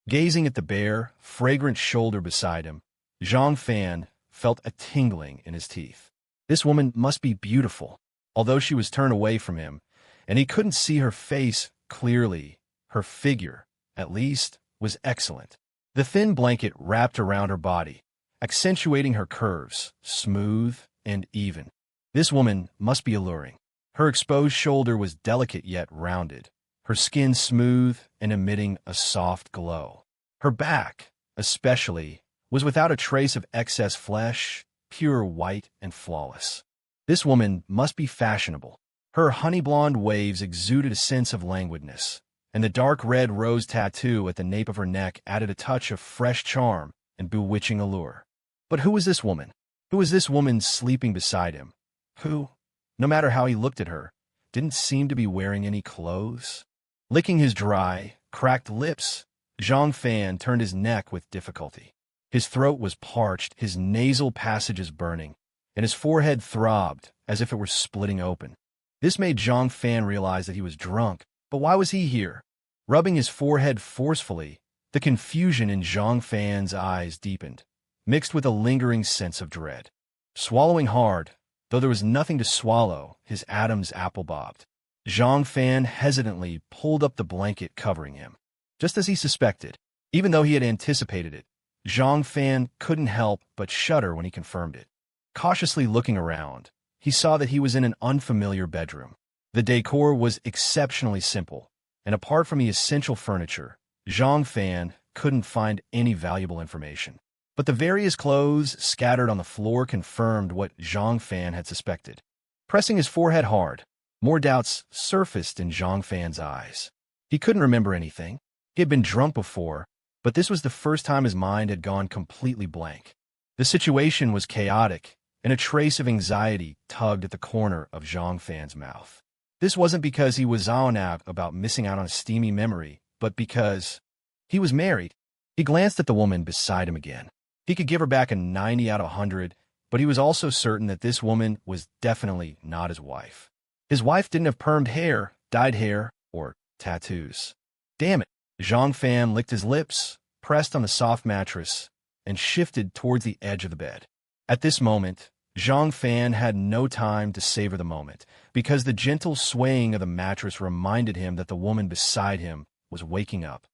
Gazing at the bare, fragrant shoulder beside him, Zhang Fan felt a tingling in his teeth. This woman must be beautiful. Although she was turned away from him, and he couldn't see her face clearly, her figure, at least, was excellent. The thin blanket wrapped around her body, accentuating her curves, smooth and even. This woman must be alluring. Her exposed shoulder was delicate yet rounded, her skin smooth and emitting a soft glow. Her back, especially, was without a trace of excess flesh, pure white and flawless. This woman must be fashionable. Her honey blonde waves exuded a sense of languidness, and the dark red rose tattoo at the nape of her neck added a touch of fresh charm and bewitching allure. But who was this woman? Who was this woman sleeping beside him? Who, no matter how he looked at her, didn't seem to be wearing any clothes? Licking his dry, cracked lips, Zhang Fan turned his neck with difficulty. His throat was parched, his nasal passages burning, and his forehead throbbed as if it were splitting open. This made Zhang Fan realize that he was drunk, but why was he here? Rubbing his forehead forcefully, the confusion in Zhang Fan's eyes deepened, mixed with a lingering sense of dread. Swallowing hard, though there was nothing to swallow, his atoms apple-bobbed. Zhang Fan hesitantly pulled up the blanket covering him. Just as he suspected, even though he had anticipated it, Zhang Fan couldn't help but shudder when he confirmed it. Cautiously looking around, he saw that he was in an unfamiliar bedroom. The decor was exceptionally simple, and apart from the essential furniture, Zhang Fan couldn't find any valuable information. But the various clothes scattered on the floor confirmed what Zhang Fan had suspected. Pressing his forehead hard, more doubts surfaced in Zhang Fan's eyes. He couldn't remember anything. He had been drunk before, but this was the first time his mind had gone completely blank. The situation was chaotic, and a trace of anxiety tugged at the corner of Zhang Fan's mouth. This wasn't because he was zoned about missing out on a steamy memory, but because he was married. He glanced at the woman beside him again. He could give her back a 90 out of 100, but he was also certain that this woman was definitely not his wife. His wife didn't have permed hair, dyed hair, or tattoos. Damn it. Zhang Fan licked his lips, pressed on the soft mattress, and shifted towards the edge of the bed. At this moment, Zhang Fan had no time to savor the moment, because the gentle swaying of the mattress reminded him that the woman beside him was waking up.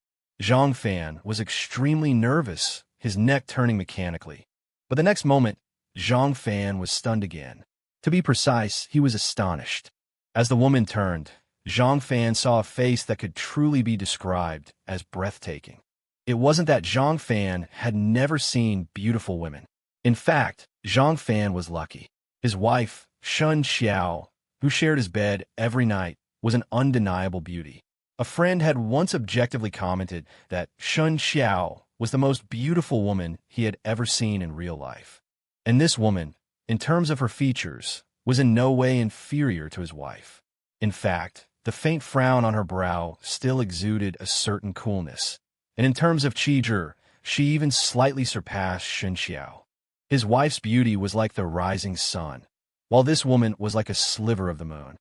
Zhang Fan was extremely nervous, his neck turning mechanically. But the next moment, Zhang Fan was stunned again. To be precise, he was astonished. As the woman turned, Zhang Fan saw a face that could truly be described as breathtaking. It wasn't that Zhang Fan had never seen beautiful women. In fact, Zhang Fan was lucky. His wife, Shen Qiao, who shared his bed every night, was an undeniable beauty. A friend had once objectively commented that Shen Qiao was the most beautiful woman he had ever seen in real life. And this woman, in terms of her features, was in no way inferior to his wife. In fact, the faint frown on her brow still exuded a certain coolness, and in terms of chi-zhi, she even slightly surpassed Shen Qiao. His wife's beauty was like the rising sun, while this woman was like a sliver of the moon.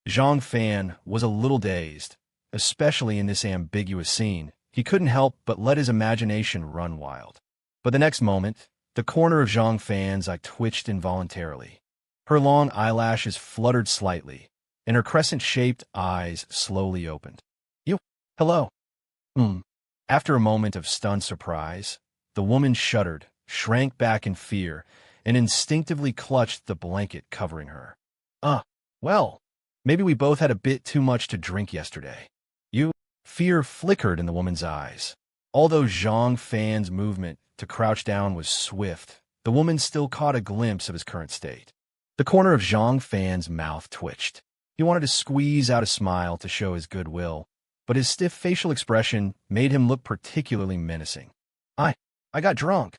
Zhang Fan was a little dazed, especially in this ambiguous scene. He couldn't help but let his imagination run wild. But the next moment, the corner of Zhang Fan's eye twitched involuntarily. Her long eyelashes fluttered slightly, and her crescent-shaped eyes slowly opened. "You? Hello?" After a moment of stunned surprise, the woman shuddered, shrank back in fear, and instinctively clutched the blanket covering her. Well, maybe we both had a bit too much to drink yesterday." Fear flickered in the woman's eyes. Although Zhang Fan's movement to crouch down was swift, the woman still caught a glimpse of his current state. The corner of Zhang Fan's mouth twitched. He wanted to squeeze out a smile to show his goodwill, but his stiff facial expression made him look particularly menacing. I got drunk."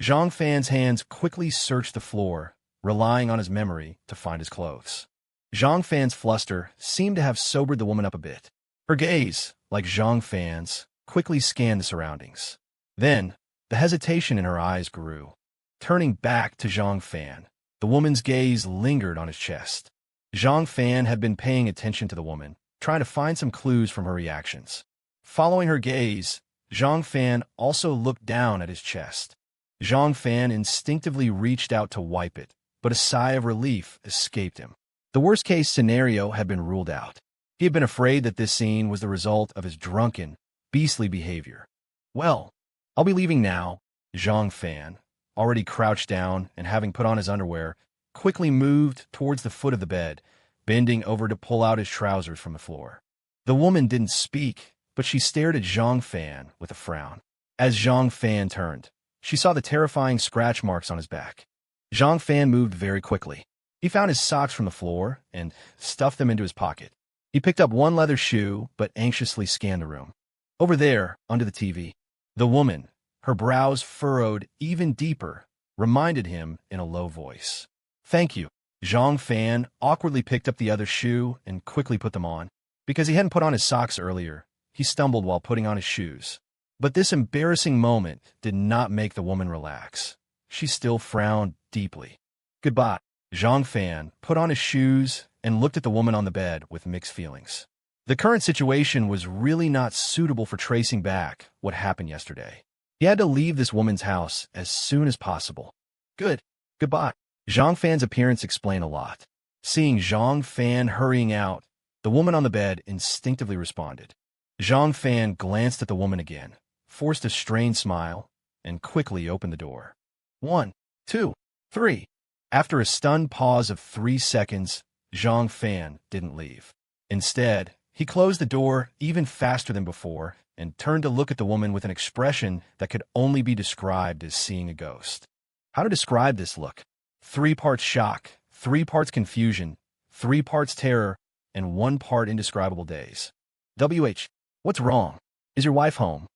Zhang Fan's hands quickly searched the floor, relying on his memory to find his clothes. Zhang Fan's fluster seemed to have sobered the woman up a bit. Her gaze, like Zhang Fan's, quickly scanned the surroundings. Then, the hesitation in her eyes grew. Turning back to Zhang Fan, the woman's gaze lingered on his chest. Zhang Fan had been paying attention to the woman, trying to find some clues from her reactions. Following her gaze, Zhang Fan also looked down at his chest. Zhang Fan instinctively reached out to wipe it, but a sigh of relief escaped him. The worst-case scenario had been ruled out. He had been afraid that this scene was the result of his drunken, beastly behavior. Well, I'll be leaving now. Zhang Fan, already crouched down and having put on his underwear, quickly moved towards the foot of the bed, bending over to pull out his trousers from the floor. The woman didn't speak, but she stared at Zhang Fan with a frown. As Zhang Fan turned, she saw the terrifying scratch marks on his back. Zhang Fan moved very quickly. He found his socks from the floor and stuffed them into his pocket. He picked up one leather shoe, but anxiously scanned the room. Over there, under the TV, the woman, her brows furrowed even deeper, reminded him in a low voice. "Thank you." Zhang Fan awkwardly picked up the other shoe and quickly put them on. Because he hadn't put on his socks earlier, he stumbled while putting on his shoes. But this embarrassing moment did not make the woman relax. She still frowned deeply. "Goodbye." Zhang Fan put on his shoes and looked at the woman on the bed with mixed feelings. The current situation was really not suitable for tracing back what happened yesterday. He had to leave this woman's house as soon as possible. Goodbye. Zhang Fan's appearance explained a lot. Seeing Zhang Fan hurrying out, the woman on the bed instinctively responded. Zhang Fan glanced at the woman again, forced a strained smile, and quickly opened the door. 1, 2, 3. After a stunned pause of 3 seconds, Zhang Fan didn't leave. Instead, he closed the door even faster than before and turned to look at the woman with an expression that could only be described as seeing a ghost. How to describe this look? 3 parts shock, 3 parts confusion, 3 parts terror, and 1 part indescribable daze. What's wrong? Is your wife home?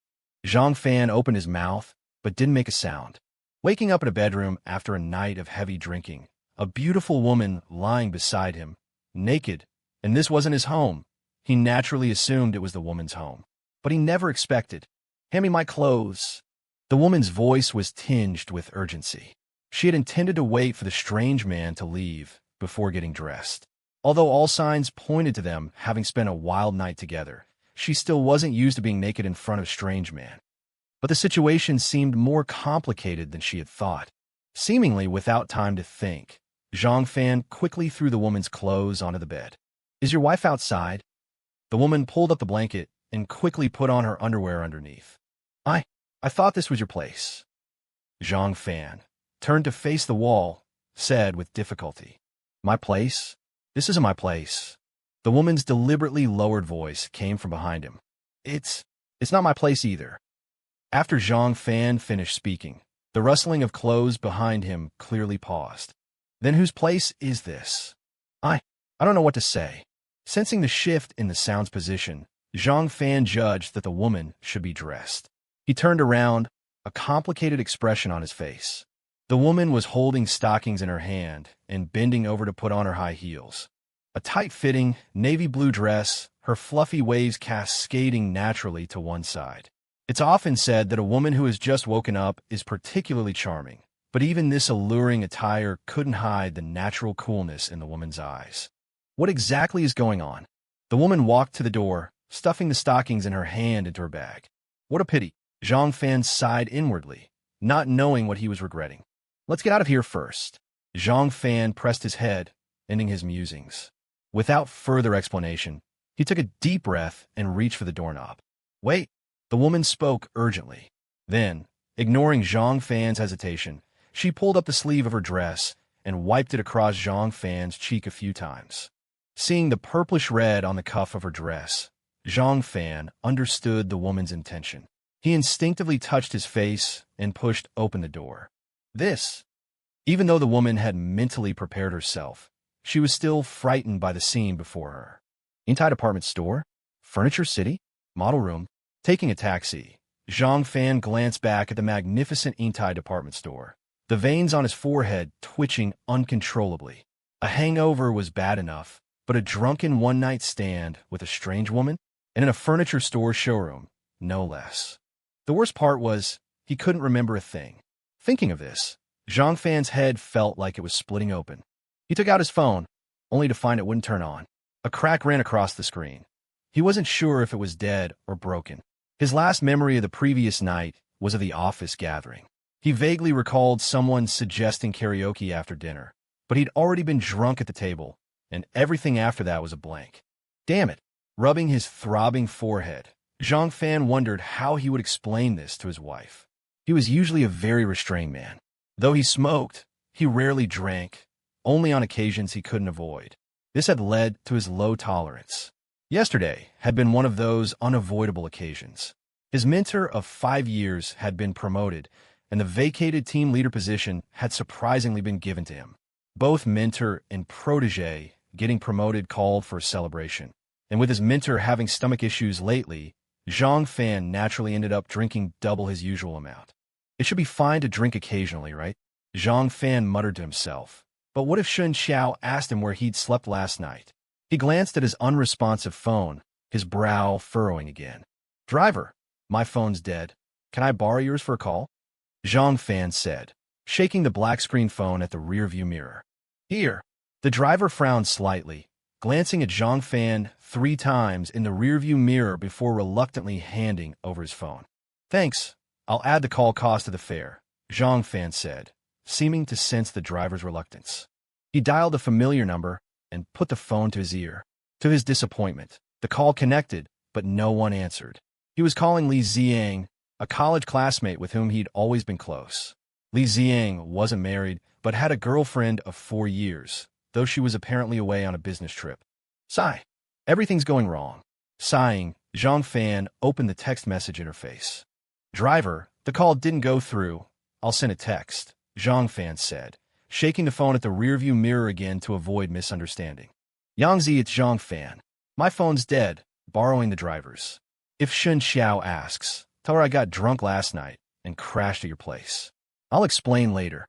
Zhang Fan opened his mouth, but didn't make a sound. Waking up in a bedroom after a night of heavy drinking, a beautiful woman lying beside him, naked, and this wasn't his home. He naturally assumed it was the woman's home, but he never expected. "Hand me my clothes." The woman's voice was tinged with urgency. She had intended to wait for the strange man to leave before getting dressed. Although all signs pointed to them having spent a wild night together, she still wasn't used to being naked in front of a strange man. But the situation seemed more complicated than she had thought. Seemingly without time to think, Zhang Fan quickly threw the woman's clothes onto the bed. "Is your wife outside?" The woman pulled up the blanket and quickly put on her underwear underneath. I thought this was your place." Zhang Fan turned to face the wall, said with difficulty, "My place? This isn't my place." The woman's deliberately lowered voice came from behind him. It's not my place either." After Zhang Fan finished speaking, the rustling of clothes behind him clearly paused. "Then whose place is this?" I don't know what to say." Sensing the shift in the sound's position, Zhang Fan judged that the woman should be dressed. He turned around, a complicated expression on his face. The woman was holding stockings in her hand and bending over to put on her high heels. A tight-fitting, navy blue dress, her fluffy waves cascading naturally to one side. It's often said that a woman who has just woken up is particularly charming, but even this alluring attire couldn't hide the natural coolness in the woman's eyes. What exactly is going on? The woman walked to the door, stuffing the stockings in her hand into her bag. What a pity. Zhang Fan sighed inwardly, not knowing what he was regretting. "Let's get out of here first." Zhang Fan pressed his head, ending his musings. Without further explanation, he took a deep breath and reached for the doorknob. "Wait." The woman spoke urgently. Then, ignoring Zhang Fan's hesitation, she pulled up the sleeve of her dress and wiped it across Zhang Fan's cheek a few times. Seeing the purplish red on the cuff of her dress, Zhang Fan understood the woman's intention. He instinctively touched his face and pushed open the door. Even though the woman had mentally prepared herself, she was still frightened by the scene before her. Entire department store? Furniture city? Model room? Taking a taxi, Zhang Fan glanced back at the magnificent Entire department store, the veins on his forehead twitching uncontrollably. A hangover was bad enough, but a drunken one-night stand with a strange woman? And in a furniture store showroom, no less. The worst part was, he couldn't remember a thing. Thinking of this, Zhang Fan's head felt like it was splitting open. He took out his phone, only to find it wouldn't turn on. A crack ran across the screen. He wasn't sure if it was dead or broken. His last memory of the previous night was of the office gathering. He vaguely recalled someone suggesting karaoke after dinner, but he'd already been drunk at the table, and everything after that was a blank. Damn it! Rubbing his throbbing forehead, Zhang Fan wondered how he would explain this to his wife. He was usually a very restrained man. Though he smoked, he rarely drank, only on occasions he couldn't avoid. This had led to his low tolerance. Yesterday had been one of those unavoidable occasions. His mentor of 5 years had been promoted, and the vacated team leader position had surprisingly been given to him. Both mentor and protege getting promoted called for a celebration. And with his mentor having stomach issues lately, Zhang Fan naturally ended up drinking double his usual amount. It should be fine to drink occasionally, right? Zhang Fan muttered to himself. But what if Shen Qiao asked him where he'd slept last night? He glanced at his unresponsive phone, his brow furrowing again. "Driver, my phone's dead. Can I borrow yours for a call?" Zhang Fan said, shaking the black-screen phone at the rearview mirror. "Here." The driver frowned slightly, glancing at Zhang Fan 3 times in the rearview mirror before reluctantly handing over his phone. "Thanks. I'll add the call cost to the fare," Zhang Fan said, seeming to sense the driver's reluctance. He dialed a familiar number and put the phone to his ear. To his disappointment, the call connected, but no one answered. He was calling Li Ziang, a college classmate with whom he'd always been close. Li Ziang wasn't married, but had a girlfriend of 4 years, though she was apparently away on a business trip. Sigh. Everything's going wrong. Sighing, Zhang Fan opened the text message interface. "Driver, the call didn't go through. I'll send a text," Zhang Fan said, shaking the phone at the rearview mirror again to avoid misunderstanding. "Yangzi, it's Zhang Fan. My phone's dead, borrowing the driver's. If Shen Qiao asks, tell her I got drunk last night and crashed at your place. I'll explain later."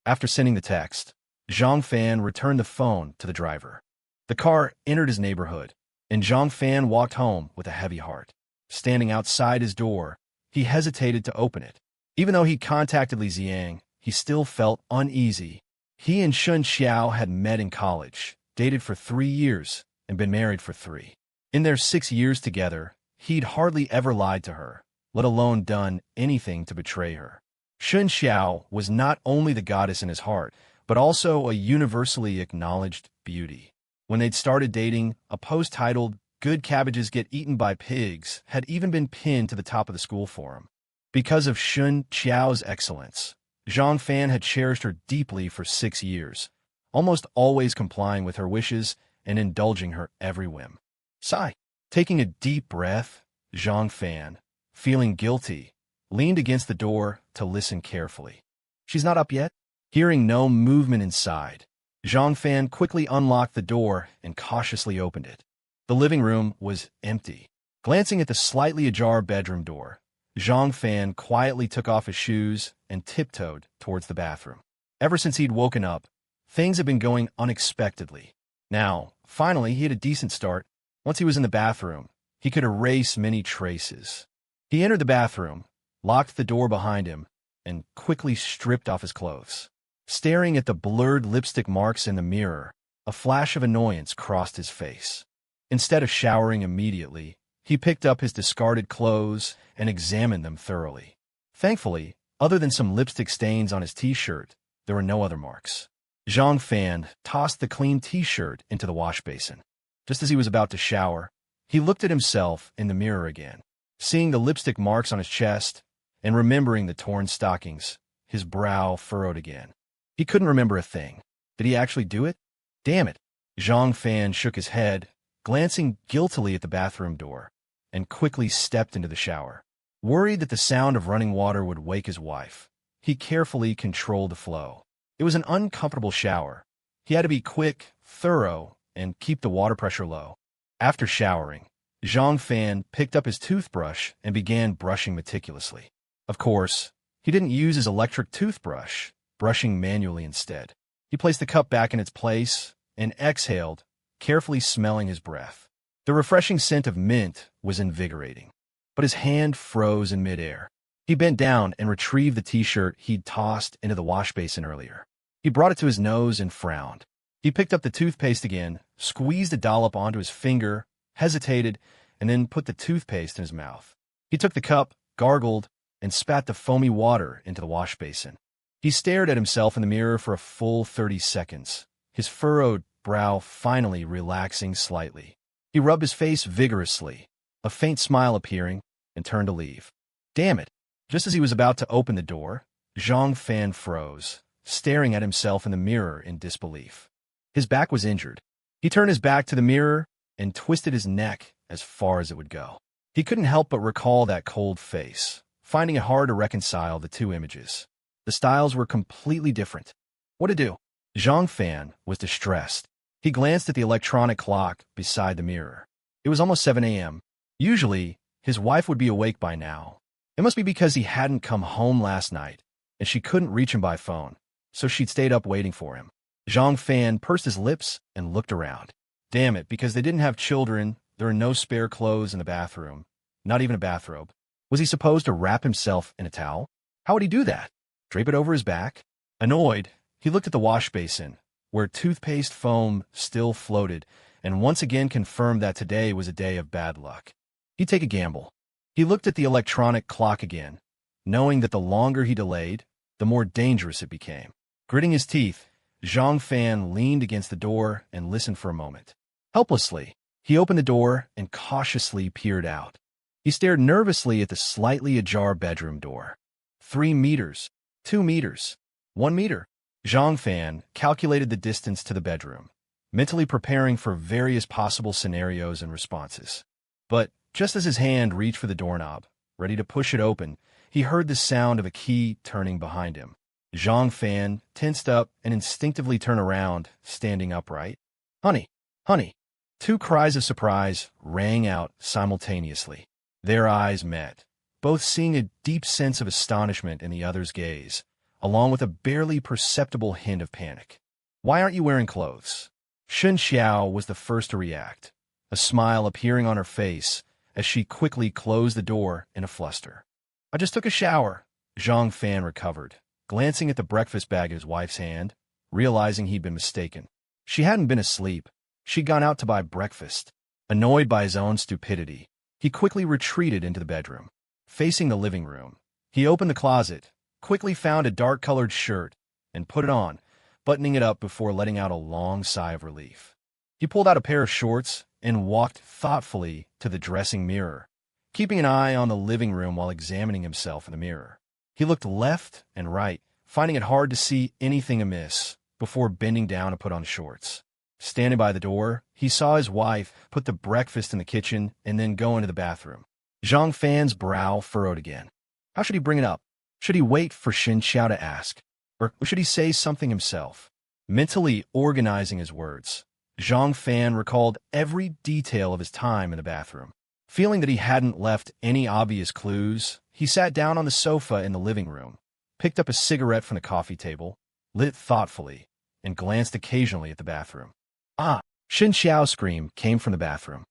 After sending the text, Zhang Fan returned the phone to the driver. The car entered his neighborhood, and Zhang Fan walked home with a heavy heart. Standing outside his door, he hesitated to open it. Even though he contacted Li Ziang, he still felt uneasy. He and Shen Qiao had met in college, dated for 3 years, and been married for 3. In their 6 years together, he'd hardly ever lied to her, let alone done anything to betray her. Shen Qiao was not only the goddess in his heart, but also a universally acknowledged beauty. When they'd started dating, a post titled, "Good Cabbages Get Eaten by Pigs," had even been pinned to the top of the school forum. Because of Shen Qiao's excellence, Zhang Fan had cherished her deeply for 6 years, almost always complying with her wishes and indulging her every whim. Sigh. Taking a deep breath, Zhang Fan, feeling guilty, leaned against the door to listen carefully. "She's not up yet?" Hearing no movement inside, Zhang Fan quickly unlocked the door and cautiously opened it. The living room was empty. Glancing at the slightly ajar bedroom door, Zhang Fan quietly took off his shoes and tiptoed towards the bathroom. Ever since he'd woken up, things had been going unexpectedly. Now, finally, he had a decent start. Once he was in the bathroom, he could erase many traces. He entered the bathroom, locked the door behind him, and quickly stripped off his clothes. Staring at the blurred lipstick marks in the mirror, a flash of annoyance crossed his face. Instead of showering immediately, he picked up his discarded clothes and examined them thoroughly. Thankfully, other than some lipstick stains on his t-shirt, there were no other marks. Zhang Fan tossed the clean t-shirt into the wash basin. Just as he was about to shower, he looked at himself in the mirror again. Seeing the lipstick marks on his chest and remembering the torn stockings, his brow furrowed again. He couldn't remember a thing. Did he actually do it? Damn it. Zhang Fan shook his head, glancing guiltily at the bathroom door, and quickly stepped into the shower. Worried that the sound of running water would wake his wife, he carefully controlled the flow. It was an uncomfortable shower. He had to be quick, thorough, and keep the water pressure low. After showering, Zhang Fan picked up his toothbrush and began brushing meticulously. Of course, he didn't use his electric toothbrush, brushing manually instead. He placed the cup back in its place and exhaled, carefully smelling his breath. The refreshing scent of mint was invigorating, but his hand froze in midair. He bent down and retrieved the t-shirt he'd tossed into the wash basin earlier. He brought it to his nose and frowned. He picked up the toothpaste again, squeezed a dollop onto his finger, hesitated, and then put the toothpaste in his mouth. He took the cup, gargled, and spat the foamy water into the wash basin. He stared at himself in the mirror for a full 30 seconds, his furrowed brow finally relaxing slightly. He rubbed his face vigorously, a faint smile appearing, and turned to leave. Damn it! Just as he was about to open the door, Zhang Fan froze, staring at himself in the mirror in disbelief. His back was injured. He turned his back to the mirror and twisted his neck as far as it would go. He couldn't help but recall that cold face, finding it hard to reconcile the two images. The styles were completely different. What to do? Zhang Fan was distressed. He glanced at the electronic clock beside the mirror. It was almost 7 a.m. Usually, his wife would be awake by now. It must be because he hadn't come home last night, and she couldn't reach him by phone, so she'd stayed up waiting for him. Zhang Fan pursed his lips and looked around. Damn it, because they didn't have children, there were no spare clothes in the bathroom, not even a bathrobe. Was he supposed to wrap himself in a towel? How would he do that? Drape it over his back? Annoyed, he looked at the wash basin, where toothpaste foam still floated, and once again confirmed that today was a day of bad luck. He'd take a gamble. He looked at the electronic clock again, knowing that the longer he delayed, the more dangerous it became. Gritting his teeth, Zhang Fan leaned against the door and listened for a moment. Helplessly, he opened the door and cautiously peered out. He stared nervously at the slightly ajar bedroom door. 3 meters, 2 meters, 1 meter. Zhang Fan calculated the distance to the bedroom, mentally preparing for various possible scenarios and responses. But just as his hand reached for the doorknob, ready to push it open, he heard the sound of a key turning behind him. Zhang Fan tensed up and instinctively turned around, standing upright. Honey, honey. 2 cries of surprise rang out simultaneously. Their eyes met, both seeing a deep sense of astonishment in the other's gaze, along with a barely perceptible hint of panic. Why aren't you wearing clothes? Shen Qiao was the first to react, a smile appearing on her face as she quickly closed the door in a fluster. I just took a shower. Zhang Fan recovered, glancing at the breakfast bag in his wife's hand, realizing he'd been mistaken. She hadn't been asleep. She'd gone out to buy breakfast. Annoyed by his own stupidity, he quickly retreated into the bedroom. Facing the living room, he opened the closet, quickly found a dark-colored shirt, and put it on, buttoning it up before letting out a long sigh of relief. He pulled out a pair of shorts and walked thoughtfully to the dressing mirror, keeping an eye on the living room while examining himself in the mirror. He looked left and right, finding it hard to see anything amiss, before bending down to put on shorts. Standing by the door, he saw his wife put the breakfast in the kitchen and then go into the bathroom. Zhang Fan's brow furrowed again. How should he bring it up? Should he wait for Shen Qiao to ask? Or should he say something himself? Mentally organizing his words, Zhang Fan recalled every detail of his time in the bathroom. Feeling that he hadn't left any obvious clues, he sat down on the sofa in the living room, picked up a cigarette from the coffee table, lit thoughtfully, and glanced occasionally at the bathroom. Ah! Shen Qiao's scream came from the bathroom.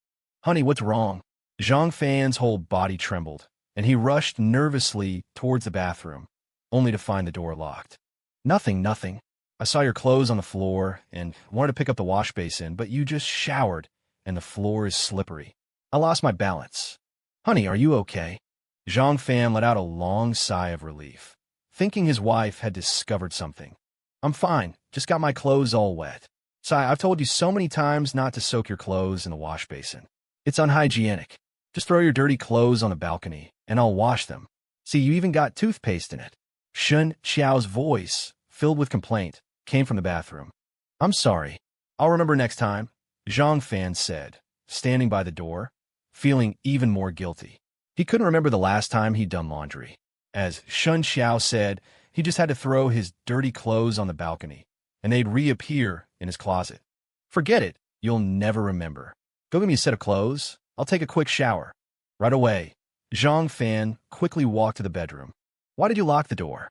Honey, what's wrong? Zhang Fan's whole body trembled, and he rushed nervously towards the bathroom, only to find the door locked. Nothing. I saw your clothes on the floor and wanted to pick up the wash basin, but you just showered, and the floor is slippery. I lost my balance. Honey, are you okay? Zhang Fan let out a long sigh of relief, thinking his wife had discovered something. I'm fine, just got my clothes all wet. Sai, I've told you so many times not to soak your clothes in the wash basin. It's unhygienic. Just throw your dirty clothes on the balcony, and I'll wash them. See, you even got toothpaste in it. Shen Qiao's voice, filled with complaint, came from the bathroom. I'm sorry. I'll remember next time, Zhang Fan said, standing by the door, feeling even more guilty. He couldn't remember the last time he'd done laundry. As Shen Qiao said, he just had to throw his dirty clothes on the balcony, and they'd reappear in his closet. Forget it. You'll never remember. Go get me a set of clothes. I'll take a quick shower. Right away. Zhang Fan quickly walked to the bedroom. Why did you lock the door?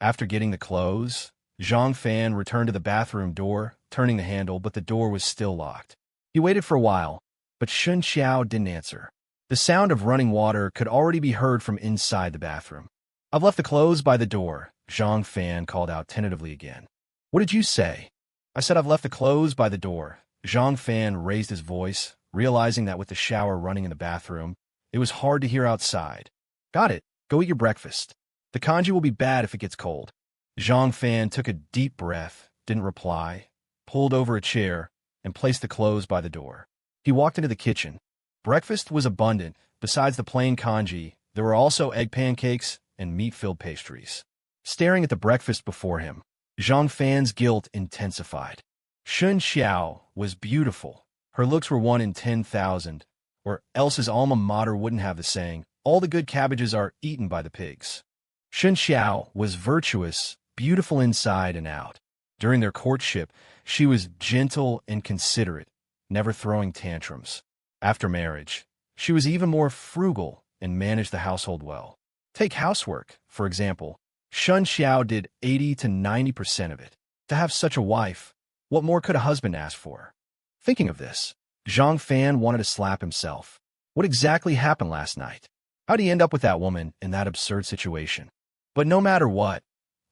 After getting the clothes, Zhang Fan returned to the bathroom door, turning the handle, but the door was still locked. He waited for a while, but Shen Qiao didn't answer. The sound of running water could already be heard from inside the bathroom. I've left the clothes by the door, Zhang Fan called out tentatively again. What did you say? I said I've left the clothes by the door. Zhang Fan raised his voice, realizing that with the shower running in the bathroom, It was hard to hear outside. Got it. Go eat your breakfast. The kanji will be bad if it gets cold. Zhang Fan took a deep breath, didn't reply, pulled over a chair, and placed the clothes by the door. He walked into the kitchen. Breakfast was abundant. Besides the plain kanji, there were also egg pancakes and meat-filled pastries. Staring at the breakfast before him, Zhang Fan's guilt intensified. Shen Qiao was beautiful. Her looks were 1 in 10,000, or else his alma mater wouldn't have the saying, all the good cabbages are eaten by the pigs. Shen Qiao was virtuous, beautiful inside and out. During their courtship, she was gentle and considerate, never throwing tantrums. After marriage, she was even more frugal and managed the household well. Take housework, for example. Shen Qiao did 80 to 90% of it. To have such a wife, what more could a husband ask for? Thinking of this, Zhang Fan wanted to slap himself. What exactly happened last night? How'd he end up with that woman in that absurd situation? But no matter what,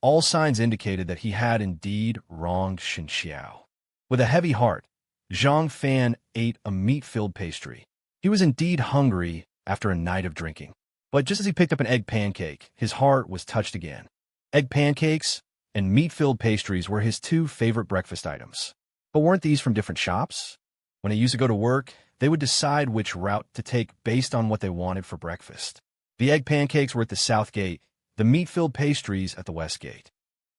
all signs indicated that he had indeed wronged Shen Qiao. With a heavy heart, Zhang Fan ate a meat-filled pastry. He was indeed hungry after a night of drinking. But just as he picked up an egg pancake, his heart was touched again. Egg pancakes and meat-filled pastries were his 2 favorite breakfast items. But weren't these from different shops? When he used to go to work, they would decide which route to take based on what they wanted for breakfast. The egg pancakes were at the south gate, the meat-filled pastries at the west gate.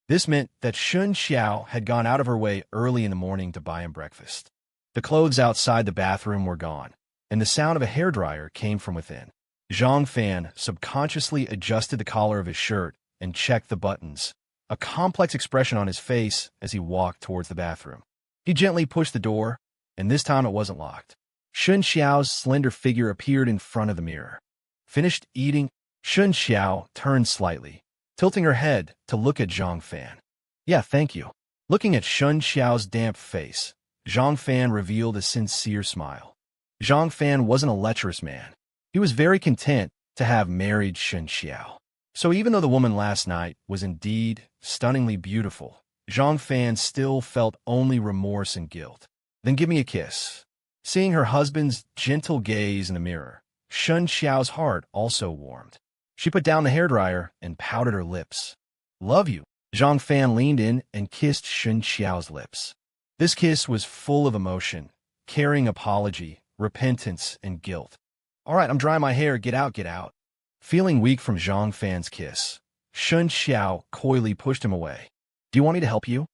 This meant that Shen Qiao had gone out of her way early in the morning to buy him breakfast. The clothes outside the bathroom were gone, and the sound of a hairdryer came from within. Zhang Fan subconsciously adjusted the collar of his shirt and checked the buttons, a complex expression on his face as he walked towards the bathroom. He gently pushed the door, and this time it wasn't locked. Shen Qiao's slender figure appeared in front of the mirror. Finished eating, Shen Qiao turned slightly, tilting her head to look at Zhang Fan. Yeah, thank you. Looking at Shen Qiao's damp face, Zhang Fan revealed a sincere smile. Zhang Fan wasn't a lecherous man. He was very content to have married Shen Qiao. So even though the woman last night was indeed stunningly beautiful, Zhang Fan still felt only remorse and guilt. Then give me a kiss. Seeing her husband's gentle gaze in the mirror, Shen Qiao's heart also warmed. She put down the hairdryer and pouted her lips. Love you. Zhang Fan leaned in and kissed Shen Qiao's lips. This kiss was full of emotion, carrying apology, repentance, and guilt. All right, I'm drying my hair. Get out, get out. Feeling weak from Zhang Fan's kiss, Shen Qiao coyly pushed him away. Do you want me to help you?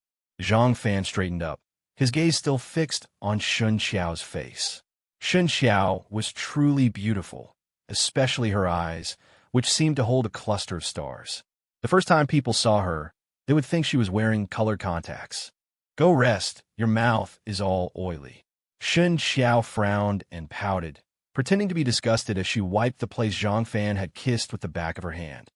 Zhang Fan straightened up, his gaze still fixed on Shen Qiao's face. Shen Qiao was truly beautiful, especially her eyes, which seemed to hold a cluster of stars. The first time people saw her, they would think she was wearing colored contacts. Go rest, your mouth is all oily. Shen Qiao frowned and pouted, pretending to be disgusted as she wiped the place Zhang Fan had kissed with the back of her hand.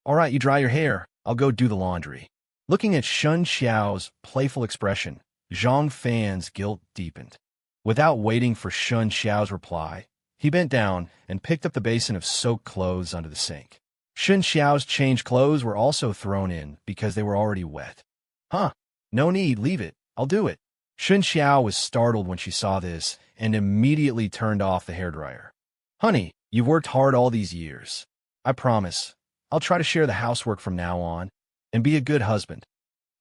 All right, you dry your hair. I'll go do the laundry. Looking at Shen Qiao's playful expression, Zhang Fan's guilt deepened. Without waiting for Shen Qiao's reply, he bent down and picked up the basin of soaked clothes under the sink. Shen Qiao's changed clothes were also thrown in because they were already wet. Huh, no need, leave it. I'll do it. Shen Qiao was startled when she saw this and immediately turned off the hairdryer. Honey, you've worked hard all these years. I promise, I'll try to share the housework from now on and be a good husband.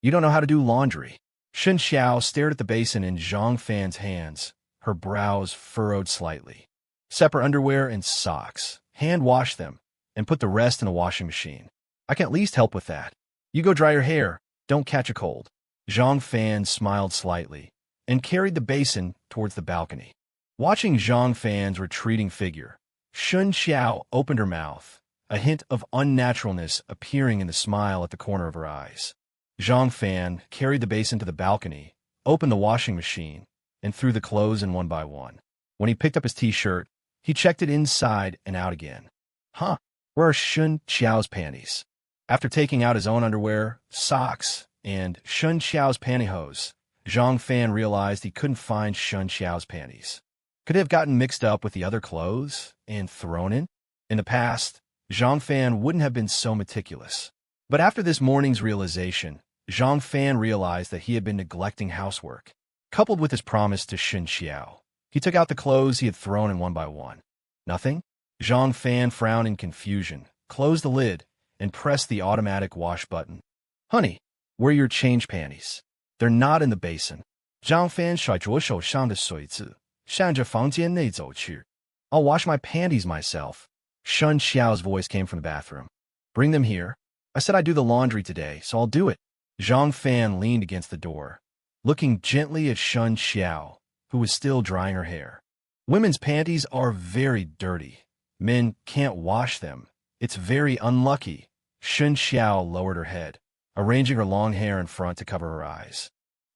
You don't know how to do laundry. Shen Qiao stared at the basin in Zhang Fan's hands, her brows furrowed slightly. Separate underwear and socks. Hand wash them and put the rest in the washing machine. I can at least help with that. You go dry your hair. Don't catch a cold. Zhang Fan smiled slightly and carried the basin towards the balcony. Watching Zhang Fan's retreating figure, Shen Qiao opened her mouth, a hint of unnaturalness appearing in the smile at the corner of her eyes. Zhang Fan carried the basin to the balcony, opened the washing machine, and threw the clothes in one by one. When he picked up his t-shirt, he checked it inside and out again. Huh, where are Shen Qiao's panties? After taking out his own underwear, socks, and Shen Qiao's pantyhose, Zhang Fan realized he couldn't find Shen Qiao's panties. Could they have gotten mixed up with the other clothes and thrown in? In the past, Zhang Fan wouldn't have been so meticulous. But after this morning's realization, Zhang Fan realized that he had been neglecting housework. Coupled with his promise to Shen Qiao, he took out the clothes he had thrown in one by one. Nothing? Zhang Fan frowned in confusion, closed the lid, and pressed the automatic wash button. Honey, where are your change panties? They're not in the basin. Zhang Fan 甩着手上的水渍，向着房间内走去。I'll wash my panties myself. Shen Qiao's voice came from the bathroom. Bring them here. I said I'd do the laundry today, so I'll do it. Zhang Fan leaned against the door, looking gently at Shen Qiao, who was still drying her hair. Women's panties are very dirty. Men can't wash them. It's very unlucky. Shen Qiao lowered her head, arranging her long hair in front to cover her eyes.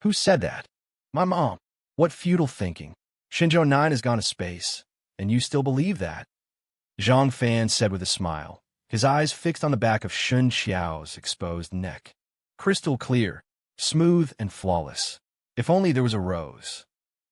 Who said that? My mom. What futile thinking. Shenzhou 9 has gone to space, and you still believe that? Zhang Fan said with a smile, his eyes fixed on the back of Shen Qiao's exposed neck. Crystal clear, smooth and flawless. If only there was a rose.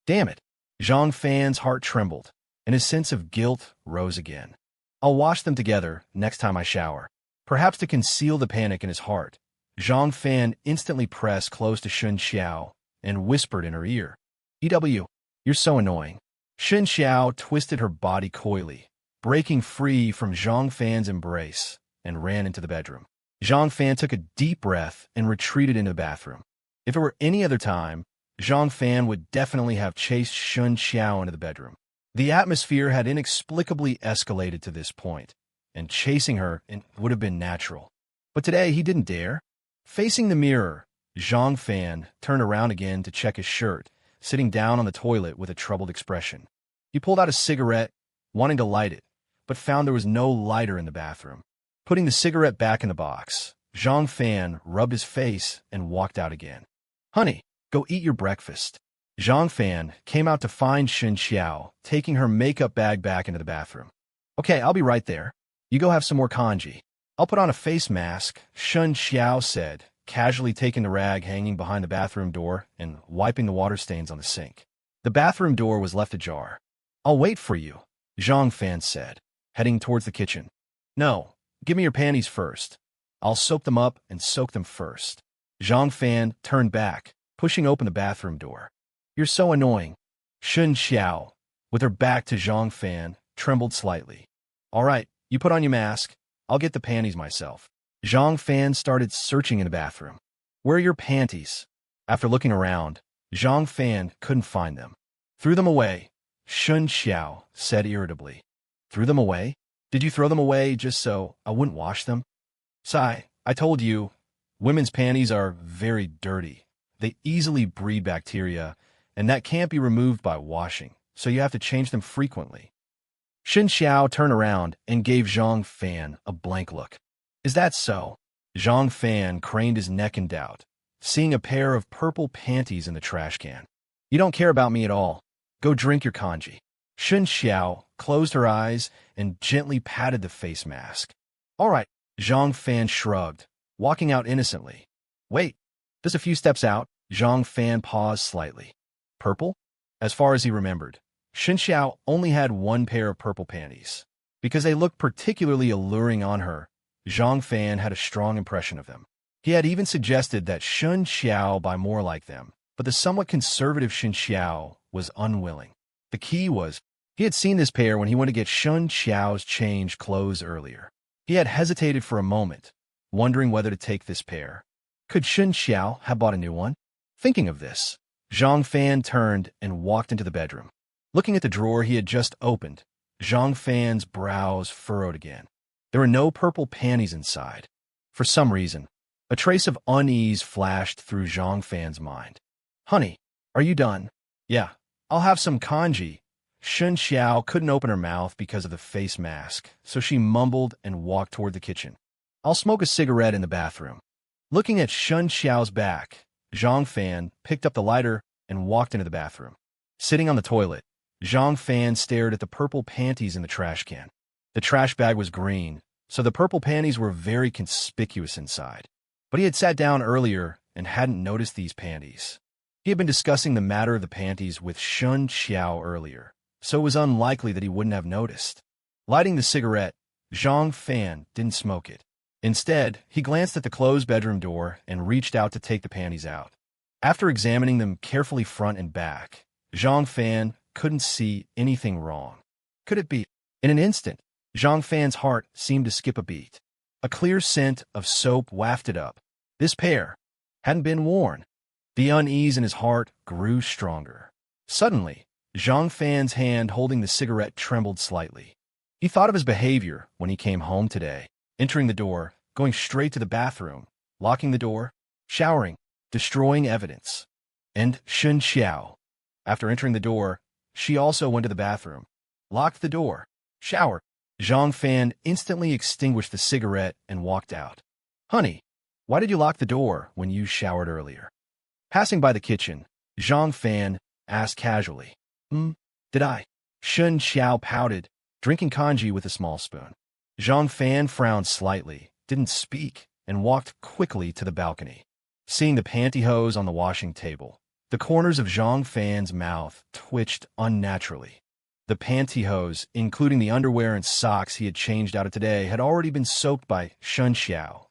Damn it. Zhang Fan's heart trembled, and his sense of guilt rose again. I'll wash them together next time I shower. Perhaps to conceal the panic in his heart, Zhang Fan instantly pressed close to Shen Qiao and whispered in her ear, "EW, you're so annoying." Shen Qiao twisted her body coyly, breaking free from Zhang Fan's embrace, and ran into the bedroom. Zhang Fan took a deep breath and retreated into the bathroom. If it were any other time, Zhang Fan would definitely have chased Shen Qiao into the bedroom. The atmosphere had inexplicably escalated to this point, and chasing her would have been natural. But today he didn't dare. Facing the mirror, Zhang Fan turned around again to check his shirt, sitting down on the toilet with a troubled expression. He pulled out a cigarette, wanting to light it, but found there was no lighter in the bathroom. Putting the cigarette back in the box, Zhang Fan rubbed his face and walked out again. Honey, go eat your breakfast. Zhang Fan came out to find Shen Qiao, taking her makeup bag back into the bathroom. Okay, I'll be right there. You go have some more kanji. I'll put on a face mask, Shen Qiao said, casually taking the rag hanging behind the bathroom door and wiping the water stains on the sink. The bathroom door was left ajar. I'll wait for you, Zhang Fan said, heading towards the kitchen. No, give me your panties first. I'll soap them up and soak them first. Zhang Fan turned back, pushing open the bathroom door. You're so annoying. Shen Qiao, with her back to Zhang Fan, trembled slightly. All right, you put on your mask. I'll get the panties myself. Zhang Fan started searching in the bathroom. Where are your panties? After looking around, Zhang Fan couldn't find them. Threw them away, Shen Qiao said irritably. Threw them away? Did you throw them away just so I wouldn't wash them? Sai, I told you, women's panties are very dirty. They easily breed bacteria, and that can't be removed by washing, so you have to change them frequently. Shen Qiao turned around and gave Zhang Fan a blank look. Is that so? Zhang Fan craned his neck in doubt, seeing a pair of purple panties in the trash can. You don't care about me at all. Go drink your kanji. Shen Qiao closed her eyes and gently patted the face mask. All right, Zhang Fan shrugged, walking out innocently. Wait, just a few steps out, Zhang Fan paused slightly. Purple? As far as he remembered, Shen Qiao only had one pair of purple panties. Because they looked particularly alluring on her, Zhang Fan had a strong impression of them. He had even suggested that Shen Qiao buy more like them, but the somewhat conservative Shen Qiao was unwilling. The key was, he had seen this pair when he went to get Shen Qiao's changed clothes earlier. He had hesitated for a moment, wondering whether to take this pair. Could Shen Qiao have bought a new one? Thinking of this, Zhang Fan turned and walked into the bedroom. Looking at the drawer he had just opened, Zhang Fan's brows furrowed again. There were no purple panties inside. For some reason, a trace of unease flashed through Zhang Fan's mind. Honey, are you done? Yeah, I'll have some kanji. Shen Qiao couldn't open her mouth because of the face mask, so she mumbled and walked toward the kitchen. I'll smoke a cigarette in the bathroom. Looking at Shen Qiao's back, Zhang Fan picked up the lighter and walked into the bathroom. Sitting on the toilet, Zhang Fan stared at the purple panties in the trash can. The trash bag was green, so the purple panties were very conspicuous inside. But he had sat down earlier and hadn't noticed these panties. He had been discussing the matter of the panties with Shen Qiao earlier, so it was unlikely that he wouldn't have noticed. Lighting the cigarette, Zhang Fan didn't smoke it. Instead, he glanced at the closed bedroom door and reached out to take the panties out. After examining them carefully front and back, Zhang Fan couldn't see anything wrong. Could it be? In an instant, Zhang Fan's heart seemed to skip a beat. A clear scent of soap wafted up. This pair hadn't been worn. The unease in his heart grew stronger. Suddenly, Zhang Fan's hand holding the cigarette trembled slightly. He thought of his behavior when he came home today, entering the door, going straight to the bathroom, locking the door, showering, destroying evidence. And Shen Qiao. After entering the door, she also went to the bathroom, locked the door, showered. Zhang Fan instantly extinguished the cigarette and walked out. Honey, why did you lock the door when you showered earlier? Passing by the kitchen, Zhang Fan asked casually. Did I? Shen Qiao pouted, drinking kanji with a small spoon. Zhang Fan frowned slightly, didn't speak, and walked quickly to the balcony. Seeing the pantyhose on the washing table, the corners of Zhang Fan's mouth twitched unnaturally. The pantyhose, including the underwear and socks he had changed out of today, had already been soaked by Shen Qiao.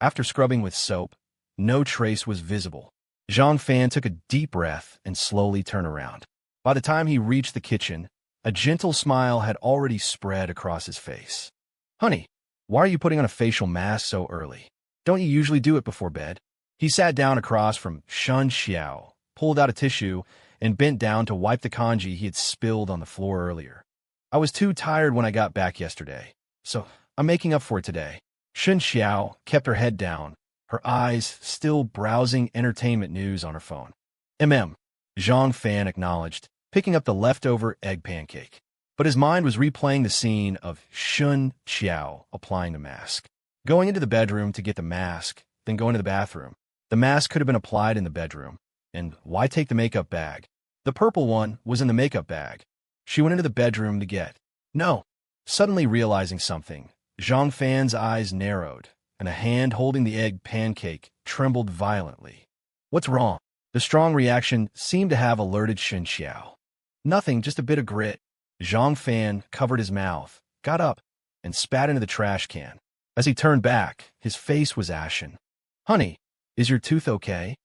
After scrubbing with soap, no trace was visible. Zhang Fan took a deep breath and slowly turned around. By the time he reached the kitchen, a gentle smile had already spread across his face. Honey, why are you putting on a facial mask so early? Don't you usually do it before bed? He sat down across from Shen Qiao, pulled out a tissue, and bent down to wipe the kanji he had spilled on the floor earlier. I was too tired when I got back yesterday, so I'm making up for it today. Shen Qiao kept her head down, her eyes still browsing entertainment news on her phone. Zhang Fan acknowledged, picking up the leftover egg pancake. But his mind was replaying the scene of Shen Qiao applying the mask. Going into the bedroom to get the mask, then going to the bathroom. The mask could have been applied in the bedroom. And why take the makeup bag? The purple one was in the makeup bag. She went into the bedroom to get. No. Suddenly realizing something, Zhang Fan's eyes narrowed, and a hand holding the egg pancake trembled violently. What's wrong? The strong reaction seemed to have alerted Shen Qiao. Nothing, just a bit of grit. Zhang Fan covered his mouth, got up, and spat into the trash can. As he turned back, his face was ashen. Honey, is your tooth okay?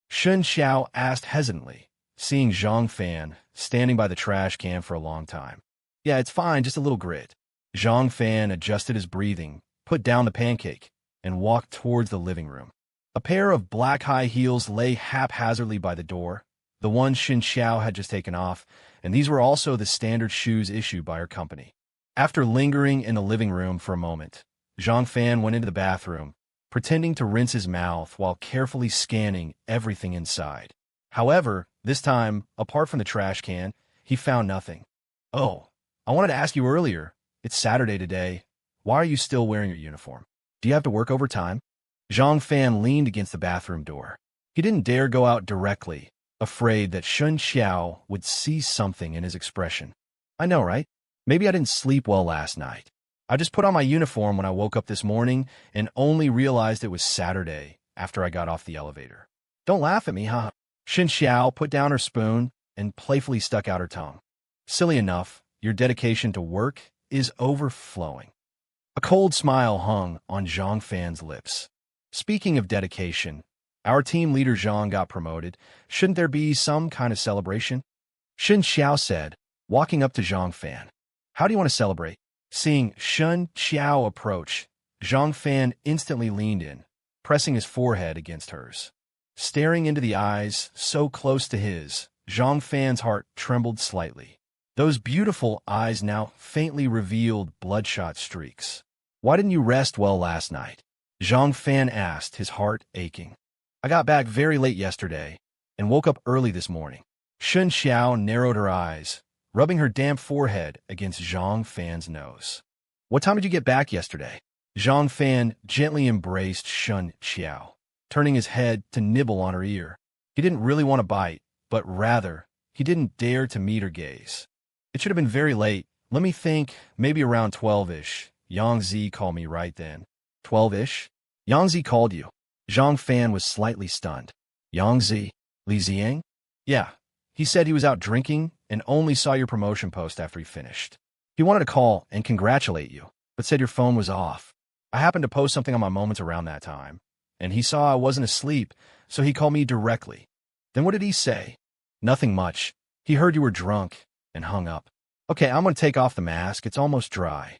Shen Qiao asked hesitantly, seeing Zhang Fan standing by the trash can for a long time. Yeah, it's fine, just a little grit. Zhang Fan adjusted his breathing, put down the pancake, and walked towards the living room. A pair of black high heels lay haphazardly by the door, the ones Shen Qiao had just taken off, and these were also the standard shoes issued by her company. After lingering in the living room for a moment, Zhang Fan went into the bathroom, pretending to rinse his mouth while carefully scanning everything inside. However, this time, apart from the trash can, he found nothing. Oh, I wanted to ask you earlier. It's Saturday today. Why are you still wearing your uniform? Do you have to work overtime? Zhang Fan leaned against the bathroom door. He didn't dare go out directly, afraid that Shen Qiao would see something in his expression. I know, right? Maybe I didn't sleep well last night. I just put on my uniform when I woke up this morning and only realized it was Saturday after I got off the elevator. Don't laugh at me, huh? Shen Qiao put down her spoon and playfully stuck out her tongue. Silly enough, your dedication to work is overflowing. A cold smile hung on Zhang Fan's lips. Speaking of dedication, our team leader Zhang got promoted. Shouldn't there be some kind of celebration? Shen Qiao said, walking up to Zhang Fan. How do you want to celebrate? Seeing Shen Qiao approach, Zhang Fan instantly leaned in, pressing his forehead against hers. Staring into the eyes so close to his, Zhang Fan's heart trembled slightly. Those beautiful eyes now faintly revealed bloodshot streaks. Why didn't you rest well last night? Zhang Fan asked, his heart aching. I got back very late yesterday and woke up early this morning. Shen Qiao narrowed her eyes, rubbing her damp forehead against Zhang Fan's nose. What time did you get back yesterday? Zhang Fan gently embraced Shen Qiao, turning his head to nibble on her ear. He didn't really want to bite, but rather, he didn't dare to meet her gaze. It should have been very late. Let me think, maybe around 12-ish. Yang Zi called me right then. 12-ish? Yang Zi called you. Zhang Fan was slightly stunned. Yang Zi? Li Ziang? Yeah. He said he was out drinking and only saw your promotion post after he finished. He wanted to call and congratulate you, but said your phone was off. I happened to post something on my moments around that time, and he saw I wasn't asleep, so he called me directly. Then what did he say? Nothing much. He heard you were drunk and hung up. Okay, I'm going to take off the mask. It's almost dry.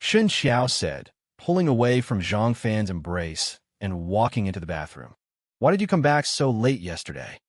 Shen Qiao said, pulling away from Zhang Fan's embrace and walking into the bathroom. Why did you come back so late yesterday?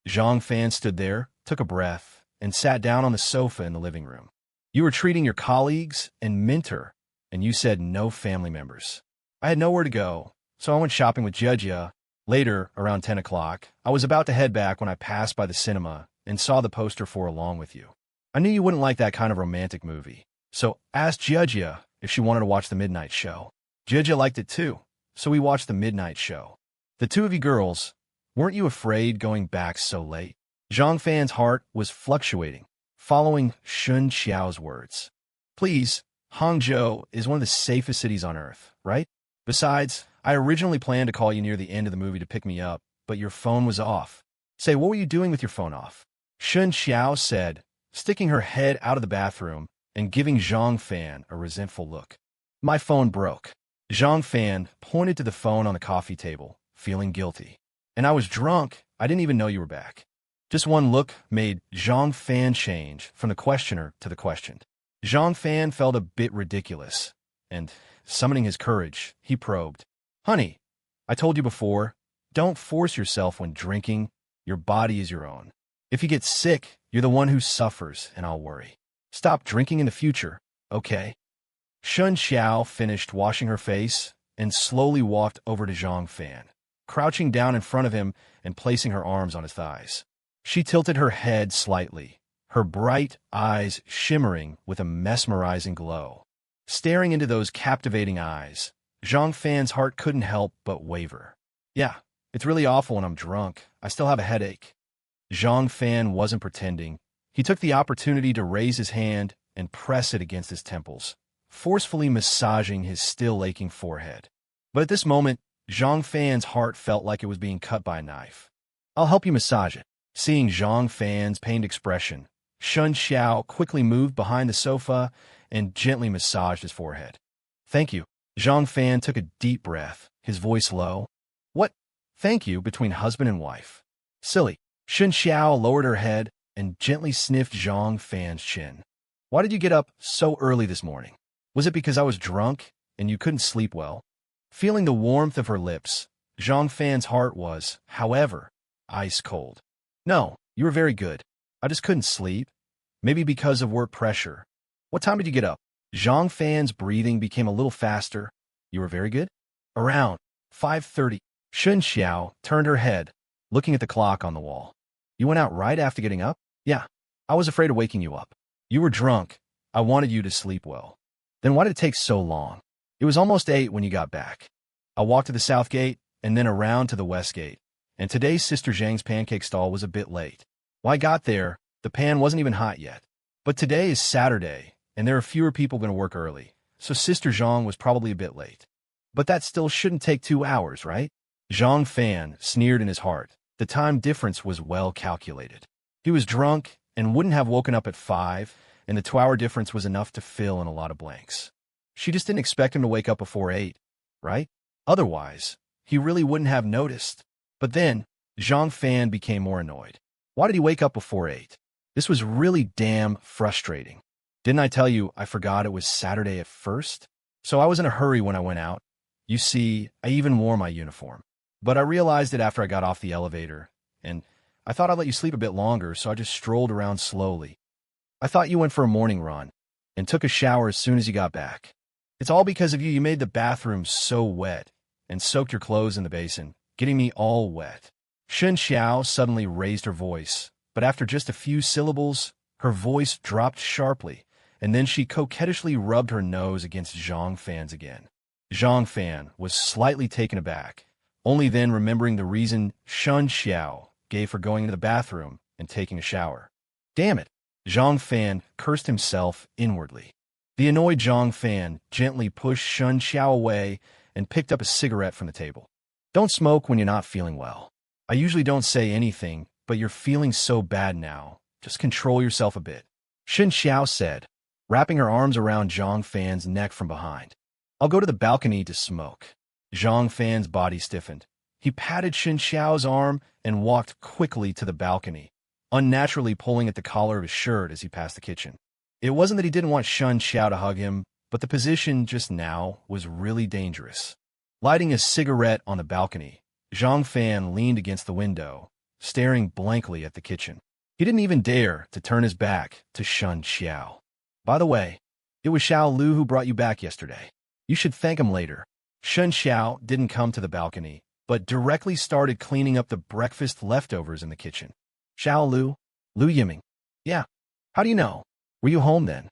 Zhang Fan stood there, took a breath, and sat down on the sofa in the living room. You were treating your colleagues and mentor, and you said no family members. I had nowhere to go, so I went shopping with Jia. Later, around 10 o'clock, I was about to head back when I passed by the cinema and saw the poster for Along With You. I knew you wouldn't like that kind of romantic movie, so asked Jia if she wanted to watch the midnight show. Jia liked it too, so we watched the midnight show. The two of you girls, weren't you afraid going back so late? Zhang Fan's heart was fluctuating, following Shen Qiao's words. Please, Hangzhou is one of the safest cities on Earth, right? Besides, I originally planned to call you near the end of the movie to pick me up, but your phone was off. Say, what were you doing with your phone off? Shen Qiao said, sticking her head out of the bathroom and giving Zhang Fan a resentful look. My phone broke. Zhang Fan pointed to the phone on the coffee table, feeling guilty. And I was drunk. I didn't even know you were back. Just one look made Zhang Fan change from the questioner to the questioned. Zhang Fan felt a bit ridiculous, and, summoning his courage, he probed. Honey, I told you before, don't force yourself when drinking. Your body is your own. If you get sick, you're the one who suffers, and I'll worry. Stop drinking in the future, okay? Shen Qiao finished washing her face and slowly walked over to Zhang Fan, crouching down in front of him and placing her arms on his thighs. She tilted her head slightly, her bright eyes shimmering with a mesmerizing glow. Staring into those captivating eyes, Zhang Fan's heart couldn't help but waver. Yeah, it's really awful when I'm drunk. I still have a headache. Zhang Fan wasn't pretending. He took the opportunity to raise his hand and press it against his temples, forcefully massaging his still aching forehead. But at this moment, Zhang Fan's heart felt like it was being cut by a knife. I'll help you massage it. Seeing Zhang Fan's pained expression, Shen Qiao quickly moved behind the sofa and gently massaged his forehead. Thank you. Zhang Fan took a deep breath, his voice low. What? Thank you between husband and wife. Silly. Shen Qiao lowered her head and gently sniffed Zhang Fan's chin. Why did you get up so early this morning? Was it because I was drunk and you couldn't sleep well? Feeling the warmth of her lips, Zhang Fan's heart was, however, ice cold. No, you were very good. I just couldn't sleep. Maybe because of work pressure. What time did you get up? Zhang Fan's breathing became a little faster. You were very good? Around 5:30. Shen Qiao turned her head, looking at the clock on the wall. You went out right after getting up? Yeah. I was afraid of waking you up. You were drunk. I wanted you to sleep well. Then why did it take so long? It was almost 8 when you got back. I walked to the south gate and then around to the west gate. And today's Sister Zhang's pancake stall was a bit late. When I got there, the pan wasn't even hot yet. But today is Saturday, and there are fewer people going to work early, so Sister Zhang was probably a bit late. But that still shouldn't take 2 hours, right? Zhang Fan sneered in his heart. The time difference was well calculated. He was drunk and wouldn't have woken up at 5, and the 2-hour difference was enough to fill in a lot of blanks. She just didn't expect him to wake up before 8, right? Otherwise, he really wouldn't have noticed. But then, Zhang Fan became more annoyed. Why did he wake up before 8? This was really damn frustrating. Didn't I tell you I forgot it was Saturday at first? So I was in a hurry when I went out. You see, I even wore my uniform. But I realized it after I got off the elevator, and I thought I'd let you sleep a bit longer, so I just strolled around slowly. I thought you went for a morning run and took a shower as soon as you got back. It's all because of you. You made the bathroom so wet and soaked your clothes in the basin, getting me all wet. Shen Qiao suddenly raised her voice, but after just a few syllables, her voice dropped sharply, and then she coquettishly rubbed her nose against Zhang Fan's again. Zhang Fan was slightly taken aback, only then remembering the reason Shen Qiao gave for going into the bathroom and taking a shower. Damn it! Zhang Fan cursed himself inwardly. The annoyed Zhang Fan gently pushed Shen Qiao away and picked up a cigarette from the table. Don't smoke when you're not feeling well. I usually don't say anything, but you're feeling so bad now. Just control yourself a bit. Shen Qiao said, wrapping her arms around Zhang Fan's neck from behind. I'll go to the balcony to smoke. Zhang Fan's body stiffened. He patted Shen Qiao's arm and walked quickly to the balcony, unnaturally pulling at the collar of his shirt as he passed the kitchen. It wasn't that he didn't want Shen Qiao to hug him, but the position just now was really dangerous. Lighting a cigarette on the balcony, Zhang Fan leaned against the window, staring blankly at the kitchen. He didn't even dare to turn his back to Shen Qiao. By the way, it was Xiao Lu who brought you back yesterday. You should thank him later. Shen Qiao didn't come to the balcony, but directly started cleaning up the breakfast leftovers in the kitchen. Xiao Lu? Lu Yiming. Yeah. How do you know? Were you home then?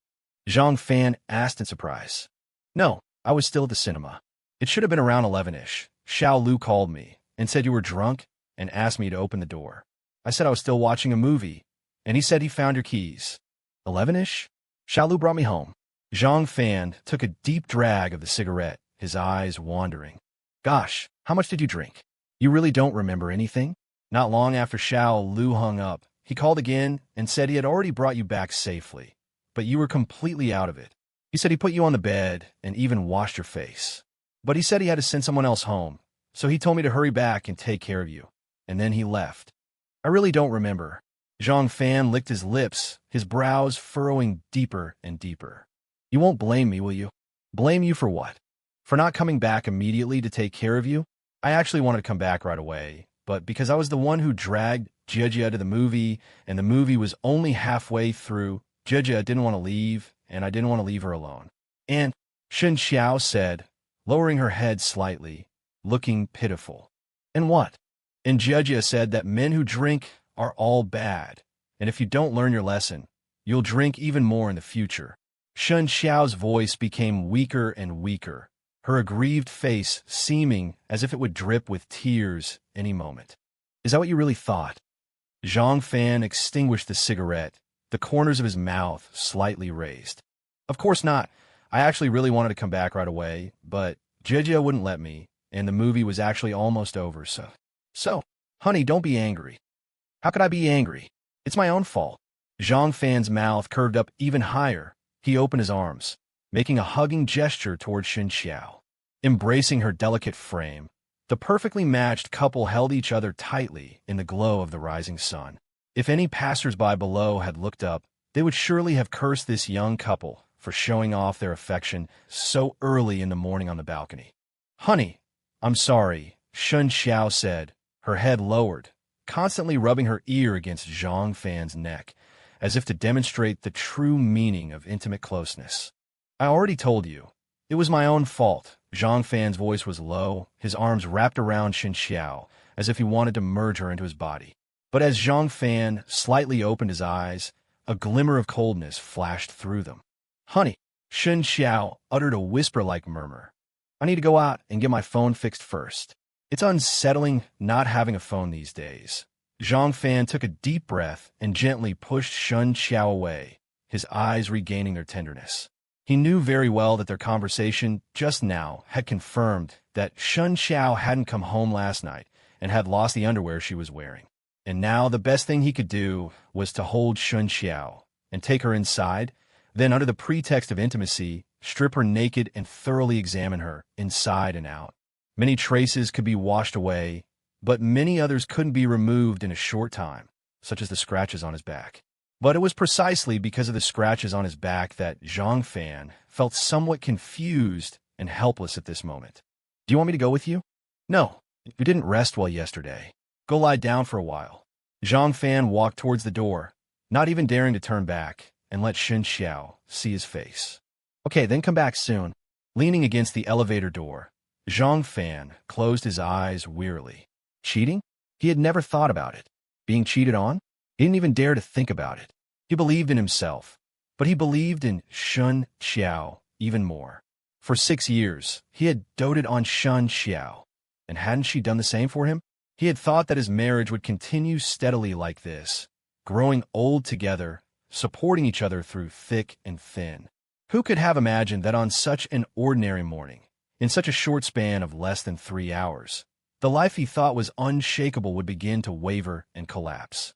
Zhang Fan asked in surprise. No, I was still at the cinema. It should have been around 11-ish. Xiao Lu called me and said you were drunk and asked me to open the door. I said I was still watching a movie, and he said he found your keys. 11-ish? Xiao Lu brought me home. Zhang Fan took a deep drag of the cigarette, his eyes wandering. Gosh, how much did you drink? You really don't remember anything? Not long after Xiao Lu hung up, he called again and said he had already brought you back safely, but you were completely out of it. He said he put you on the bed and even washed your face. But he said he had to send someone else home, so he told me to hurry back and take care of you. And then he left. I really don't remember. Zhang Fan licked his lips, his brows furrowing deeper and deeper. You won't blame me, will you? Blame you for what? For not coming back immediately to take care of you? I actually wanted to come back right away, but because I was the one who dragged Jia to the movie, and the movie was only halfway through, Jia didn't want to leave, and I didn't want to leave her alone. And Shen Qiao said, lowering her head slightly, looking pitiful. And what? And Jia said that men who drink are all bad, and if you don't learn your lesson, you'll drink even more in the future. Shen Qiao's voice became weaker and weaker, her aggrieved face seeming as if it would drip with tears any moment. Is that what you really thought? Zhang Fan extinguished the cigarette, the corners of his mouth slightly raised. Of course not. I actually really wanted to come back right away, but Jia wouldn't let me, and the movie was actually almost over, So, honey, don't be angry. How could I be angry? It's my own fault. Zhang Fan's mouth curved up even higher. He opened his arms, making a hugging gesture toward Shen Qiao. Embracing her delicate frame, the perfectly matched couple held each other tightly in the glow of the rising sun. If any passers-by below had looked up, they would surely have cursed this young couple for showing off their affection so early in the morning on the balcony. Honey, I'm sorry, Shen Qiao said, her head lowered, constantly rubbing her ear against Zhang Fan's neck, as if to demonstrate the true meaning of intimate closeness. I already told you. It was my own fault. Zhang Fan's voice was low, his arms wrapped around Shen Qiao, as if he wanted to merge her into his body. But as Zhang Fan slightly opened his eyes, a glimmer of coldness flashed through them. Honey, Shen Qiao uttered a whisper-like murmur. I need to go out and get my phone fixed first. It's unsettling not having a phone these days. Zhang Fan took a deep breath and gently pushed Shen Qiao away, his eyes regaining their tenderness. He knew very well that their conversation just now had confirmed that Shen Qiao hadn't come home last night and had lost the underwear she was wearing. And now the best thing he could do was to hold Shen Qiao and take her inside, then under the pretext of intimacy, strip her naked and thoroughly examine her inside and out. Many traces could be washed away, but many others couldn't be removed in a short time, such as the scratches on his back. But it was precisely because of the scratches on his back that Zhang Fan felt somewhat confused and helpless at this moment. Do you want me to go with you? No, you didn't rest well yesterday. Go lie down for a while. Zhang Fan walked towards the door, not even daring to turn back, and let Shen Qiao see his face. Okay, then come back soon. Leaning against the elevator door, Zhang Fan closed his eyes wearily. Cheating? He had never thought about it. Being cheated on? He didn't even dare to think about it. He believed in himself, but he believed in Shen Qiao even more. For 6 years, he had doted on Shen Qiao, and hadn't she done the same for him? He had thought that his marriage would continue steadily like this, growing old together, supporting each other through thick and thin. Who could have imagined that on such an ordinary morning, in such a short span of less than 3 hours, the life he thought was unshakable would begin to waver and collapse?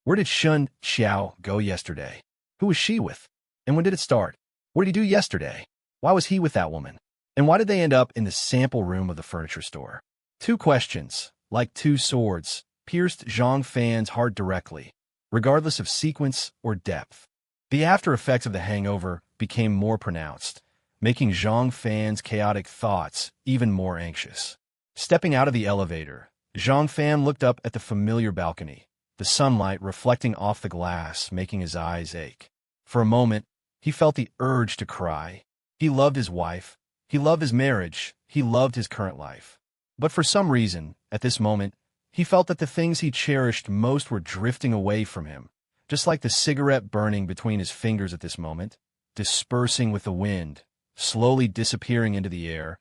Where did Shen Qiao go yesterday? Who was she with? And when did it start? What did he do yesterday? Why was he with that woman? And why did they end up in the sample room of the furniture store? 2 questions, like 2 swords, pierced Zhang Fan's heart directly, regardless of sequence or depth. The after effects of the hangover became more pronounced, making Zhang Fan's chaotic thoughts even more anxious. Stepping out of the elevator, Zhang Fan looked up at the familiar balcony, the sunlight reflecting off the glass, making his eyes ache. For a moment, he felt the urge to cry. He loved his wife, he loved his marriage, he loved his current life. But for some reason, at this moment, he felt that the things he cherished most were drifting away from him, just like the cigarette burning between his fingers at this moment, dispersing with the wind, slowly disappearing into the air,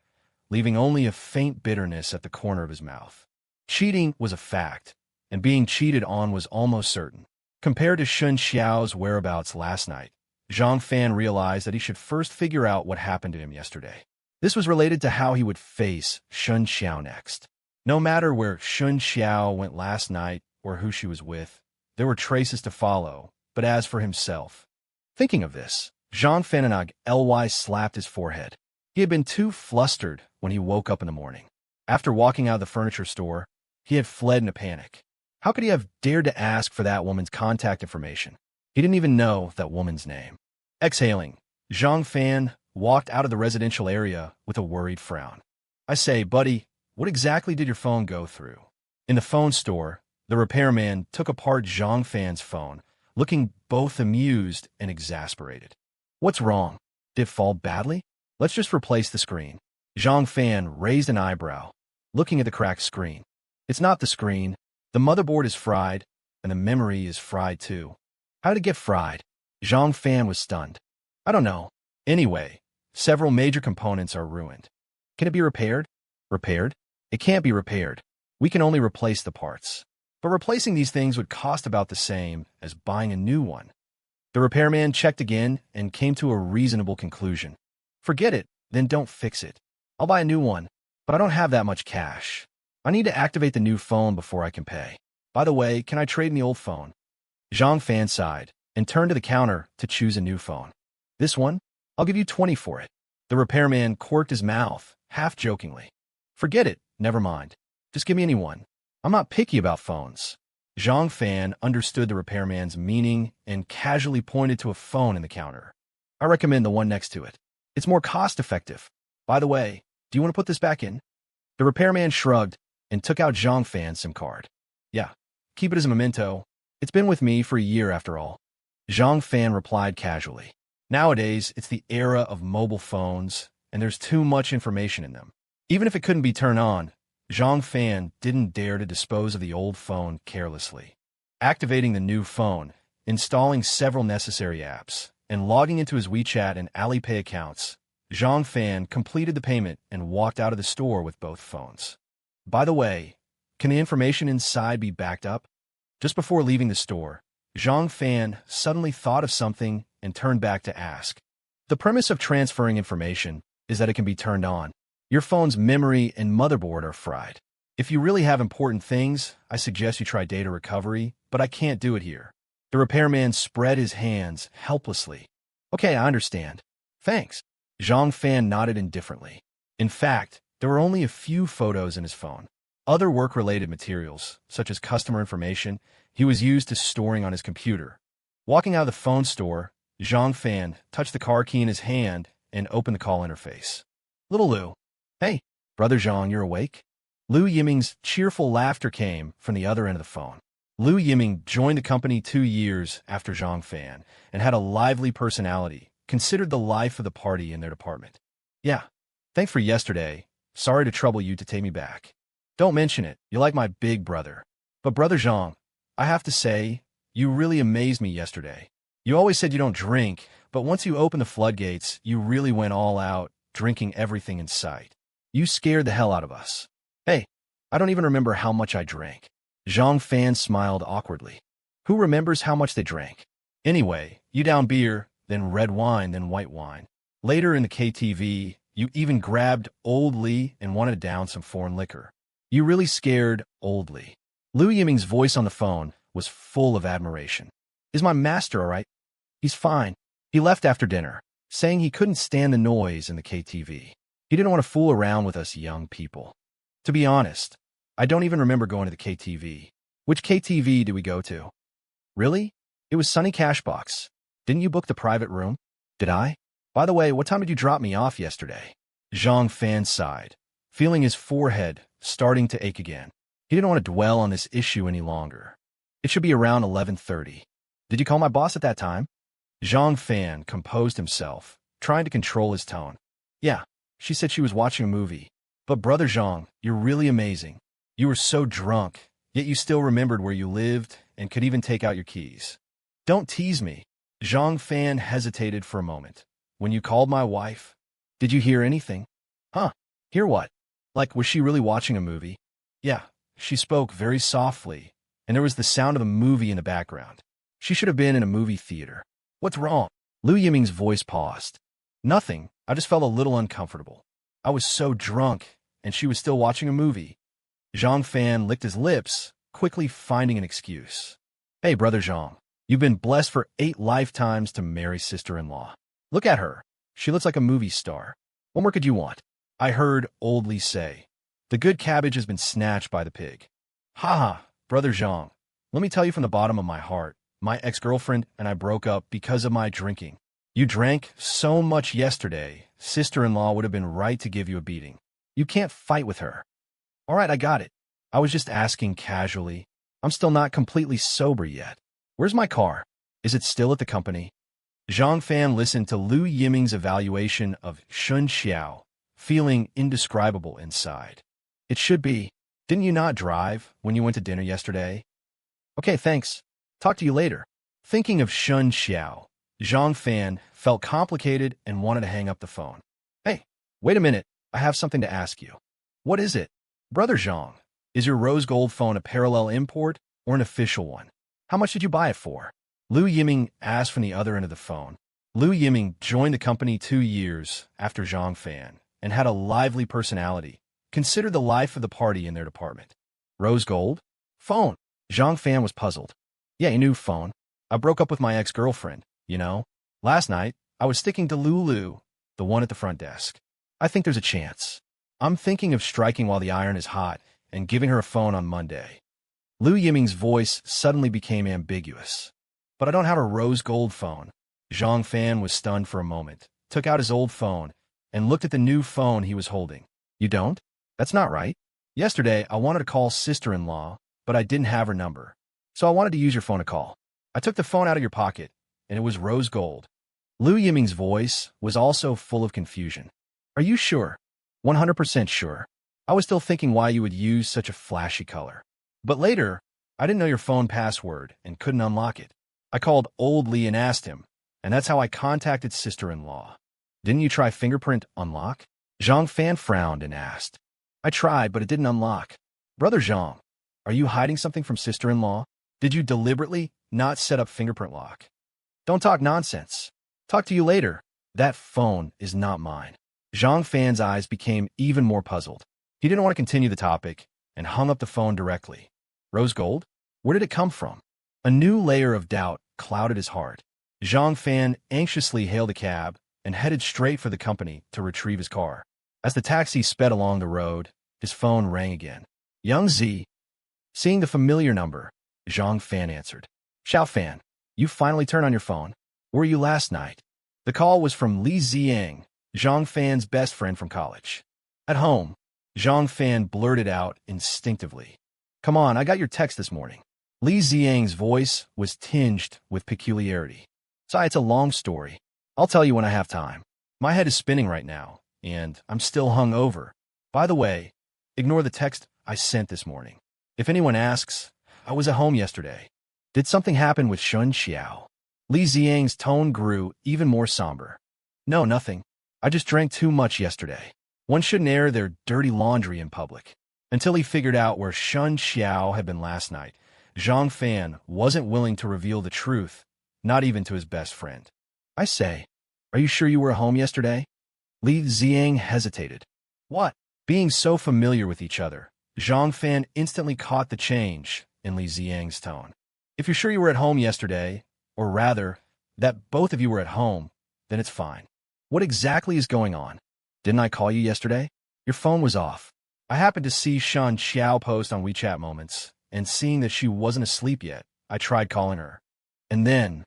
leaving only a faint bitterness at the corner of his mouth. Cheating was a fact, and being cheated on was almost certain. Compared to Shen Qiao's whereabouts last night, Zhang Fan realized that he should first figure out what happened to him yesterday. This was related to how he would face Shen Qiao next. No matter where Shen Qiao went last night or who she was with, there were traces to follow, but as for himself... Thinking of this, Zhang Fan slapped his forehead. He had been too flustered when he woke up in the morning. After walking out of the furniture store, he had fled in a panic. How could he have dared to ask for that woman's contact information? He didn't even know that woman's name. Exhaling, Zhang Fan walked out of the residential area with a worried frown. I say, buddy, what exactly did your phone go through? In the phone store, the repairman took apart Zhang Fan's phone, looking both amused and exasperated. What's wrong? Did it fall badly? Let's just replace the screen. Zhang Fan raised an eyebrow, looking at the cracked screen. It's not the screen. The motherboard is fried, and the memory is fried too. How did it get fried? Zhang Fan was stunned. I don't know. Anyway, several major components are ruined. Can it be repaired? Repaired? It can't be repaired. We can only replace the parts. But replacing these things would cost about the same as buying a new one. The repairman checked again and came to a reasonable conclusion. Forget it, then don't fix it. I'll buy a new one, but I don't have that much cash. I need to activate the new phone before I can pay. By the way, can I trade in the old phone? Zhang Fan sighed and turned to the counter to choose a new phone. This one? I'll give you 20 for it. The repairman corked his mouth, half jokingly. Forget it, never mind. Just give me any one. I'm not picky about phones. Zhang Fan understood the repairman's meaning and casually pointed to a phone in the counter. I recommend the one next to it. It's more cost-effective. By the way, do you want to put this back in? The repairman shrugged and took out Zhang Fan's SIM card. Yeah, keep it as a memento. It's been with me for a year after all. Zhang Fan replied casually. Nowadays, it's the era of mobile phones, and there's too much information in them. Even if it couldn't be turned on, Zhang Fan didn't dare to dispose of the old phone carelessly. Activating the new phone, installing several necessary apps, and logging into his WeChat and Alipay accounts, Zhang Fan completed the payment and walked out of the store with both phones. By the way, can the information inside be backed up? Just before leaving the store, Zhang Fan suddenly thought of something and turned back to ask. The premise of transferring information is that it can be turned on. Your phone's memory and motherboard are fried. If you really have important things, I suggest you try data recovery, but I can't do it here. The repairman spread his hands helplessly. Okay, I understand. Thanks. Zhang Fan nodded indifferently. In fact, there were only a few photos in his phone. Other work-related materials, such as customer information, he was used to storing on his computer. Walking out of the phone store, Zhang Fan touched the car key in his hand and opened the call interface. Little Lu. Hey, Brother Zhang, you're awake? Lu Yiming's cheerful laughter came from the other end of the phone. Lu Yiming joined the company 2 years after Zhang Fan and had a lively personality, considered the life of the party in their department. Yeah, thanks for yesterday. Sorry to trouble you to take me back. Don't mention it, you're like my big brother. But Brother Zhang, I have to say, you really amazed me yesterday. You always said you don't drink, but once you opened the floodgates, you really went all out, drinking everything in sight. You scared the hell out of us. Hey, I don't even remember how much I drank. Zhang Fan smiled awkwardly. Who remembers how much they drank? Anyway, you downed beer, then red wine, then white wine. Later in the KTV, you even grabbed Old Li and wanted to down some foreign liquor. You really scared Old Li. Lu Yiming's voice on the phone was full of admiration. Is my master all right? He's fine. He left after dinner, saying he couldn't stand the noise in the KTV. He didn't want to fool around with us young people. To be honest, I don't even remember going to the KTV. Which KTV did we go to? Really? It was Sunny Cashbox. Didn't you book the private room? Did I? By the way, what time did you drop me off yesterday? Zhang Fan sighed, feeling his forehead starting to ache again. He didn't want to dwell on this issue any longer. It should be around 11:30. Did you call my boss at that time? Zhang Fan composed himself, trying to control his tone. Yeah, she said she was watching a movie. But brother Zhang, you're really amazing. You were so drunk, yet you still remembered where you lived and could even take out your keys. Don't tease me. Zhang Fan hesitated for a moment. When you called my wife, did you hear anything? Huh? Hear what? Like, was she really watching a movie? Yeah, she spoke very softly, and there was the sound of a movie in the background. She should have been in a movie theater. What's wrong? Lu Yiming's voice paused. Nothing. I just felt a little uncomfortable. I was so drunk, and she was still watching a movie. Zhang Fan licked his lips, quickly finding an excuse. Hey, brother Zhang, you've been blessed for 8 lifetimes to marry sister-in-law. Look at her. She looks like a movie star. What more could you want? I heard old Li say. The good cabbage has been snatched by the pig. Ha ha, brother Zhang. Let me tell you from the bottom of my heart, my ex-girlfriend and I broke up because of my drinking. You drank so much yesterday, sister-in-law would have been right to give you a beating. You can't fight with her. All right, I got it. I was just asking casually. I'm still not completely sober yet. Where's my car? Is it still at the company? Zhang Fan listened to Lu Yiming's evaluation of Shen Qiao, feeling indescribable inside. It should be. Didn't you not drive when you went to dinner yesterday? Okay, thanks. Talk to you later. Thinking of Shen Qiao, Zhang Fan felt complicated and wanted to hang up the phone. Hey, wait a minute. I have something to ask you. What is it? Brother Zhang, is your rose gold phone a parallel import or an official one? How much did you buy it for? Lu Yiming asked from the other end of the phone. Lu Yiming joined the company 2 years after Zhang Fan and had a lively personality, considered the life of the party in their department. Rose gold? Phone. Zhang Fan was puzzled. Yeah, a new phone. I broke up with my ex-girlfriend, you know. Last night, I was sticking to Lulu, the one at the front desk. I think there's a chance. I'm thinking of striking while the iron is hot and giving her a phone on Monday. Lu Yiming's voice suddenly became ambiguous. But I don't have a rose gold phone. Zhang Fan was stunned for a moment, took out his old phone, and looked at the new phone he was holding. You don't? That's not right. Yesterday, I wanted to call sister-in-law, but I didn't have her number. So I wanted to use your phone to call. I took the phone out of your pocket, and it was rose gold. Lu Yiming's voice was also full of confusion. Are you sure? 100% sure. I was still thinking why you would use such a flashy color. But later, I didn't know your phone password and couldn't unlock it. I called Old Lee and asked him, and that's how I contacted sister-in-law. Didn't you try fingerprint unlock? Zhang Fan frowned and asked. I tried, but it didn't unlock. Brother Zhang, are you hiding something from sister-in-law? Did you deliberately not set up fingerprint lock? Don't talk nonsense. Talk to you later. That phone is not mine. Zhang Fan's eyes became even more puzzled. He didn't want to continue the topic and hung up the phone directly. Rose gold? Where did it come from? A new layer of doubt clouded his heart. Zhang Fan anxiously hailed a cab and headed straight for the company to retrieve his car. As the taxi sped along the road, his phone rang again. Young Z. Seeing the familiar number, Zhang Fan answered. Xiao Fan, you finally turned on your phone. Where were you last night? The call was from Li Ziyang, Zhang Fan's best friend from college. At home, Zhang Fan blurted out instinctively. Come on, I got your text this morning. Li Ziyang's voice was tinged with peculiarity. It's a long story. I'll tell you when I have time. My head is spinning right now, and I'm still hung over. By the way, ignore the text I sent this morning. If anyone asks, I was at home yesterday. Did something happen with Shen Qiao? Li Ziyang's tone grew even more somber. No, nothing. I just drank too much yesterday. One shouldn't air their dirty laundry in public. Until he figured out where Shen Qiao had been last night, Zhang Fan wasn't willing to reveal the truth, not even to his best friend. I say, are you sure you were home yesterday? Li Ziyang hesitated. What? Being so familiar with each other, Zhang Fan instantly caught the change in Li Ziyang's tone. If you're sure you were at home yesterday, or rather, that both of you were at home, then it's fine. What exactly is going on? Didn't I call you yesterday? Your phone was off. I happened to see Shen Qiao post on WeChat Moments, and seeing that she wasn't asleep yet, I tried calling her. And then,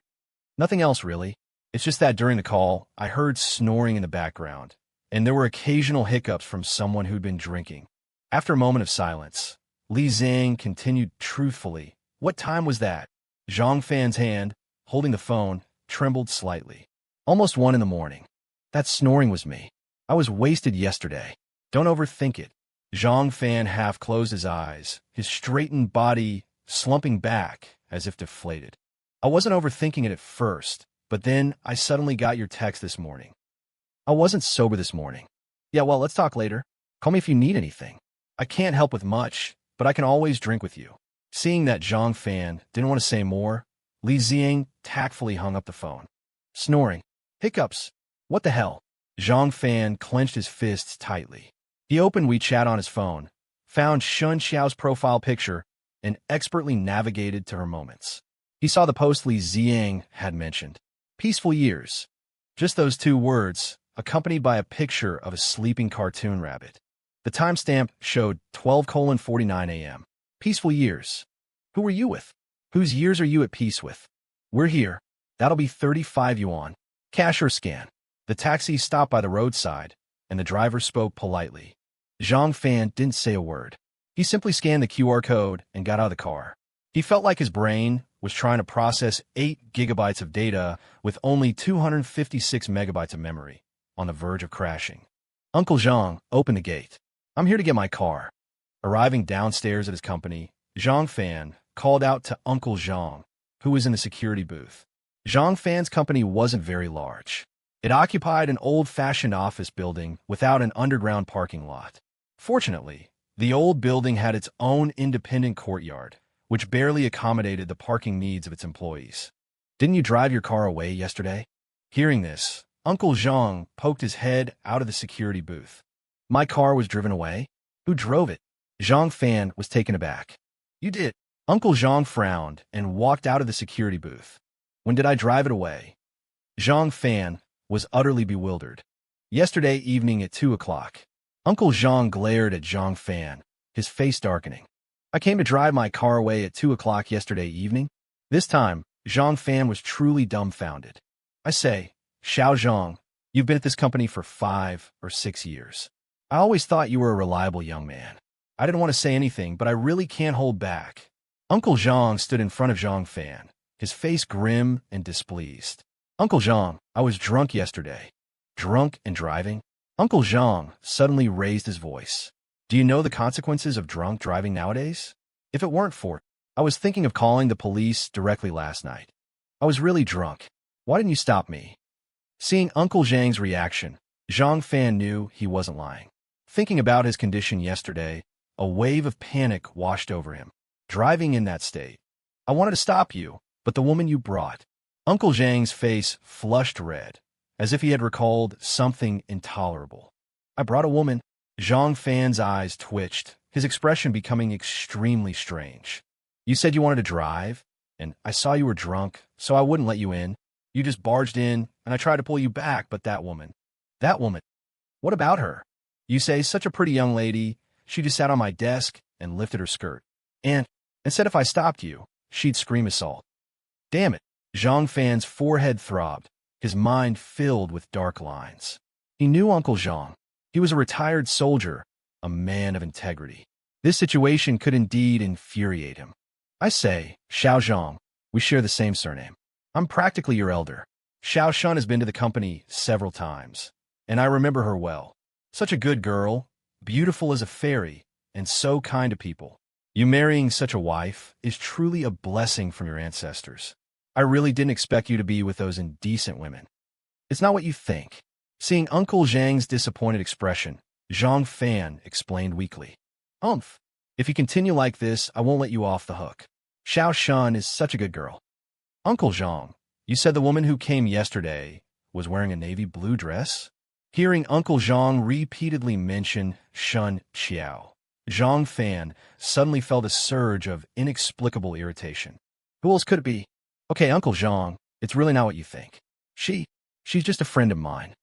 nothing else really. It's just that during the call, I heard snoring in the background, and there were occasional hiccups from someone who'd been drinking. After a moment of silence, Li Zhang continued truthfully, "What time was that?" Zhang Fan's hand, holding the phone, trembled slightly. "Almost 1 in the morning. That snoring was me. I was wasted yesterday. Don't overthink it." Zhang Fan half closed his eyes, his straightened body slumping back as if deflated. "I wasn't overthinking it at first, but then I suddenly got your text this morning. I wasn't sober this morning. Yeah, well, let's talk later. Call me if you need anything. I can't help with much, but I can always drink with you." Seeing that Zhang Fan didn't want to say more, Li Zhang tactfully hung up the phone. Snoring. Hiccups. What the hell? Zhang Fan clenched his fists tightly. He opened WeChat on his phone, found Shen Qiao's profile picture, and expertly navigated to her moments. He saw the post Li Zhang had mentioned. Peaceful years. Just those 2 words, accompanied by a picture of a sleeping cartoon rabbit. The timestamp showed 12:49 a.m. Peaceful years. Who were you with? Whose years are you at peace with? We're here. That'll be 35 yuan. Cash or scan. The taxi stopped by the roadside, and the driver spoke politely. Zhang Fan didn't say a word. He simply scanned the QR code and got out of the car. He felt like his brain was trying to process 8 gigabytes of data with only 256 megabytes of memory, on the verge of crashing. Uncle Zhang opened the gate. "I'm here to get my car." Arriving downstairs at his company, Zhang Fan called out to Uncle Zhang, who was in the security booth. Zhang Fan's company wasn't very large. It occupied an old-fashioned office building without an underground parking lot. Fortunately, the old building had its own independent courtyard, which barely accommodated the parking needs of its employees. "Didn't you drive your car away yesterday?" Hearing this, Uncle Zhang poked his head out of the security booth. "My car was driven away? Who drove it?" Zhang Fan was taken aback. "You did." Uncle Zhang frowned and walked out of the security booth. "When did I drive it away?" Zhang Fan was utterly bewildered. "Yesterday evening at 2 o'clock. Uncle Zhang glared at Zhang Fan, his face darkening. "I came to drive my car away at 2 o'clock yesterday evening?" This time, Zhang Fan was truly dumbfounded. "I say, Xiao Zhang, you've been at this company for 5 or 6 years. I always thought you were a reliable young man." I didn't want to say anything, but I really can't hold back. Uncle Zhang stood in front of Zhang Fan, his face grim and displeased. "Uncle Zhang, I was drunk yesterday." "Drunk and driving?" Uncle Zhang suddenly raised his voice. "Do you know the consequences of drunk driving nowadays? If it weren't for it, I was thinking of calling the police directly last night. I was really drunk. Why didn't you stop me?" Seeing Uncle Zhang's reaction, Zhang Fan knew he wasn't lying. Thinking about his condition yesterday, a wave of panic washed over him. Driving in that state. "I wanted to stop you, but the woman you brought." Uncle Zhang's face flushed red, as if he had recalled something intolerable. "I brought a woman." Zhang Fan's eyes twitched, his expression becoming extremely strange. "You said you wanted to drive, and I saw you were drunk, so I wouldn't let you in. You just barged in, and I tried to pull you back, but that woman." "That woman? What about her?" "You say such a pretty young lady. She just sat on my desk and lifted her skirt. And said if I stopped you, she'd scream assault." "Damn it." Zhang Fan's forehead throbbed, his mind filled with dark lines. He knew Uncle Zhang. He was a retired soldier, a man of integrity. This situation could indeed infuriate him. "I say, Xiao Zhang, we share the same surname. I'm practically your elder. Xiao Shun has been to the company several times, and I remember her well. Such a good girl, beautiful as a fairy, and so kind to people. You marrying such a wife is truly a blessing from your ancestors. I really didn't expect you to be with those indecent women." "It's not what you think." Seeing Uncle Zhang's disappointed expression, Zhang Fan explained weakly. If you continue like this, I won't let you off the hook. Xiao Shun is such a good girl." "Uncle Zhang, you said the woman who came yesterday was wearing a navy blue dress?" Hearing Uncle Zhang repeatedly mention Shen Qiao, Zhang Fan suddenly felt a surge of inexplicable irritation. "Who else could it be?" "Okay, Uncle Zhang, it's really not what you think. She's just a friend of mine."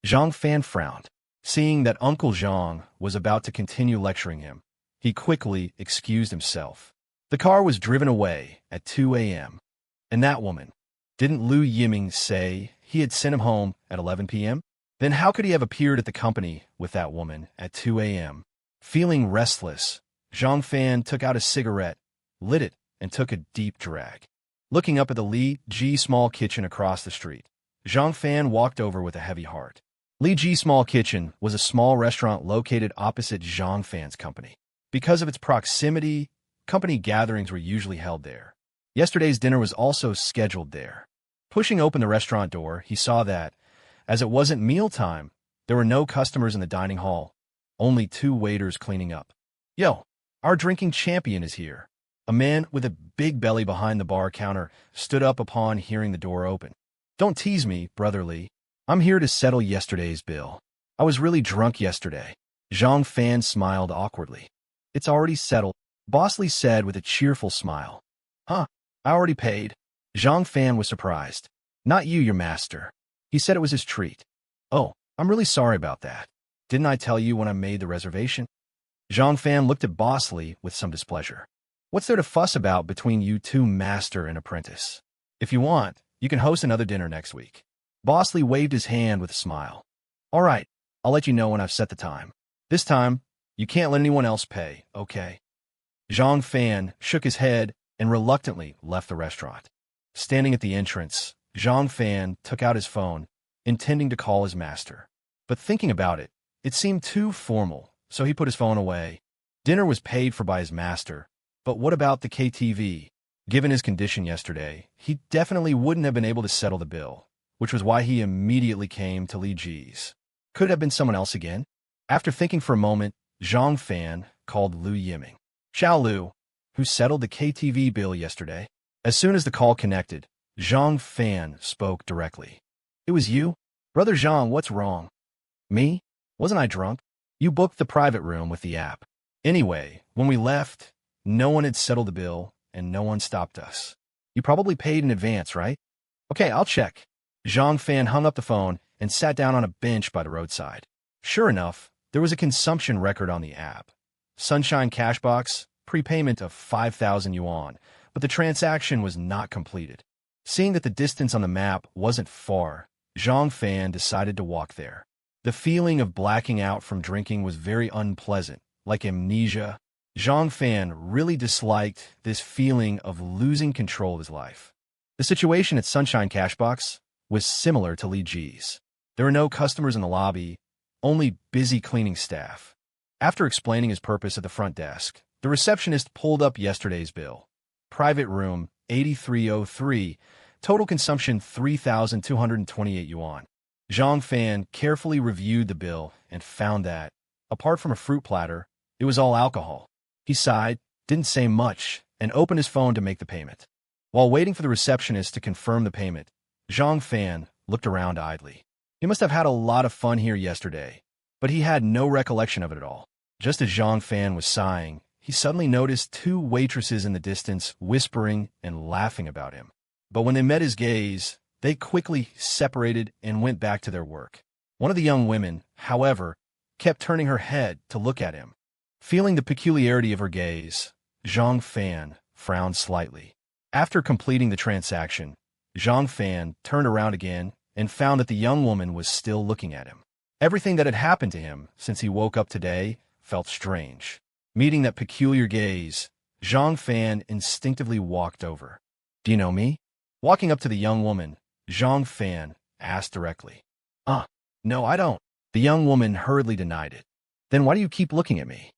Zhang Fan frowned. Seeing that Uncle Zhang was about to continue lecturing him, he quickly excused himself. The car was driven away at 2 a.m. "And that woman, didn't Lu Yiming say he had sent him home at 11 p.m.? Then how could he have appeared at the company with that woman at 2 a.m.? Feeling restless, Zhang Fan took out a cigarette, lit it, and took a deep drag. Looking up at the Li Ji Small Kitchen across the street, Zhang Fan walked over with a heavy heart. Li Ji Small Kitchen was a small restaurant located opposite Zhang Fan's company. Because of its proximity, company gatherings were usually held there. Yesterday's dinner was also scheduled there. Pushing open the restaurant door, he saw that, as it wasn't mealtime, there were no customers in the dining hall, only 2 waiters cleaning up. "Yo, our drinking champion is here." A man with a big belly behind the bar counter stood up upon hearing the door open. "Don't tease me, Brother Lee. I'm here to settle yesterday's bill. I was really drunk yesterday." Zhang Fan smiled awkwardly. "It's already settled," Boss Lee said with a cheerful smile. "Huh, I already paid." Zhang Fan was surprised. "Not you, your master." He said it was his treat. "Oh, I'm really sorry about that. Didn't I tell you when I made the reservation?" Zhang Fan looked at Boss Lee with some displeasure. "What's there to fuss about between you two, master and apprentice? If you want, you can host another dinner next week." Boss Lee waved his hand with a smile. "All right, I'll let you know when I've set the time. This time, you can't let anyone else pay, okay?" Zhang Fan shook his head and reluctantly left the restaurant. Standing at the entrance, Zhang Fan took out his phone, intending to call his master. But thinking about it, it seemed too formal, so he put his phone away. Dinner was paid for by his master, but what about the KTV? Given his condition yesterday, he definitely wouldn't have been able to settle the bill, which was why he immediately came to Li Ji's. Could it have been someone else again? After thinking for a moment, Zhang Fan called Lu Yiming. "Xiao Lu, who settled the KTV bill yesterday?" As soon as the call connected, Zhang Fan spoke directly. "It was you? Brother Zhang, what's wrong?" "Me? Wasn't I drunk? You booked the private room with the app. Anyway, when we left, no one had settled the bill, and no one stopped us. You probably paid in advance, right? Okay, I'll check." Zhang Fan hung up the phone and sat down on a bench by the roadside. Sure enough, there was a consumption record on the app. Sunshine Cashbox, prepayment of 5,000 yuan, but the transaction was not completed. Seeing that the distance on the map wasn't far, Zhang Fan decided to walk there. The feeling of blacking out from drinking was very unpleasant, like amnesia. Zhang Fan really disliked this feeling of losing control of his life. The situation at Sunshine Cashbox was similar to Li Ji's. There were no customers in the lobby, only busy cleaning staff. After explaining his purpose at the front desk, the receptionist pulled up yesterday's bill. Private room, 8303, total consumption 3,228 yuan. Zhang Fan carefully reviewed the bill and found that, apart from a fruit platter, it was all alcohol. He sighed, didn't say much, and opened his phone to make the payment. While waiting for the receptionist to confirm the payment, Zhang Fan looked around idly. He must have had a lot of fun here yesterday, but he had no recollection of it at all. Just as Zhang Fan was sighing, he suddenly noticed 2 waitresses in the distance whispering and laughing about him. But when they met his gaze, they quickly separated and went back to their work. One of the young women, however, kept turning her head to look at him. Feeling the peculiarity of her gaze, Zhang Fan frowned slightly. After completing the transaction, Zhang Fan turned around again and found that the young woman was still looking at him. Everything that had happened to him since he woke up today felt strange. Meeting that peculiar gaze, Zhang Fan instinctively walked over. "Do you know me?" Walking up to the young woman, Zhang Fan asked directly. No, I don't." The young woman hurriedly denied it. "Then why do you keep looking at me?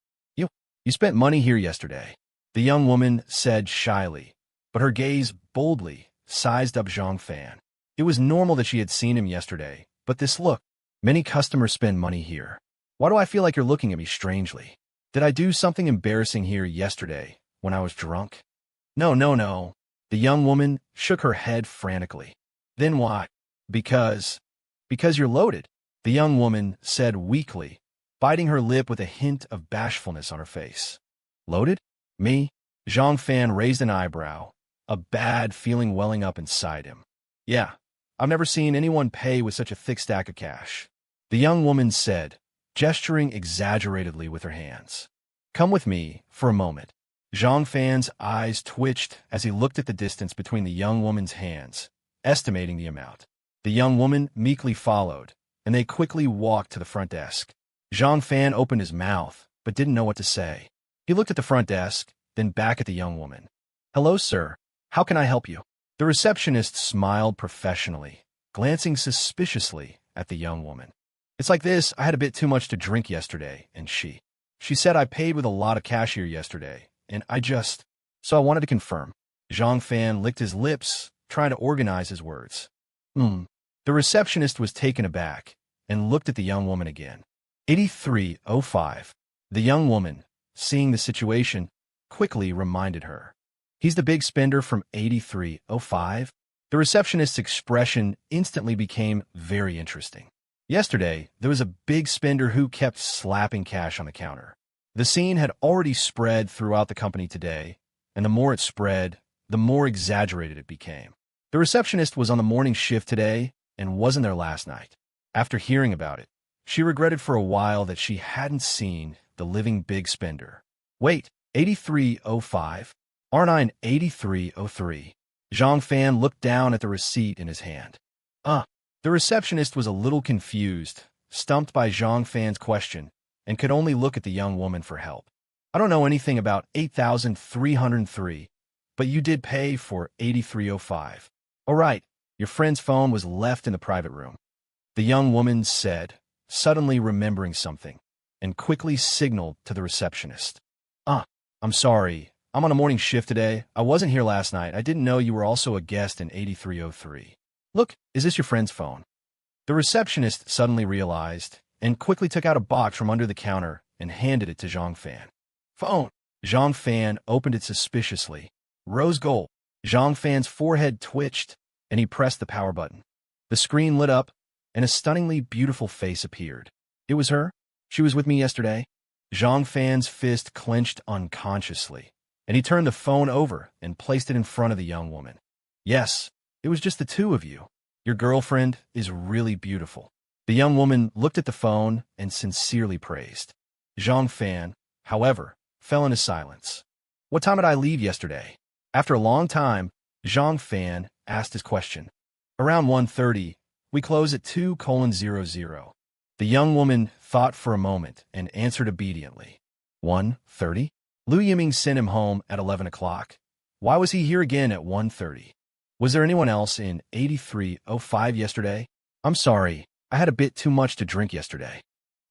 You spent money here yesterday," the young woman said shyly, but her gaze boldly sized up Zhang Fan. It was normal that she had seen him yesterday, but this look, "Many customers spend money here. Why do I feel like you're looking at me strangely? Did I do something embarrassing here yesterday when I was drunk?" No. The young woman shook her head frantically. "Then what?" Because you're loaded," the young woman said weakly, biting her lip with a hint of bashfulness on her face. "Loaded? Me?" Zhang Fan raised an eyebrow, a bad feeling welling up inside him. "Yeah, I've never seen anyone pay with such a thick stack of cash," the young woman said, gesturing exaggeratedly with her hands. "Come with me for a moment." Zhang Fan's eyes twitched as he looked at the distance between the young woman's hands, estimating the amount. The young woman meekly followed, and they quickly walked to the front desk. Zhang Fan opened his mouth, but didn't know what to say. He looked at the front desk, then back at the young woman. "Hello, sir. How can I help you?" The receptionist smiled professionally, glancing suspiciously at the young woman. "It's like this, I had a bit too much to drink yesterday, and she said I paid with a lot of cash here yesterday, and so I wanted to confirm." Zhang Fan licked his lips, trying to organize his words. The receptionist was taken aback and looked at the young woman again. 8305. The young woman, seeing the situation, quickly reminded her. "He's the big spender from 8305? The receptionist's expression instantly became very interesting. Yesterday, there was a big spender who kept slapping cash on the counter. The scene had already spread throughout the company today, and the more it spread, the more exaggerated it became. The receptionist was on the morning shift today and wasn't there last night. After hearing about it, she regretted for a while that she hadn't seen the living big spender. Wait, 8305? Aren't I in 8303? Zhang Fan looked down at the receipt in his hand. The receptionist was a little confused, stumped by Zhang Fan's question, and could only look at the young woman for help. "I don't know anything about 8303, but you did pay for 8305. All right, your friend's phone was left in the private room," the young woman said, suddenly remembering something, and quickly signaled to the receptionist. I'm sorry. I'm on a morning shift today. I wasn't here last night. I didn't know you were also a guest in 8303. Look, is this your friend's phone?" The receptionist suddenly realized and quickly took out a box from under the counter and handed it to Zhang Fan. "Phone." Zhang Fan opened it suspiciously. Rose gold. Zhang Fan's forehead twitched, and he pressed the power button. The screen lit up, and a stunningly beautiful face appeared. It was her. She was with me yesterday. Zhang Fan's fist clenched unconsciously, and he turned the phone over and placed it in front of the young woman. "Yes, it was just the two of you. Your girlfriend is really beautiful." The young woman looked at the phone and sincerely praised. Zhang Fan, however, fell into silence. "What time did I leave yesterday?" After a long time, Zhang Fan asked his question. "Around 1:30. We close at 2:00. The young woman thought for a moment and answered obediently. 1:30? Lu Yiming sent him home at 11 o'clock. Why was he here again at 1:30? Was there anyone else in 8305 yesterday? I'm sorry, I had a bit too much to drink yesterday.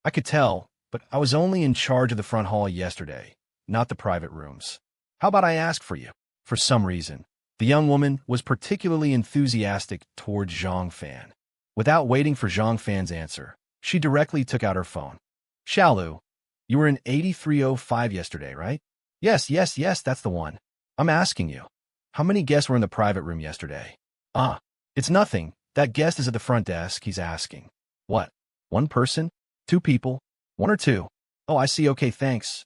I could tell, but I was only in charge of the front hall yesterday, not the private rooms. How about I ask for you?" For some reason, the young woman was particularly enthusiastic toward Zhang Fan. Without waiting for Zhang Fan's answer, she directly took out her phone. "Xiaolu, you were in 8305 yesterday, right?" Yes, that's the one. I'm asking you, how many guests were in the private room yesterday?" It's nothing. That guest is at the front desk, he's asking." "What? One person? Two people? One or two? Oh, I see, okay, thanks."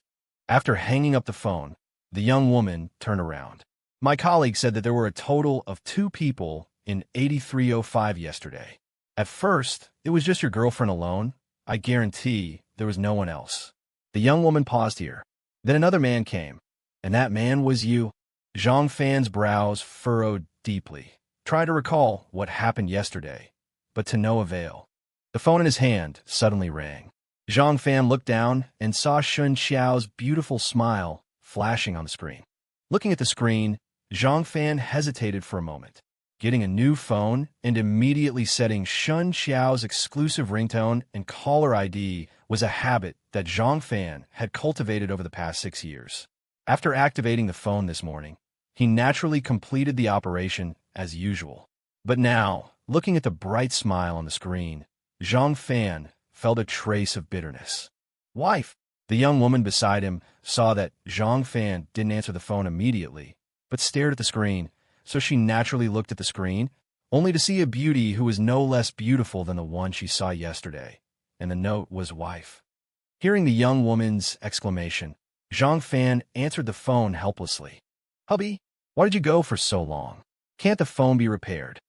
After hanging up the phone, the young woman turned around. "My colleague said that there were a total of 2 people in 8305 yesterday. At first, it was just your girlfriend alone. I guarantee there was no one else." The young woman paused here. Then another man came. "And that man was you?" Zhang Fan's brows furrowed deeply, trying to recall what happened yesterday, but to no avail. The phone in his hand suddenly rang. Zhang Fan looked down and saw Shen Qiao's beautiful smile flashing on the screen. Looking at the screen, Zhang Fan hesitated for a moment. Getting a new phone and immediately setting Shen Qiao's exclusive ringtone and caller ID was a habit that Zhang Fan had cultivated over the past 6 years. After activating the phone this morning, he naturally completed the operation as usual. But now, looking at the bright smile on the screen, Zhang Fan felt a trace of bitterness. "Wife!" The young woman beside him saw that Zhang Fan didn't answer the phone immediately, but stared at the screen, so she naturally looked at the screen, only to see a beauty who was no less beautiful than the one she saw yesterday, and the note was "wife." Hearing the young woman's exclamation, Zhang Fan answered the phone helplessly. "Hubby, why did you go for so long? Can't the phone be repaired?"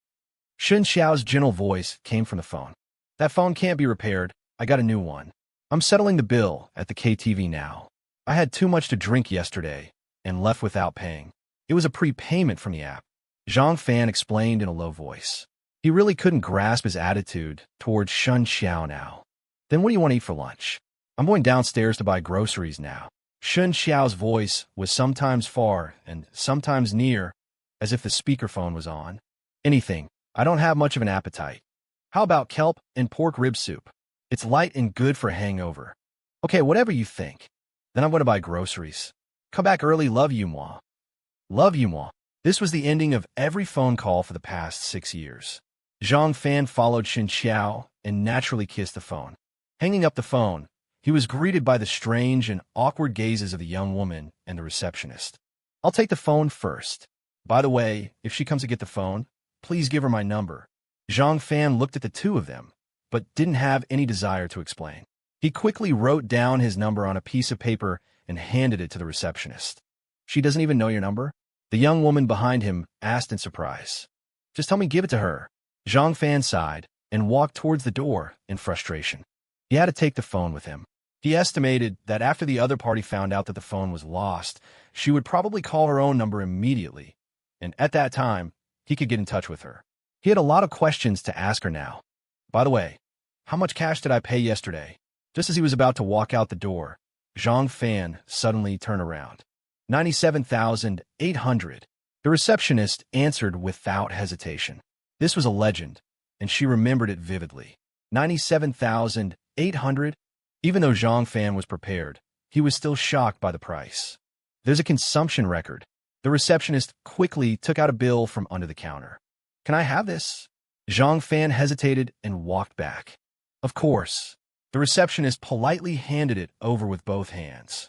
Shen Qiao's gentle voice came from the phone. "That phone can't be repaired. I got a new one. I'm settling the bill at the KTV now. I had too much to drink yesterday and left without paying. It was a prepayment from the app." Zhang Fan explained in a low voice. He really couldn't grasp his attitude towards Shen Qiao now. Then what do you want to eat for lunch? I'm going downstairs to buy groceries now. Shen Qiao's voice was sometimes far and sometimes near, as if the speakerphone was on. Anything. I don't have much of an appetite. How about kelp and pork rib soup? It's light and good for a hangover. Okay, whatever you think. Then I'm going to buy groceries. Come back early, love you, moi. Love you, moi. This was the ending of every phone call for the past 6 years. Zhang Fan followed Shen Qiao and naturally kissed the phone. Hanging up the phone, he was greeted by the strange and awkward gazes of the young woman and the receptionist. I'll take the phone first. By the way, if she comes to get the phone, please give her my number. Zhang Fan looked at the two of them, but didn't have any desire to explain. He quickly wrote down his number on a piece of paper and handed it to the receptionist. She doesn't even know your number? The young woman behind him asked in surprise. Just tell me, give it to her. Zhang Fan sighed and walked towards the door in frustration. He had to take the phone with him. He estimated that after the other party found out that the phone was lost, she would probably call her own number immediately, and at that time, he could get in touch with her. He had a lot of questions to ask her now. By the way, how much cash did I pay yesterday? Just as he was about to walk out the door, Zhang Fan suddenly turned around. 97,800. The receptionist answered without hesitation. This was a legend, and she remembered it vividly. 97,800? Even though Zhang Fan was prepared, he was still shocked by the price. There's a consumption record. The receptionist quickly took out a bill from under the counter. Can I have this? Zhang Fan hesitated and walked back. Of course. The receptionist politely handed it over with both hands.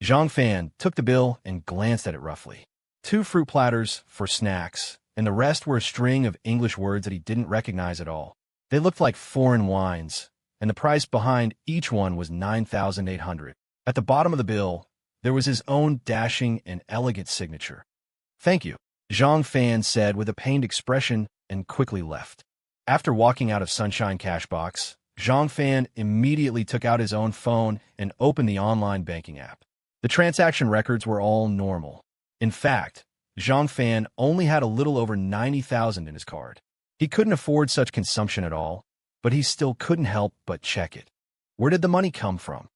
Zhang Fan took the bill and glanced at it roughly. 2 fruit platters for snacks, and the rest were a string of English words that he didn't recognize at all. They looked like foreign wines, and the price behind each one was 9,800. At the bottom of the bill, there was his own dashing and elegant signature. Thank you, Zhang Fan said with a pained expression and quickly left. After walking out of Sunshine Cashbox, Zhang Fan immediately took out his own phone and opened the online banking app. The transaction records were all normal. In fact, Zhang Fan only had a little over 90,000 in his card. He couldn't afford such consumption at all, but he still couldn't help but check it. Where did the money come from?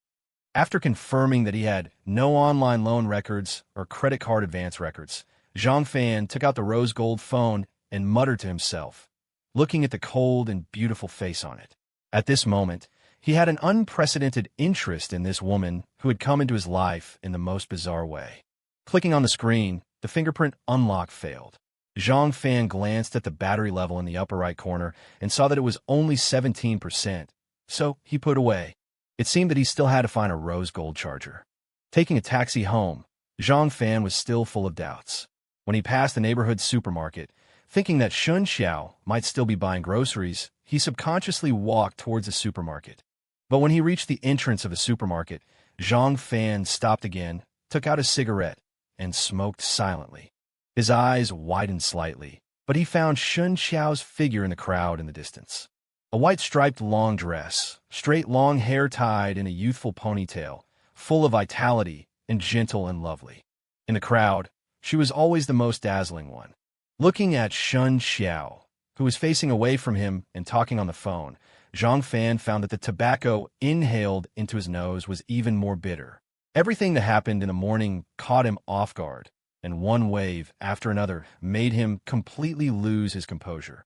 After confirming that he had no online loan records or credit card advance records, Zhang Fan took out the rose gold phone and muttered to himself, looking at the cold and beautiful face on it. At this moment, he had an unprecedented interest in this woman who had come into his life in the most bizarre way. Clicking on the screen, the fingerprint unlock failed. Zhang Fan glanced at the battery level in the upper right corner and saw that it was only 17%, so he put away. It seemed that he still had to find a rose gold charger. Taking a taxi home, Zhang Fan was still full of doubts. When he passed the neighborhood supermarket, thinking that Shen Qiao might still be buying groceries, he subconsciously walked towards the supermarket. But when he reached the entrance of the supermarket, Zhang Fan stopped again, took out a cigarette, and smoked silently. His eyes widened slightly, but he found Shen Qiao's figure in the crowd in the distance. A white striped long dress, straight long hair tied in a youthful ponytail, full of vitality and gentle and lovely. In the crowd, she was always the most dazzling one. Looking at Shen Qiao, who was facing away from him and talking on the phone, Zhang Fan found that the tobacco inhaled into his nose was even more bitter. Everything that happened in the morning caught him off guard, and one wave after another made him completely lose his composure.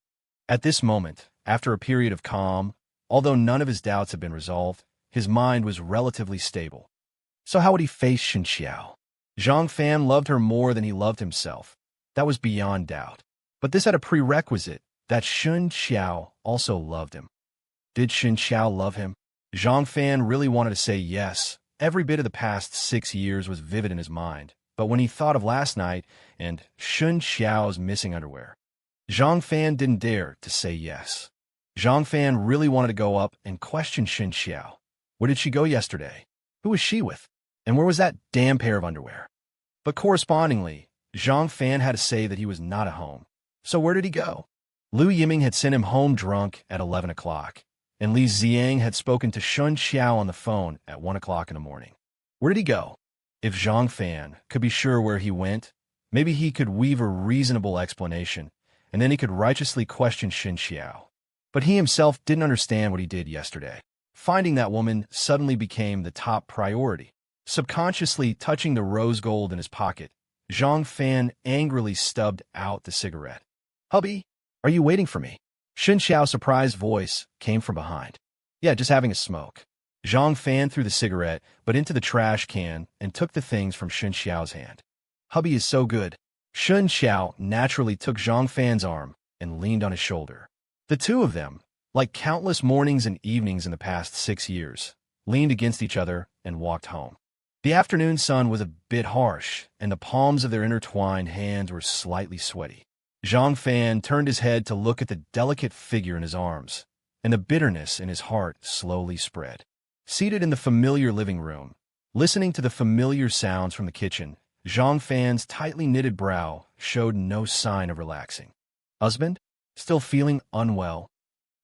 At this moment, after a period of calm, although none of his doubts had been resolved, his mind was relatively stable. So how would he face Shen Qiao? Zhang Fan loved her more than he loved himself. That was beyond doubt. But this had a prerequisite, that Shen Qiao also loved him. Did Shen Qiao love him? Zhang Fan really wanted to say yes. Every bit of the past 6 years was vivid in his mind. But when he thought of last night and Shen Qiao's missing underwear, Zhang Fan didn't dare to say yes. Zhang Fan really wanted to go up and question Shen Qiao. Where did she go yesterday? Who was she with? And where was that damn pair of underwear? But correspondingly, Zhang Fan had to say that he was not at home. So where did he go? Lu Yiming had sent him home drunk at 11 o'clock, and Li Xiang had spoken to Shen Qiao on the phone at 1 o'clock in the morning. Where did he go? If Zhang Fan could be sure where he went, maybe he could weave a reasonable explanation, and then he could righteously question Shen Qiao. But he himself didn't understand what he did yesterday. Finding that woman suddenly became the top priority. Subconsciously touching the rose gold in his pocket, Zhang Fan angrily stubbed out the cigarette. "Hubby, are you waiting for me?" Shen Qiao's surprised voice came from behind. "Yeah, just having a smoke." Zhang Fan threw the cigarette, but into the trash can and took the things from Shen Qiao's hand. "Hubby is so good." Shen Qiao naturally took Zhang Fan's arm and leaned on his shoulder. The two of them, like countless mornings and evenings in the past 6 years, leaned against each other and walked home. The afternoon sun was a bit harsh, and the palms of their intertwined hands were slightly sweaty. Zhang Fan turned his head to look at the delicate figure in his arms, and the bitterness in his heart slowly spread. Seated in the familiar living room, listening to the familiar sounds from the kitchen, Zhang Fan's tightly knitted brow showed no sign of relaxing. "Husband? Still feeling unwell?"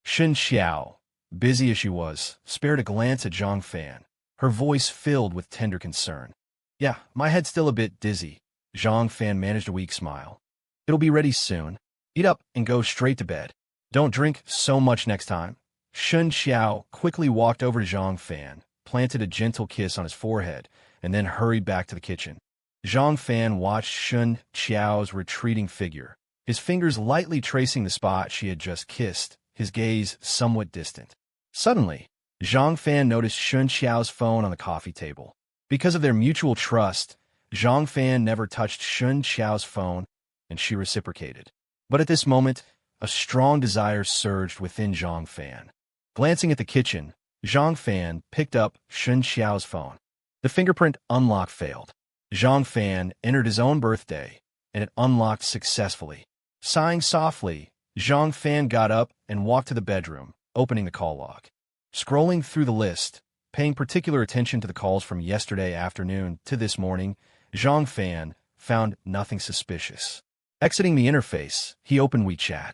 Shen Qiao, busy as she was, spared a glance at Zhang Fan, her voice filled with tender concern. "Yeah, my head's still a bit dizzy." Zhang Fan managed a weak smile. "It'll be ready soon. Eat up and go straight to bed. Don't drink so much next time." Shen Qiao quickly walked over to Zhang Fan, planted a gentle kiss on his forehead, and then hurried back to the kitchen. Zhang Fan watched Shen Qiao's retreating figure, his fingers lightly tracing the spot she had just kissed, his gaze somewhat distant. Suddenly, Zhang Fan noticed Shen Qiao's phone on the coffee table. Because of their mutual trust, Zhang Fan never touched Shen Qiao's phone, and she reciprocated. But at this moment, a strong desire surged within Zhang Fan. Glancing at the kitchen, Zhang Fan picked up Shen Qiao's phone. The fingerprint unlock failed. Zhang Fan entered his own birthday, and it unlocked successfully. Sighing softly, Zhang Fan got up and walked to the bedroom, opening the call log. Scrolling through the list, paying particular attention to the calls from yesterday afternoon to this morning, Zhang Fan found nothing suspicious. Exiting the interface, he opened WeChat.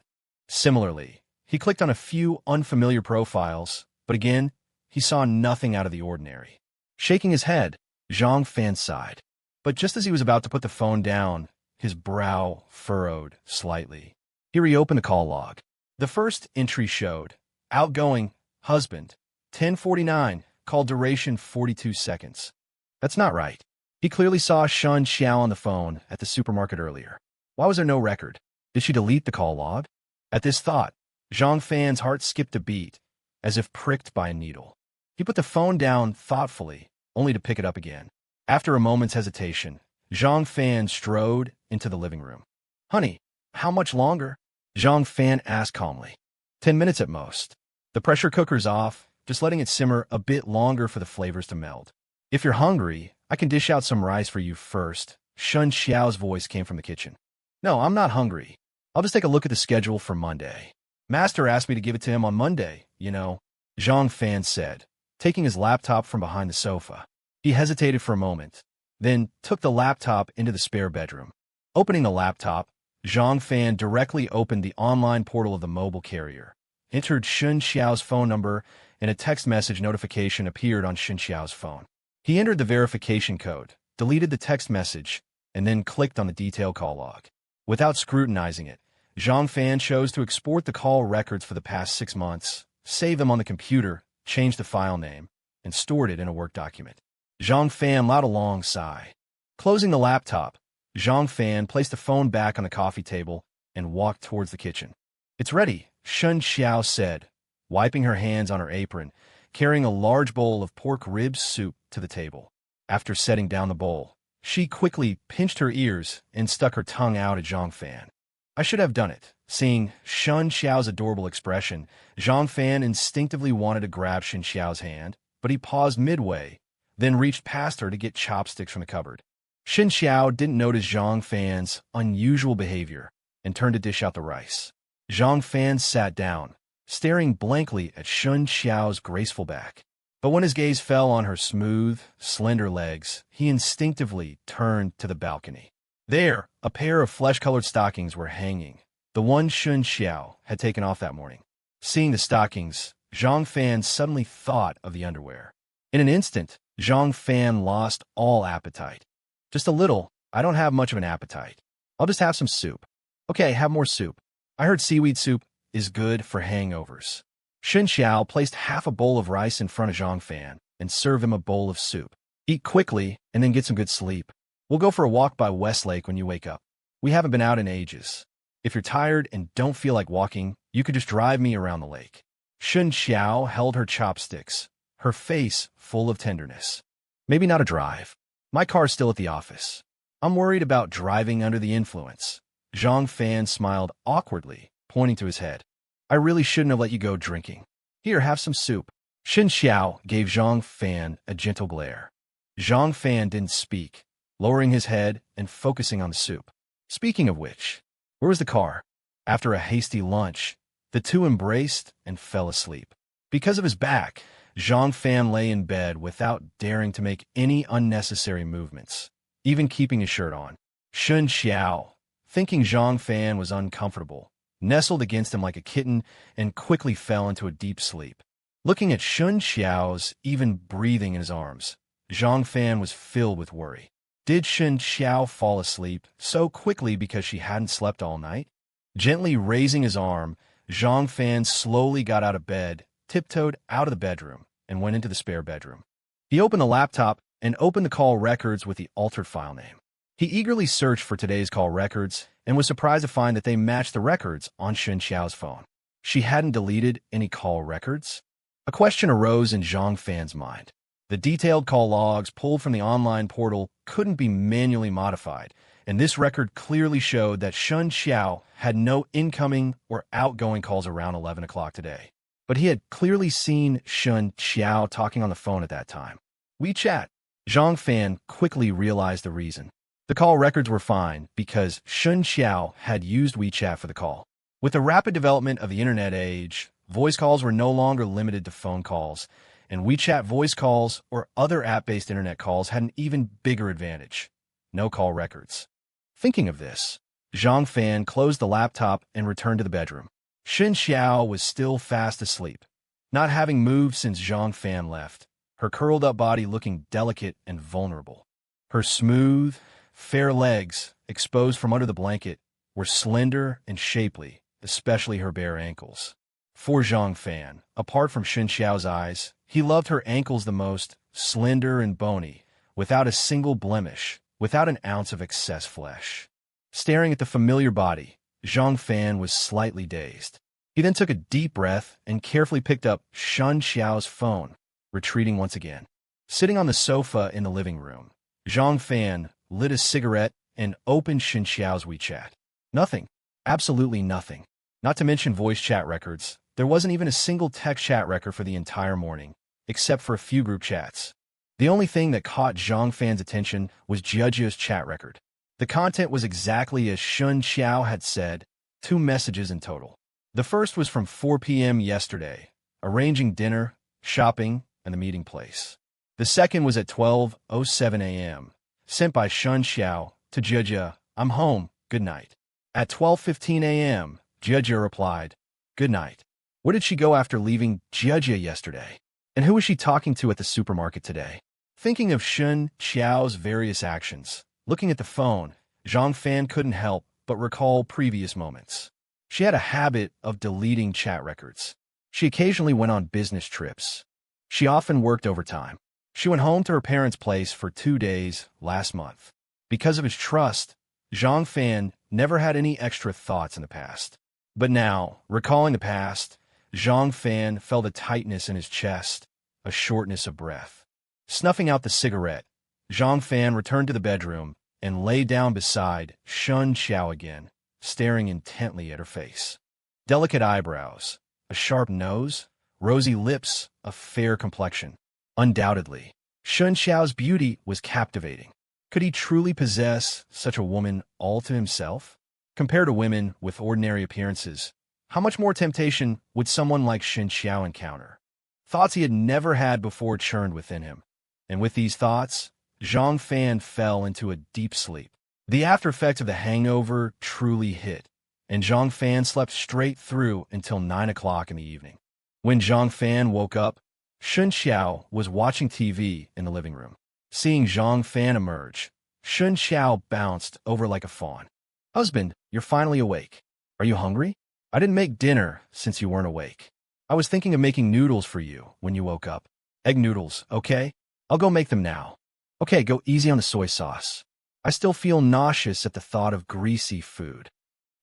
Similarly, he clicked on a few unfamiliar profiles, but again, he saw nothing out of the ordinary. Shaking his head, Zhang Fan sighed. But just as he was about to put the phone down, his brow furrowed slightly. He reopened the call log. The first entry showed, outgoing, husband, 10:49, call duration 42 seconds. That's not right. He clearly saw Shen Qiao on the phone at the supermarket earlier. Why was there no record? Did she delete the call log? At this thought, Zhang Fan's heart skipped a beat, as if pricked by a needle. He put the phone down thoughtfully, only to pick it up again. After a moment's hesitation, Zhang Fan strode into the living room. "Honey, how much longer?" Zhang Fan asked calmly. 10 minutes at most. The pressure cooker's off, just letting it simmer a bit longer for the flavors to meld. "If you're hungry, I can dish out some rice for you first." Shen Qiao's voice came from the kitchen. "No, I'm not hungry. I'll just take a look at the schedule for Monday. Master asked me to give it to him on Monday, you know," Zhang Fan said, taking his laptop from behind the sofa. He hesitated for a moment, then took the laptop into the spare bedroom. Opening the laptop, Zhang Fan directly opened the online portal of the mobile carrier, entered Shen Qiao's phone number, and a text message notification appeared on Shen Qiao's phone. He entered the verification code, deleted the text message, and then clicked on the detail call log. Without scrutinizing it, Zhang Fan chose to export the call records for the past 6 months, save them on the computer, change the file name, and stored it in a Word document. Zhang Fan let out a long sigh. Closing the laptop, Zhang Fan placed the phone back on the coffee table and walked towards the kitchen. "It's ready," Shen Qiao said, wiping her hands on her apron, carrying a large bowl of pork rib soup to the table. After setting down the bowl, she quickly pinched her ears and stuck her tongue out at Zhang Fan. "I should have done it." Seeing Shen Qiao's adorable expression, Zhang Fan instinctively wanted to grab Shen Qiao's hand, but he paused midway, then reached past her to get chopsticks from the cupboard. Shen Qiao didn't notice Zhang Fan's unusual behavior and turned to dish out the rice. Zhang Fan sat down, staring blankly at Shen Qiao's graceful back. But when his gaze fell on her smooth, slender legs, he instinctively turned to the balcony. There, a pair of flesh-colored stockings were hanging, the one Shen Qiao had taken off that morning. Seeing the stockings, Zhang Fan suddenly thought of the underwear. In an instant, Zhang Fan lost all appetite. "Just a little. I don't have much of an appetite. I'll just have some soup." "Okay, have more soup." I heard seaweed soup is good for hangovers. Shen Qiao placed half a bowl of rice in front of Zhang Fan and served him a bowl of soup. Eat quickly and then get some good sleep. We'll go for a walk by Westlake when you wake up. We haven't been out in ages. If you're tired and don't feel like walking, you could just drive me around the lake. Shen Qiao held her chopsticks, her face full of tenderness. Maybe not a drive. My car's still at the office. I'm worried about driving under the influence. Zhang Fan smiled awkwardly, pointing to his head. I really shouldn't have let you go drinking. Here, have some soup. Shen Qiao gave Zhang Fan a gentle glare. Zhang Fan didn't speak, lowering his head and focusing on the soup. Speaking of which, where was the car? After a hasty lunch, the two embraced and fell asleep. Because of his back, Zhang Fan lay in bed without daring to make any unnecessary movements, even keeping his shirt on. Shen Qiao, thinking Zhang Fan was uncomfortable, nestled against him like a kitten and quickly fell into a deep sleep. Looking at Shen Qiao's even breathing in his arms, Zhang Fan was filled with worry. Did Shen Qiao fall asleep so quickly because she hadn't slept all night? Gently raising his arm, Zhang Fan slowly got out of bed, tiptoed out of the bedroom, and went into the spare bedroom. He opened the laptop and opened the call records with the altered file name. He eagerly searched for today's call records and was surprised to find that they matched the records on Shen Qiao's phone. She hadn't deleted any call records? A question arose in Zhang Fan's mind. The detailed call logs pulled from the online portal couldn't be manually modified, and this record clearly showed that Shen Qiao had no incoming or outgoing calls around 11 o'clock today. But he had clearly seen Shen Qiao talking on the phone at that time. WeChat. Zhang Fan quickly realized the reason. The call records were fine because Shen Qiao had used WeChat for the call. With the rapid development of the internet age, voice calls were no longer limited to phone calls, and WeChat voice calls or other app-based internet calls had an even bigger advantage. No call records. Thinking of this, Zhang Fan closed the laptop and returned to the bedroom. Shen Qiao was still fast asleep, not having moved since Zhang Fan left, her curled-up body looking delicate and vulnerable. Her smooth, fair legs, exposed from under the blanket, were slender and shapely, especially her bare ankles. For Zhang Fan, apart from Shen Qiao's eyes, he loved her ankles the most, slender and bony, without a single blemish, without an ounce of excess flesh. Staring at the familiar body, Zhang Fan was slightly dazed. He then took a deep breath and carefully picked up Shen Qiao's phone, retreating once again. Sitting on the sofa in the living room, Zhang Fan lit a cigarette and opened Shen Qiao's WeChat. Nothing. Absolutely nothing. Not to mention voice chat records. There wasn't even a single text chat record for the entire morning, except for a few group chats. The only thing that caught Zhang Fan's attention was Jiajia's chat record. The content was exactly as Shen Qiao had said, 2 messages in total. The first was from 4 p.m. yesterday, arranging dinner, shopping, and the meeting place. The second was at 12:07 a.m., sent by Shen Qiao to Jiajia, I'm home, good night. At 12:15 a.m., Jiajia replied, good night. Where did she go after leaving Jiajia yesterday? And who was she talking to at the supermarket today? Thinking of Shen Qiao's various actions, looking at the phone, Zhang Fan couldn't help but recall previous moments. She had a habit of deleting chat records. She occasionally went on business trips. She often worked overtime. She went home to her parents' place for 2 days last month. Because of his trust, Zhang Fan never had any extra thoughts in the past. But now, recalling the past, Zhang Fan felt a tightness in his chest, a shortness of breath. Snuffing out the cigarette, Zhang Fan returned to the bedroom and lay down beside Shen Qiao again, staring intently at her face. Delicate eyebrows, a sharp nose, rosy lips, a fair complexion. Undoubtedly, Shen Qiao's beauty was captivating. Could he truly possess such a woman all to himself? Compared to women with ordinary appearances, how much more temptation would someone like Shen Qiao encounter? Thoughts he had never had before churned within him. And with these thoughts, Zhang Fan fell into a deep sleep. The after effects of the hangover truly hit, and Zhang Fan slept straight through until 9 o'clock in the evening. When Zhang Fan woke up, Shen Qiao was watching TV in the living room. Seeing Zhang Fan emerge, Shen Qiao bounced over like a fawn. Husband, you're finally awake. Are you hungry? I didn't make dinner since you weren't awake. I was thinking of making noodles for you when you woke up. Egg noodles, okay? I'll go make them now. Okay, go easy on the soy sauce. I still feel nauseous at the thought of greasy food.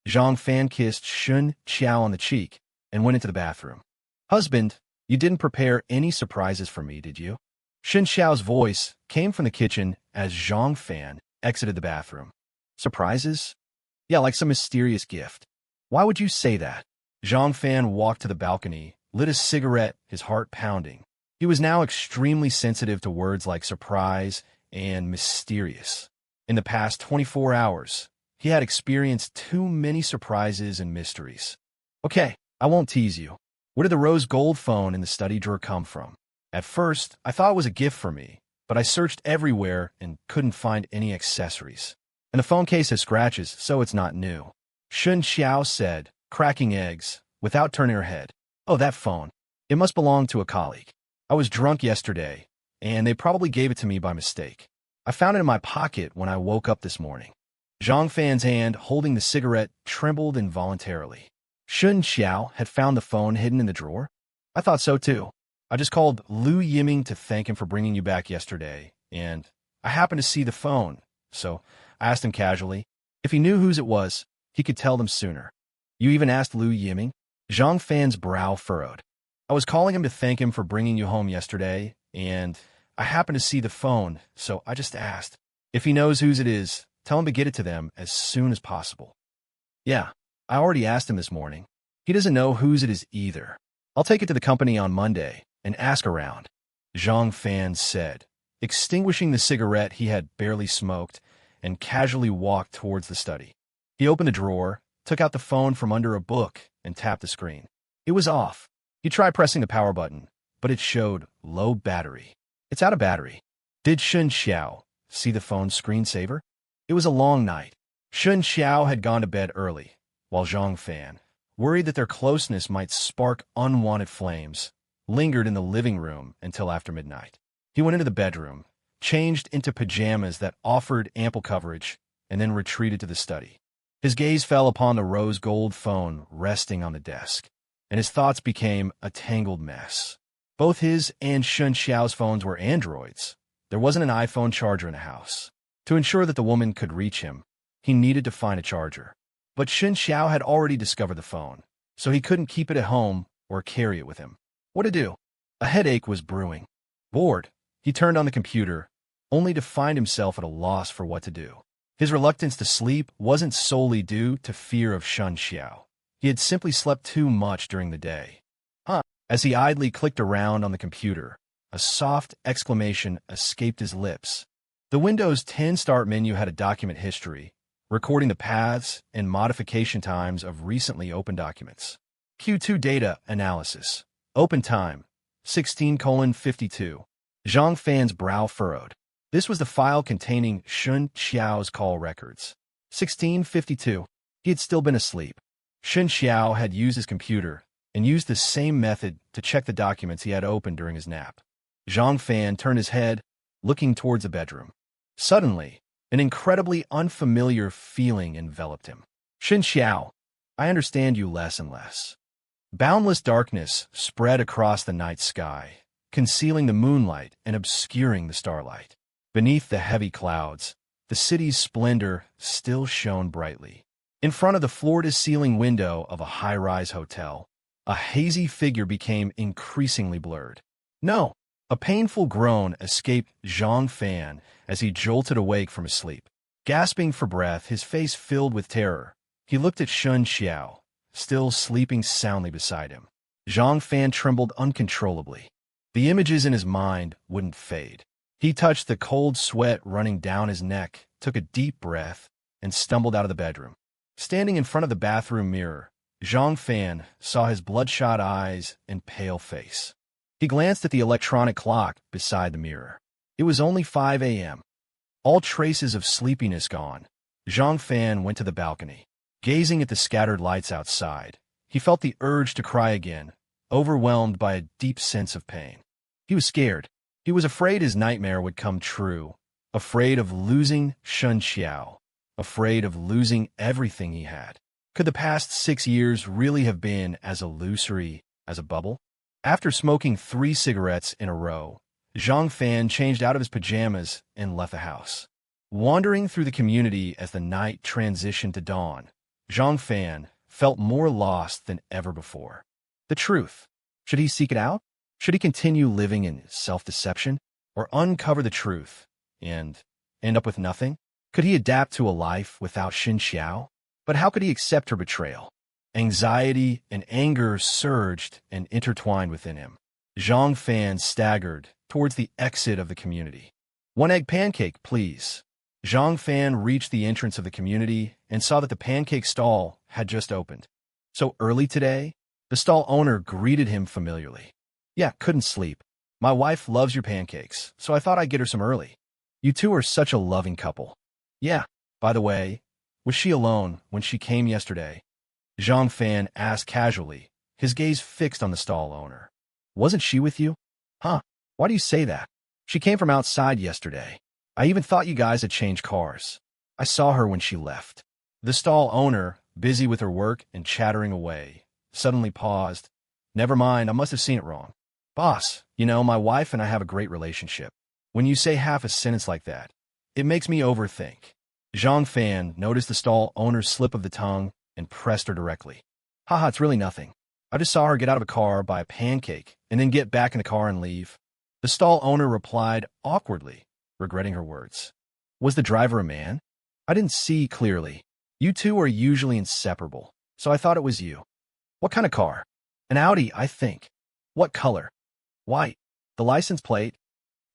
Zhang Fan kissed Shen Qiao on the cheek and went into the bathroom. Husband, you didn't prepare any surprises for me, did you? Shen Qiao's voice came from the kitchen as Zhang Fan exited the bathroom. Surprises? Yeah, like some mysterious gift. Why would you say that? Zhang Fan walked to the balcony, lit a cigarette, his heart pounding. He was now extremely sensitive to words like surprise and mysterious. In the past 24 hours, he had experienced too many surprises and mysteries. Okay, I won't tease you. Where did the rose gold phone in the study drawer come from? At first, I thought it was a gift for me, but I searched everywhere and couldn't find any accessories. And the phone case has scratches, so it's not new. Shen Qiao said, cracking eggs, without turning her head. Oh, that phone. It must belong to a colleague. I was drunk yesterday, and they probably gave it to me by mistake. I found it in my pocket when I woke up this morning. Zhang Fan's hand, holding the cigarette, trembled involuntarily. Shen Qiao had found the phone hidden in the drawer? I thought so too. I just called Lu Yiming to thank him for bringing you back yesterday, and I happened to see the phone, so I asked him casually. If he knew whose it was, he could tell them sooner. You even asked Lu Yiming? Zhang Fan's brow furrowed. I was calling him to thank him for bringing you home yesterday, and I happened to see the phone, so I just asked. If he knows whose it is, tell him to get it to them as soon as possible. Yeah, I already asked him this morning. He doesn't know whose it is either. I'll take it to the company on Monday and ask around, Zhang Fan said, extinguishing the cigarette he had barely smoked and casually walked towards the study. He opened a drawer, took out the phone from under a book, and tapped the screen. It was off. He tried pressing the power button, but it showed low battery. It's out of battery. Did Shen Qiao see the phone's screensaver? It was a long night. Shen Qiao had gone to bed early, while Zhang Fan, worried that their closeness might spark unwanted flames, lingered in the living room until after midnight. He went into the bedroom, changed into pajamas that offered ample coverage, and then retreated to the study. His gaze fell upon the rose gold phone resting on the desk, and his thoughts became a tangled mess. Both his and Shen Qiao's phones were Androids. There wasn't an iPhone charger in the house. To ensure that the woman could reach him, he needed to find a charger. But Shen Qiao had already discovered the phone, so he couldn't keep it at home or carry it with him. What to do? A headache was brewing. Bored, he turned on the computer, only to find himself at a loss for what to do. His reluctance to sleep wasn't solely due to fear of Shen Qiao. He had simply slept too much during the day. As he idly clicked around on the computer, a soft exclamation escaped his lips. The Windows 10 Start menu had a document history, recording the paths and modification times of recently opened documents. Q2 Data Analysis. Open time, 16:52. Zhang Fan's brow furrowed. This was the file containing Shen Qiao's call records. 16:52. He had still been asleep. Shen Qiao had used his computer and used the same method to check the documents he had opened during his nap. Zhang Fan turned his head, looking towards the bedroom. Suddenly, an incredibly unfamiliar feeling enveloped him. Shen Qiao, I understand you less and less. Boundless darkness spread across the night sky, concealing the moonlight and obscuring the starlight. Beneath the heavy clouds, the city's splendor still shone brightly. In front of the floor-to-ceiling window of a high-rise hotel, a hazy figure became increasingly blurred. No! A painful groan escaped Zhang Fan as he jolted awake from his sleep. Gasping for breath, his face filled with terror, he looked at Shen Qiao, still sleeping soundly beside him. Zhang Fan trembled uncontrollably. The images in his mind wouldn't fade. He touched the cold sweat running down his neck, took a deep breath, and stumbled out of the bedroom. Standing in front of the bathroom mirror, Zhang Fan saw his bloodshot eyes and pale face. He glanced at the electronic clock beside the mirror. It was only 5 a.m. All traces of sleepiness gone, Zhang Fan went to the balcony. Gazing at the scattered lights outside, he felt the urge to cry again, overwhelmed by a deep sense of pain. He was scared. He was afraid his nightmare would come true, afraid of losing Shen Qiao, afraid of losing everything he had. Could the past 6 years really have been as illusory as a bubble? After smoking 3 cigarettes in a row, Zhang Fan changed out of his pajamas and left the house. Wandering through the community as the night transitioned to dawn, Zhang Fan felt more lost than ever before. The truth. Should he seek it out? Should he continue living in self-deception? Or uncover the truth and end up with nothing? Could he adapt to a life without Shen Qiao? But how could he accept her betrayal? Anxiety and anger surged and intertwined within him. Zhang Fan staggered towards the exit of the community. "One egg pancake, please." Zhang Fan reached the entrance of the community and saw that the pancake stall had just opened. "So early today?" The stall owner greeted him familiarly. "Yeah, couldn't sleep. My wife loves your pancakes, so I thought I'd get her some early. You two are such a loving couple." "Yeah, by the way, was she alone when she came yesterday?" Zhang Fan asked casually, his gaze fixed on the stall owner. "Wasn't she with you?" "Huh, why do you say that? She came from outside yesterday. I even thought you guys had changed cars. I saw her when she left." The stall owner, busy with her work and chattering away, suddenly paused. "Never mind, I must have seen it wrong. Boss, you know, my wife and I have a great relationship. When you say half a sentence like that, it makes me overthink." Zhang Fan noticed the stall owner's slip of the tongue and pressed her directly. "Haha, it's really nothing. I just saw her get out of a car, buy a pancake, and then get back in the car and leave." The stall owner replied awkwardly, regretting her words. "Was the driver a man? I didn't see clearly. You two are usually inseparable, so I thought it was you." "What kind of car?" "An Audi, I think." "What color?" "White." "The license plate?"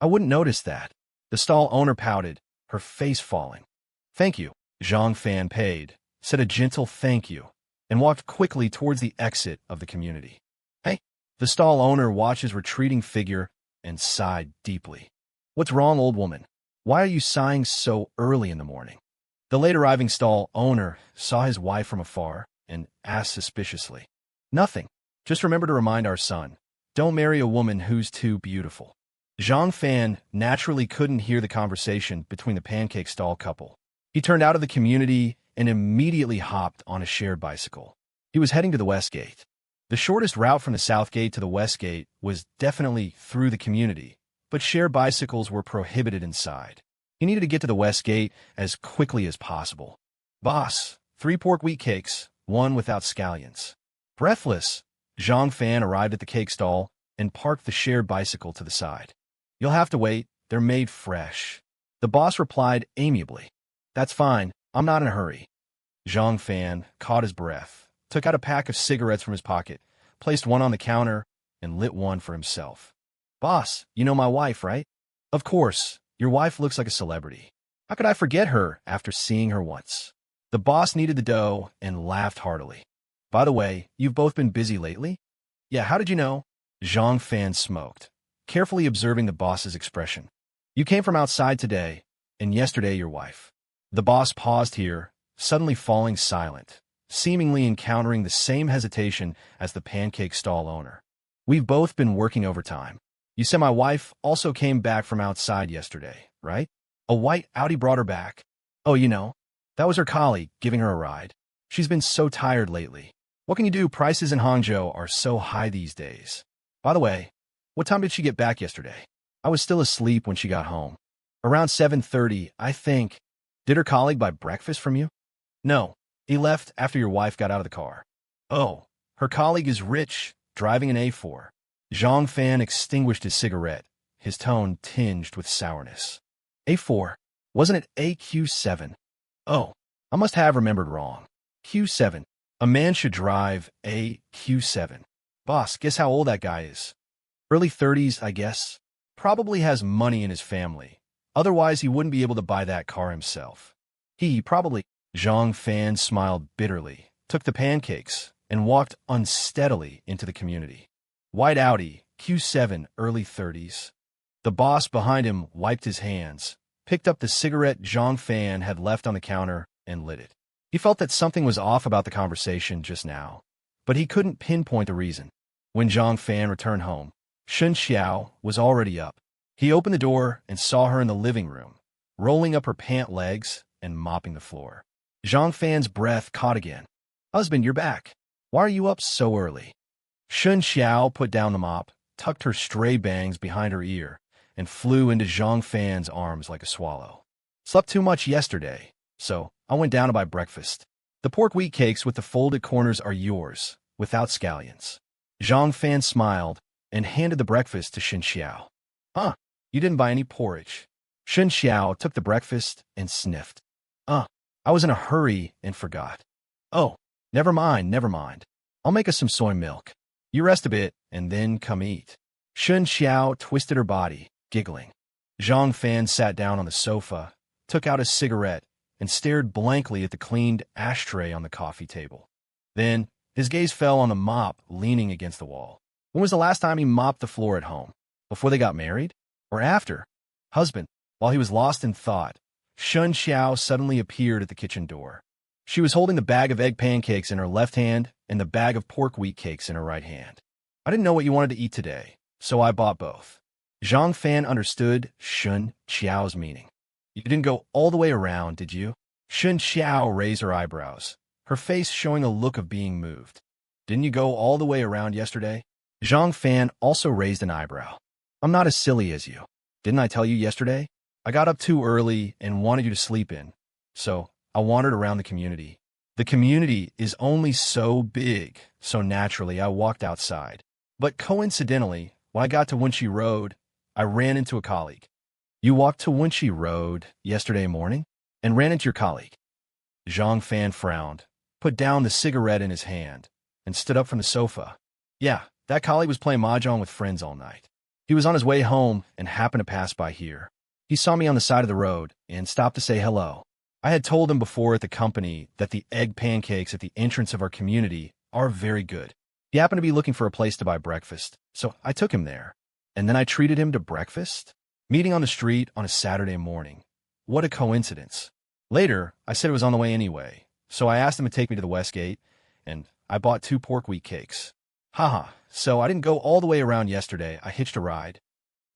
"I wouldn't notice that." The stall owner pouted, her face falling. "Thank you." Zhang Fan paid, said a gentle thank you, and walked quickly towards the exit of the community. "Hey." The stall owner watched his retreating figure and sighed deeply. "What's wrong, old woman? Why are you sighing so early in the morning?" The late-arriving stall owner saw his wife from afar and asked suspiciously. "Nothing. Just remember to remind our son, don't marry a woman who's too beautiful." Zhang Fan naturally couldn't hear the conversation between the pancake stall couple. He turned out of the community and immediately hopped on a shared bicycle. He was heading to the West Gate. The shortest route from the South Gate to the West Gate was definitely through the community, but shared bicycles were prohibited inside. He needed to get to the West Gate as quickly as possible. "Boss, 3 pork wheat cakes, 1 without scallions." Breathless, Zhang Fan arrived at the cake stall and parked the shared bicycle to the side. "You'll have to wait, they're made fresh." The boss replied amiably. "That's fine, I'm not in a hurry." Zhang Fan caught his breath, took out a pack of cigarettes from his pocket, placed one on the counter, and lit one for himself. "Boss, you know my wife, right?" "Of course, your wife looks like a celebrity. How could I forget her after seeing her once?" The boss kneaded the dough and laughed heartily. "By the way, you've both been busy lately?" "Yeah, how did you know?" Zhang Fan smoked, carefully observing the boss's expression. "You came from outside today, and yesterday your wife." The boss paused here, suddenly falling silent, seemingly encountering the same hesitation as the pancake stall owner. "We've both been working overtime. You said my wife also came back from outside yesterday, right?" "A white Audi brought her back." "Oh, you know, that was her colleague giving her a ride. She's been so tired lately. What can you do? Prices in Hangzhou are so high these days." "By the way, what time did she get back yesterday?" "I was still asleep when she got home. Around 7:30, I think." "Did her colleague buy breakfast from you?" "No, he left after your wife got out of the car." "Oh, her colleague is rich, driving an A4. Zhang Fan extinguished his cigarette, his tone tinged with sourness. "A4? Wasn't it AQ7? "Oh, I must have remembered wrong. Q7. A man should drive a Q7. "Boss, guess how old that guy is?" "Early 30s, I guess. Probably has money in his family. Otherwise, he wouldn't be able to buy that car himself." He probably." Zhang Fan smiled bitterly, took the pancakes, and walked unsteadily into the community. "White Audi, Q7, early 30s. The boss behind him wiped his hands, picked up the cigarette Zhang Fan had left on the counter, and lit it. He felt that something was off about the conversation just now, but he couldn't pinpoint the reason. When Zhang Fan returned home, Shen Qiao was already up. He opened the door and saw her in the living room, rolling up her pant legs and mopping the floor. Zhang Fan's breath caught again. Husband, you're back. Why are you up so early? Shen Qiao put down the mop, tucked her stray bangs behind her ear, and flew into Zhang Fan's arms like a swallow. Slept too much yesterday, so I went down to buy breakfast. The pork wheat cakes with the folded corners are yours, without scallions. Zhang Fan smiled and handed the breakfast to Shen Qiao. Huh, you didn't buy any porridge. Shen Qiao took the breakfast and sniffed. I was in a hurry and forgot. Oh, never mind, never mind. I'll make us some soy milk. You rest a bit and then come eat. Shen Qiao twisted her body, giggling. Zhang Fan sat down on the sofa, took out a cigarette, and stared blankly at the cleaned ashtray on the coffee table. Then, his gaze fell on the mop leaning against the wall. When was the last time he mopped the floor at home? Before they got married? Or after? Husband. While he was lost in thought, Shen Qiao suddenly appeared at the kitchen door. She was holding the bag of egg pancakes in her left hand and the bag of pork wheat cakes in her right hand. I didn't know what you wanted to eat today, so I bought both. Zhang Fan understood Shen Qiao's meaning. You didn't go all the way around, did you? Shen Qiao raised her eyebrows, her face showing a look of being moved. Didn't you go all the way around yesterday? Zhang Fan also raised an eyebrow. I'm not as silly as you. Didn't I tell you yesterday? I got up too early and wanted you to sleep in, so I wandered around the community. The community is only so big, so naturally I walked outside. But coincidentally, when I got to Wenxi Road, I ran into a colleague. You walked to Wenxi Road yesterday morning and ran into your colleague? Zhang Fan frowned, put down the cigarette in his hand, and stood up from the sofa. Yeah, that colleague was playing mahjong with friends all night. He was on his way home and happened to pass by here. He saw me on the side of the road and stopped to say hello. I had told him before at the company that the egg pancakes at the entrance of our community are very good. He happened to be looking for a place to buy breakfast, so I took him there. And then I treated him to breakfast? Meeting on the street on a Saturday morning. What a coincidence. Later, I said it was on the way anyway, so I asked him to take me to the West Gate, and I bought 2 pork wheat cakes. Haha, so I didn't go all the way around yesterday, I hitched a ride.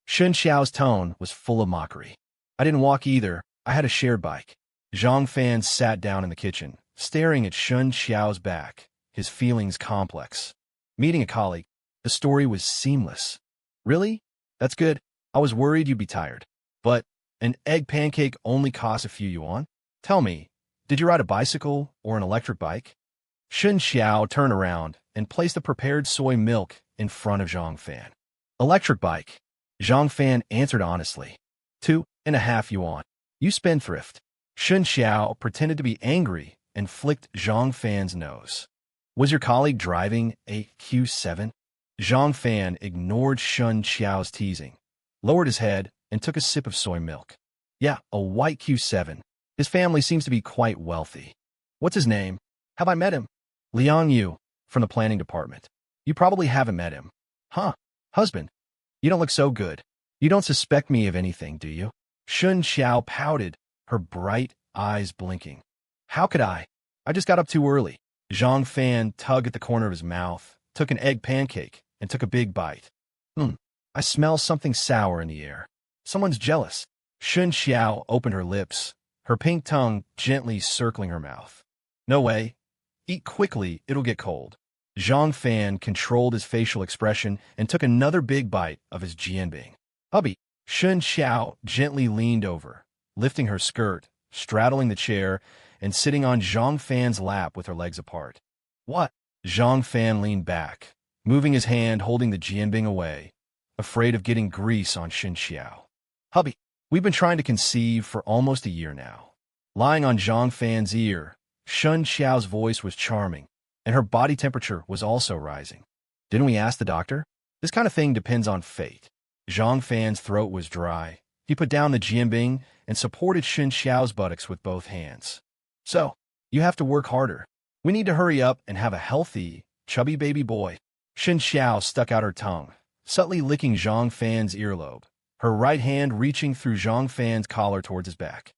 Shen Qiao's tone was full of mockery. I didn't walk either, I had a shared bike. Zhang Fan sat down in the kitchen, staring at Shen Qiao's back, his feelings complex. Meeting a colleague, the story was seamless. Really? That's good. I was worried you'd be tired. But an egg pancake only costs a few yuan? Tell me, did you ride a bicycle or an electric bike? Shen Qiao turned around and placed the prepared soy milk in front of Zhang Fan. Electric bike. Zhang Fan answered honestly. 2.5 yuan. You spendthrift. Shen Qiao pretended to be angry and flicked Zhang Fan's nose. Was your colleague driving a Q7? Zhang Fan ignored Shen Qiao's teasing, lowered his head, and took a sip of soy milk. Yeah, a white Q7. His family seems to be quite wealthy. What's his name? Have I met him? Liang Yu, from the planning department. You probably haven't met him. Huh, husband. You don't look so good. You don't suspect me of anything, do you? Shen Qiao pouted, her bright eyes blinking. How could I? I just got up too early. Zhang Fan tugged at the corner of his mouth, took an egg pancake, and took a big bite. I smell something sour in the air. Someone's jealous. Shen Qiao opened her lips, her pink tongue gently circling her mouth. No way. Eat quickly, it'll get cold. Zhang Fan controlled his facial expression and took another big bite of his jianbing. Hubby. Shen Qiao gently leaned over, lifting her skirt, straddling the chair, and sitting on Zhang Fan's lap with her legs apart. What? Zhang Fan leaned back, moving his hand holding the jianbing away, afraid of getting grease on Shen Qiao. Hubby, we've been trying to conceive for almost a year now. Lying on Zhang Fan's ear, Shen Qiao's voice was charming, and her body temperature was also rising. Didn't we ask the doctor? This kind of thing depends on fate. Zhang Fan's throat was dry. He put down the jianbing and supported Shen Qiao's buttocks with both hands. So, you have to work harder. We need to hurry up and have a healthy, chubby baby boy. Shen Qiao stuck out her tongue, subtly licking Zhang Fan's earlobe, her right hand reaching through Zhang Fan's collar towards his back.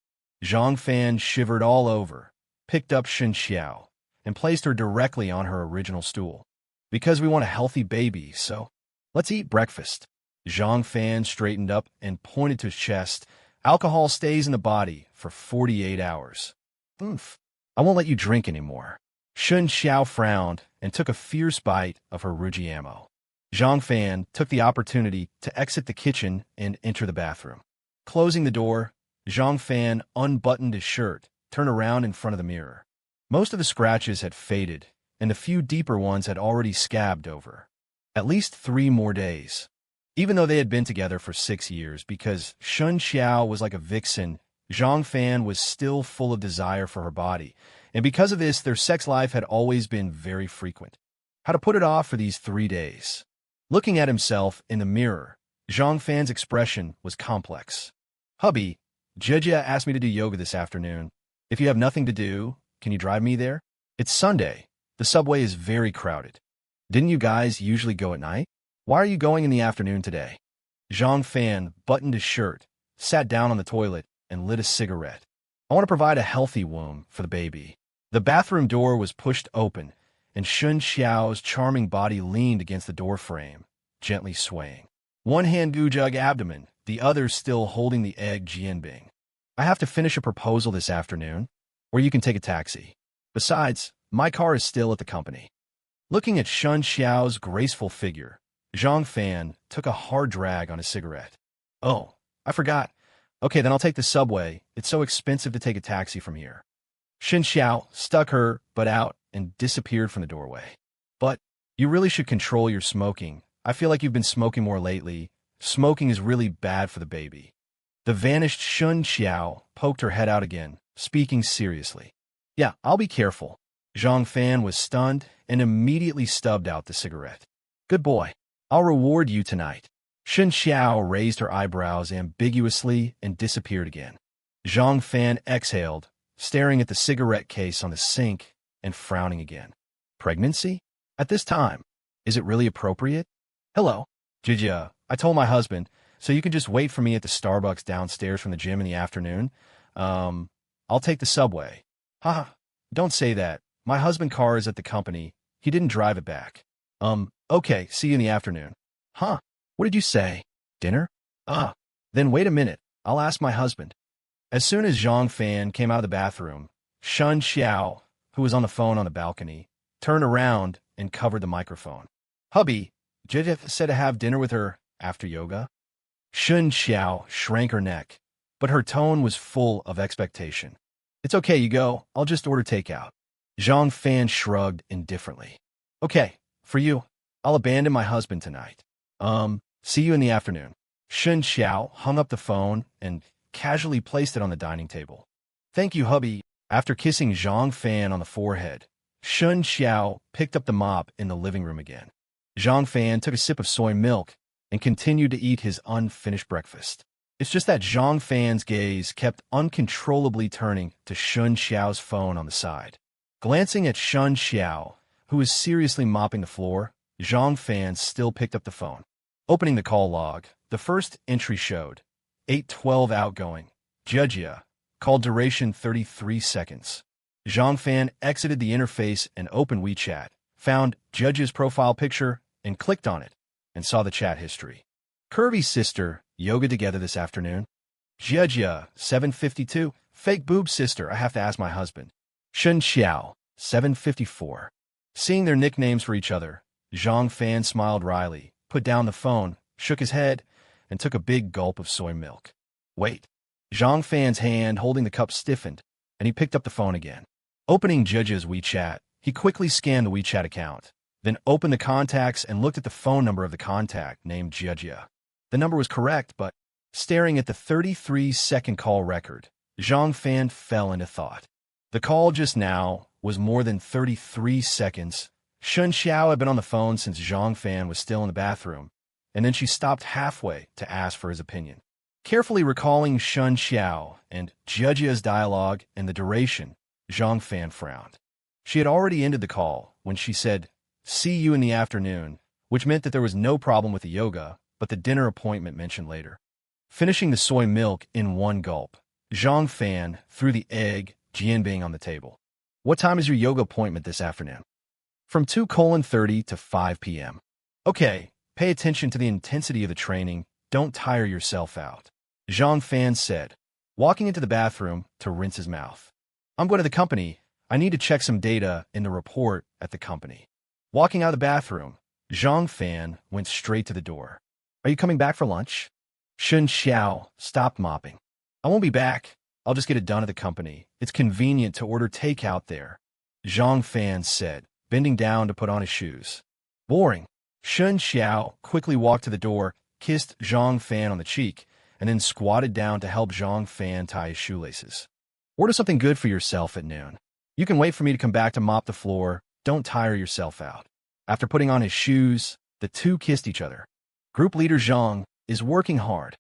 Zhang Fan shivered all over, picked up Shen Qiao, and placed her directly on her original stool. Because we want a healthy baby, so let's eat breakfast. Zhang Fan straightened up and pointed to his chest. Alcohol stays in the body for 48 hours. Oof. I won't let you drink anymore. Shen Qiao frowned and took a fierce bite of her Rujiamo. Zhang Fan took the opportunity to exit the kitchen and enter the bathroom. Closing the door, Zhang Fan unbuttoned his shirt, turned around in front of the mirror. Most of the scratches had faded, and the few deeper ones had already scabbed over. At least 3 more days. Even though they had been together for 6 years, because Shen Qiao was like a vixen, Zhang Fan was still full of desire for her body, and because of this, their sex life had always been very frequent. How to put it off for these 3 days? Looking at himself in the mirror, Zhang Fan's expression was complex. Hubby, Jia asked me to do yoga this afternoon. If you have nothing to do, can you drive me there? It's Sunday. The subway is very crowded. Didn't you guys usually go at night? Why are you going in the afternoon today? Zhang Fan buttoned his shirt, sat down on the toilet, and lit a cigarette. I want to provide a healthy womb for the baby. The bathroom door was pushed open, and Shen Qiao's charming body leaned against the door frame, gently swaying. One hand gujug abdomen, the other still holding the egg jianbing. I have to finish a proposal this afternoon, or you can take a taxi. Besides, my car is still at the company. Looking at Shen Qiao's graceful figure, Zhang Fan took a hard drag on his cigarette. Oh, I forgot. Okay, then I'll take the subway. It's so expensive to take a taxi from here. Shen Qiao stuck her butt out and disappeared from the doorway. But you really should control your smoking. I feel like you've been smoking more lately. Smoking is really bad for the baby. The vanished Shen Qiao poked her head out again, speaking seriously. Yeah, I'll be careful. Zhang Fan was stunned and immediately stubbed out the cigarette. Good boy. I'll reward you tonight. Shen Qiao raised her eyebrows ambiguously and disappeared again. Zhang Fan exhaled, staring at the cigarette case on the sink and frowning again. Pregnancy? At this time? Is it really appropriate? Hello, Jia. I told my husband, so you can just wait for me at the Starbucks downstairs from the gym in the afternoon. I'll take the subway. Haha, don't say that. My husband's car is at the company. He didn't drive it back. Okay, see you in the afternoon. Huh? What did you say? Dinner? Then wait a minute. I'll ask my husband. As soon as Zhang Fan came out of the bathroom, Shen Qiao, who was on the phone on the balcony, turned around and covered the microphone. Hubby, Jia said to have dinner with her after yoga. Shen Qiao shrank her neck, but her tone was full of expectation. It's okay, you go. I'll just order takeout. Zhang Fan shrugged indifferently. Okay, for you. I'll abandon my husband tonight. See you in the afternoon. Shen Qiao hung up the phone and casually placed it on the dining table. Thank you, hubby. After kissing Zhang Fan on the forehead, Shen Qiao picked up the mop in the living room again. Zhang Fan took a sip of soy milk and continued to eat his unfinished breakfast. It's just that Zhang Fan's gaze kept uncontrollably turning to Shen Qiao's phone on the side. Glancing at Shen Qiao, who was seriously mopping the floor, Zhang Fan still picked up the phone. Opening the call log, the first entry showed 8:12 outgoing, Jia, call duration 33 seconds. Zhang Fan exited the interface and opened WeChat, found Jia's profile picture and clicked on it, and saw the chat history. Curvy sister, yoga together this afternoon. Jia, 7:52, fake boob sister, I have to ask my husband. Shen Qiao, 7:54. Seeing their nicknames for each other, Zhang Fan smiled wryly, put down the phone, shook his head, and took a big gulp of soy milk. Wait. Zhang Fan's hand holding the cup stiffened, and he picked up the phone again. Opening Jia's WeChat, he quickly scanned the WeChat account, then opened the contacts and looked at the phone number of the contact named Jia. The number was correct, but staring at the 33-second call record, Zhang Fan fell into thought. The call just now was more than 33 seconds. Shen Qiao had been on the phone since Zhang Fan was still in the bathroom, and then she stopped halfway to ask for his opinion. Carefully recalling Shen Qiao and Jia's dialogue and the duration, Zhang Fan frowned. She had already ended the call when she said, "See you in the afternoon," which meant that there was no problem with the yoga, but the dinner appointment mentioned later. Finishing the soy milk in one gulp, Zhang Fan threw the egg jianbing on the table. What time is your yoga appointment this afternoon? From 2:30 to 5 p.m. Okay, pay attention to the intensity of the training. Don't tire yourself out, Zhang Fan said, walking into the bathroom to rinse his mouth. I'm going to the company. I need to check some data in the report at the company. Walking out of the bathroom, Zhang Fan went straight to the door. Are you coming back for lunch? Shen Qiao stopped mopping. I won't be back. I'll just get it done at the company. It's convenient to order takeout there, Zhang Fan said, bending down to put on his shoes. Boring. Shen Qiao quickly walked to the door, kissed Zhang Fan on the cheek, and then squatted down to help Zhang Fan tie his shoelaces. Order something good for yourself at noon. You can wait for me to come back to mop the floor. Don't tire yourself out. After putting on his shoes, the two kissed each other. Group leader Zhang is working hard.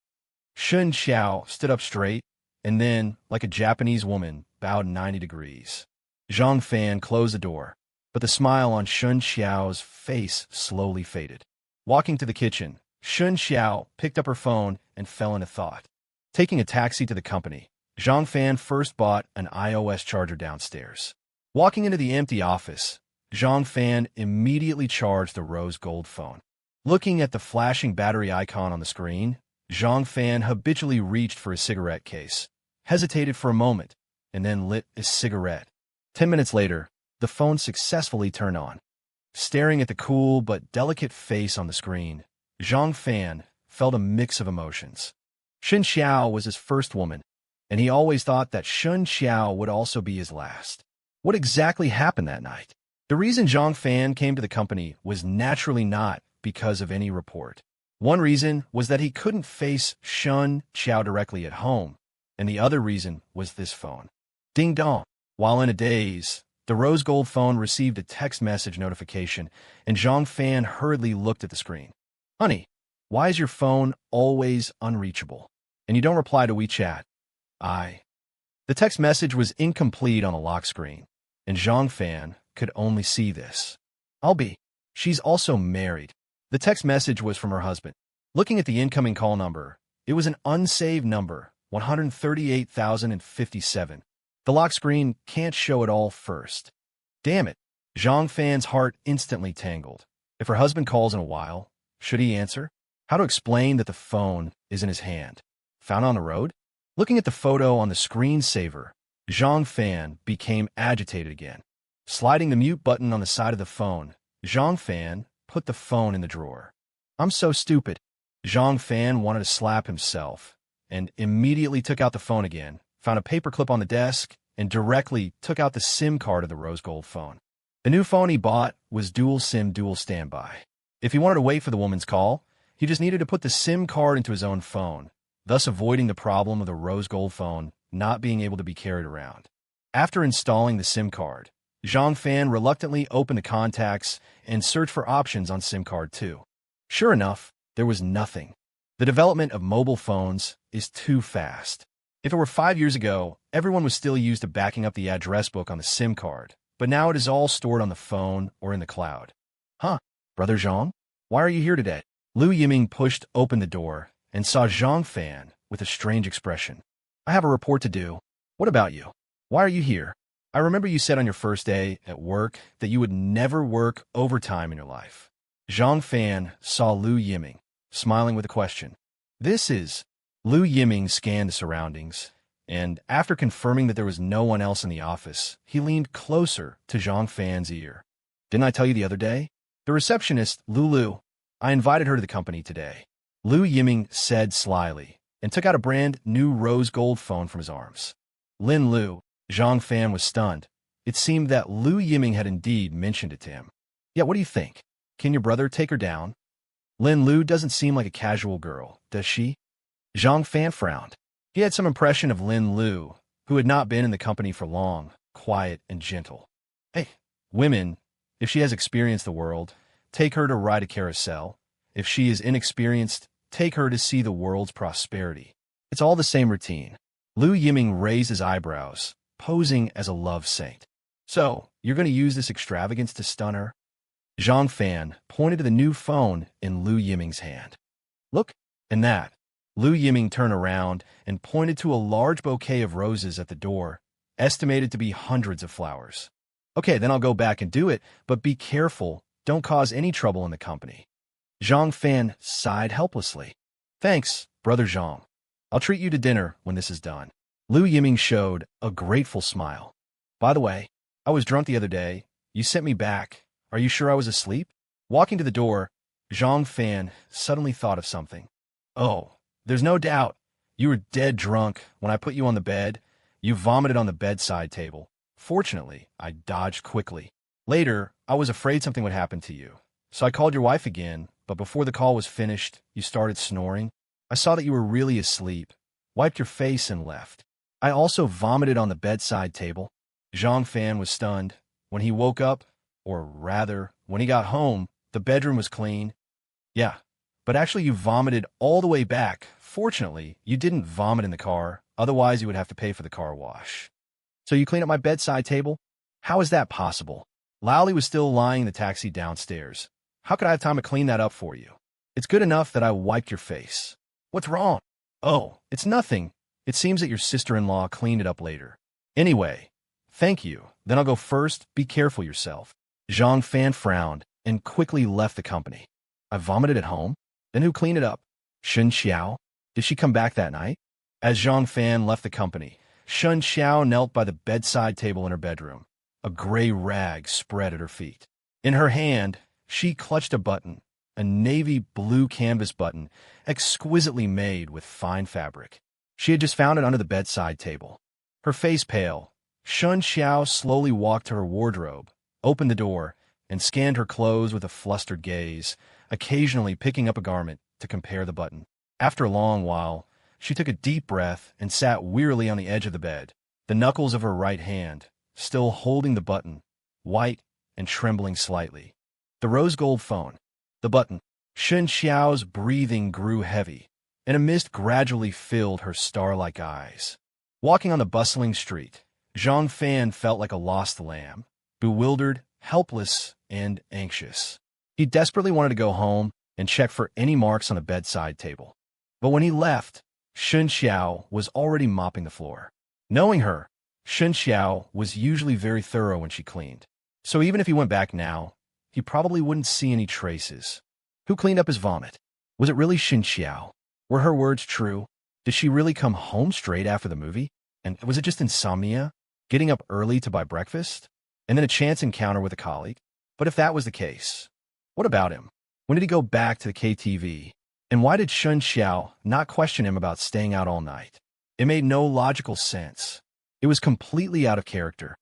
Shen Qiao stood up straight, and then, like a Japanese woman, bowed 90 degrees. Zhang Fan closed the door, but the smile on Shen Qiao's face slowly faded. Walking to the kitchen, Shen Qiao picked up her phone and fell into thought. Taking a taxi to the company, Zhang Fan first bought an iOS charger downstairs. Walking into the empty office, Zhang Fan immediately charged the rose gold phone. Looking at the flashing battery icon on the screen, Zhang Fan habitually reached for his cigarette case, hesitated for a moment, and then lit a cigarette. 10 minutes later, the phone successfully turned on. Staring at the cool but delicate face on the screen, Zhang Fan felt a mix of emotions. Shen Qiao was his first woman, and he always thought that Shen Qiao would also be his last. What exactly happened that night? The reason Zhang Fan came to the company was naturally not because of any report. One reason was that he couldn't face Shen Qiao directly at home, and the other reason was this phone. Ding dong. While in a daze, the rose gold phone received a text message notification, and Zhang Fan hurriedly looked at the screen. Honey, why is your phone always unreachable? And you don't reply to WeChat. The text message was incomplete on the lock screen, and Zhang Fan could only see this. She's also married. The text message was from her husband. Looking at the incoming call number, it was an unsaved number, 138,057. The lock screen can't show it all first. Damn it. Zhang Fan's heart instantly tangled. If her husband calls in a while, should he answer? How to explain that the phone is in his hand? Found on the road? Looking at the photo on the screensaver, Zhang Fan became agitated again. Sliding the mute button on the side of the phone, Zhang Fan put the phone in the drawer. I'm so stupid. Zhang Fan wanted to slap himself, and immediately took out the phone again, found a paperclip on the desk, and directly took out the SIM card of the rose gold phone. The new phone he bought was dual SIM dual standby. If he wanted to wait for the woman's call, he just needed to put the SIM card into his own phone, thus avoiding the problem of the rose gold phone not being able to be carried around. After installing the SIM card, Zhang Fan reluctantly opened the contacts and searched for options on SIM card 2. Sure enough, there was nothing. The development of mobile phones is too fast. If it were 5 years ago, everyone was still used to backing up the address book on the SIM card, but now it is all stored on the phone or in the cloud. Huh, Brother Zhang? Why are you here today? Lu Yiming pushed open the door and saw Zhang Fan with a strange expression. I have a report to do. What about you? Why are you here? I remember you said on your first day at work that you would never work overtime in your life. Zhang Fan saw Lu Yiming, smiling with a question. This is... Lu Yiming scanned the surroundings, and after confirming that there was no one else in the office, he leaned closer to Zhang Fan's ear. Didn't I tell you the other day? The receptionist, Lulu. I invited her to the company today. Lu Yiming said slyly, and took out a brand new rose gold phone from his arms. Lin Lu. Zhang Fan was stunned. It seemed that Lu Yiming had indeed mentioned it to him. Yeah, what do you think? Can your brother take her down? Lin Lu doesn't seem like a casual girl, does she? Zhang Fan frowned. He had some impression of Lin Lu, who had not been in the company for long, quiet and gentle. Hey, women, if she has experienced the world, take her to ride a carousel. If she is inexperienced, take her to see the world's prosperity. It's all the same routine. Lu Yiming raised his eyebrows, posing as a love saint. So, you're going to use this extravagance to stun her? Zhang Fan pointed to the new phone in Lu Yiming's hand. Look, and that. Lu Yiming turned around and pointed to a large bouquet of roses at the door, estimated to be hundreds of flowers. Okay, then I'll go back and do it, but be careful. Don't cause any trouble in the company. Zhang Fan sighed helplessly. Thanks, Brother Zhang. I'll treat you to dinner when this is done. Lu Yiming showed a grateful smile. By the way, I was drunk the other day. You sent me back. Are you sure I was asleep? Walking to the door, Zhang Fan suddenly thought of something. Oh, there's no doubt. You were dead drunk when I put you on the bed. You vomited on the bedside table. Fortunately, I dodged quickly. Later, I was afraid something would happen to you. So I called your wife again, but before the call was finished, you started snoring. I saw that you were really asleep, wiped your face, and left. I also vomited on the bedside table. Zhang Fan was stunned. When he woke up, or rather, when he got home, the bedroom was clean. Yeah, but actually you vomited all the way back. Fortunately, you didn't vomit in the car, otherwise you would have to pay for the car wash. So you cleaned up my bedside table? How is that possible? Lowly was still lying in the taxi downstairs. How could I have time to clean that up for you? It's good enough that I wiped your face. What's wrong? Oh, it's nothing. It seems that your sister-in-law cleaned it up later. Anyway, thank you. Then I'll go first. Be careful yourself. Zhang Fan frowned and quickly left the company. I vomited at home? Then who cleaned it up? Shen Qiao? Did she come back that night? As Zhang Fan left the company, Shen Qiao knelt by the bedside table in her bedroom. A gray rag spread at her feet. In her hand, she clutched a button, a navy blue canvas button, exquisitely made with fine fabric. She had just found it under the bedside table. Her face pale, Shen Qiao slowly walked to her wardrobe, opened the door, and scanned her clothes with a flustered gaze, occasionally picking up a garment to compare the button. After a long while, she took a deep breath and sat wearily on the edge of the bed, the knuckles of her right hand still holding the button, white and trembling slightly. The rose gold phone. The button. Shen Qiao's breathing grew heavy, and a mist gradually filled her star-like eyes. Walking on the bustling street, Zhang Fan felt like a lost lamb, bewildered, helpless, and anxious. He desperately wanted to go home and check for any marks on the bedside table. But when he left, Shen Qiao was already mopping the floor. Knowing her, Shen Qiao was usually very thorough when she cleaned. So even if he went back now, he probably wouldn't see any traces. Who cleaned up his vomit? Was it really Shen Qiao? Were her words true? Did she really come home straight after the movie? And was it just insomnia? Getting up early to buy breakfast? And then a chance encounter with a colleague? But if that was the case, what about him? When did he go back to the KTV? And why did Shen Qiao not question him about staying out all night? It made no logical sense. It was completely out of character.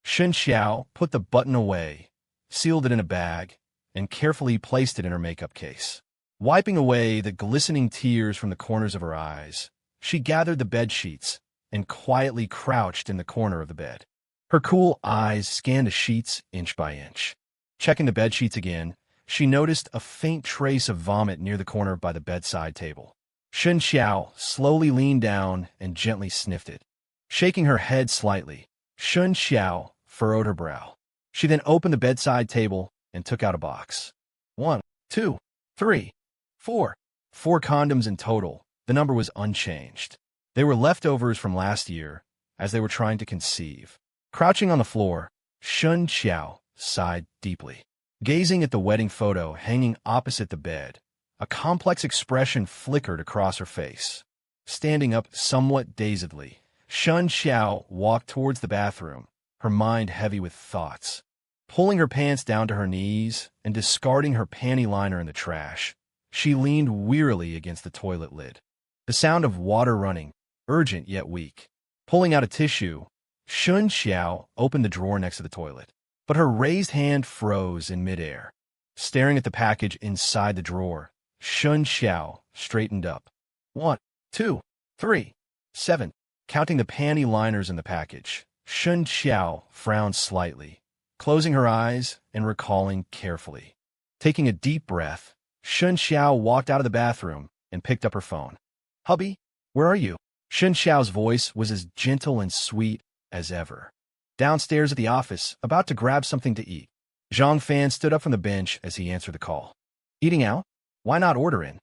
Shen Qiao put the button away, sealed it in a bag, and carefully placed it in her makeup case. Wiping away the glistening tears from the corners of her eyes, she gathered the bed sheets and quietly crouched in the corner of the bed. Her cool eyes scanned the sheets inch by inch. Checking the bed sheets again, she noticed a faint trace of vomit near the corner by the bedside table. Shen Qiao slowly leaned down and gently sniffed it. Shaking her head slightly, Shen Qiao furrowed her brow. She then opened the bedside table and took out a box. 1, 2, 3, 4. 4 condoms in total. The number was unchanged. They were leftovers from last year, as they were trying to conceive. Crouching on the floor, Shen Qiao sighed deeply. Gazing at the wedding photo hanging opposite the bed, a complex expression flickered across her face. Standing up somewhat dazedly, Shen Qiao walked towards the bathroom, her mind heavy with thoughts. Pulling her pants down to her knees and discarding her panty liner in the trash, she leaned wearily against the toilet lid. The sound of water running, urgent yet weak. Pulling out a tissue, Shen Qiao opened the drawer next to the toilet, but her raised hand froze in midair. Staring at the package inside the drawer, Shen Qiao straightened up. 1, 2, 3, 7. Counting the panty liners in the package, Shen Qiao frowned slightly, closing her eyes and recalling carefully. Taking a deep breath, Shen Qiao walked out of the bathroom and picked up her phone. "Hubby, where are you?" Shen Qiao's voice was as gentle and sweet as ever. Downstairs at the office, about to grab something to eat. Zhang Fan stood up from the bench as he answered the call. "Eating out? Why not order in?"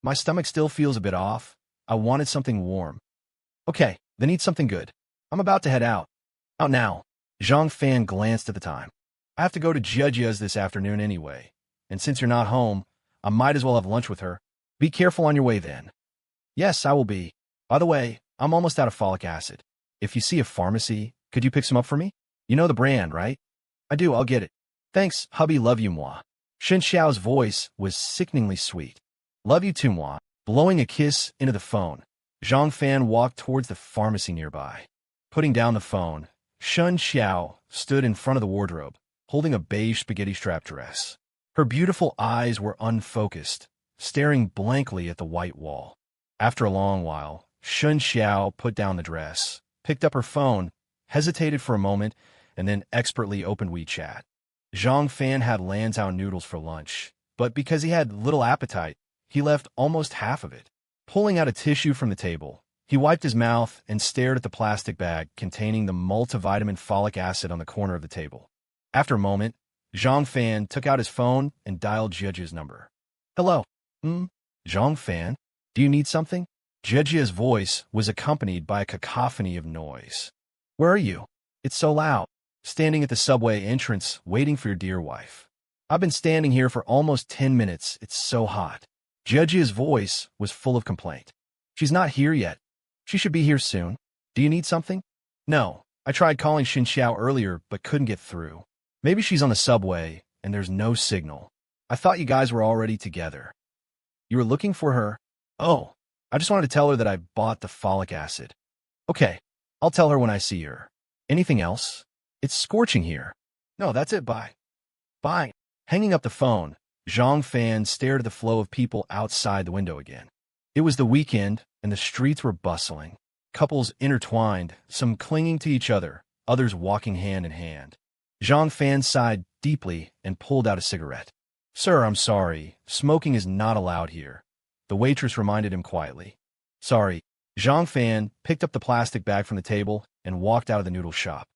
"My stomach still feels a bit off. I wanted something warm." "Okay, then eat something good. I'm about to head out." "Out now." Zhang Fan glanced at the time. "I have to go to Jiajia's this afternoon anyway, and since you're not home, I might as well have lunch with her. Be careful on your way then." "Yes, I will be. By the way, I'm almost out of folic acid. If you see a pharmacy, could you pick some up for me?" You know the brand, right? I do, I'll get it. Thanks, hubby, love you, moi. Shen Qiao's voice was sickeningly sweet. Love you too, moi. Blowing a kiss into the phone, Zhang Fan walked towards the pharmacy nearby. Putting down the phone, Shen Qiao stood in front of the wardrobe, holding a beige spaghetti strap dress. Her beautiful eyes were unfocused, staring blankly at the white wall. After a long while, Shen Qiao put down the dress, picked up her phone, hesitated for a moment, and then expertly opened WeChat. Zhang Fan had Lanzhou noodles for lunch, but because he had little appetite, he left almost half of it. Pulling out a tissue from the table, he wiped his mouth and stared at the plastic bag containing the multivitamin folic acid on the corner of the table. After a moment, Zhang Fan took out his phone and dialed Jiejia's number. Hello. Zhang Fan? Do you need something? Jiejia's voice was accompanied by a cacophony of noise. Where are you? It's so loud. Standing at the subway entrance, waiting for your dear wife. I've been standing here for almost 10 minutes. It's so hot. Jiejia's voice was full of complaint. She's not here yet. She should be here soon. Do you need something? No. I tried calling Shen Qiao earlier, but couldn't get through. Maybe she's on the subway, and there's no signal. I thought you guys were already together. You were looking for her? Oh, I just wanted to tell her that I bought the folic acid. Okay, I'll tell her when I see her. Anything else? It's scorching here. No, that's it, bye. Bye. Hanging up the phone, Zhang Fan stared at the flow of people outside the window again. It was the weekend, and the streets were bustling. Couples intertwined, some clinging to each other, others walking hand in hand. Zhang Fan sighed deeply and pulled out a cigarette. Sir, I'm sorry. Smoking is not allowed here. The waitress reminded him quietly. Sorry. Zhang Fan picked up the plastic bag from the table and walked out of the noodle shop.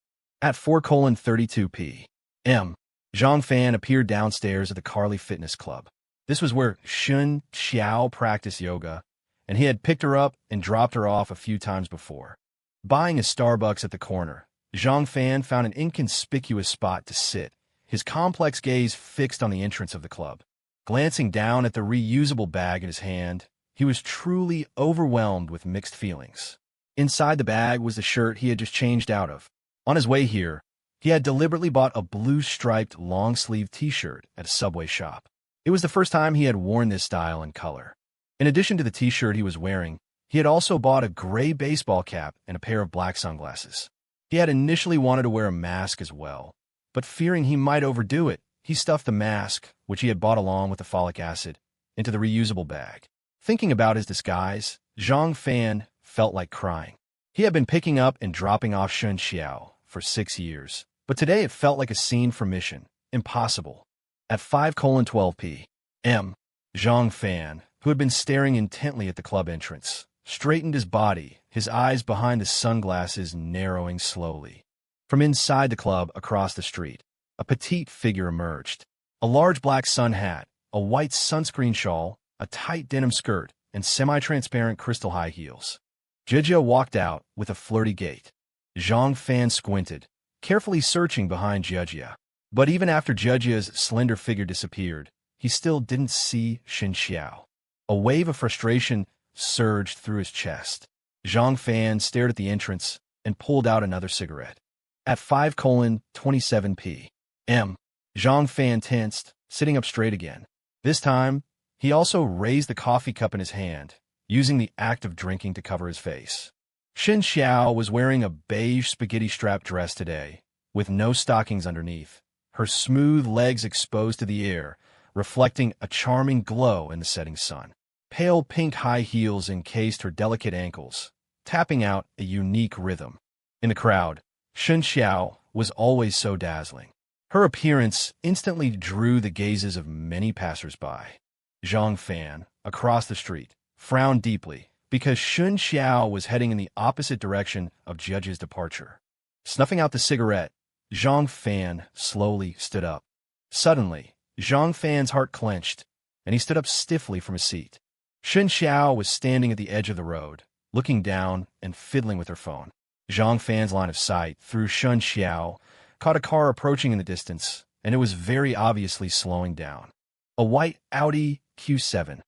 At 4:32 p.m., Zhang Fan appeared downstairs at the Carly Fitness Club. This was where Shen Qiao practiced yoga, and he had picked her up and dropped her off a few times before. Buying a Starbucks at the corner, Zhang Fan found an inconspicuous spot to sit, his complex gaze fixed on the entrance of the club. Glancing down at the reusable bag in his hand, he was truly overwhelmed with mixed feelings. Inside the bag was the shirt he had just changed out of. On his way here, he had deliberately bought a blue-striped long-sleeve t-shirt at a Subway shop. It was the first time he had worn this style and color. In addition to the t-shirt he was wearing, he had also bought a gray baseball cap and a pair of black sunglasses. He had initially wanted to wear a mask as well, but fearing he might overdo it, he stuffed the mask, which he had bought along with the folic acid, into the reusable bag. Thinking about his disguise, Zhang Fan felt like crying. He had been picking up and dropping off Shen Qiao for 6 years, but today it felt like a scene from Mission Impossible. At 5:12 p.m., Zhang Fan, who had been staring intently at the club entrance, straightened his body, his eyes behind the sunglasses narrowing slowly. From inside the club across the street, a petite figure emerged. A large black sun hat, a white sunscreen shawl, a tight denim skirt, and semi-transparent crystal high heels. Jieji walked out with a flirty gait. Zhang Fan squinted, carefully searching behind Jieji. But even after Jieji's slender figure disappeared, he still didn't see Shen Qiao. A wave of frustration surged through his chest. Zhang Fan stared at the entrance and pulled out another cigarette. At 5:27 p.m., Zhang Fan tensed, sitting up straight again. This time, he also raised the coffee cup in his hand, using the act of drinking to cover his face. Shen Qiao was wearing a beige spaghetti-strap dress today, with no stockings underneath, her smooth legs exposed to the air, reflecting a charming glow in the setting sun. Pale pink high heels encased her delicate ankles, tapping out a unique rhythm. In the crowd, Shen Qiao was always so dazzling. Her appearance instantly drew the gazes of many passers-by. Zhang Fan, across the street, frowned deeply because Shen Qiao was heading in the opposite direction of Jieji's departure. Snuffing out the cigarette, Zhang Fan slowly stood up. Suddenly, Zhang Fan's heart clenched, and he stood up stiffly from his seat. Shen Qiao was standing at the edge of the road, looking down and fiddling with her phone. Zhang Fan's line of sight through Shen Qiao caught a car approaching in the distance, and it was very obviously slowing down. A white Audi Q7.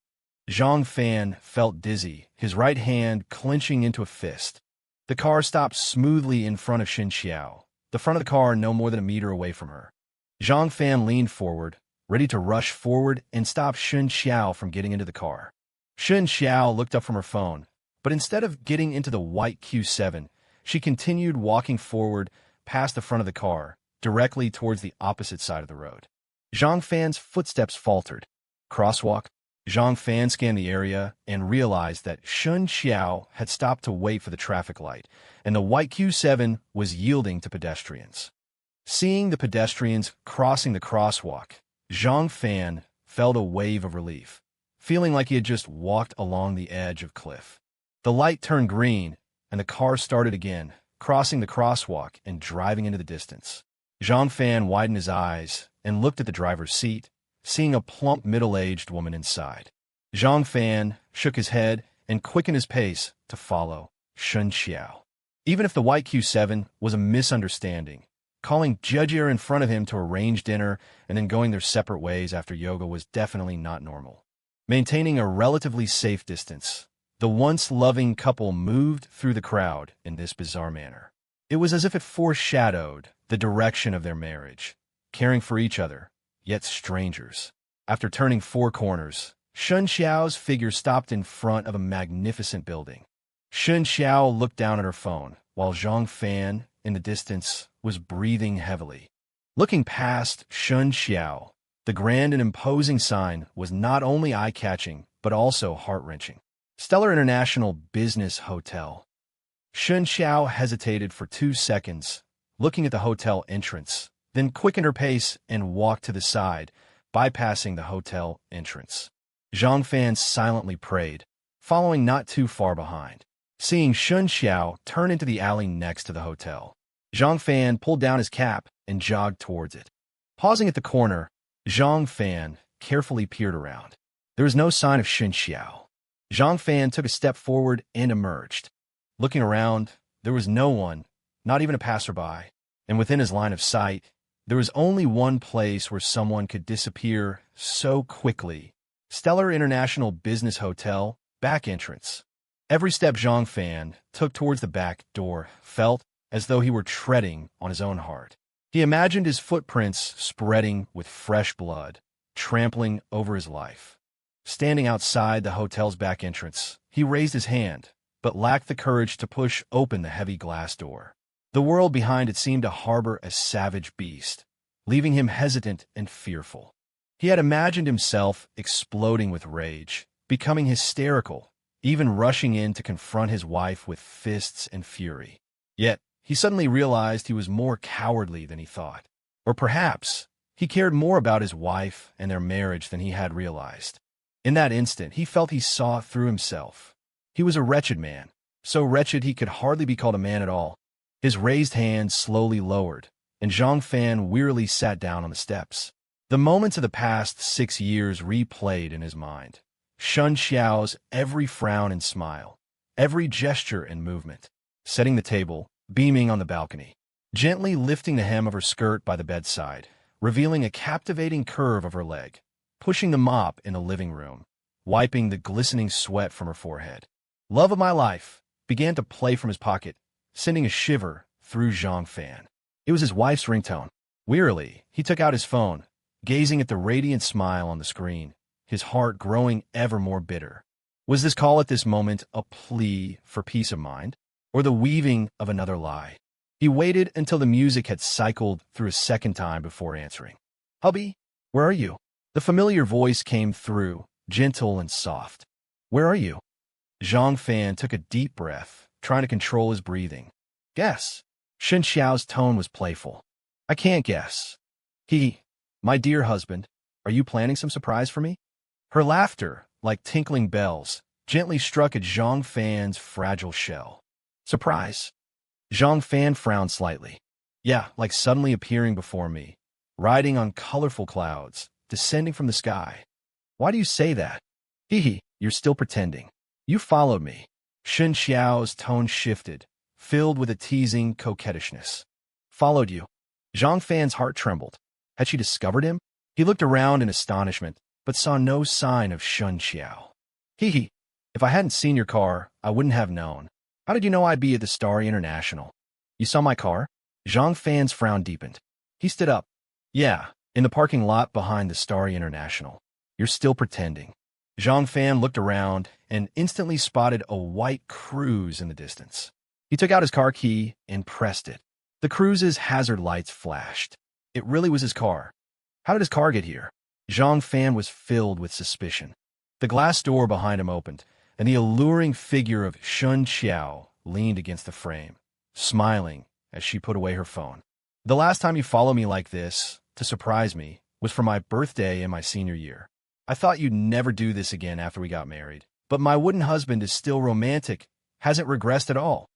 Zhang Fan felt dizzy, his right hand clenching into a fist. The car stopped smoothly in front of Shen Qiao, the front of the car no more than a meter away from her. Zhang Fan leaned forward, ready to rush forward and stop Shen Qiao from getting into the car. Shen Qiao looked up from her phone, but instead of getting into the white Q7, she continued walking forward past the front of the car, directly towards the opposite side of the road. Zhang Fan's footsteps faltered. Crosswalk. Zhang Fan scanned the area and realized that Shen Qiao had stopped to wait for the traffic light, and the white Q7 was yielding to pedestrians. Seeing the pedestrians crossing the crosswalk, Zhang Fan felt a wave of relief, feeling like he had just walked along the edge of a cliff. The light turned green, and the car started again, crossing the crosswalk and driving into the distance. Zhang Fan widened his eyes and looked at the driver's seat, seeing a plump middle-aged woman inside. Zhang Fan shook his head and quickened his pace to follow Shen Qiao. Even if the white Q7 was a misunderstanding, calling Judgier in front of him to arrange dinner and then going their separate ways after yoga was definitely not normal. Maintaining a relatively safe distance, the once loving couple moved through the crowd in this bizarre manner. It was as if it foreshadowed the direction of their marriage, caring for each other, yet strangers. After turning 4 corners, Shen Qiao's figure stopped in front of a magnificent building. Shen Qiao looked down at her phone, while Zhang Fan, in the distance, was breathing heavily. Looking past Shen Qiao, the grand and imposing sign was not only eye-catching, but also heart-wrenching. Stellar International Business Hotel. Shen Qiao hesitated for 2 seconds, looking at the hotel entrance, then quickened her pace and walked to the side, bypassing the hotel entrance. Zhang Fan silently prayed, following not too far behind. Seeing Shen Qiao turn into the alley next to the hotel, Zhang Fan pulled down his cap and jogged towards it. Pausing at the corner, Zhang Fan carefully peered around. There was no sign of Shen Qiao. Zhang Fan took a step forward and emerged. Looking around, there was no one, not even a passerby, and within his line of sight, there was only one place where someone could disappear so quickly. Stellar International Business Hotel, back entrance. Every step Zhang Fan took towards the back door felt as though he were treading on his own heart. He imagined his footprints spreading with fresh blood, trampling over his life. Standing outside the hotel's back entrance, he raised his hand, but lacked the courage to push open the heavy glass door. The world behind it seemed to harbor a savage beast, leaving him hesitant and fearful. He had imagined himself exploding with rage, becoming hysterical, even rushing in to confront his wife with fists and fury. Yet, he suddenly realized he was more cowardly than he thought. Or perhaps, he cared more about his wife and their marriage than he had realized. In that instant, he felt he saw through himself. He was a wretched man, so wretched he could hardly be called a man at all. His raised hand slowly lowered, and Zhang Fan wearily sat down on the steps. The moments of the past 6 years replayed in his mind. Shen Qiao's every frown and smile, every gesture and movement. Setting the table, beaming on the balcony, gently lifting the hem of her skirt by the bedside, revealing a captivating curve of her leg, pushing the mop in the living room, wiping the glistening sweat from her forehead. Love of my life began to play from his pocket, sending a shiver through Zhang Fan. It was his wife's ringtone. Wearily, he took out his phone, gazing at the radiant smile on the screen, his heart growing ever more bitter. Was this call at this moment a plea for peace of mind, or the weaving of another lie? He waited until the music had cycled through a second time before answering. "Hubby, where are you?" The familiar voice came through, gentle and soft. "Where are you?" Zhang Fan took a deep breath, trying to control his breathing. "Guess." Shen Qiao's tone was playful. "I can't guess." My dear husband, are you planning some surprise for me?" Her laughter, like tinkling bells, gently struck at Zhang Fan's fragile shell. "Surprise?" Zhang Fan frowned slightly. "Yeah, like suddenly appearing before me, riding on colorful clouds, descending from the sky." "Why do you say that?" You're still pretending. You followed me." Shen Qiao's tone shifted, filled with a teasing coquettishness. "Followed you?" Zhang Fan's heart trembled. Had she discovered him? He looked around in astonishment, but saw no sign of Shen Qiao. If I hadn't seen your car, I wouldn't have known. How did you know I'd be at the Starry International?" "You saw my car?" Zhang Fan's frown deepened. He stood up. Yeah, in the parking lot behind the Starry International. You're still pretending. Zhang Fan looked around and instantly spotted a white cruise in the distance. He took out his car key and pressed it. The cruise's hazard lights flashed. It really was his car. How did his car get here? Zhang Fan was filled with suspicion. The glass door behind him opened, and the alluring figure of Shen Qiao leaned against the frame, smiling as she put away her phone. The last time you followed me like this, to surprise me, was for my birthday in my senior year. I thought you'd never do this again after we got married, but my wooden husband is still romantic, hasn't regressed at all.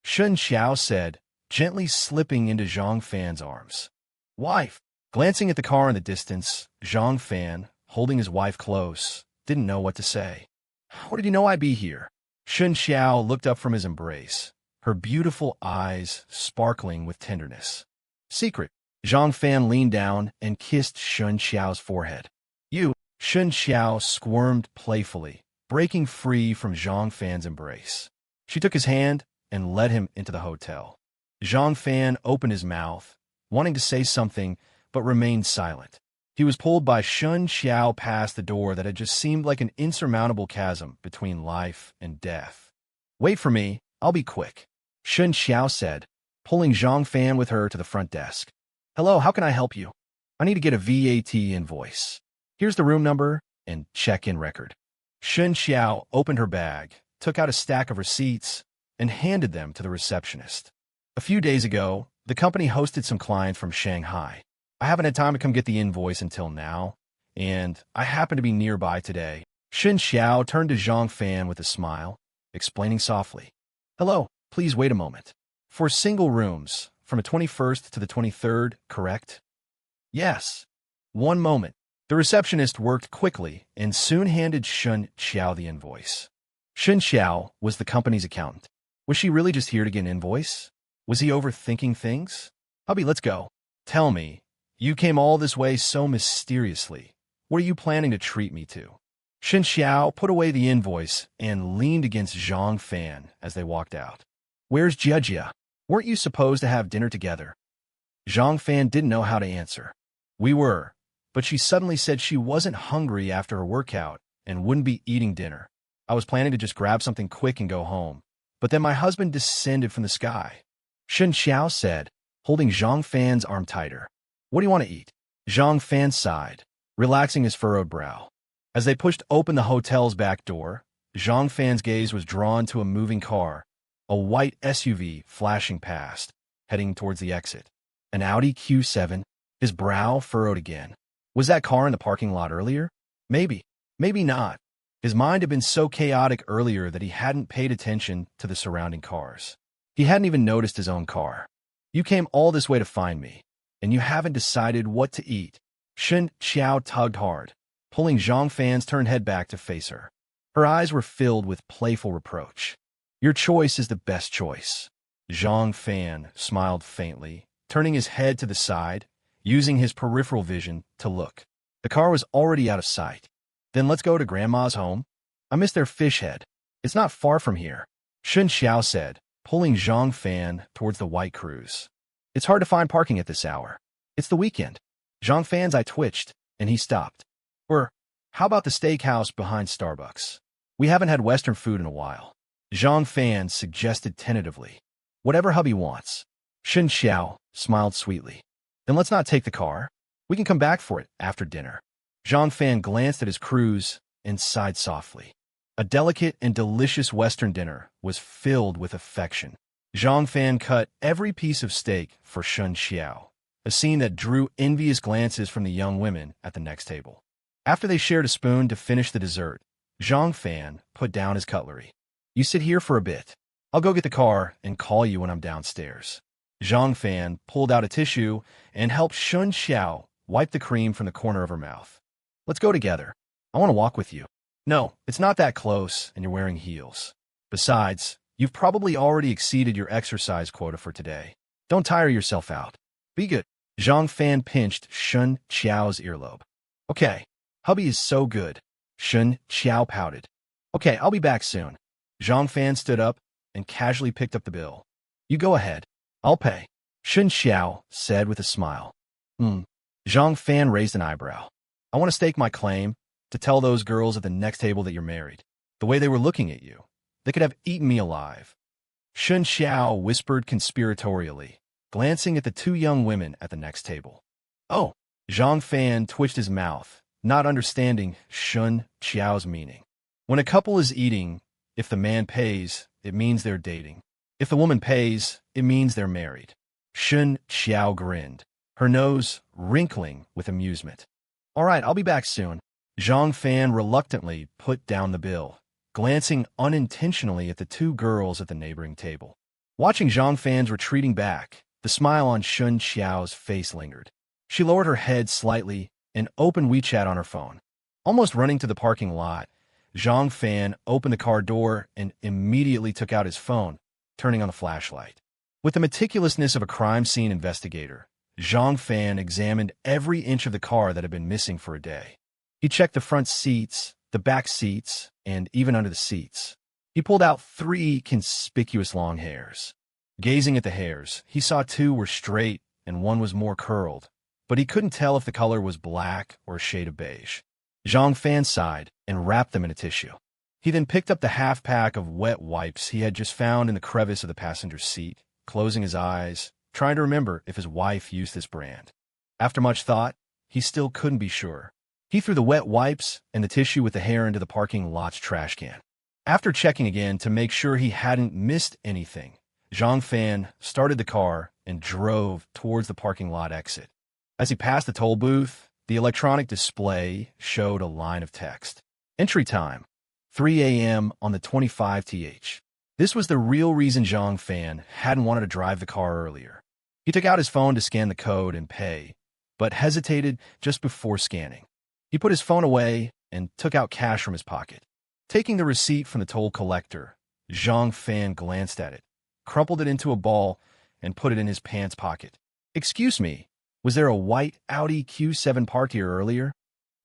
Shen Qiao said, gently slipping into Zhang Fan's arms. Wife. Glancing at the car in the distance, Zhang Fan, holding his wife close, didn't know what to say. How did you know I'd be here? Shen Qiao looked up from his embrace, her beautiful eyes sparkling with tenderness. Secret. Zhang Fan leaned down and kissed Shen Qiao's forehead. You. Shen Qiao squirmed playfully, breaking free from Zhang Fan's embrace. She took his hand and led him into the hotel. Zhang Fan opened his mouth, wanting to say something, but remained silent. He was pulled by Shen Qiao past the door that had just seemed like an insurmountable chasm between life and death. Wait for me, I'll be quick, Shen Qiao said, pulling Zhang Fan with her to the front desk. Hello, how can I help you? I need to get a VAT invoice. Here's the room number and check-in record. Shen Qiao opened her bag, took out a stack of receipts, and handed them to the receptionist. A few days ago, the company hosted some clients from Shanghai. I haven't had time to come get the invoice until now, and I happen to be nearby today. Shen Qiao turned to Zhang Fan with a smile, explaining softly. Hello, please wait a moment. For single rooms, from the 21st to the 23rd, correct? Yes. One moment. The receptionist worked quickly and soon handed Shen Qiao the invoice. Shen Qiao was the company's accountant. Was she really just here to get an invoice? Was he overthinking things? Hubby, let's go. Tell me, you came all this way so mysteriously. What are you planning to treat me to? Shen Qiao put away the invoice and leaned against Zhang Fan as they walked out. Where's Jia? Weren't you supposed to have dinner together? Zhang Fan didn't know how to answer. We were, but she suddenly said she wasn't hungry after her workout and wouldn't be eating dinner. I was planning to just grab something quick and go home, but then my husband descended from the sky. Shen Qiao said, holding Zhang Fan's arm tighter. What do you want to eat? Zhang Fan sighed, relaxing his furrowed brow. As they pushed open the hotel's back door, Zhang Fan's gaze was drawn to a moving car, a white SUV flashing past, heading towards the exit. An Audi Q7, his brow furrowed again. Was that car in the parking lot earlier? Maybe. Maybe not. His mind had been so chaotic earlier that he hadn't paid attention to the surrounding cars. He hadn't even noticed his own car. You came all this way to find me, and you haven't decided what to eat. Shen Qiao tugged hard, pulling Zhang Fan's turned head back to face her. Her eyes were filled with playful reproach. Your choice is the best choice. Zhang Fan smiled faintly, turning his head to the side, using his peripheral vision to look. The car was already out of sight. Then let's go to Grandma's home. I miss their fish head. It's not far from here, Shen Qiao said, pulling Zhang Fan towards the white cruise. It's hard to find parking at this hour. It's the weekend. Zhang Fan's eye twitched, and he stopped. Or, how about the steakhouse behind Starbucks? We haven't had Western food in a while. Zhang Fan suggested tentatively. Whatever hubby wants. Shen Qiao smiled sweetly. Then let's not take the car. We can come back for it after dinner. Zhang Fan glanced at his cruise and sighed softly. A delicate and delicious Western dinner was filled with affection. Zhang Fan cut every piece of steak for Shen Qiao, a scene that drew envious glances from the young women at the next table. After they shared a spoon to finish the dessert, Zhang Fan put down his cutlery. You sit here for a bit. I'll go get the car and call you when I'm downstairs. Zhang Fan pulled out a tissue and helped Shen Qiao wipe the cream from the corner of her mouth. Let's go together. I want to walk with you. No, it's not that close, and you're wearing heels. Besides, you've probably already exceeded your exercise quota for today. Don't tire yourself out. Be good. Zhang Fan pinched Shen Qiao's earlobe. Okay, hubby is so good. Shen Qiao pouted. Okay, I'll be back soon. Zhang Fan stood up and casually picked up the bill. You go ahead. I'll pay. Shen Qiao said with a smile. Zhang Fan raised an eyebrow. I want to stake my claim to tell those girls at the next table that you're married. The way they were looking at you, they could have eaten me alive. Shen Qiao whispered conspiratorially, glancing at the two young women at the next table. Oh, Zhang Fan twitched his mouth, not understanding Shen Qiao's meaning. When a couple is eating, if the man pays, it means they're dating. If the woman pays, it means they're married. Shen Qiao grinned, her nose wrinkling with amusement. All right, I'll be back soon. Zhang Fan reluctantly put down the bill, glancing unintentionally at the two girls at the neighboring table. Watching Zhang Fan's retreating back, the smile on Shen Qiao's face lingered. She lowered her head slightly and opened WeChat on her phone. Almost running to the parking lot, Zhang Fan opened the car door and immediately took out his phone, turning on the flashlight. With the meticulousness of a crime scene investigator, Zhang Fan examined every inch of the car that had been missing for a day. He checked the front seats, the back seats, and even under the seats. He pulled out 3 conspicuous long hairs. Gazing at the hairs, he saw 2 were straight and 1 was more curled, but he couldn't tell if the color was black or a shade of beige. Zhang Fan sighed and wrapped them in a tissue. He then picked up the half-pack of wet wipes he had just found in the crevice of the passenger's seat, closing his eyes, trying to remember if his wife used this brand. After much thought, he still couldn't be sure. He threw the wet wipes and the tissue with the hair into the parking lot's trash can. After checking again to make sure he hadn't missed anything, Zhang Fan started the car and drove towards the parking lot exit. As he passed the toll booth, the electronic display showed a line of text. Entry time, 3 a.m. on the 25th. This was the real reason Zhang Fan hadn't wanted to drive the car earlier. He took out his phone to scan the code and pay, but hesitated just before scanning. He put his phone away and took out cash from his pocket. Taking the receipt from the toll collector, Zhang Fan glanced at it, crumpled it into a ball, and put it in his pants pocket. Excuse me, was there a white Audi Q7 parked here earlier?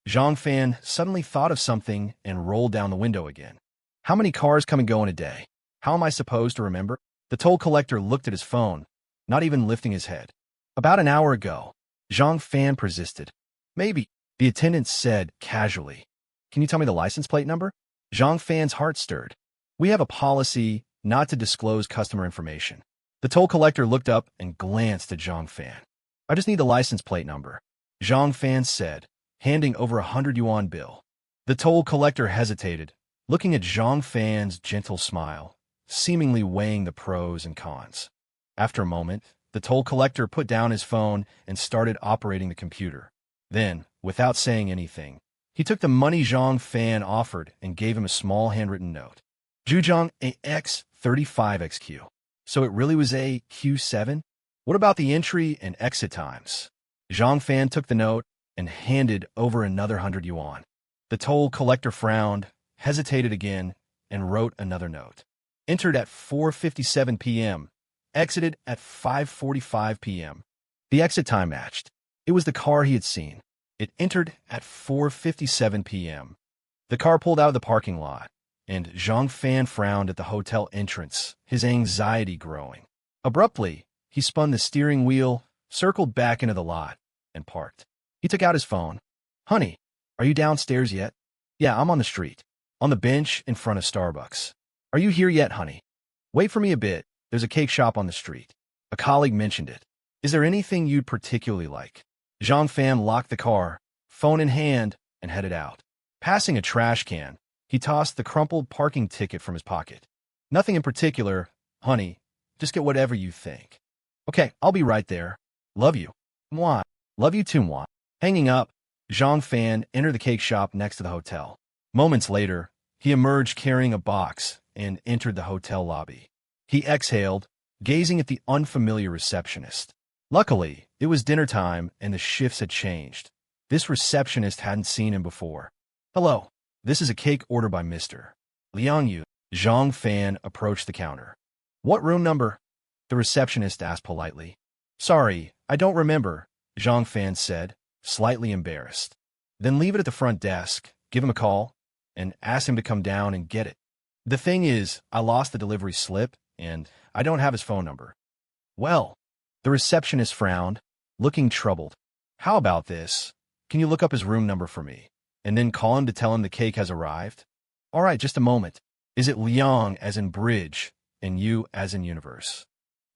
Zhang Fan suddenly thought of something and rolled down the window again. How many cars come and go in a day? How am I supposed to remember? The toll collector looked at his phone, not even lifting his head. About an hour ago, Zhang Fan persisted. Maybe, the attendant said casually. Can you tell me the license plate number? Zhang Fan's heart stirred. We have a policy not to disclose customer information. The toll collector looked up and glanced at Zhang Fan. I just need the license plate number, Zhang Fan said, handing over a 100 yuan bill. The toll collector hesitated, looking at Zhang Fan's gentle smile, seemingly weighing the pros and cons. After a moment, the toll collector put down his phone and started operating the computer. Then, without saying anything, he took the money Zhang Fan offered and gave him a small handwritten note. Zhujiang AX 35XQ. So it really was a Q7? What about the entry and exit times? Zhang Fan took the note and handed over another 100 yuan. The toll collector frowned, hesitated again, and wrote another note. Entered at 4:57 p.m., exited at 5:45 p.m. The exit time matched. It was the car he had seen. It entered at 4:57 p.m. The car pulled out of the parking lot, and Zhang Fan frowned at the hotel entrance, his anxiety growing. Abruptly, he spun the steering wheel, circled back into the lot, and parked. He took out his phone. Honey, are you downstairs yet? Yeah, I'm on the street. On the bench in front of Starbucks. Are you here yet, honey? Wait for me a bit. There's a cake shop on the street. A colleague mentioned it. Is there anything you'd particularly like? Zhang Fan locked the car, phone in hand, and headed out. Passing a trash can, he tossed the crumpled parking ticket from his pocket. Nothing in particular, honey. Just get whatever you think. Okay, I'll be right there. Love you. Mwah. Love you too, mwah. Hanging up, Zhang Fan entered the cake shop next to the hotel. Moments later, he emerged carrying a box and entered the hotel lobby. He exhaled, gazing at the unfamiliar receptionist. Luckily, it was dinner time and the shifts had changed. This receptionist hadn't seen him before. Hello, this is a cake order by Mr. Liang Yu. Zhang Fan approached the counter. What room number? The receptionist asked politely. Sorry, I don't remember, Zhang Fan said, slightly embarrassed. Then leave it at the front desk, give him a call, and ask him to come down and get it. The thing is, I lost the delivery slip, and I don't have his phone number. Well, The receptionist frowned, looking troubled. How about this? Can you look up his room number for me, and then call him to tell him the cake has arrived? All right, just a moment. Is it Liang as in bridge, and you as in universe?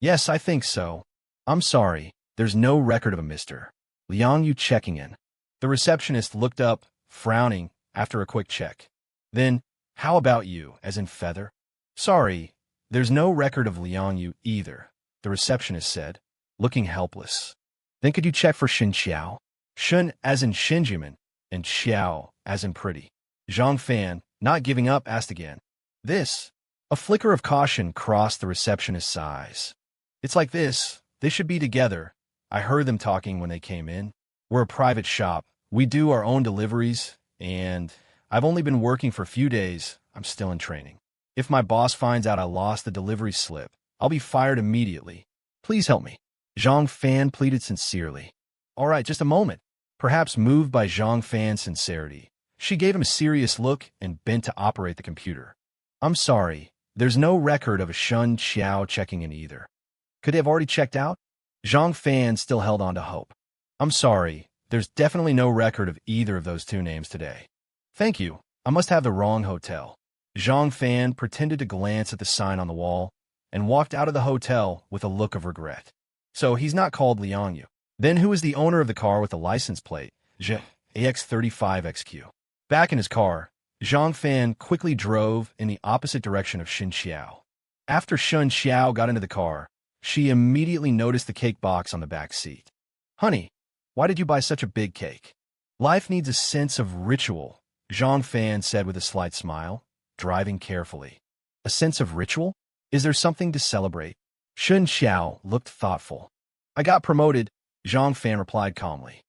Yes, I think so. I'm sorry, there's no record of a Mr. Liang Yu checking in. The receptionist looked up, frowning, after a quick check. Then, how about you, as in feather? Sorry, there's no record of Liang Yu either, the receptionist said, looking helpless. Then could you check for Shen Qiao? Shen as in Shinjuman, and Xiao as in pretty. Zhang Fan, not giving up, asked again. This? A flicker of caution crossed the receptionist's eyes. It's like this. They should be together. I heard them talking when they came in. We're a private shop. We do our own deliveries, and I've only been working for a few days. I'm still in training. If my boss finds out I lost the delivery slip, I'll be fired immediately. Please help me. Zhang Fan pleaded sincerely. All right, just a moment. Perhaps moved by Zhang Fan's sincerity, she gave him a serious look and bent to operate the computer. I'm sorry, there's no record of a Shen Qiao checking in either. Could they have already checked out? Zhang Fan still held on to hope. I'm sorry, there's definitely no record of either of those two names today. Thank you, I must have the wrong hotel. Zhang Fan pretended to glance at the sign on the wall and walked out of the hotel with a look of regret. So he's not called Liang Yu. Then who is the owner of the car with the license plate? AX35XQ. Back in his car, Zhang Fan quickly drove in the opposite direction of Shen Qiao. After Shen Qiao got into the car, she immediately noticed the cake box on the back seat. Honey, why did you buy such a big cake? Life needs a sense of ritual, Zhang Fan said with a slight smile, driving carefully. A sense of ritual? Is there something to celebrate? Shen Qiao looked thoughtful. I got promoted, Zhang Fan replied calmly.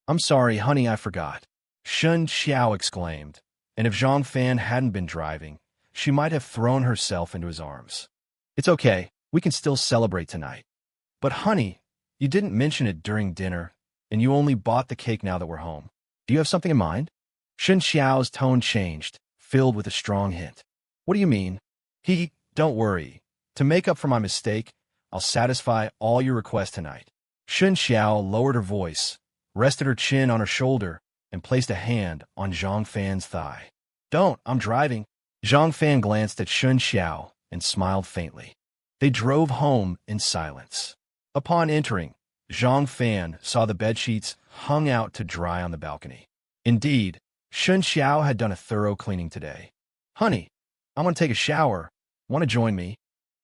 I'm sorry, honey, I forgot. Shen Qiao exclaimed, and if Zhang Fan hadn't been driving, she might have thrown herself into his arms. It's okay, we can still celebrate tonight. But honey, you didn't mention it during dinner, and you only bought the cake now that we're home. Do you have something in mind? Shen Qiao's tone changed, filled with a strong hint. What do you mean? Don't worry. To make up for my mistake, I'll satisfy all your requests tonight. Shen Qiao lowered her voice, rested her chin on her shoulder, and placed a hand on Zhang Fan's thigh. Don't, I'm driving. Zhang Fan glanced at Shen Qiao and smiled faintly. They drove home in silence. Upon entering, Zhang Fan saw the bedsheets hung out to dry on the balcony. Indeed, Shen Qiao had done a thorough cleaning today. Honey, I want to take a shower. Want to join me?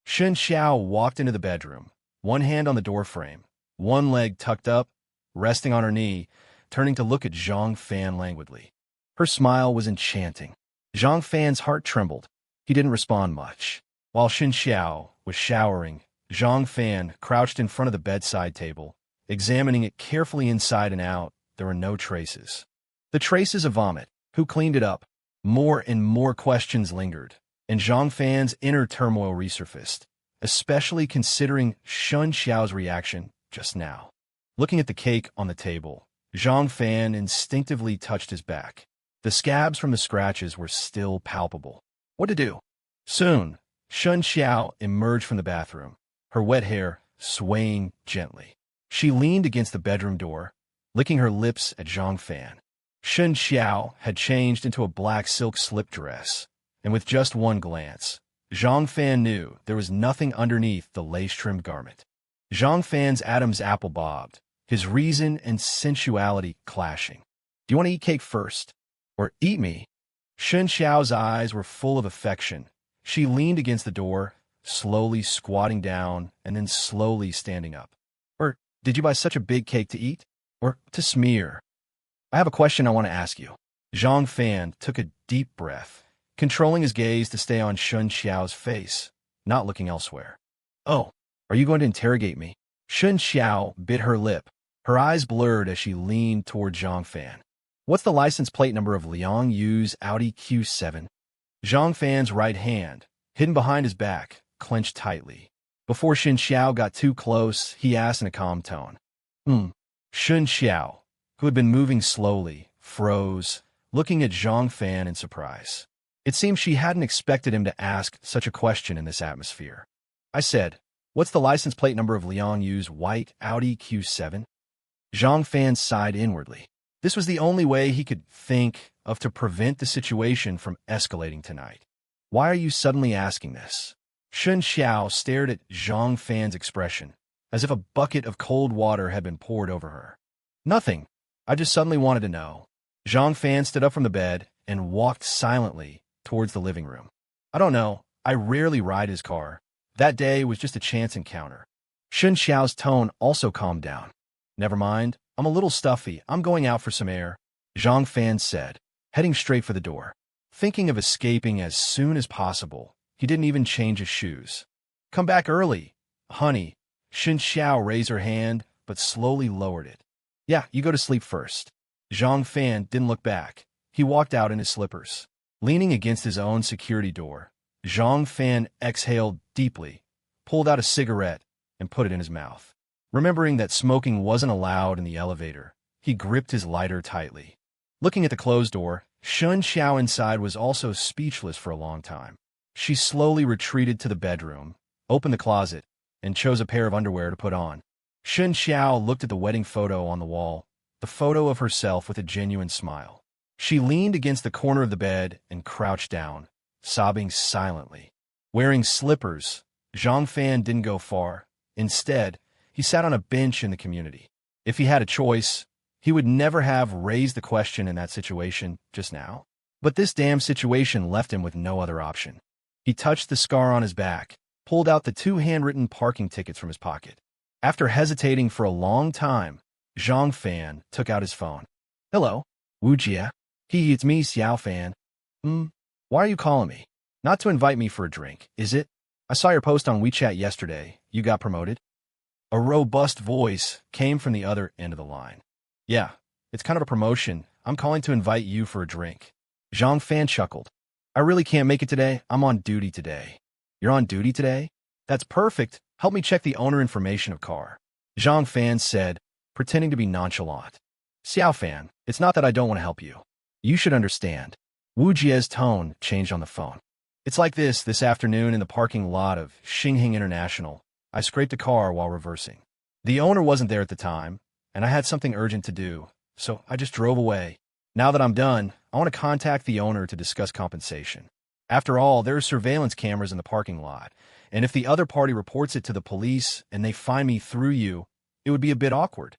Shen Qiao walked into the bedroom, one hand on the doorframe, one leg tucked up, resting on her knee, turning to look at Zhang Fan languidly. Her smile was enchanting. Zhang Fan's heart trembled. He didn't respond much. While Shen Qiao was showering, Zhang Fan crouched in front of the bedside table, examining it carefully inside and out. There were no traces. The traces of vomit. Who cleaned it up? More and more questions lingered, and Zhang Fan's inner turmoil resurfaced, especially considering Shen Qiao's reaction just now. Looking at the cake on the table, Zhang Fan instinctively touched his back. The scabs from the scratches were still palpable. What to do? Soon, Shen Qiao emerged from the bathroom, her wet hair swaying gently. She leaned against the bedroom door, licking her lips at Zhang Fan. Shen Qiao had changed into a black silk slip dress, and with just one glance, Zhang Fan knew there was nothing underneath the lace-trimmed garment. Zhang Fan's Adam's apple bobbed, his reason and sensuality clashing. Do you want to eat cake first? Or eat me? Shen Qiao's eyes were full of affection. She leaned against the door, slowly squatting down and then slowly standing up. Or did you buy such a big cake to eat? Or to smear? I have a question I want to ask you. Zhang Fan took a deep breath, controlling his gaze to stay on Shen Qiao's face, not looking elsewhere. Oh, are you going to interrogate me? Shen Qiao bit her lip, her eyes blurred as she leaned toward Zhang Fan. What's the license plate number of Liang Yu's Audi Q7? Zhang Fan's right hand, hidden behind his back, clenched tightly. Before Shen Qiao got too close, he asked in a calm tone. Shen Qiao, who had been moving slowly, froze, looking at Zhang Fan in surprise. It seemed she hadn't expected him to ask such a question in this atmosphere. I said, What's the license plate number of Liang Yu's white Audi Q7? Zhang Fan sighed inwardly. This was the only way he could think of to prevent the situation from escalating tonight. Why are you suddenly asking this? Shen Qiao stared at Zhang Fan's expression, as if a bucket of cold water had been poured over her. Nothing. I just suddenly wanted to know. Zhang Fan stood up from the bed and walked silently towards the living room. I don't know. I rarely ride his car. That day was just a chance encounter. Shen Xiao's tone also calmed down. Never mind. I'm a little stuffy. I'm going out for some air, Zhang Fan said, heading straight for the door. Thinking of escaping as soon as possible, he didn't even change his shoes. Come back early, honey. Shen Qiao raised her hand, but slowly lowered it. Yeah, you go to sleep first. Zhang Fan didn't look back. He walked out in his slippers. Leaning against his own security door, Zhang Fan exhaled deeply, pulled out a cigarette, and put it in his mouth. Remembering that smoking wasn't allowed in the elevator, he gripped his lighter tightly. Looking at the closed door, Shen Qiao inside was also speechless for a long time. She slowly retreated to the bedroom, opened the closet, and chose a pair of underwear to put on. Shen Qiao looked at the wedding photo on the wall, the photo of herself with a genuine smile. She leaned against the corner of the bed and crouched down, sobbing silently. Wearing slippers, Zhang Fan didn't go far. Instead, he sat on a bench in the community. If he had a choice, he would never have raised the question in that situation just now. But this damn situation left him with no other option. He touched the scar on his back, pulled out the 2 handwritten parking tickets from his pocket. After hesitating for a long time, Zhang Fan took out his phone. Hello, Wu Jia. It's me, Xiao Fan. Why are you calling me? Not to invite me for a drink, is it? I saw your post on WeChat yesterday. You got promoted? A robust voice came from the other end of the line. Yeah, it's kind of a promotion. I'm calling to invite you for a drink. Zhang Fan chuckled. I really can't make it today. I'm on duty today. You're on duty today? That's perfect. Help me check the owner information of car. Zhang Fan said, pretending to be nonchalant. Xiao Fan, it's not that I don't want to help you. You should understand. Wu Jie's tone changed on the phone. It's like this afternoon in the parking lot of Xingheng International. I scraped a car while reversing. The owner wasn't there at the time, and I had something urgent to do, so I just drove away. Now that I'm done, I want to contact the owner to discuss compensation. After all, there are surveillance cameras in the parking lot, and if the other party reports it to the police and they find me through you, it would be a bit awkward.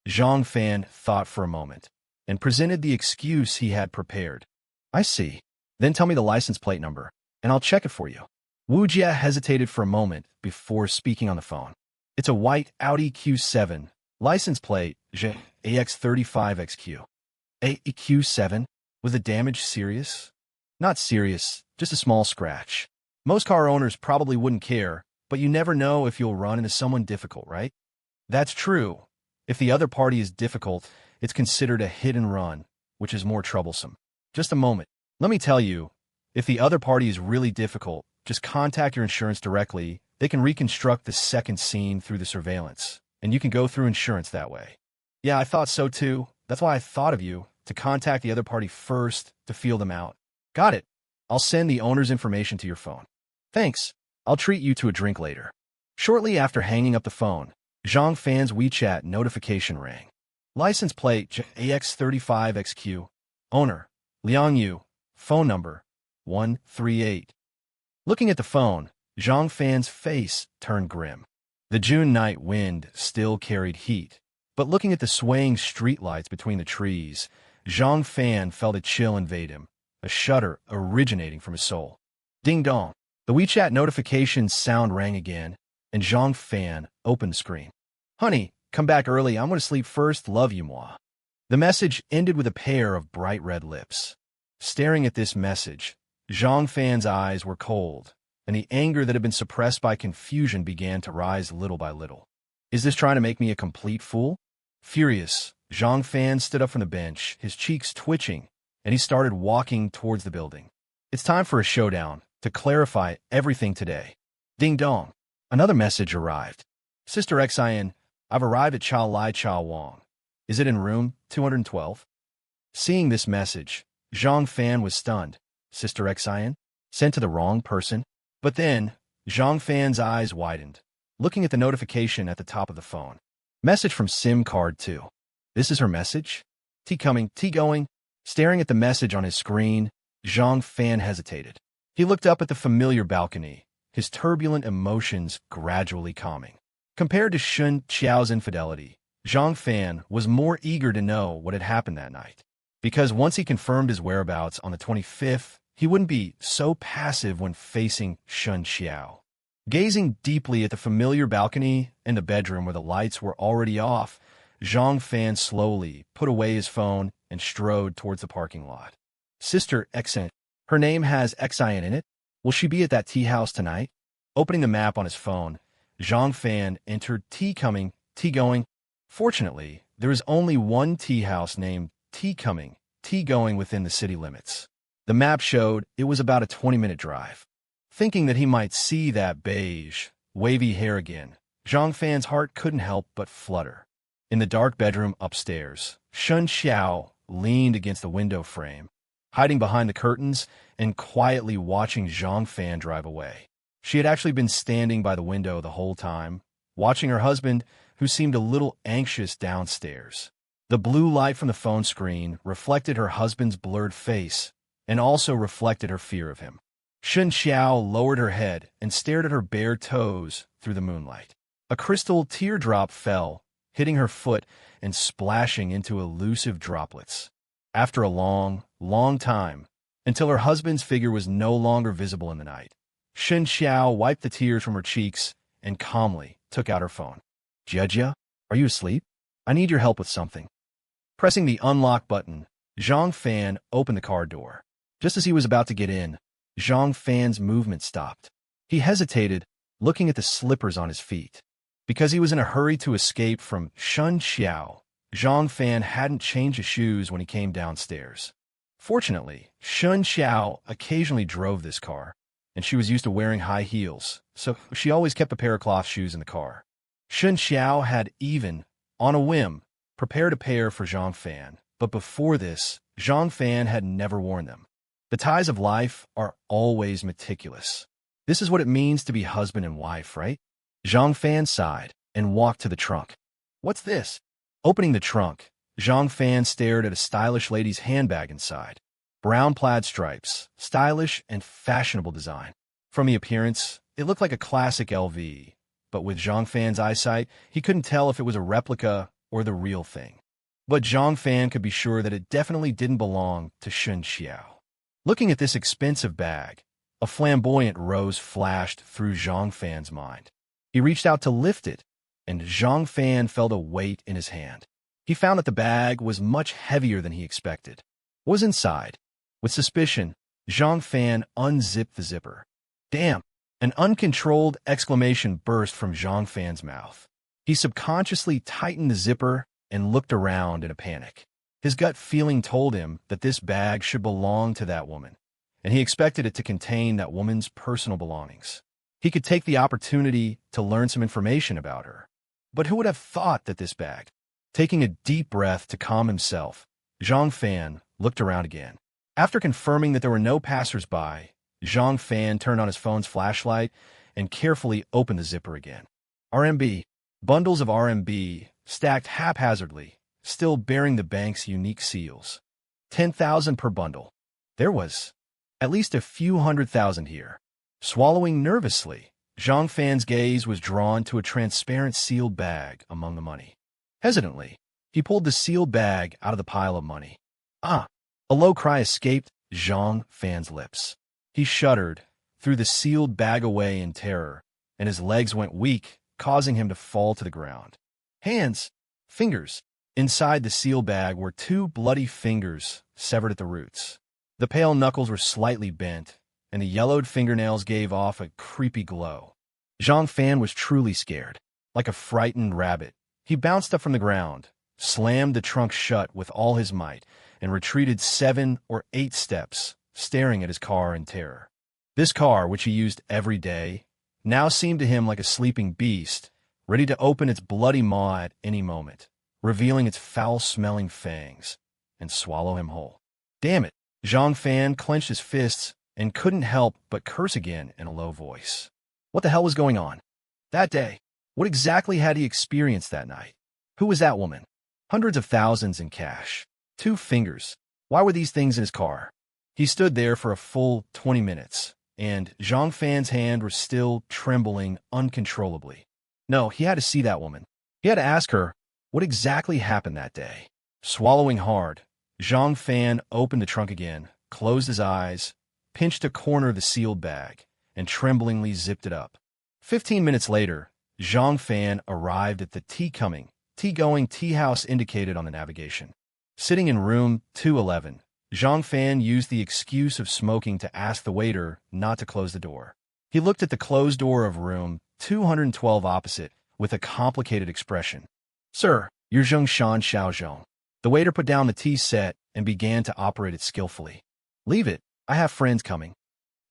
Zhang Fan thought for a moment and presented the excuse he had prepared. I see. Then tell me the license plate number, and I'll check it for you. Wu Jia hesitated for a moment before speaking on the phone. It's a white Audi Q7, license plate AX35XQ. AQ7? Was the damage serious? Not serious, just a small scratch. Most car owners probably wouldn't care, but you never know if you'll run into someone difficult, right? That's true. If the other party is difficult, it's considered a hit and run, which is more troublesome. Just a moment. Let me tell you, if the other party is really difficult, just contact your insurance directly. They can reconstruct the second scene through the surveillance, and you can go through insurance that way. Yeah, I thought so too. That's why I thought of you, to contact the other party first to feel them out. Got it. I'll send the owner's information to your phone. Thanks. I'll treat you to a drink later. Shortly after hanging up the phone, Zhang Fan's WeChat notification rang. License plate AX35XQ. Owner, Liang Yu. Phone number, 138. Looking at the phone, Zhang Fan's face turned grim. The June night wind still carried heat, but looking at the swaying streetlights between the trees, Zhang Fan felt a chill invade him, a shudder originating from his soul. Ding dong. The WeChat notification sound rang again, and Zhang Fan opened the screen. Honey, come back early. I'm going to sleep first. Love you, moi. The message ended with a pair of bright red lips. Staring at this message, Zhang Fan's eyes were cold, and the anger that had been suppressed by confusion began to rise little by little. Is this trying to make me a complete fool? Furious, Zhang Fan stood up from the bench, his cheeks twitching, and he started walking towards the building. It's time for a showdown, to clarify everything today. Ding dong. Another message arrived. Sister Xin, I've arrived at Cha Lai Cha Wang. Is it in room 212? Seeing this message, Zhang Fan was stunned. Sister Xin? Sent to the wrong person? But then, Zhang Fan's eyes widened. looking at the notification at the top of the phone. Message from SIM card 2. This is her message? T coming, T going. Staring at the message on his screen, Zhang Fan hesitated. He looked up at the familiar balcony, his turbulent emotions gradually calming. Compared to Shen Qiao's infidelity, Zhang Fan was more eager to know what had happened that night. Because once he confirmed his whereabouts on the 25th, he wouldn't be so passive when facing Shen Qiao. Gazing deeply at the familiar balcony and the bedroom where the lights were already off, Zhang Fan slowly put away his phone and strode towards the parking lot. Sister Xn. Her name has Xin in it. Will she be at that tea house tonight? Opening the map on his phone, Zhang Fan entered Tea coming, Tea going. Fortunately, there is only one tea house named Tea coming, Tea going within the city limits. The map showed it was about a 20-minute drive. Thinking that he might see that beige, wavy hair again, Zhang Fan's heart couldn't help but flutter. In the dark bedroom upstairs, Shen Qiao leaned against the window frame, hiding behind the curtains and quietly watching Zhang Fan drive away. She had actually been standing by the window the whole time, watching her husband, who seemed a little anxious downstairs. The blue light from the phone screen reflected her husband's blurred face and also reflected her fear of him. Shen Qiao lowered her head and stared at her bare toes through the moonlight. A crystal teardrop fell, hitting her foot and splashing into elusive droplets. After a long, long time, until her husband's figure was no longer visible in the night, Shen Qiao wiped the tears from her cheeks and calmly took out her phone. Jia, are you asleep? I need your help with something. Pressing the unlock button, Zhang Fan opened the car door. Just as he was about to get in, Zhang Fan's movement stopped. He hesitated, looking at the slippers on his feet. Because he was in a hurry to escape from Shen Qiao, Zhang Fan hadn't changed his shoes when he came downstairs. Fortunately, Shen Qiao occasionally drove this car, and she was used to wearing high heels, so she always kept a pair of cloth shoes in the car. Shen Qiao had even, on a whim, prepared a pair for Zhang Fan, but before this, Zhang Fan had never worn them. The ties of life are always meticulous. This is what it means to be husband and wife, right? Zhang Fan sighed and walked to the trunk. What's this? Opening the trunk, Zhang Fan stared at a stylish lady's handbag inside. Brown plaid stripes, stylish and fashionable design. From the appearance, it looked like a classic LV, but with Zhang Fan's eyesight, he couldn't tell if it was a replica or the real thing. But Zhang Fan could be sure that it definitely didn't belong to Shen Qiao. Looking at this expensive bag, a flamboyant rose flashed through Zhang Fan's mind. He reached out to lift it, and Zhang Fan felt a weight in his hand. He found that the bag was much heavier than he expected. What was inside? With suspicion, Zhang Fan unzipped the zipper. Damn! An uncontrolled exclamation burst from Zhang Fan's mouth. He subconsciously tightened the zipper and looked around in a panic. His gut feeling told him that this bag should belong to that woman, and he expected it to contain that woman's personal belongings. He could take the opportunity to learn some information about her. But who would have thought that this bag? Taking a deep breath to calm himself, Zhang Fan looked around again. After confirming that there were no passers-by, Zhang Fan turned on his phone's flashlight and carefully opened the zipper again. RMB. Bundles of RMB stacked haphazardly, still bearing the bank's unique seals. 10,000 per bundle. There was at least a few 100,000 here. Swallowing nervously, Zhang Fan's gaze was drawn to a transparent sealed bag among the money. Hesitantly, he pulled the sealed bag out of the pile of money. Ah! A low cry escaped Zhang Fan's lips. He shuddered, threw the sealed bag away in terror, and his legs went weak, causing him to fall to the ground. Hands! Fingers! Inside the sealed bag were 2 bloody fingers severed at the roots. The pale knuckles were slightly bent, and the yellowed fingernails gave off a creepy glow. Zhang Fan was truly scared. Like a frightened rabbit, he bounced up from the ground, slammed the trunk shut with all his might, and retreated 7 or 8 steps, staring at his car in terror. This car, which he used every day, now seemed to him like a sleeping beast, ready to open its bloody maw at any moment, revealing its foul-smelling fangs, and swallow him whole. Damn it! Zhang Fan clenched his fists and couldn't help but curse again in a low voice. What the hell was going on? That day, What exactly had he experienced that night? Who was that woman? Hundreds of thousands in cash. 2 fingers. Why were these things in his car? He stood there for a full 20 minutes, and Zhang Fan's hand was still trembling uncontrollably. No, he had to see that woman. He had to ask her what exactly happened that day. Swallowing hard, Zhang Fan opened the trunk again, closed his eyes, pinched a corner of the sealed bag, and tremblingly zipped it up. 15 minutes later, Zhang Fan arrived at the tea-going tea house indicated on the navigation. Sitting in room 211, Zhang Fan used the excuse of smoking to ask the waiter not to close the door. He looked at the closed door of room 212 opposite with a complicated expression. Sir, you're Shen Qiao. The waiter put down the tea set and began to operate it skillfully. Leave it. I have friends coming.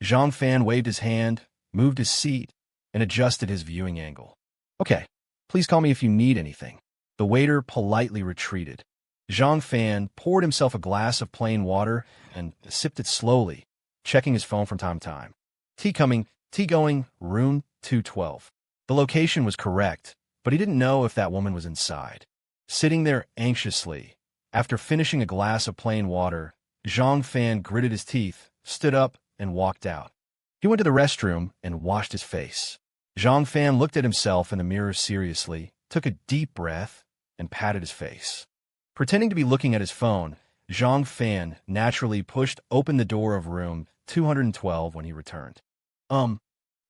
Zhang Fan waved his hand, moved his seat, and adjusted his viewing angle. Okay, please call me if you need anything. The waiter politely retreated. Zhang Fan poured himself a glass of plain water and sipped it slowly, checking his phone from time to time. Tea going, room 212. The location was correct, but he didn't know if that woman was inside. Sitting there anxiously, after finishing a glass of plain water, Zhang Fan gritted his teeth, stood up, and walked out. He went to the restroom and washed his face. Zhang Fan looked at himself in the mirror seriously, took a deep breath, and patted his face. Pretending to be looking at his phone, Zhang Fan naturally pushed open the door of room 212 when he returned.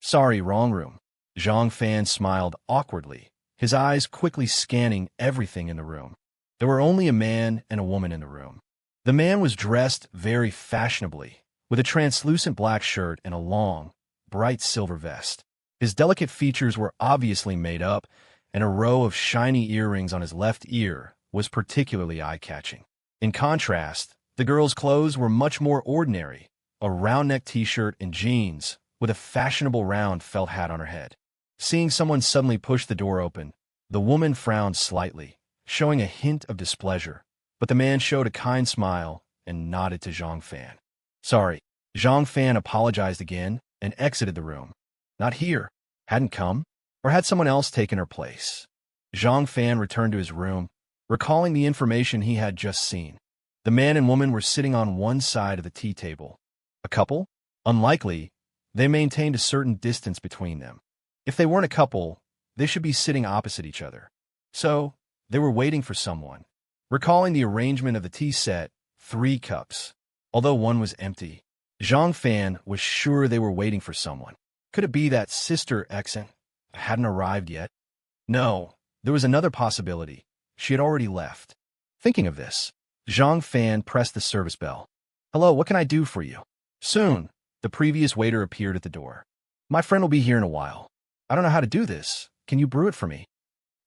Sorry, wrong room. Zhang Fan smiled awkwardly, his eyes quickly scanning everything in the room. There were only a man and a woman in the room. The man was dressed very fashionably, with a translucent black shirt and a long, bright silver vest. His delicate features were obviously made up, and a row of shiny earrings on his left ear was particularly eye-catching. In contrast, the girl's clothes were much more ordinary, a round-neck t-shirt and jeans, with a fashionable round felt hat on her head. Seeing someone suddenly push the door open, the woman frowned slightly, showing a hint of displeasure, but the man showed a kind smile and nodded to Zhang Fan. Sorry. Zhang Fan apologized again and exited the room. Not here. Hadn't come? Or had someone else taken her place? Zhang Fan returned to his room, recalling the information he had just seen. The man and woman were sitting on one side of the tea table. A couple? Unlikely. They maintained a certain distance between them. If they weren't a couple, they should be sitting opposite each other. So, they were waiting for someone. Recalling the arrangement of the tea set, 3 cups. Although one was empty, Zhang Fan was sure they were waiting for someone. Could it be that Sister Exen hadn't arrived yet? No, there was another possibility. She had already left. Thinking of this, Zhang Fan pressed the service bell. Hello, what can I do for you? Soon, the previous waiter appeared at the door. My friend will be here in a while. I don't know how to do this. Can you brew it for me?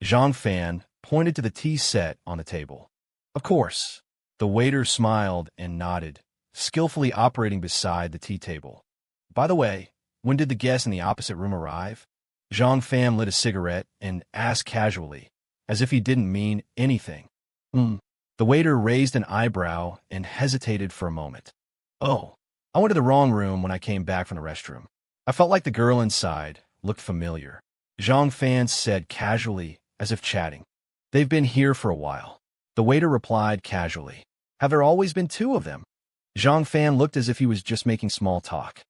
Zhang Fan pointed to the tea set on the table. Of course. The waiter smiled and nodded, skillfully operating beside the tea table. By the way, when did the guest in the opposite room arrive? Zhang Fan lit a cigarette and asked casually, as if he didn't mean anything. The waiter raised an eyebrow and hesitated for a moment. Oh, I went to the wrong room when I came back from the restroom. I felt like the girl inside looked familiar. Zhang Fan said casually, as if chatting. They've been here for a while. The waiter replied casually. Have there always been 2 of them? Zhang Fan looked as if he was just making small talk.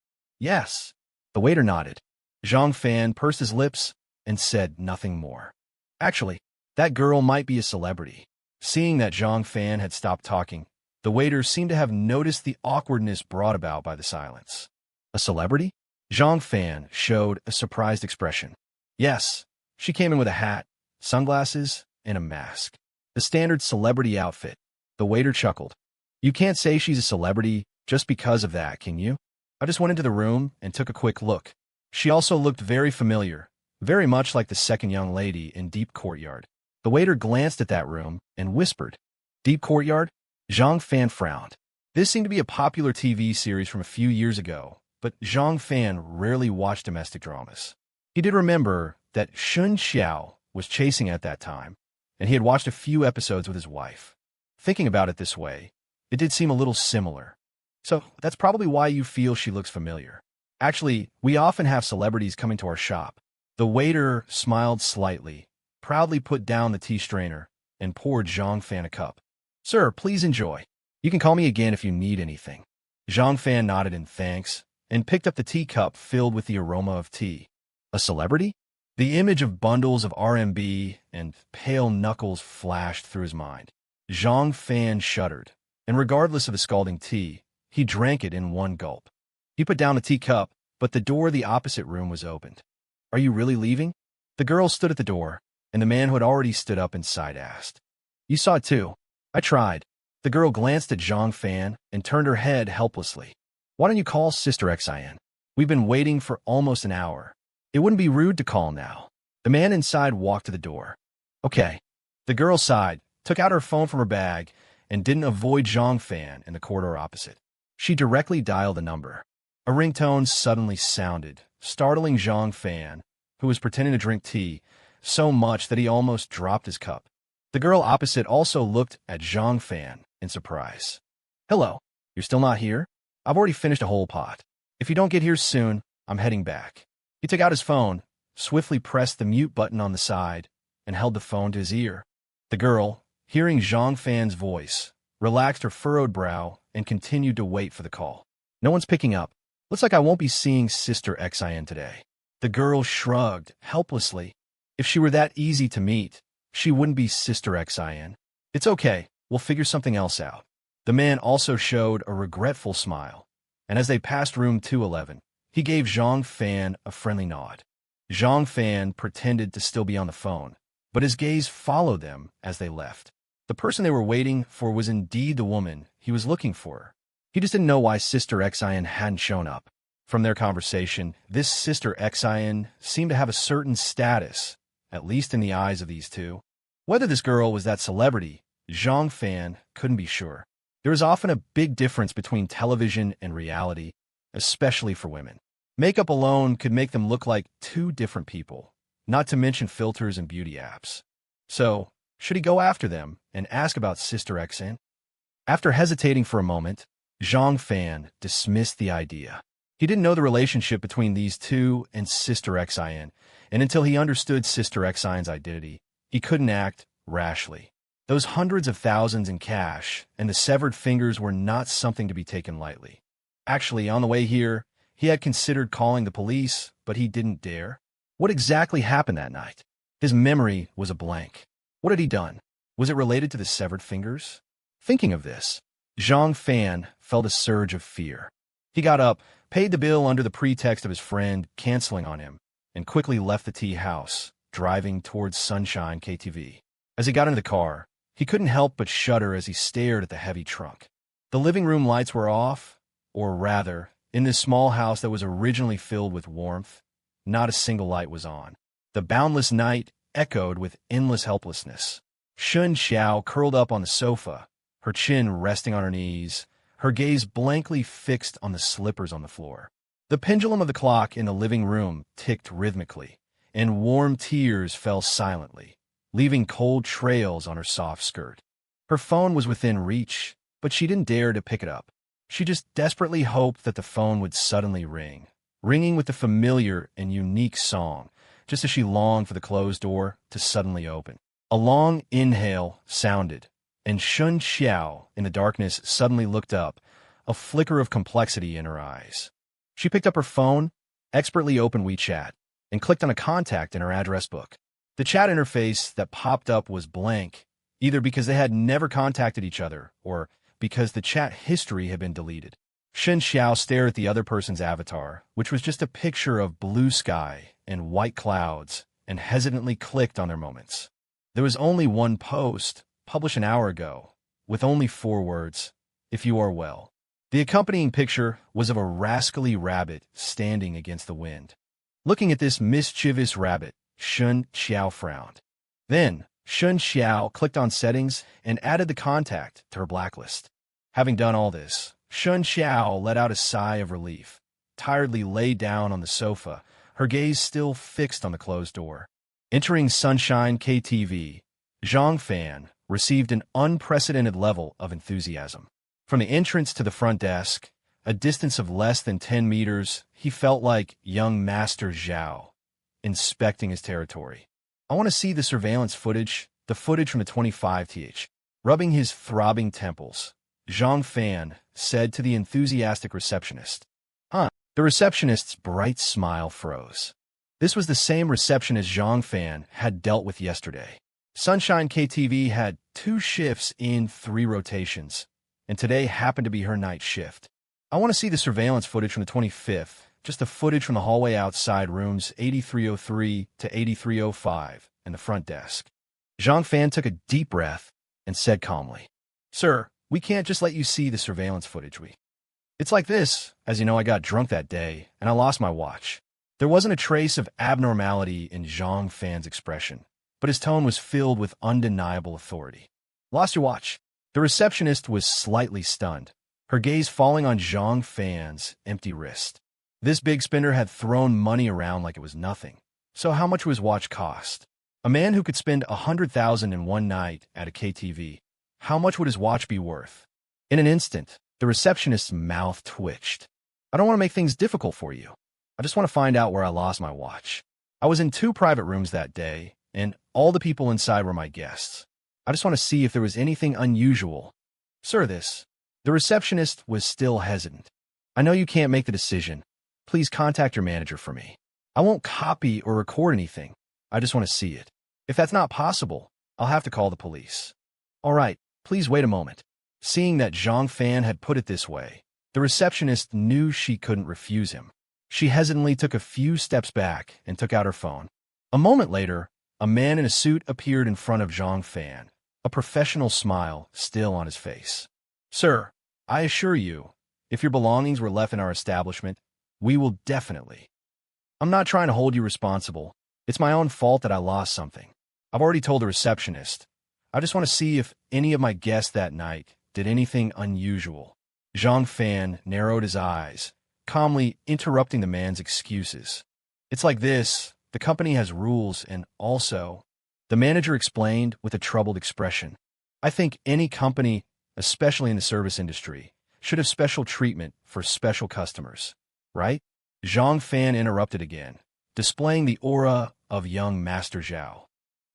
Yes. The waiter nodded. Zhang Fan pursed his lips and said nothing more. Actually, that girl might be a celebrity. Seeing that Zhang Fan had stopped talking, the waiter seemed to have noticed the awkwardness brought about by the silence. A celebrity? Zhang Fan showed a surprised expression. Yes, she came in with a hat, sunglasses, and a mask. The standard celebrity outfit. The waiter chuckled. You can't say she's a celebrity just because of that, can you? I just went into the room and took a quick look. She also looked very familiar, very much like the second young lady in Deep Courtyard. The waiter glanced at that room and whispered, Deep Courtyard? Zhang Fan frowned. This seemed to be a popular TV series from a few years ago, but Zhang Fan rarely watched domestic dramas. He did remember that Shen Qiao was chasing at that time, and he had watched a few episodes with his wife. Thinking about it this way, it did seem a little similar. So that's probably why you feel she looks familiar. Actually, we often have celebrities coming to our shop. The waiter smiled slightly, proudly put down the tea strainer, and poured Zhang Fan a cup. "Sir, please enjoy. You can call me again if you need anything." Zhang Fan nodded in thanks and picked up the teacup filled with the aroma of tea. A celebrity? The image of bundles of RMB and pale knuckles flashed through his mind. Zhang Fan shuddered, and regardless of the scalding tea, he drank it in one gulp. He put down the teacup, but the door of the opposite room was opened. "Are you really leaving?" The girl stood at the door, and the man who had already stood up inside asked. "You saw it too." "I tried." The girl glanced at Zhang Fan and turned her head helplessly. "Why don't you call Sister Xin? We've been waiting for almost an hour. It wouldn't be rude to call now." The man inside walked to the door. "Okay." The girl sighed, took out her phone from her bag, and didn't avoid Zhang Fan in the corridor opposite. She directly dialed the number. A ringtone suddenly sounded, startling Zhang Fan, who was pretending to drink tea, so much that he almost dropped his cup. The girl opposite also looked at Zhang Fan in surprise. "Hello, you're still not here? I've already finished a whole pot. If you don't get here soon, I'm heading back." He took out his phone, swiftly pressed the mute button on the side, and held the phone to his ear. The girl, hearing Zhang Fan's voice, relaxed her furrowed brow and continued to wait for the call. "No one's picking up. Looks like I won't be seeing Sister Xin today." The girl shrugged helplessly. If she were that easy to meet, she wouldn't be Sister Xin. "It's okay. We'll figure something else out." The man also showed a regretful smile, and as they passed room 211, he gave Zhang Fan a friendly nod. Zhang Fan pretended to still be on the phone, but his gaze followed them as they left. The person they were waiting for was indeed the woman he was looking for. He just didn't know why Sister Xin hadn't shown up. From their conversation, this Sister Xin seemed to have a certain status, at least in the eyes of these two. Whether this girl was that celebrity, Zhang Fan couldn't be sure. There is often a big difference between television and reality, especially for women. Makeup alone could make them look like two different people, not to mention filters and beauty apps. So, should he go after them and ask about Sister Xin? After hesitating for a moment, Zhang Fan dismissed the idea. He didn't know the relationship between these two and Sister Xin, and until he understood Sister Xin's identity, he couldn't act rashly. Those hundreds of thousands in cash and the severed fingers were not something to be taken lightly. Actually, on the way here, he had considered calling the police, but he didn't dare. What exactly happened that night? His memory was a blank. What had he done? Was it related to the severed fingers? Thinking of this, Zhang Fan felt a surge of fear. He got up, paid the bill under the pretext of his friend canceling on him, and quickly left the tea house, driving towards Sunshine KTV. As he got into the car, he couldn't help but shudder as he stared at the heavy trunk. The living room lights were off, or rather, in this small house that was originally filled with warmth, not a single light was on. The boundless night echoed with endless helplessness. Shen Qiao curled up on the sofa, her chin resting on her knees, her gaze blankly fixed on the slippers on the floor. The pendulum of the clock in the living room ticked rhythmically, and warm tears fell silently, leaving cold trails on her soft skirt. Her phone was within reach, but she didn't dare to pick it up. She just desperately hoped that the phone would suddenly ring, ringing with the familiar and unique song, just as she longed for the closed door to suddenly open. A long inhale sounded, and Shen Qiao in the darkness suddenly looked up, a flicker of complexity in her eyes. She picked up her phone, expertly opened WeChat, and clicked on a contact in her address book. The chat interface that popped up was blank, either because they had never contacted each other or because the chat history had been deleted. Shen Qiao stared at the other person's avatar, which was just a picture of blue sky and white clouds, and hesitantly clicked on their moments. There was only one post, published an hour ago, with only 4 words, "If you are well." The accompanying picture was of a rascally rabbit standing against the wind. Looking at this mischievous rabbit, Shen Qiao frowned. Then, Shen Qiao clicked on Settings and added the contact to her blacklist. Having done all this, Shen Qiao let out a sigh of relief, tiredly lay down on the sofa, her gaze still fixed on the closed door. Entering Sunshine KTV, Zhang Fan received an unprecedented level of enthusiasm. From the entrance to the front desk, a distance of less than 10 meters, he felt like young Master Zhao, inspecting his territory. I want to see the surveillance footage, the footage from the 25th. Rubbing his throbbing temples, Zhang Fan said to the enthusiastic receptionist. Huh. The receptionist's bright smile froze. This was the same receptionist Zhang Fan had dealt with yesterday. Sunshine KTV had 2 shifts in 3 rotations, and today happened to be her night shift. I want to see the surveillance footage from the 25th, just the footage from the hallway outside rooms 8303 to 8305 and the front desk. Zhang Fan took a deep breath and said calmly, "Sir, we can't just let you see the surveillance footage. It's like this. As you know, I got drunk that day, and I lost my watch." There wasn't a trace of abnormality in Zhang Fan's expression, but his tone was filled with undeniable authority. "Lost your watch?" The receptionist was slightly stunned, her gaze falling on Zhang Fan's empty wrist. This big spender had thrown money around like it was nothing. So how much would his watch cost? A man who could spend 100,000 in one night at a KTV, how much would his watch be worth? In an instant, the receptionist's mouth twitched. "I don't want to make things difficult for you. I just want to find out where I lost my watch. I was in 2 private rooms that day, and all the people inside were my guests. I just want to see if there was anything unusual." "Sir, this..." The receptionist was still hesitant. "I know you can't make the decision. Please contact your manager for me. I won't copy or record anything. I just want to see it. If that's not possible, I'll have to call the police." "All right, please wait a moment." Seeing that Zhang Fan had put it this way, the receptionist knew she couldn't refuse him. She hesitantly took a few steps back and took out her phone. A moment later, a man in a suit appeared in front of Zhang Fan, a professional smile still on his face. "Sir, I assure you, if your belongings were left in our establishment, we will definitely. I'm not trying to hold you responsible. It's my own fault that I lost something. I've already told the receptionist. I just want to see if any of my guests that night did anything unusual." Zhang Fan narrowed his eyes, calmly interrupting the man's excuses. "It's like this. The company has rules, and also," the manager explained with a troubled expression, "I think any company, especially in the service industry, should have special treatment for special customers, right?" Zhang Fan interrupted again, displaying the aura of young Master Zhao.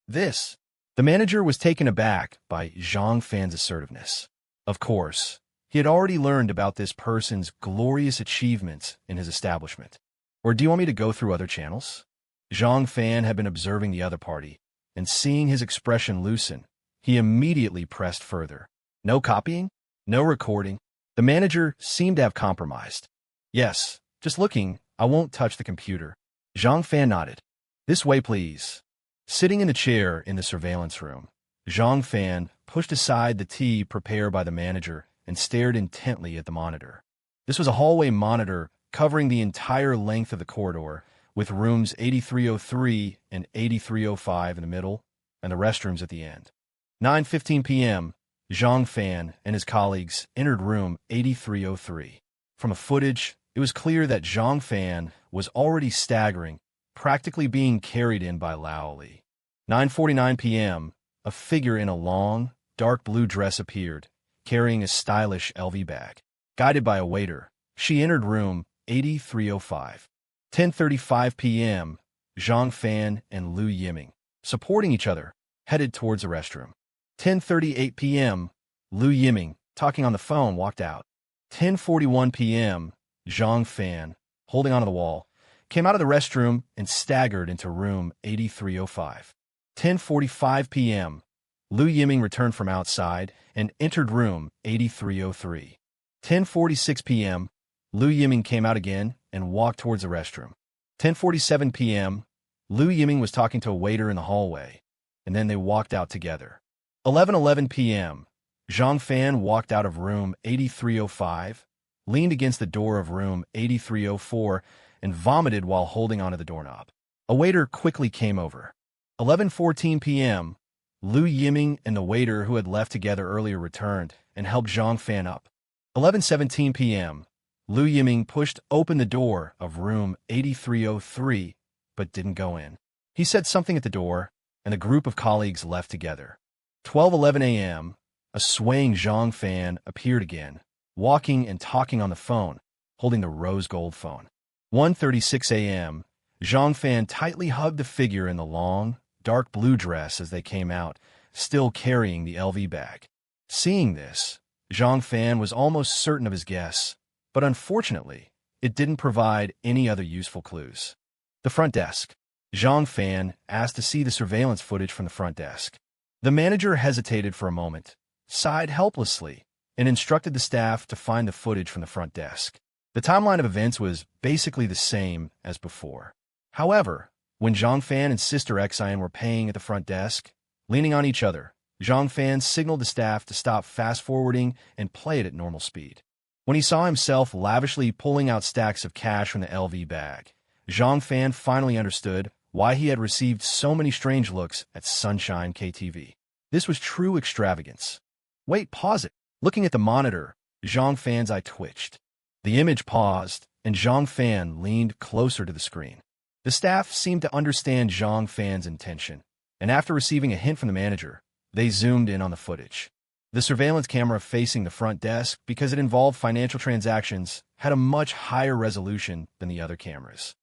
"This..." The manager was taken aback by Zhang Fan's assertiveness. Of course, he had already learned about this person's glorious achievements in his establishment. "Or do you want me to go through other channels?" Zhang Fan had been observing the other party, and seeing his expression loosen, he immediately pressed further. "No copying? No recording?" The manager seemed to have compromised. "Yes, just looking. I won't touch the computer." Zhang Fan nodded. "This way, please." Sitting in the chair in the surveillance room, Zhang Fan pushed aside the tea prepared by the manager and stared intently at the monitor. This was a hallway monitor covering the entire length of the corridor, with rooms 8303 and 8305 in the middle, and the restrooms at the end. 9:15 p.m., Zhang Fan and his colleagues entered room 8303. From the footage, it was clear that Zhang Fan was already staggering, practically being carried in by Lao Li. 9:49 p.m., a figure in a long, dark blue dress appeared, carrying a stylish LV bag. Guided by a waiter, she entered room 8305. 10:35 p.m., Zhang Fan and Lu Yiming, supporting each other, headed towards the restroom. 10:38 p.m., Lu Yiming, talking on the phone, walked out. 10:41 p.m., Zhang Fan, holding onto the wall, came out of the restroom and staggered into room 8305. 10:45 p.m., Lu Yiming returned from outside and entered room 8303. 10:46 p.m., Lu Yiming came out again and walked towards the restroom. 10:47 p.m., Lu Yiming was talking to a waiter in the hallway, and then they walked out together. 11:11 p.m., Zhang Fan walked out of room 8305, leaned against the door of room 8304, and vomited while holding onto the doorknob. A waiter quickly came over. 11:14 p.m., Lu Yiming and the waiter who had left together earlier returned and helped Zhang Fan up. 11:17 p.m., Lu Yiming pushed open the door of room 8303, but didn't go in. He said something at the door, and the group of colleagues left together. 12:11 a.m., a swaying Zhang Fan appeared again, walking and talking on the phone, holding the rose gold phone. 1:36 a.m., Zhang Fan tightly hugged the figure in the long, dark blue dress as they came out, still carrying the LV bag. Seeing this, Zhang Fan was almost certain of his guess, but unfortunately, it didn't provide any other useful clues. The front desk. Zhang Fan asked to see the surveillance footage from the front desk. The manager hesitated for a moment, sighed helplessly, and instructed the staff to find the footage from the front desk. The timeline of events was basically the same as before. However, when Zhang Fan and Sister Xian were paying at the front desk, leaning on each other, Zhang Fan signaled the staff to stop fast-forwarding and play it at normal speed. When he saw himself lavishly pulling out stacks of cash from the LV bag, Zhang Fan finally understood why he had received so many strange looks at Sunshine KTV. This was true extravagance. Wait, pause it. Looking at the monitor, Zhang Fan's eye twitched. The image paused, and Zhang Fan leaned closer to the screen. The staff seemed to understand Zhang Fan's intention, and after receiving a hint from the manager, they zoomed in on the footage. The surveillance camera facing the front desk, because it involved financial transactions, had a much higher resolution than the other cameras.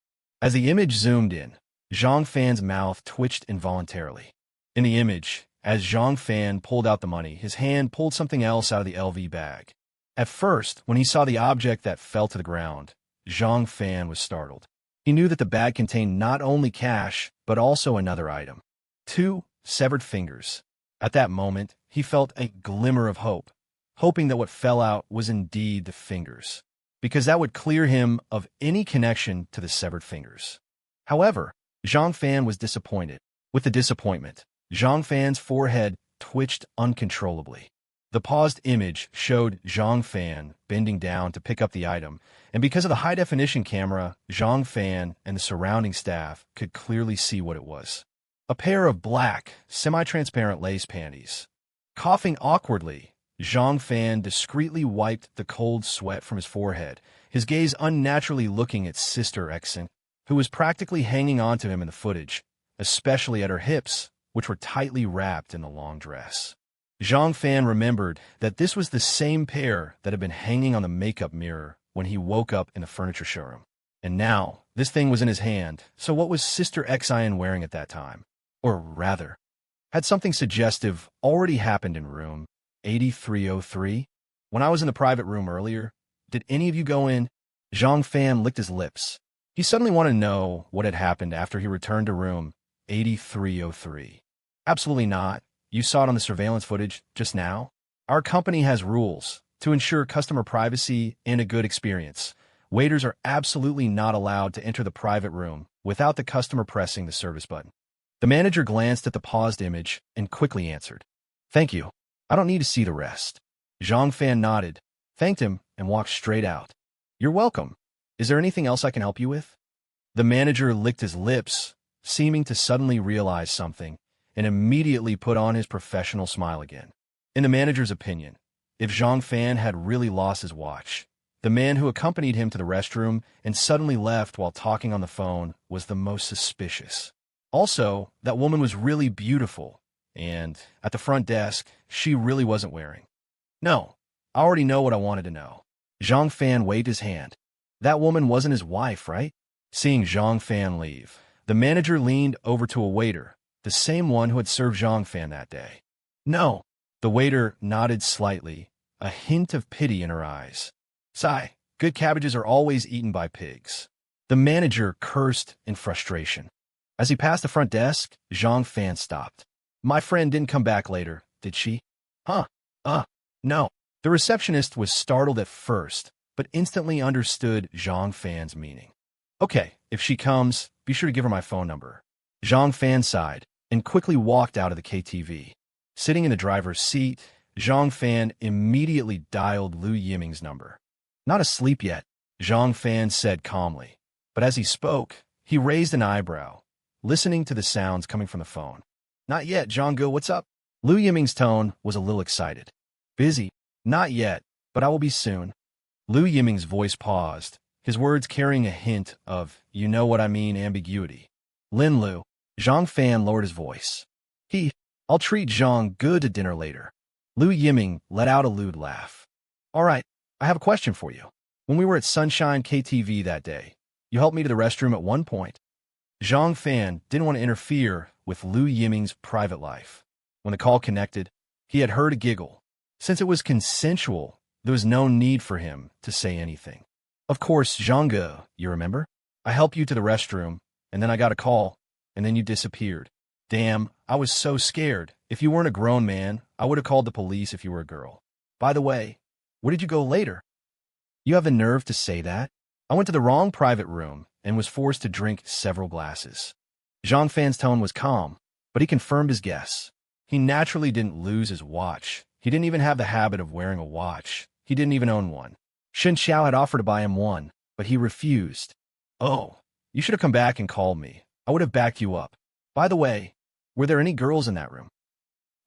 As the image zoomed in, Zhang Fan's mouth twitched involuntarily. In the image, as Zhang Fan pulled out the money, his hand pulled something else out of the LV bag. At first, when he saw the object that fell to the ground, Zhang Fan was startled. He knew that the bag contained not only cash, but also another item. 2 severed fingers. At that moment, he felt a glimmer of hope, hoping that what fell out was indeed the fingers, because that would clear him of any connection to the severed fingers. However, Zhang Fan was disappointed. With the disappointment, Zhang Fan's forehead twitched uncontrollably. The paused image showed Zhang Fan bending down to pick up the item, and because of the high-definition camera, Zhang Fan and the surrounding staff could clearly see what it was. A pair of black, semi-transparent lace panties. Coughing awkwardly, Zhang Fan discreetly wiped the cold sweat from his forehead, his gaze unnaturally looking at Sister Xian, who was practically hanging on to him in the footage, especially at her hips, which were tightly wrapped in the long dress. Zhang Fan remembered that this was the same pair that had been hanging on the makeup mirror when he woke up in the furniture showroom. And now, this thing was in his hand, so what was Sister Xian wearing at that time? Or rather, had something suggestive already happened in room 8303? When I was in the private room earlier, did any of you go in? Zhang Fan licked his lips. He suddenly wanted to know what had happened after he returned to room 8303. Absolutely not. You saw it on the surveillance footage just now. Our company has rules to ensure customer privacy and a good experience. Waiters are absolutely not allowed to enter the private room without the customer pressing the service button. The manager glanced at the paused image and quickly answered, "Thank you. I don't need to see the rest." Zhang Fan nodded, thanked him, and walked straight out. "You're welcome. Is there anything else I can help you with?" The manager licked his lips, seeming to suddenly realize something, and immediately put on his professional smile again. In the manager's opinion, if Zhang Fan had really lost his watch, the man who accompanied him to the restroom and suddenly left while talking on the phone was the most suspicious. Also, that woman was really beautiful, and at the front desk, she really wasn't wearing. No, I already know what I wanted to know. Zhang Fan waved his hand. That woman wasn't his wife, right? Seeing Zhang Fan leave, the manager leaned over to a waiter, the same one who had served Zhang Fan that day. No. The waiter nodded slightly, a hint of pity in her eyes. Sigh, good cabbages are always eaten by pigs. The manager cursed in frustration. As he passed the front desk, Zhang Fan stopped. My friend didn't come back later, did she? No. The receptionist was startled at first, but instantly understood Zhang Fan's meaning. Okay, if she comes, be sure to give her my phone number. Zhang Fan sighed and quickly walked out of the KTV. Sitting in the driver's seat, Zhang Fan immediately dialed Lu Yiming's number. Not asleep yet, Zhang Fan said calmly, but as he spoke, he raised an eyebrow, listening to the sounds coming from the phone. Not yet, Zhang-gu, what's up? Lu Yiming's tone was a little excited. Busy? Not yet, but I will be soon. Lu Yiming's voice paused, his words carrying a hint of, you know what I mean, ambiguity. Lin Lu. Zhang Fan lowered his voice. I'll treat Zhang good to dinner later. Lu Yiming let out a lewd laugh. All right, I have a question for you. When we were at Sunshine KTV that day, you helped me to the restroom at one point. Zhang Fan didn't want to interfere with Liu Yiming's private life. When the call connected, he had heard a giggle. Since it was consensual, there was no need for him to say anything. Of course, Zhang, you remember? I helped you to the restroom, and then I got a call, and then you disappeared. Damn, I was so scared. If you weren't a grown man, I would have called the police if you were a girl. By the way, where did you go later? You have the nerve to say that? I went to the wrong private room and was forced to drink several glasses. Zhang Fan's tone was calm, but he confirmed his guess. He naturally didn't lose his watch. He didn't even have the habit of wearing a watch. He didn't even own one. Shen Qiao had offered to buy him one, but he refused. Oh, you should have come back and called me. I would have backed you up. By the way, were there any girls in that room?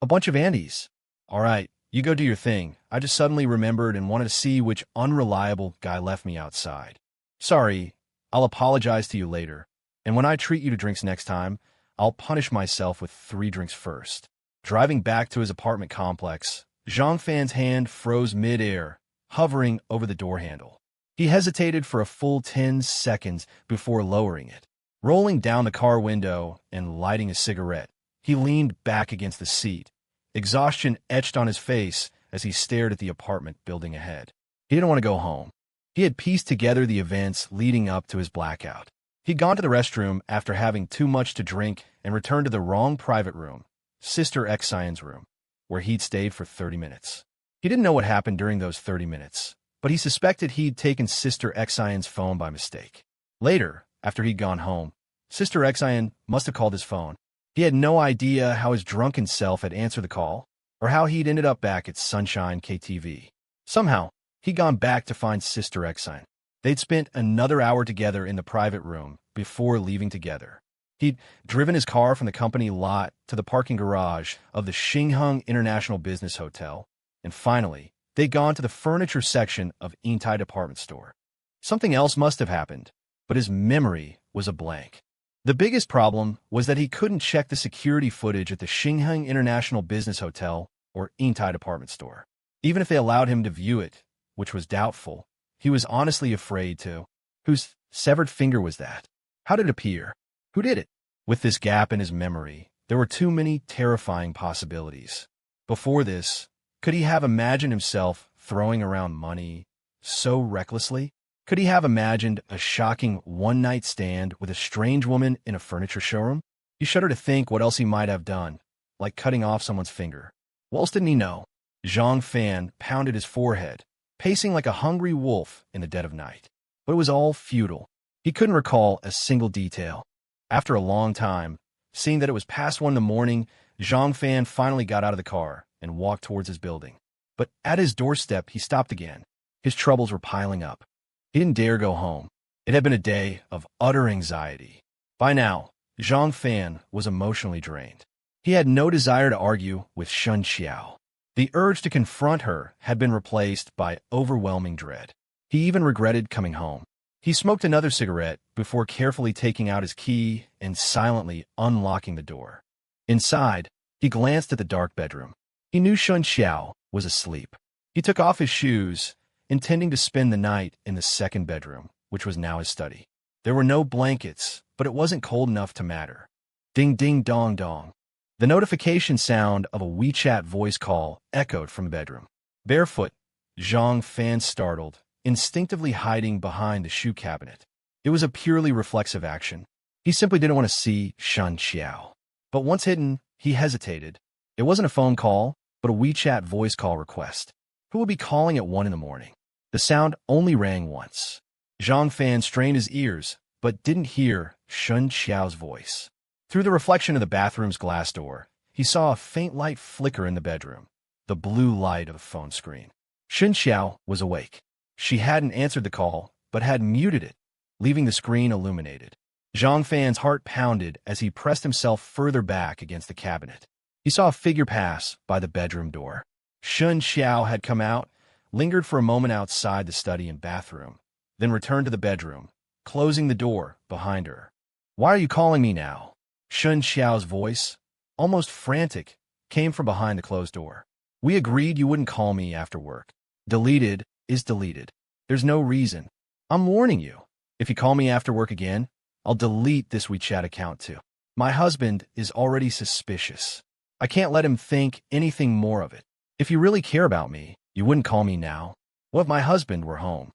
A bunch of Andes. All right, you go do your thing. I just suddenly remembered and wanted to see which unreliable guy left me outside. Sorry, I'll apologize to you later. And when I treat you to drinks next time, I'll punish myself with 3 drinks first. Driving back to his apartment complex, Zhang Fan's hand froze mid-air, hovering over the door handle. He hesitated for a full 10 seconds before lowering it. Rolling down the car window and lighting a cigarette, he leaned back against the seat. Exhaustion etched on his face as he stared at the apartment building ahead. He didn't want to go home. He had pieced together the events leading up to his blackout. He'd gone to the restroom after having too much to drink and returned to the wrong private room, Sister Xian's room, where he'd stayed for 30 minutes. He didn't know what happened during those 30 minutes, but he suspected he'd taken Sister Xian's phone by mistake. Later, after he'd gone home, Sister Xian must have called his phone. He had no idea how his drunken self had answered the call, or how he'd ended up back at Sunshine KTV. Somehow, he'd gone back to find Sister Xian. They'd spent another hour together in the private room before leaving together. He'd driven his car from the company lot to the parking garage of the Xinheng International Business Hotel, and finally, they'd gone to the furniture section of Yingtai department store. Something else must have happened, but his memory was a blank. The biggest problem was that he couldn't check the security footage at the Xinheng International Business Hotel or Yingtai department store. Even if they allowed him to view it, which was doubtful, he was honestly afraid to. Whose severed finger was that? How did it appear? Who did it? With this gap in his memory, there were too many terrifying possibilities. Before this, could he have imagined himself throwing around money so recklessly? Could he have imagined a shocking one-night stand with a strange woman in a furniture showroom? He shuddered to think what else he might have done, like cutting off someone's finger. What else didn't he know? Zhang Fan pounded his forehead, pacing like a hungry wolf in the dead of night. But it was all futile. He couldn't recall a single detail. After a long time, seeing that it was past 1 in the morning, Zhang Fan finally got out of the car and walked towards his building. But at his doorstep, he stopped again. His troubles were piling up. He didn't dare go home. It had been a day of utter anxiety. By now, Zhang Fan was emotionally drained. He had no desire to argue with Shen Qiao. The urge to confront her had been replaced by overwhelming dread. He even regretted coming home. He smoked another cigarette before carefully taking out his key and silently unlocking the door. Inside, he glanced at the dark bedroom. He knew Shen Qiao was asleep. He took off his shoes, intending to spend the night in the second bedroom, which was now his study. There were no blankets, but it wasn't cold enough to matter. Ding ding dong dong. The notification sound of a WeChat voice call echoed from the bedroom. Barefoot, Zhang Fan startled, instinctively hiding behind the shoe cabinet. It was a purely reflexive action. He simply didn't want to see Shen Qiao. But once hidden, he hesitated. It wasn't a phone call, but a WeChat voice call request. Who would be calling at 1 in the morning? The sound only rang once. Zhang Fan strained his ears, but didn't hear Shen Qiao's voice. Through the reflection of the bathroom's glass door, he saw a faint light flicker in the bedroom, the blue light of the phone screen. Shen Qiao was awake. She hadn't answered the call, but had muted it, leaving the screen illuminated. Zhang Fan's heart pounded as he pressed himself further back against the cabinet. He saw a figure pass by the bedroom door. Shen Qiao had come out, lingered for a moment outside the study and bathroom, then returned to the bedroom, closing the door behind her. "Why are you calling me now?" Shen Qiao's voice, almost frantic, came from behind the closed door. "We agreed you wouldn't call me after work. Deleted is deleted. There's no reason. I'm warning you. If you call me after work again, I'll delete this WeChat account too. My husband is already suspicious. I can't let him think anything more of it. If you really care about me, you wouldn't call me now. What if my husband were home?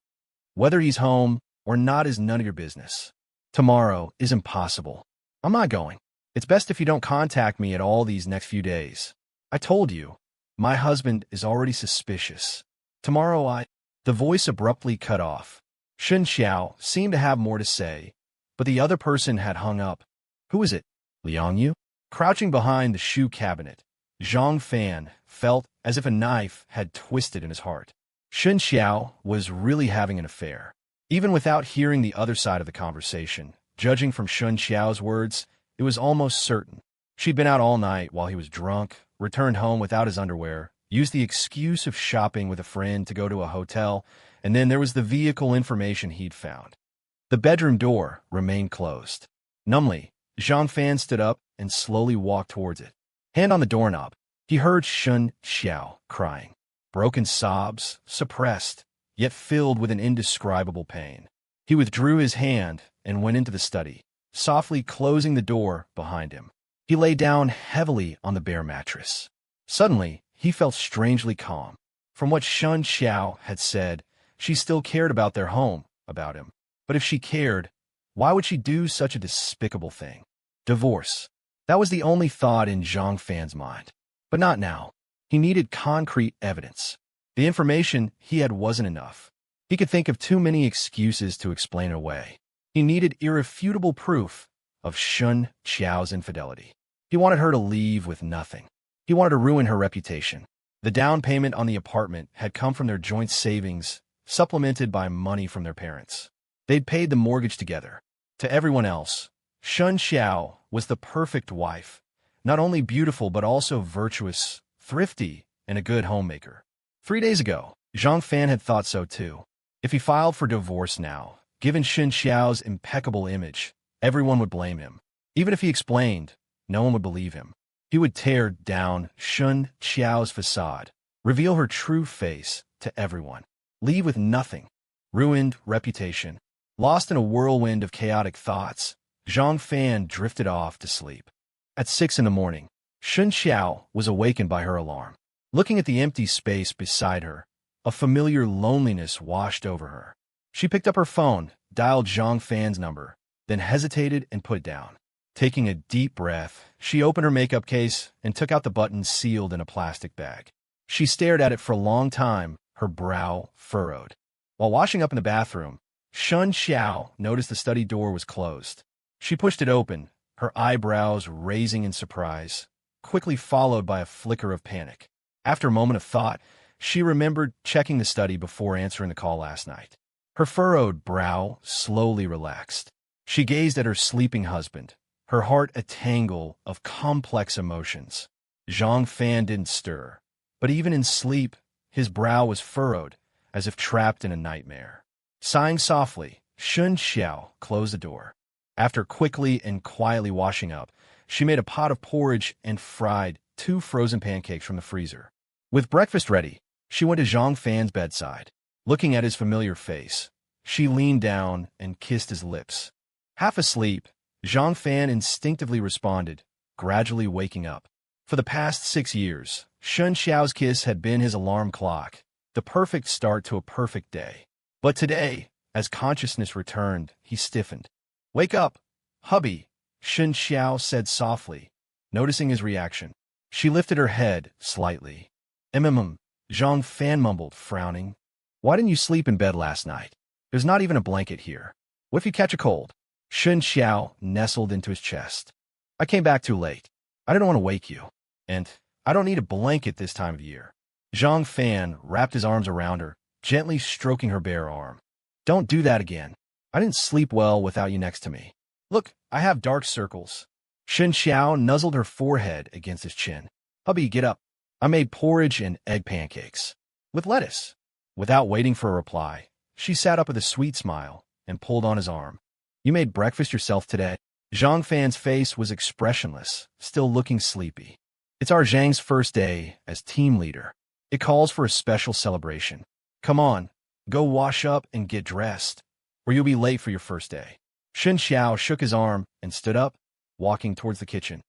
Whether he's home or not is none of your business. Tomorrow is impossible. I'm not going. It's best if you don't contact me at all these next few days. I told you, my husband is already suspicious. Tomorrow The voice abruptly cut off. Shen Qiao seemed to have more to say, but the other person had hung up. Who is it? Liang Yu? Crouching behind the shoe cabinet, Zhang Fan felt as if a knife had twisted in his heart. Shen Qiao was really having an affair. Even without hearing the other side of the conversation, judging from Shen Qiao's words, it was almost certain. She'd been out all night while he was drunk, returned home without his underwear, used the excuse of shopping with a friend to go to a hotel, and then there was the vehicle information he'd found. The bedroom door remained closed. Numbly, Zhang Fan stood up and slowly walked towards it. Hand on the doorknob, he heard Shen Qiao crying. Broken sobs, suppressed, yet filled with an indescribable pain. He withdrew his hand and went into the study, softly closing the door behind him. He lay down heavily on the bare mattress. Suddenly, he felt strangely calm. From what Shen Qiao had said, she still cared about their home, about him. But if she cared, why would she do such a despicable thing? Divorce. That was the only thought in Zhang Fan's mind. But not now. He needed concrete evidence. The information he had wasn't enough. He could think of too many excuses to explain it away. He needed irrefutable proof of Shen Qiao's infidelity. He wanted her to leave with nothing. He wanted to ruin her reputation. The down payment on the apartment had come from their joint savings, supplemented by money from their parents. They'd paid the mortgage together. To everyone else, Shen Qiao was the perfect wife, not only beautiful but also virtuous, thrifty, and a good homemaker. 3 days ago, Zhang Fan had thought so too. If he filed for divorce now, given Shen Qiao's impeccable image, everyone would blame him. Even if he explained, no one would believe him. He would tear down Shen Qiao's facade, reveal her true face to everyone, leave with nothing. Ruined reputation. Lost in a whirlwind of chaotic thoughts, Zhang Fan drifted off to sleep. At 6 in the morning, Shen Qiao was awakened by her alarm. Looking at the empty space beside her, a familiar loneliness washed over her. She picked up her phone, dialed Zhang Fan's number, then hesitated and put it down. Taking a deep breath, she opened her makeup case and took out the button sealed in a plastic bag. She stared at it for a long time, her brow furrowed. While washing up in the bathroom, Shen Qiao noticed the study door was closed. She pushed it open, her eyebrows raising in surprise, quickly followed by a flicker of panic. After a moment of thought, she remembered checking the study before answering the call last night. Her furrowed brow slowly relaxed. She gazed at her sleeping husband, her heart a tangle of complex emotions. Zhang Fan didn't stir, but even in sleep, his brow was furrowed, as if trapped in a nightmare. Sighing softly, Shen Qiao closed the door. After quickly and quietly washing up, she made a pot of porridge and fried 2 frozen pancakes from the freezer. With breakfast ready, she went to Zhang Fan's bedside. Looking at his familiar face, she leaned down and kissed his lips. Half asleep, Zhang Fan instinctively responded, gradually waking up. For the past 6 years, Shen Qiao's kiss had been his alarm clock, the perfect start to a perfect day. But today, as consciousness returned, he stiffened. "Wake up, hubby," Shen Qiao said softly, noticing his reaction. She lifted her head slightly. Zhang Fan mumbled, frowning. "Why didn't you sleep in bed last night? There's not even a blanket here. What if you catch a cold?" Shen Qiao nestled into his chest. "I came back too late. I didn't want to wake you. And I don't need a blanket this time of year." Zhang Fan wrapped his arms around her, gently stroking her bare arm. "Don't do that again. I didn't sleep well without you next to me. Look, I have dark circles." Shen Qiao nuzzled her forehead against his chin. "Hubby, get up. I made porridge and egg pancakes. With lettuce." Without waiting for a reply, she sat up with a sweet smile and pulled on his arm. "You made breakfast yourself today?" Zhang Fan's face was expressionless, still looking sleepy. "It's our Zhang's first day as team leader. It calls for a special celebration. Come on, go wash up and get dressed, or you'll be late for your first day." Shen Qiao shook his arm and stood up, walking towards the kitchen.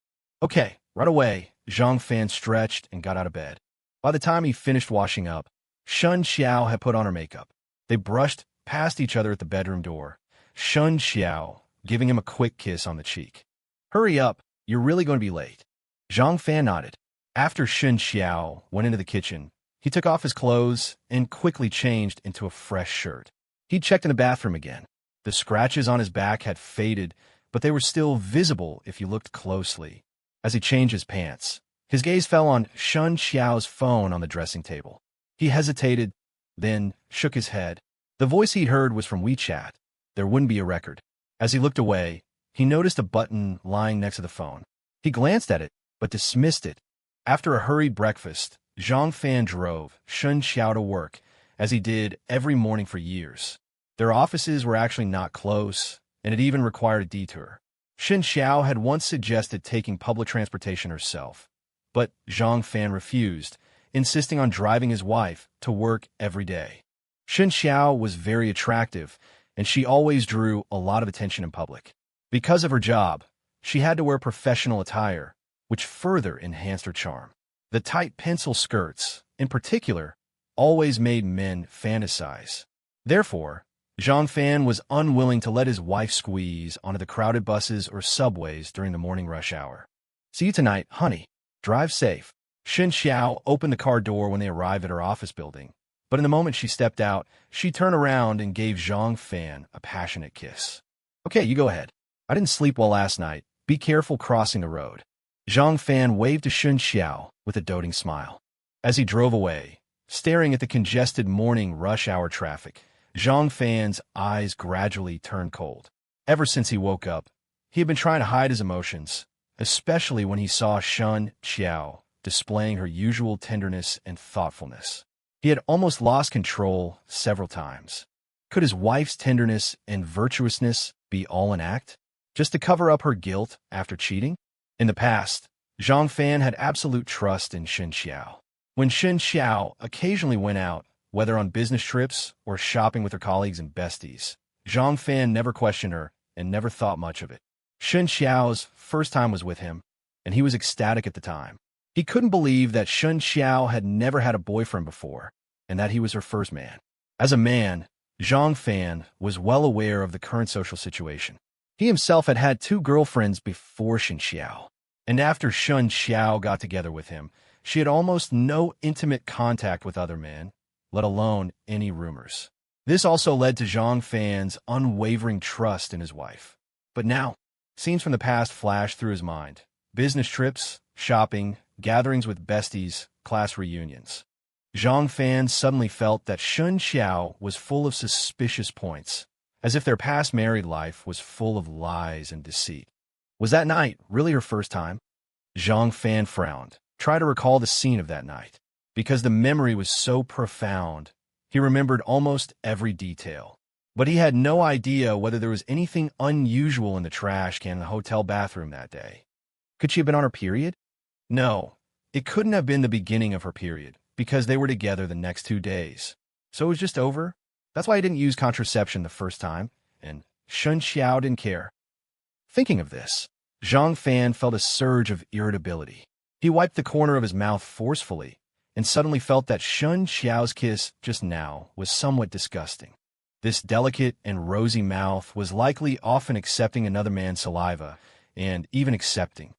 Okay, right away. Zhang Fan stretched and got out of bed. By the time he finished washing up, Shen Qiao had put on her makeup. They brushed past each other at the bedroom door, Shen Qiao giving him a quick kiss on the cheek. Hurry up, you're really going to be late. Zhang Fan nodded. After Shen Qiao went into the kitchen, he took off his clothes and quickly changed into a fresh shirt. He checked in the bathroom again. The scratches on his back had faded, but they were still visible if you looked closely. As he changed his pants, his gaze fell on Shen Qiao's phone on the dressing table. He hesitated, then shook his head. The voice he'd heard was from WeChat. There wouldn't be a record. As he looked away, he noticed a button lying next to the phone. He glanced at it, but dismissed it. After a hurried breakfast, Zhang Fan drove Shen Qiao to work, as he did every morning for years. Their offices were actually not close, and it even required a detour. Shen Qiao had once suggested taking public transportation herself, but Zhang Fan refused, insisting on driving his wife to work every day. Shen Qiao was very attractive, and she always drew a lot of attention in public. Because of her job, she had to wear professional attire, which further enhanced her charm. The tight pencil skirts, in particular, always made men fantasize. Therefore, Zhang Fan was unwilling to let his wife squeeze onto the crowded buses or subways during the morning rush hour. See you tonight, honey. Drive safe. Shen Qiao opened the car door when they arrived at her office building, but in the moment she stepped out, she turned around and gave Zhang Fan a passionate kiss. Okay, you go ahead. I didn't sleep well last night. Be careful crossing the road. Zhang Fan waved to Shen Qiao with a doting smile. As he drove away, staring at the congested morning rush hour traffic, Zhang Fan's eyes gradually turned cold. Ever since he woke up, he had been trying to hide his emotions, especially when he saw Shen Qiao displaying her usual tenderness and thoughtfulness. He had almost lost control several times. Could his wife's tenderness and virtuousness be all an act, just to cover up her guilt after cheating? In the past, Zhang Fan had absolute trust in Shen Qiao. When Shen Qiao occasionally went out, whether on business trips or shopping with her colleagues and besties, Zhang Fan never questioned her and never thought much of it. Shen Qiao's first time was with him, and he was ecstatic at the time. He couldn't believe that Shen Qiao had never had a boyfriend before, and that he was her first man. As a man, Zhang Fan was well aware of the current social situation. He himself had had 2 girlfriends before Shen Qiao, and after Shen Qiao got together with him, she had almost no intimate contact with other men, let alone any rumors. This also led to Zhang Fan's unwavering trust in his wife. But now, scenes from the past flashed through his mind. Business trips, shopping, gatherings with besties, class reunions. Zhang Fan suddenly felt that Shen Qiao was full of suspicious points, as if their past married life was full of lies and deceit. Was that night really her first time? Zhang Fan frowned, tried to recall the scene of that night. Because the memory was so profound, he remembered almost every detail. But he had no idea whether there was anything unusual in the trash can in the hotel bathroom that day. Could she have been on her period? No, it couldn't have been the beginning of her period, because they were together the next 2 days. So it was just over. That's why he didn't use contraception the first time, and Shen Qiao didn't care. Thinking of this, Zhang Fan felt a surge of irritability. He wiped the corner of his mouth forcefully, and suddenly felt that Shen Qiao's kiss just now was somewhat disgusting. This delicate and rosy mouth was likely often accepting another man's saliva, and even accepting.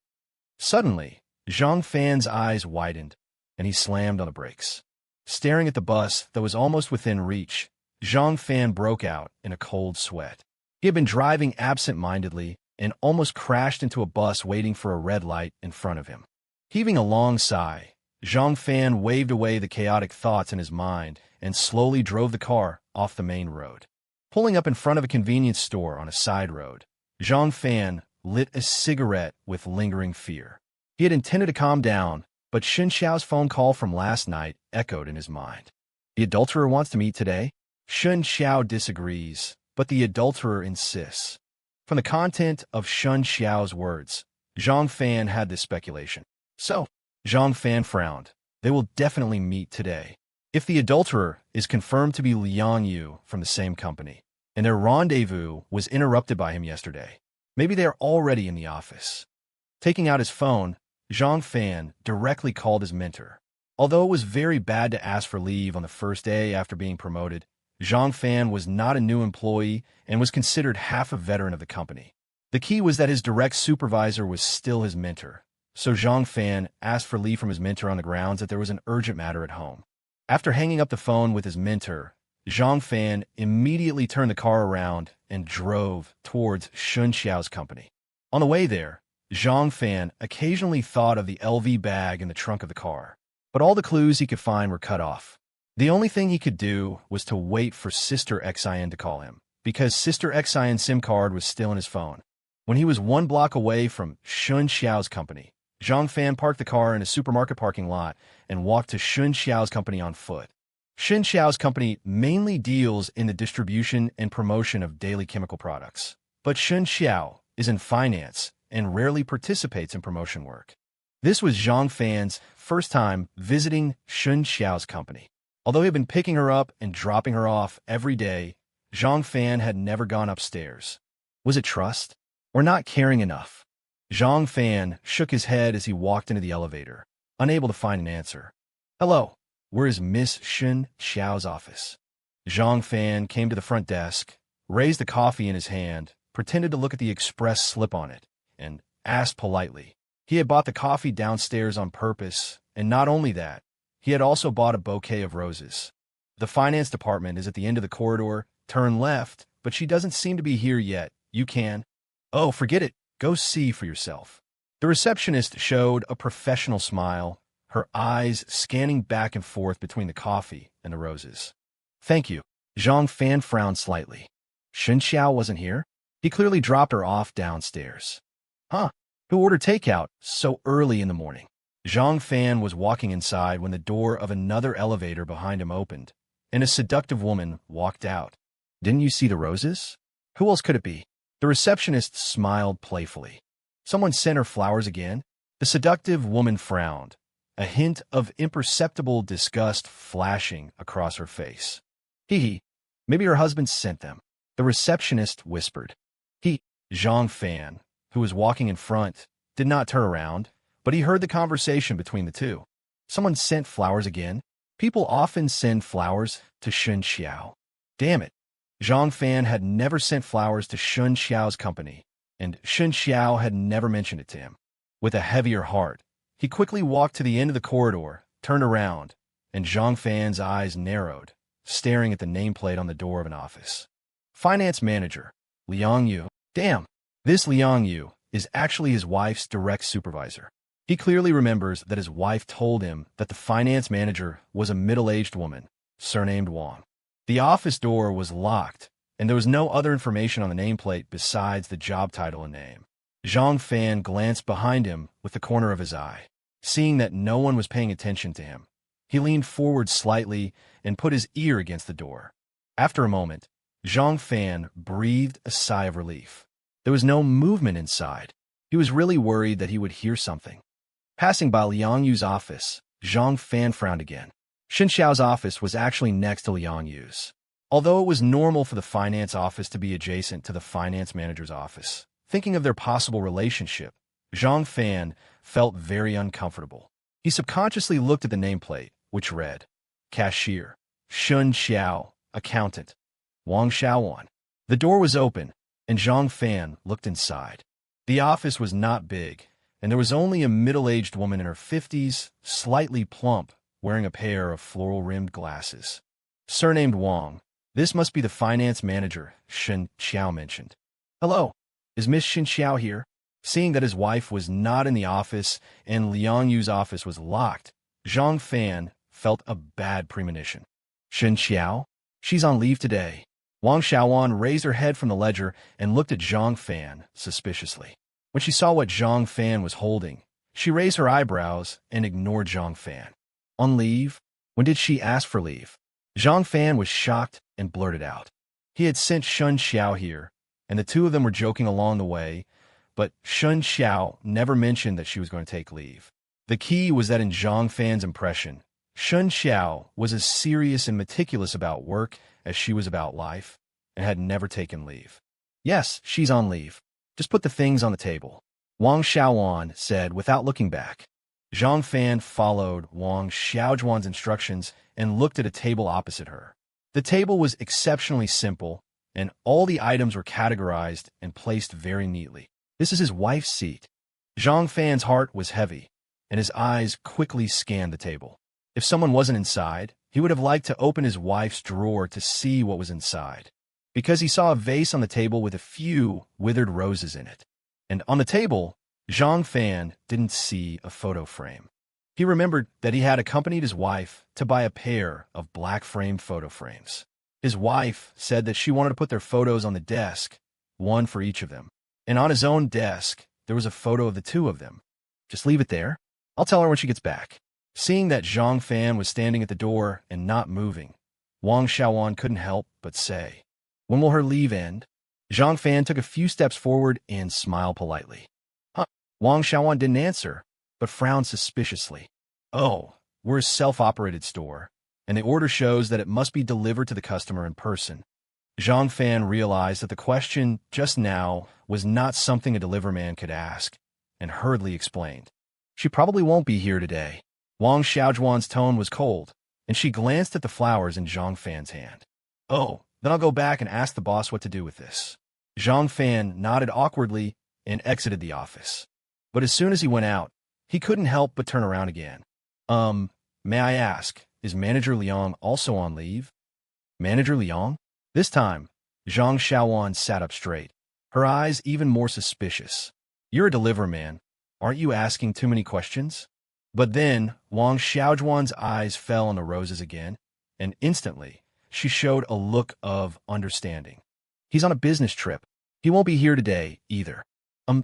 Suddenly, Zhang Fan's eyes widened, and he slammed on the brakes. Staring at the bus that was almost within reach, Zhang Fan broke out in a cold sweat. He had been driving absent-mindedly and almost crashed into a bus waiting for a red light in front of him. Heaving a long sigh, Zhang Fan waved away the chaotic thoughts in his mind and slowly drove the car off the main road. Pulling up in front of a convenience store on a side road, Zhang Fan lit a cigarette with lingering fear. He had intended to calm down, but Shen Qiao's phone call from last night echoed in his mind. The adulterer wants to meet today? Shen Qiao disagrees, but the adulterer insists. From the content of Shen Qiao's words, Zhang Fan had this speculation. So, Zhang Fan frowned. They will definitely meet today. If the adulterer is confirmed to be Liang Yu from the same company, and their rendezvous was interrupted by him yesterday. Maybe they are already in the office. Taking out his phone, Zhang Fan directly called his mentor. Although it was very bad to ask for leave on the first day after being promoted, Zhang Fan was not a new employee and was considered half a veteran of the company. The key was that his direct supervisor was still his mentor, so Zhang Fan asked for leave from his mentor on the grounds that there was an urgent matter at home. After hanging up the phone with his mentor, Zhang Fan immediately turned the car around and drove towards Shen Qiao's company. On the way there, Zhang Fan occasionally thought of the LV bag in the trunk of the car, but all the clues he could find were cut off. The only thing he could do was to wait for Sister Xian to call him, because Sister Xian's SIM card was still in his phone. When he was 1 block away from Shen Qiao's company, Zhang Fan parked the car in a supermarket parking lot and walked to Shen Qiao's company on foot. Shen Qiao's company mainly deals in the distribution and promotion of daily chemical products, but Shen Qiao is in finance and rarely participates in promotion work. This was Zhang Fan's first time visiting Shen Qiao's company. Although he had been picking her up and dropping her off every day, Zhang Fan had never gone upstairs. Was it trust? Or not caring enough? Zhang Fan shook his head as he walked into the elevator, unable to find an answer. "Hello, where is Miss Shen Qiao's office?" Zhang Fan came to the front desk, raised the coffee in his hand, pretended to look at the express slip on it, and asked politely. He had bought the coffee downstairs on purpose, and not only that, he had also bought a bouquet of roses. "The finance department is at the end of the corridor. Turn left, but she doesn't seem to be here yet. You can." "Oh, forget it. Go see for yourself." The receptionist showed a professional smile, her eyes scanning back and forth between the coffee and the roses. "Thank you." Zhang Fan frowned slightly. Shen Qiao wasn't here? He clearly dropped her off downstairs. Huh? Who ordered takeout so early in the morning? Zhang Fan was walking inside when the door of another elevator behind him opened, and a seductive woman walked out. "Didn't you see the roses? Who else could it be?" The receptionist smiled playfully. "Someone sent her flowers again?" The seductive woman frowned, a hint of imperceptible disgust flashing across her face. Hee. Maybe her husband sent them." The receptionist whispered. Zhang Fan, who was walking in front, did not turn around, but he heard the conversation between the two. "Someone sent flowers again? People often send flowers to Shen Qiao." Damn it. Zhang Fan had never sent flowers to Shen Qiao's company, and Shen Qiao had never mentioned it to him. With a heavier heart, he quickly walked to the end of the corridor, turned around, and Zhang Fan's eyes narrowed, staring at the nameplate on the door of an office. Finance Manager, Liang Yu. Damn, this Liang Yu is actually his wife's direct supervisor. He clearly remembers that his wife told him that the finance manager was a middle-aged woman, surnamed Wang. The office door was locked, and there was no other information on the nameplate besides the job title and name. Zhang Fan glanced behind him with the corner of his eye. Seeing that no one was paying attention to him, he leaned forward slightly and put his ear against the door. After a moment, Zhang Fan breathed a sigh of relief. There was no movement inside. He was really worried that he would hear something. Passing by Liang Yu's office, Zhang Fan frowned again. Shen Qiao's office was actually next to Liang Yu's. Although it was normal for the finance office to be adjacent to the finance manager's office, thinking of their possible relationship, Zhang Fan felt very uncomfortable. He subconsciously looked at the nameplate, which read, Cashier, Shen Qiao, Accountant, Wang Xiaowan. The door was open, and Zhang Fan looked inside. The office was not big, and there was only a middle-aged woman in her 50s, slightly plump, wearing a pair of floral-rimmed glasses. Surnamed Wang, this must be the finance manager, Shen Qiao mentioned. "Hello, is Miss Shen Qiao here?" Seeing that his wife was not in the office and Liang Yu's office was locked, Zhang Fan felt a bad premonition. "Shen Qiao? She's on leave today." Wang Xiaowan raised her head from the ledger and looked at Zhang Fan suspiciously. When she saw what Zhang Fan was holding, she raised her eyebrows and ignored Zhang Fan. "On leave? When did she ask for leave?" Zhang Fan was shocked and blurted out. He had sent Shen Qiao here, and the two of them were joking along the way, but Shen Qiao never mentioned that she was going to take leave. The key was that in Zhang Fan's impression, Shen Qiao was as serious and meticulous about work as she was about life. and had never taken leave. Yes, she's on leave. Just put the things on the table, Wang Xiaowan said without looking back. Zhang Fan followed Wang Xiaojuan's instructions and looked at a table opposite her. The table was exceptionally simple, and all the items were categorized and placed very neatly. This is his wife's seat. Zhang Fan's heart was heavy, and his eyes quickly scanned the table. If someone wasn't inside, he would have liked to open his wife's drawer to see what was inside, because he saw a vase on the table with a few withered roses in it. And on the table, Zhang Fan didn't see a photo frame. He remembered that he had accompanied his wife to buy a pair of black-frame photo frames. His wife said that she wanted to put their photos on the desk, one for each of them. And on his own desk, there was a photo of the two of them. Just leave it there. I'll tell her when she gets back. Seeing that Zhang Fan was standing at the door and not moving, Wang Xiaowan couldn't help but say, "When will her leave end?" Zhang Fan took a few steps forward and smiled politely. Wang Xiaowan didn't answer, but frowned suspiciously. "Oh, we're a self-operated store, and the order shows that it must be delivered to the customer in person." Zhang Fan realized that the question just now was not something a deliverman could ask, and hurriedly explained, "She probably won't be here today." Wang Xiaojuan's tone was cold, and she glanced at the flowers in Zhang Fan's hand. "Oh, then I'll go back and ask the boss what to do with this." Zhang Fan nodded awkwardly and exited the office. But as soon as he went out, he couldn't help but turn around again. May I ask, is Manager Liang also on leave?" "Manager Liang?" This time, Zhang Xiaowan sat up straight, her eyes even more suspicious. "You're a deliverman. Aren't you asking too many questions?" But then, Wang Xiaojuan's eyes fell on the roses again, and instantly, she showed a look of understanding. "He's on a business trip. He won't be here today, either."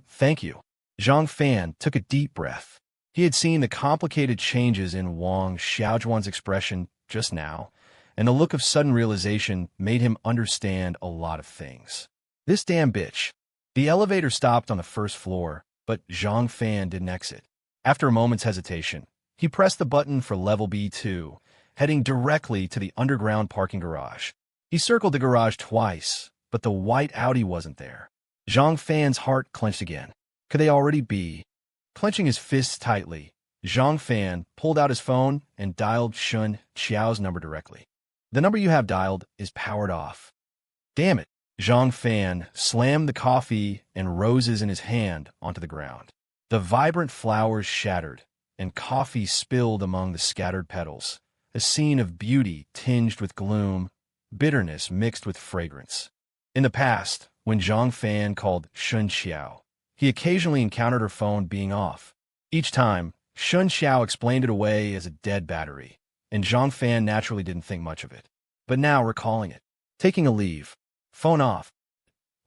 Thank you." Zhang Fan took a deep breath. He had seen the complicated changes in Wang Xiaojuan's expression just now, and the look of sudden realization made him understand a lot of things. This damn bitch. The elevator stopped on the first floor, but Zhang Fan didn't exit. After a moment's hesitation, he pressed the button for level B2, heading directly to the underground parking garage. He circled the garage twice, but the white Audi wasn't there. Zhang Fan's heart clenched again. Could they already be? Clenching his fists tightly, Zhang Fan pulled out his phone and dialed Shen Qiao's number directly. "The number you have dialed is powered off." "Damn it." Zhang Fan slammed the coffee and roses in his hand onto the ground. The vibrant flowers shattered, and coffee spilled among the scattered petals, a scene of beauty tinged with gloom, bitterness mixed with fragrance. In the past, when Zhang Fan called Shen Qiao, he occasionally encountered her phone being off. Each time, Shen Qiao explained it away as a dead battery, and Zhang Fan naturally didn't think much of it. But now, recalling it, taking a leave, phone off.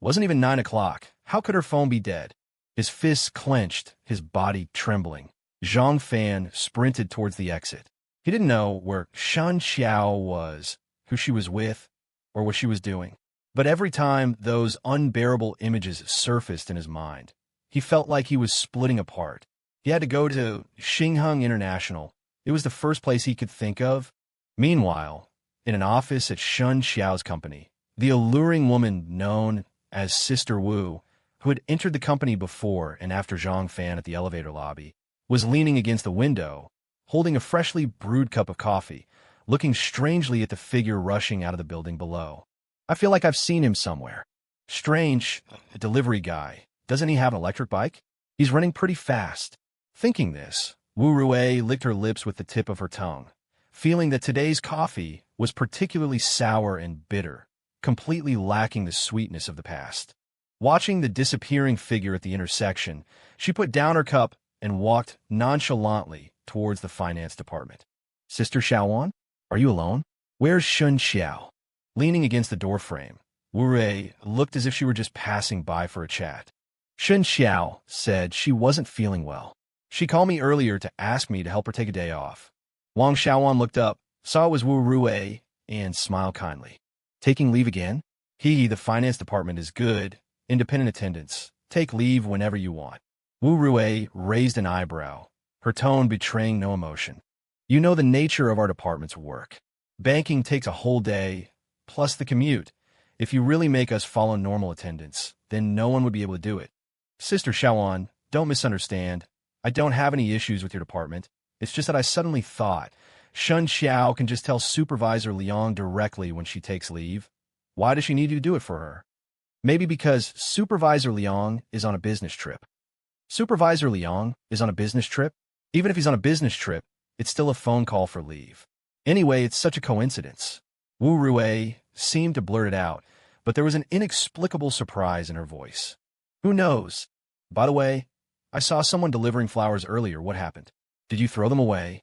Wasn't even 9 o'clock. How could her phone be dead? His fists clenched, his body trembling. Zhang Fan sprinted towards the exit. He didn't know where Shen Qiao was, who she was with, or what she was doing. But every time those unbearable images surfaced in his mind, he felt like he was splitting apart. He had to go to Xinheng International. It was the first place he could think of. Meanwhile, in an office at Shen Qiao's company, the alluring woman known as Sister Wu, who had entered the company before and after Zhang Fan at the elevator lobby, was leaning against the window, holding a freshly brewed cup of coffee, looking strangely at the figure rushing out of the building below. "I feel like I've seen him somewhere. Strange, a delivery guy. Doesn't he have an electric bike? He's running pretty fast." Thinking this, Wu Rui licked her lips with the tip of her tongue, feeling that today's coffee was particularly sour and bitter, completely lacking the sweetness of the past. Watching the disappearing figure at the intersection, she put down her cup and walked nonchalantly towards the finance department. "Sister Xiaowan, are you alone? Where's Shen Qiao?" Leaning against the doorframe, Wu Rui looked as if she were just passing by for a chat. Shen Qiao said she wasn't feeling well. "She called me earlier to ask me to help her take a day off." Wang Xiaowan looked up, saw it was Wu Rui, and smiled kindly. "Taking leave again?" The finance department is good. Independent attendance. Take leave whenever you want." Wu Rui raised an eyebrow, her tone betraying no emotion. "You know the nature of our department's work. Banking takes a whole day, plus the commute, If you really make us follow normal attendance, then no one would be able to do it. Sister Xiaoan, don't misunderstand. I don't have any issues with your department. It's just that I suddenly thought Shen Qiao can just tell Supervisor Liang directly when she takes leave. Why does she need you to do it for her? Maybe because Supervisor Liang is on a business trip. Supervisor Liang is on a business trip? Even if he's on a business trip, it's still a phone call for leave. Anyway, it's such a coincidence. Wu Rui seemed to blurt it out, but there was an inexplicable surprise in her voice. Who knows? By the way, I saw someone delivering flowers earlier. What happened? Did you throw them away?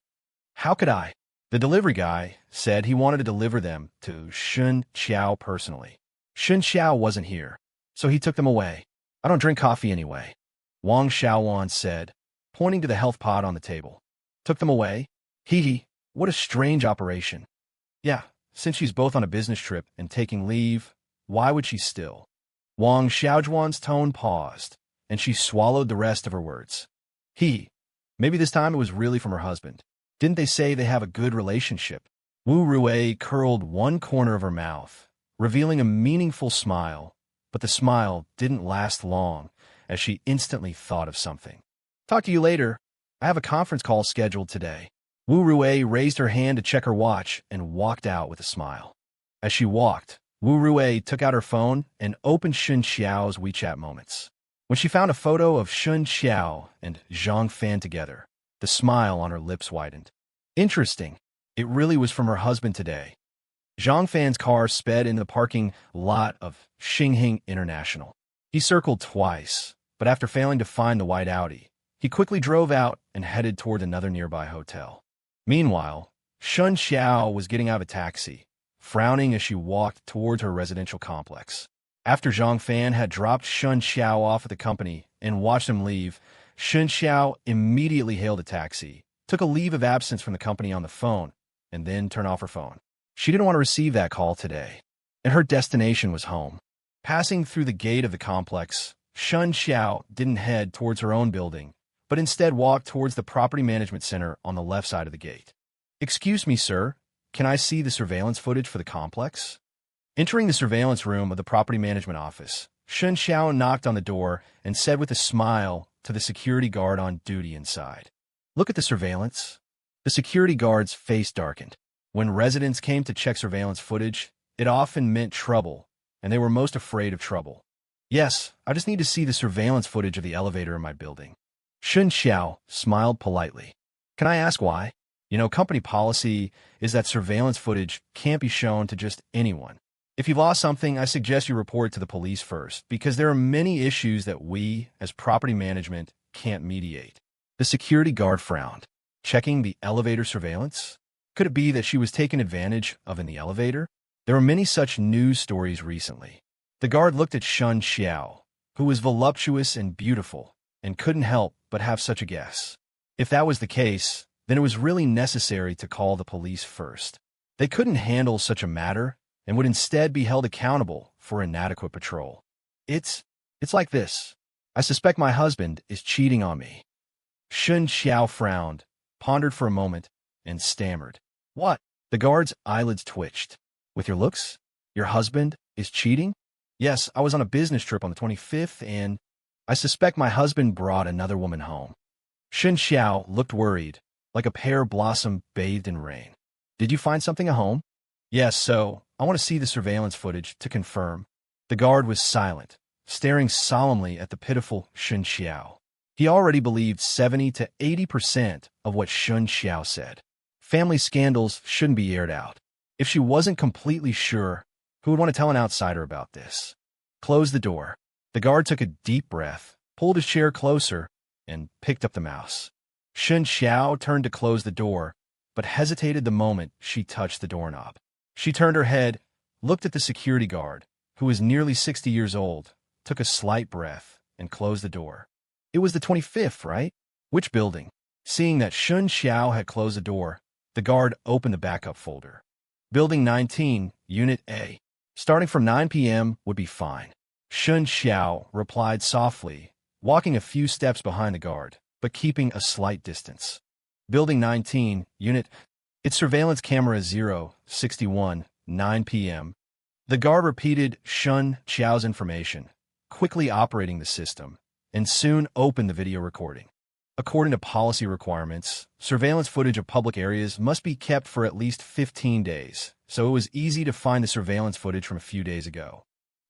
How could I? The delivery guy said he wanted to deliver them to Shen Qiao personally. Shen Qiao wasn't here, so he took them away. I don't drink coffee anyway. Wang Xiaowan said, pointing to the health pod on the table. Took them away? Hee, what a strange operation. Yeah, since she's both on a business trip and taking leave, why would she still? Wang Xiaojuan's tone paused, and she swallowed the rest of her words. Maybe this time it was really from her husband. Didn't they say they have a good relationship? Wu Rui curled one corner of her mouth, revealing a meaningful smile, but the smile didn't last long as she instantly thought of something. Talk to you later. I have a conference call scheduled today. Wu Rui raised her hand to check her watch and walked out with a smile. As she walked, Wu Rui took out her phone and opened Shen Qiao's WeChat moments. When she found a photo of Shen Qiao and Zhang Fan together, the smile on her lips widened. Interesting. It really was from her husband today. Zhang Fan's car sped into the parking lot of Xingheng International. He circled twice, but after failing to find the white Audi, he quickly drove out and headed toward another nearby hotel. Meanwhile, Shen Qiao was getting out of a taxi, frowning as she walked towards her residential complex. After Zhang Fan had dropped Shen Qiao off at the company and watched him leave, Shen Qiao immediately hailed a taxi, took a leave of absence from the company on the phone, and then turned off her phone. She didn't want to receive that call today, and her destination was home. Passing through the gate of the complex, Shen Qiao didn't head towards her own building, but instead walked towards the property management center on the left side of the gate. Excuse me, sir, can I see the surveillance footage for the complex? Entering the surveillance room of the property management office, Shen Qiao knocked on the door and said with a smile to the security guard on duty inside, "Look at the surveillance." The security guard's face darkened. When residents came to check surveillance footage, it often meant trouble, and they were most afraid of trouble. Yes, I just need to see the surveillance footage of the elevator in my building. Shen Qiao smiled politely. Can I ask why? Company policy is that surveillance footage can't be shown to just anyone. If you've lost something, I suggest you report it to the police first, because there are many issues that we, as property management, can't mediate. The security guard frowned. Checking the elevator surveillance? Could it be that she was taken advantage of in the elevator? There were many such news stories recently. The guard looked at Shen Qiao, who was voluptuous and beautiful, and couldn't help but have such a guess. If that was the case, then it was really necessary to call the police first. They couldn't handle such a matter and would instead be held accountable for inadequate patrol. It's like this. I suspect my husband is cheating on me. Shen Qiao frowned, pondered for a moment, and stammered. What? The guard's eyelids twitched. With your looks? Your husband is cheating? Yes, I was on a business trip on the 25th, and I suspect my husband brought another woman home. Shen Qiao looked worried, like a pear blossom bathed in rain. Did you find something at home? Yes, so I want to see the surveillance footage to confirm. The guard was silent, staring solemnly at the pitiful Shen Qiao. He already believed 70 to 80% of what Shen Qiao said. Family scandals shouldn't be aired out. If she wasn't completely sure, who would want to tell an outsider about this? Close the door. The guard took a deep breath, pulled his chair closer, and picked up the mouse. Shen Qiao turned to close the door, but hesitated the moment she touched the doorknob. She turned her head, looked at the security guard, who was nearly 60 years old, took a slight breath, and closed the door. It was the 25th, right? Which building? Seeing that Shen Qiao had closed the door, the guard opened the backup folder. Building 19, Unit A. Starting from 9 p.m. would be fine. Shen Qiao replied softly, walking a few steps behind the guard, but keeping a slight distance. Building 19, Unit. Its surveillance camera 061, 9 p.m. The guard repeated Shen Qiao's information, quickly operating the system, and soon opened the video recording. According to policy requirements, surveillance footage of public areas must be kept for at least 15 days, so it was easy to find the surveillance footage from a few days ago.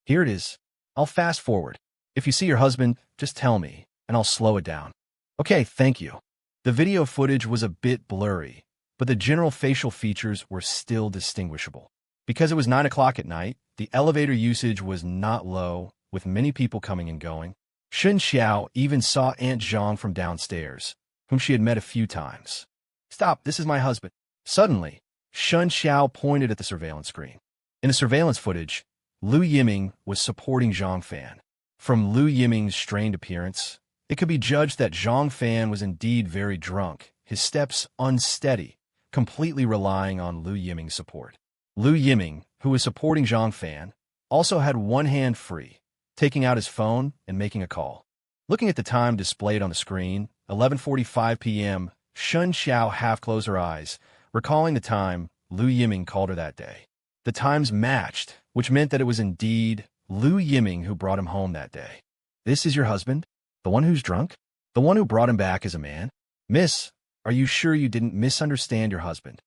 Here it is. I'll fast forward. If you see your husband, just tell me, and I'll slow it down. Okay, thank you. The video footage was a bit blurry, but the general facial features were still distinguishable. Because it was 9 o'clock at night, the elevator usage was not low, with many people coming and going. Shen Qiao even saw Aunt Zhang from downstairs, whom she had met a few times. Stop, this is my husband. Suddenly, Shen Qiao pointed at the surveillance screen. In the surveillance footage, Lu Yiming was supporting Zhang Fan. From Lu Yiming's strained appearance, it could be judged that Zhang Fan was indeed very drunk, his steps unsteady, completely relying on Lu Yiming's support. Lu Yiming, who was supporting Zhang Fan, also had one hand free, taking out his phone and making a call. Looking at the time displayed on the screen, 11:45 p.m., Shen Qiao half-closed her eyes, recalling the time Lu Yiming called her that day. The times matched, which meant that it was indeed Lu Yiming who brought him home that day. This is your husband? The one who's drunk? The one who brought him back as a man? Miss, are you sure you didn't misunderstand your husband?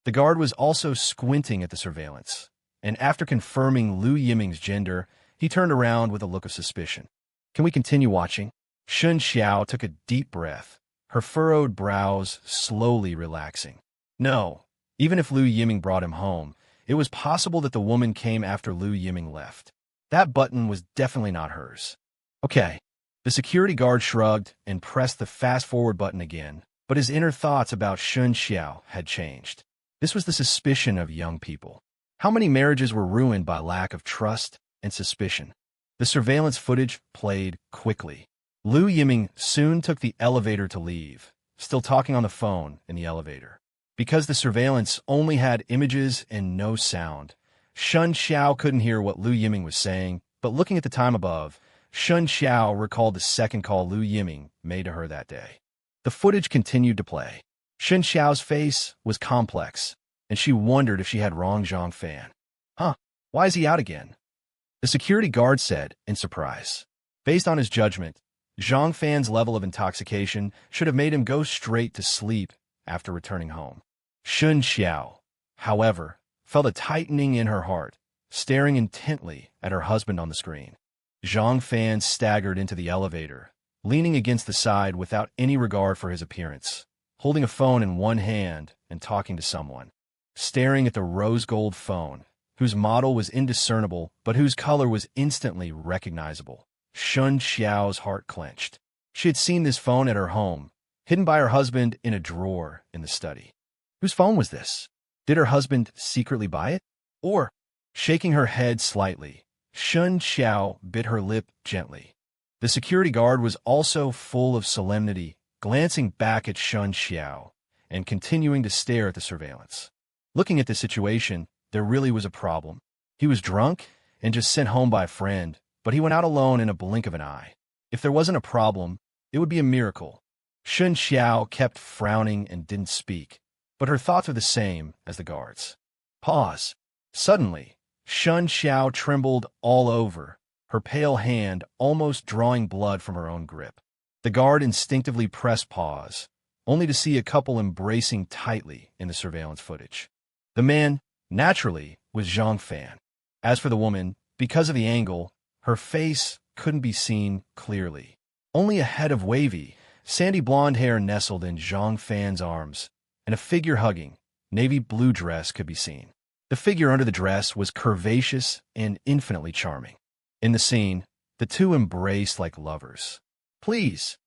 The guard was also squinting at the surveillance, and after confirming Lu Yiming's gender, he turned around with a look of suspicion. Can we continue watching? Shen Qiao took a deep breath, her furrowed brows slowly relaxing. No, even if Lu Yiming brought him home, it was possible that the woman came after Lu Yiming left. That button was definitely not hers. Okay. The security guard shrugged and pressed the fast-forward button again, but his inner thoughts about Shen Qiao had changed. This was the suspicion of young people. How many marriages were ruined by lack of trust and suspicion? The surveillance footage played quickly. Lu Yiming soon took the elevator to leave, still talking on the phone in the elevator. Because the surveillance only had images and no sound, Shen Qiao couldn't hear what Lu Yiming was saying, but looking at the time above, Shen Qiao recalled the second call Lu Yiming made to her that day. The footage continued to play. Shen Qiao's face was complex, and she wondered if she had wronged Zhang Fan. Huh, why is he out again? The security guard said in surprise. Based on his judgment, Zhang Fan's level of intoxication should have made him go straight to sleep after returning home. Shen Qiao, however, felt a tightening in her heart, staring intently at her husband on the screen. Zhang Fan staggered into the elevator, leaning against the side without any regard for his appearance, holding a phone in one hand and talking to someone. Staring at the rose-gold phone, whose model was indiscernible but whose color was instantly recognizable, Shen Qiao's heart clenched. She had seen this phone at her home, hidden by her husband in a drawer in the study. Whose phone was this? Did her husband secretly buy it? Or, shaking her head slightly, Shen Qiao bit her lip gently. The security guard was also full of solemnity, glancing back at Shen Qiao and continuing to stare at the surveillance. Looking at the situation, there really was a problem. He was drunk and just sent home by a friend, but he went out alone in a blink of an eye. If there wasn't a problem, it would be a miracle. Shen Qiao kept frowning and didn't speak, but her thoughts were the same as the guards. Pause. Suddenly, Shen Qiao trembled all over, her pale hand almost drawing blood from her own grip. The guard instinctively pressed pause, only to see a couple embracing tightly in the surveillance footage. The man, naturally, was Zhang Fan. As for the woman, because of the angle, her face couldn't be seen clearly. Only a head of wavy, sandy blonde hair nestled in Zhang Fan's arms, and a figure hugging, navy blue dress could be seen. The figure under the dress was curvaceous and infinitely charming. In the scene, the two embraced like lovers. Please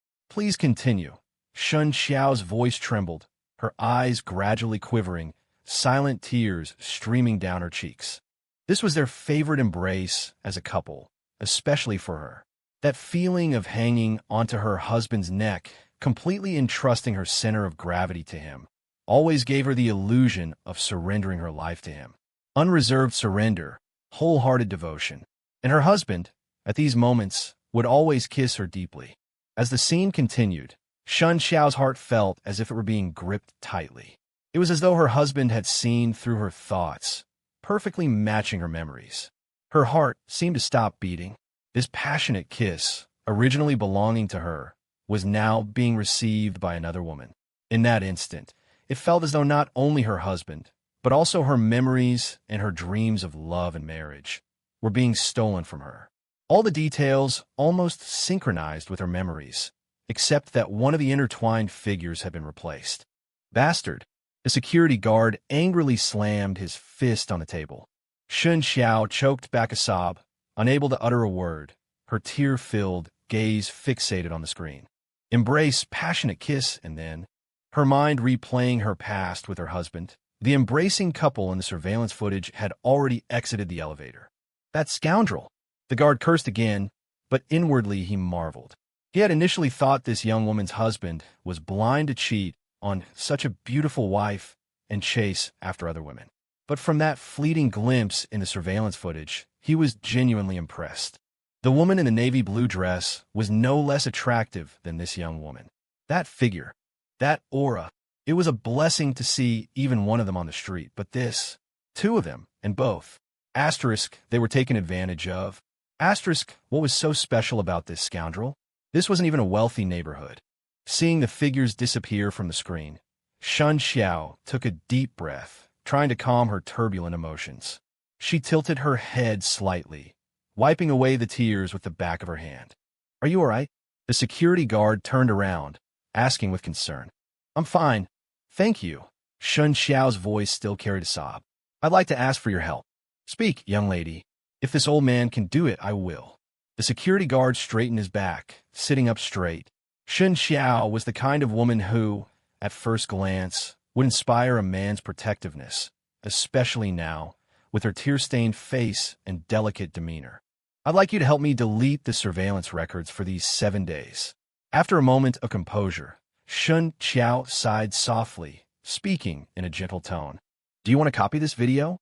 continue. Shen Qiao's voice trembled, her eyes gradually quivering, silent tears streaming down her cheeks. This was their favorite embrace as a couple, especially for her. That feeling of hanging onto her husband's neck, completely entrusting her center of gravity to him, always gave her the illusion of surrendering her life to him. Unreserved surrender, wholehearted devotion. And her husband, at these moments, would always kiss her deeply. As the scene continued, Shen Qiao's heart felt as if it were being gripped tightly. It was as though her husband had seen through her thoughts, perfectly matching her memories. Her heart seemed to stop beating. This passionate kiss, originally belonging to her, was now being received by another woman. In that instant, it felt as though not only her husband, but also her memories and her dreams of love and marriage were being stolen from her. All the details almost synchronized with her memories, except that one of the intertwined figures had been replaced. Bastard! The security guard angrily slammed his fist on the table. Shen Qiao choked back a sob, unable to utter a word, her tear-filled gaze fixated on the screen. Embrace, passionate kiss, and then, her mind replaying her past with her husband. The embracing couple in the surveillance footage had already exited the elevator. That scoundrel! The guard cursed again, but inwardly he marveled. He had initially thought this young woman's husband was blind to cheat on such a beautiful wife and chase after other women. But from that fleeting glimpse in the surveillance footage, he was genuinely impressed. The woman in the navy blue dress was no less attractive than this young woman. That figure, that aura, it was a blessing to see even one of them on the street, but this, two of them, and both. Asterisk, they were taken advantage of. Asterisk, what was so special about this scoundrel? This wasn't even a wealthy neighborhood. Seeing the figures disappear from the screen, Shen Qiao took a deep breath, trying to calm her turbulent emotions. She tilted her head slightly, wiping away the tears with the back of her hand. Are you all right? The security guard turned around, asking with concern. I'm fine. Thank you. Shen Qiao's voice still carried a sob. I'd like to ask for your help. Speak, young lady. If this old man can do it, I will. The security guard straightened his back, sitting up straight. Shen Qiao was the kind of woman who, at first glance, would inspire a man's protectiveness, especially now, with her tear-stained face and delicate demeanor. I'd like you to help me delete the surveillance records for these 7 days. After a moment of composure, Shen Qiao sighed softly, speaking in a gentle tone. Do you want to copy this video?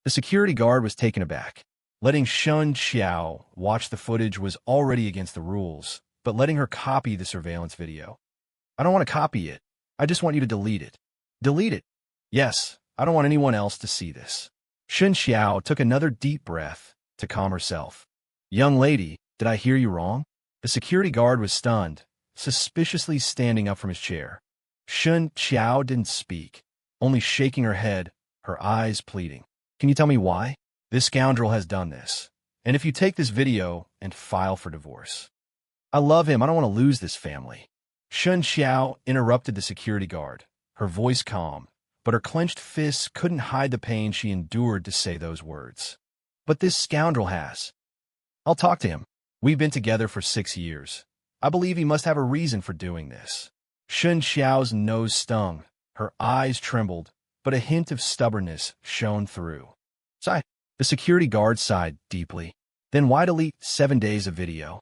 The security guard was taken aback. Letting Shen Qiao watch the footage was already against the rules, but letting her copy the surveillance video. I don't want to copy it. I just want you to delete it. Delete it? Yes, I don't want anyone else to see this. Shen Qiao took another deep breath to calm herself. Young lady, did I hear you wrong? The security guard was stunned, suspiciously standing up from his chair. Shen Qiao didn't speak, only shaking her head, her eyes pleading. Can you tell me why? This scoundrel has done this. And if you take this video and file for divorce. I love him. I don't want to lose this family. Shen Qiao interrupted the security guard, her voice calm, but her clenched fists couldn't hide the pain she endured to say those words. But this scoundrel has. I'll talk to him. We've been together for 6 years. I believe he must have a reason for doing this. Shen Qiao's nose stung, her eyes trembled, but a hint of stubbornness shone through. Sigh. The security guard sighed deeply. Then why delete 7 days of video?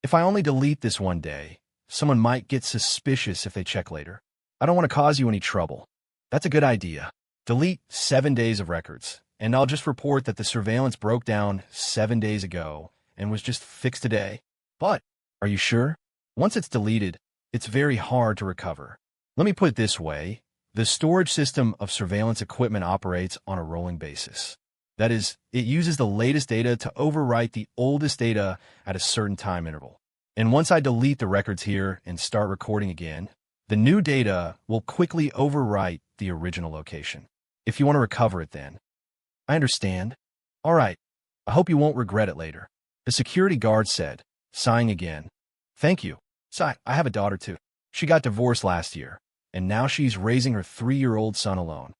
If I only delete this one day, someone might get suspicious if they check later. I don't want to cause you any trouble. That's a good idea. Delete 7 days of records, and I'll just report that the surveillance broke down 7 days ago and was just fixed today. But, are you sure? Once it's deleted, it's very hard to recover. Let me put it this way. The storage system of surveillance equipment operates on a rolling basis. That is, it uses the latest data to overwrite the oldest data at a certain time interval. And once I delete the records here and start recording again, the new data will quickly overwrite the original location. If you want to recover it then. I understand. All right. I hope you won't regret it later. The security guard said, sighing again. Thank you. Sigh, I have a daughter too. She got divorced last year, and now she's raising her 3-year-old son alone.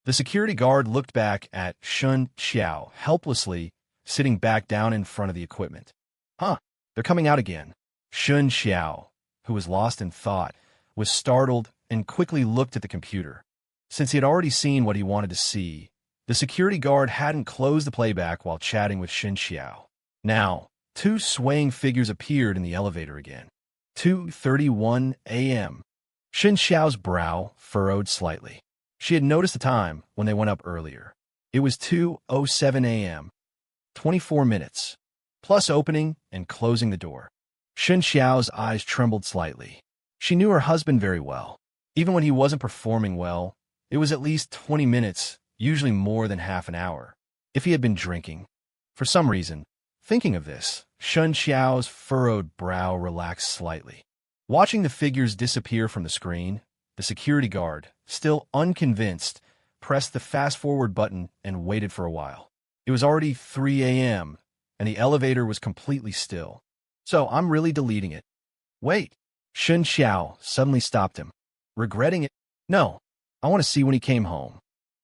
The security guard looked back at Shen Qiao helplessly, sitting back down in front of the equipment. Huh, they're coming out again. Shen Qiao, who was lost in thought, was startled and quickly looked at the computer. Since he had already seen what he wanted to see, the security guard hadn't closed the playback while chatting with Shen Qiao. Now, 2 swaying figures appeared in the elevator again. 2:31 a.m. Shen Qiao's brow furrowed slightly. She had noticed the time when they went up earlier. It was 2:07 a.m. 24 minutes, plus opening and closing the door. Shen Qiao's eyes trembled slightly. She knew her husband very well. Even when he wasn't performing well, it was at least 20 minutes, usually more than half an hour. if he had been drinking. For some reason, thinking of this, Shen Qiao's furrowed brow relaxed slightly. Watching the figures disappear from the screen, the security guard, still unconvinced, pressed the fast-forward button and waited for a while. It was already 3 a.m., and the elevator was completely still. So I'm really deleting it. Wait. Shen Qiao suddenly stopped him. Regretting it? No. I want to see when he came home.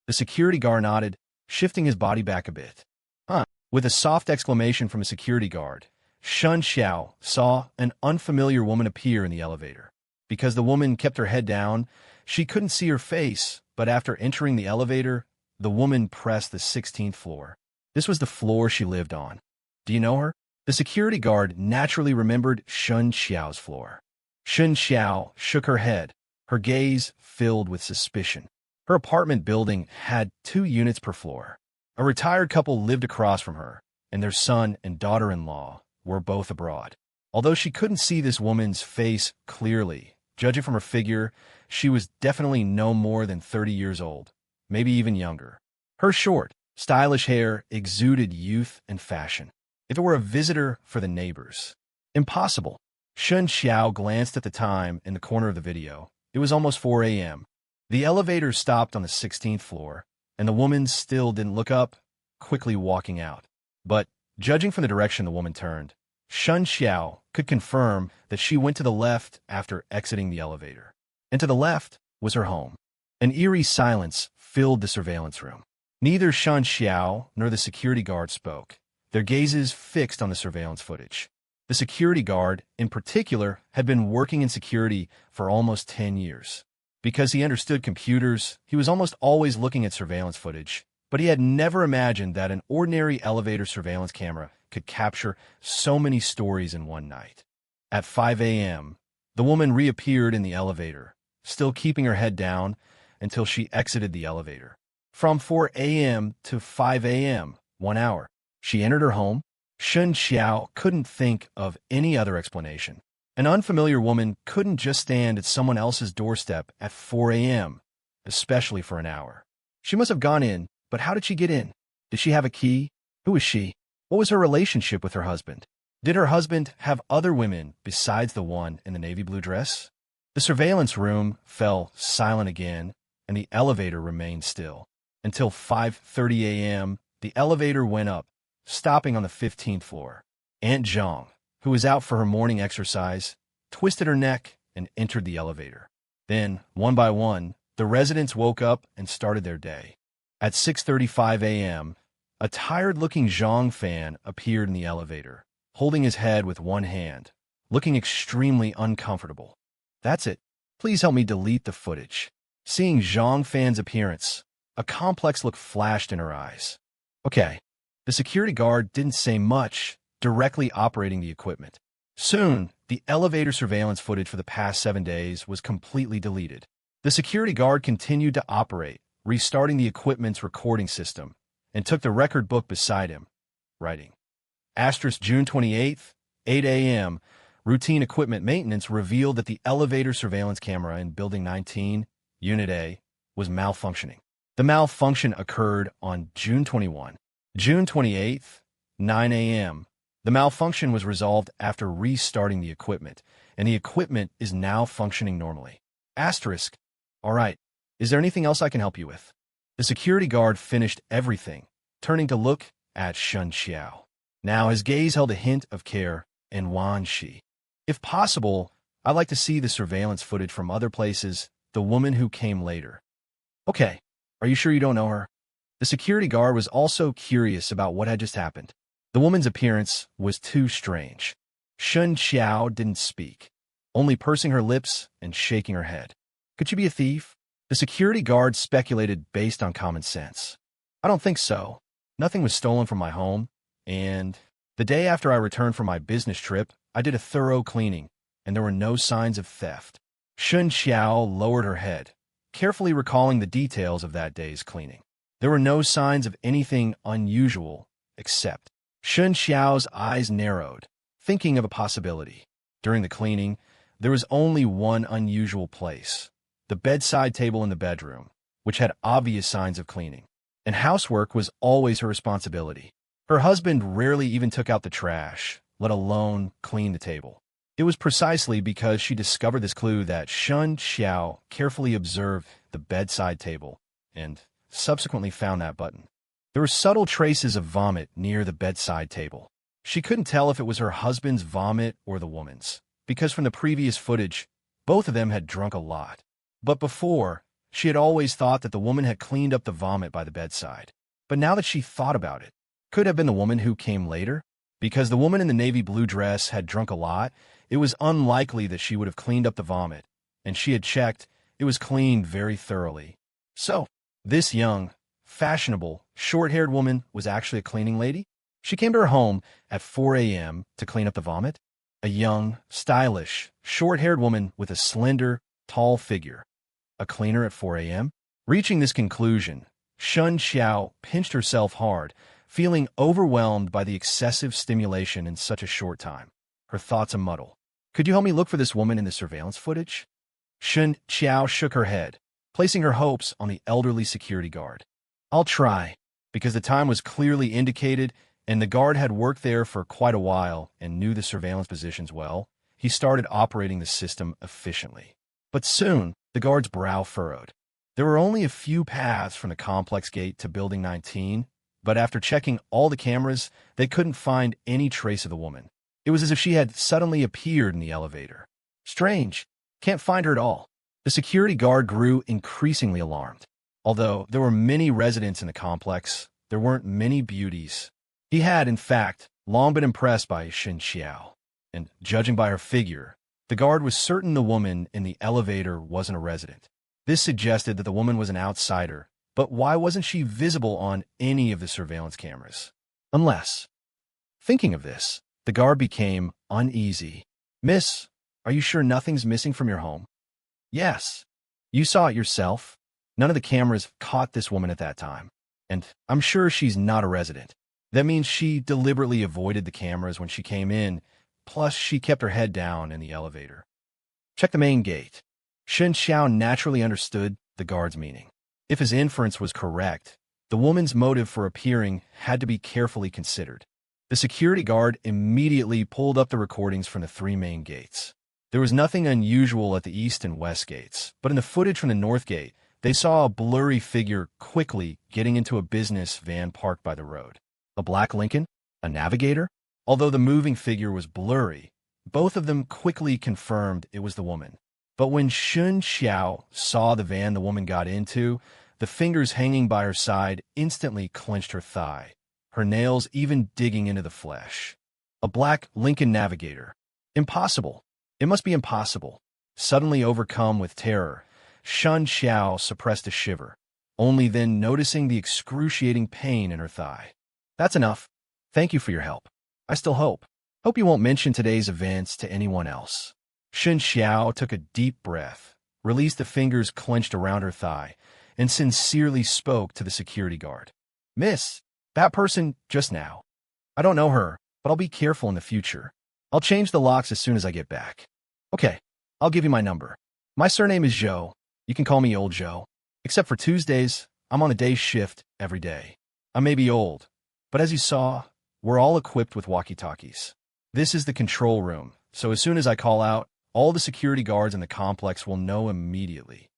The security guard nodded, shifting his body back a bit. Huh. With a soft exclamation from a security guard, Shen Qiao saw an unfamiliar woman appear in the elevator. Because the woman kept her head down, she couldn't see her face, but after entering the elevator, the woman pressed the 16th floor. This was the floor she lived on. Do you know her? The security guard naturally remembered Shen Qiao's floor. Shen Qiao shook her head, her gaze filled with suspicion. Her apartment building had 2 units per floor. A retired couple lived across from her, and their son and daughter-in-law were both abroad. Although she couldn't see this woman's face clearly, judging from her figure, she was definitely no more than 30 years old, maybe even younger. Her short, stylish hair exuded youth and fashion. If it were a visitor for the neighbors. Impossible. Shen Qiao glanced at the time in the corner of the video. It was almost 4 a.m. The elevator stopped on the 16th floor, and the woman still didn't look up, quickly walking out. But, judging from the direction the woman turned, Shen Qiao could confirm that she went to the left after exiting the elevator. And to the left was her home. An eerie silence filled the surveillance room. Neither Shen Qiao nor the security guard spoke, their gazes fixed on the surveillance footage. The security guard, in particular, had been working in security for almost 10 years. Because he understood computers, he was almost always looking at surveillance footage, but he had never imagined that an ordinary elevator surveillance camera could capture so many stories in one night. At 5 a.m., the woman reappeared in the elevator, still keeping her head down until she exited the elevator. From 4 a.m. to 5 a.m., 1 hour, she entered her home. Shen Qiao couldn't think of any other explanation. An unfamiliar woman couldn't just stand at someone else's doorstep at 4 a.m., especially for an hour. She must have gone in, but how did she get in? Did she have a key? Who was she? What was her relationship with her husband? Did her husband have other women besides the one in the navy blue dress? The surveillance room fell silent again, and the elevator remained still. Until 5:30 a.m., the elevator went up, stopping on the 15th floor. Aunt Zhang, who was out for her morning exercise, twisted her neck and entered the elevator. Then, one by one, the residents woke up and started their day. At 6:35 a.m., a tired-looking Zhang fan appeared in the elevator, holding his head with one hand, looking extremely uncomfortable. That's it. Please help me delete the footage. Seeing Zhang Fan's appearance, a complex look flashed in her eyes. Okay. The security guard didn't say much, directly operating the equipment. Soon, the elevator surveillance footage for the past 7 days was completely deleted. The security guard continued to operate, restarting the equipment's recording system, and took the record book beside him, writing. June 28th, 8 a.m., routine equipment maintenance revealed that the elevator surveillance camera in Building 19, Unit A, was malfunctioning. The malfunction occurred on June 21. June 28th, 9 a.m. The malfunction was resolved after restarting the equipment, and the equipment is now functioning normally. All right, is there anything else I can help you with? The security guard finished everything, turning to look at Shen Qiao. Now his gaze held a hint of care and wan shi. If possible, I'd like to see the surveillance footage from other places, the woman who came later. Okay, are you sure you don't know her? The security guard was also curious about what had just happened. The woman's appearance was too strange. Shen Qiao didn't speak, only pursing her lips and shaking her head. Could she be a thief? The security guard speculated based on common sense. I don't think so. Nothing was stolen from my home, and the day after I returned from my business trip, I did a thorough cleaning, and there were no signs of theft. Shen Qiao lowered her head, carefully recalling the details of that day's cleaning. There were no signs of anything unusual, except Shen Qiao's eyes narrowed, thinking of a possibility. During the cleaning, there was only one unusual place, the bedside table in the bedroom, which had obvious signs of cleaning. and housework was always her responsibility. Her husband rarely even took out the trash, let alone clean the table. It was precisely because she discovered this clue that Shen Qiao carefully observed the bedside table and subsequently found that button. There were subtle traces of vomit near the bedside table. She couldn't tell if it was her husband's vomit or the woman's, because from the previous footage, both of them had drunk a lot. But before, she had always thought that the woman had cleaned up the vomit by the bedside. But now that she thought about it, could have been the woman who came later? Because the woman in the navy blue dress had drunk a lot, it was unlikely that she would have cleaned up the vomit, and she had checked, it was cleaned very thoroughly. So, this young, fashionable, short-haired woman was actually a cleaning lady? She came to her home at 4 a.m. to clean up the vomit? A young, stylish, short-haired woman with a slender, tall figure. A cleaner at 4 a.m.? Reaching this conclusion, Shen Qiao pinched herself hard, feeling overwhelmed by the excessive stimulation in such a short time. Her thoughts a muddle. Could you help me look for this woman in the surveillance footage? Shen Qiao shook her head, placing her hopes on the elderly security guard. I'll try, because the time was clearly indicated, and the guard had worked there for quite a while and knew the surveillance positions well. He started operating the system efficiently. But soon, the guard's brow furrowed. There were only a few paths from the complex gate to Building 19, but after checking all the cameras, they couldn't find any trace of the woman. It was as if she had suddenly appeared in the elevator. Strange. Can't find her at all. The security guard grew increasingly alarmed. Although there were many residents in the complex, there weren't many beauties. He had, in fact, long been impressed by Shen Qiao, and judging by her figure, the guard was certain the woman in the elevator wasn't a resident. This suggested that the woman was an outsider, but why wasn't she visible on any of the surveillance cameras? Unless... Thinking of this, the guard became uneasy. Miss, are you sure nothing's missing from your home? Yes. You saw it yourself. None of the cameras caught this woman at that time, and I'm sure she's not a resident. That means she deliberately avoided the cameras when she came in, plus she kept her head down in the elevator. Check the main gate. Shen Qiao naturally understood the guard's meaning. If his inference was correct, the woman's motive for appearing had to be carefully considered. The security guard immediately pulled up the recordings from the 3 main gates. There was nothing unusual at the east and west gates, but in the footage from the north gate, they saw a blurry figure quickly getting into a business van parked by the road. A black Lincoln? A navigator? Although the moving figure was blurry, both of them quickly confirmed it was the woman. But when Shen Qiao saw the van the woman got into, the fingers hanging by her side instantly clenched her thigh, her nails even digging into the flesh. A black Lincoln navigator. Impossible. It must be impossible. Suddenly overcome with terror, Shen Qiao suppressed a shiver, only then noticing the excruciating pain in her thigh. That's enough. Thank you for your help. I still hope. Hope you won't mention today's events to anyone else. Shen Qiao took a deep breath, released the fingers clenched around her thigh, and sincerely spoke to the security guard. Miss, that person just now. I don't know her, but I'll be careful in the future. I'll change the locks as soon as I get back. Okay, I'll give you my number. My surname is Zhou. You can call me Old Zhou. Except for Tuesdays, I'm on a day shift every day. I may be old, but as you saw, we're all equipped with walkie-talkies. This is the control room, so as soon as I call out, all the security guards in the complex will know immediately.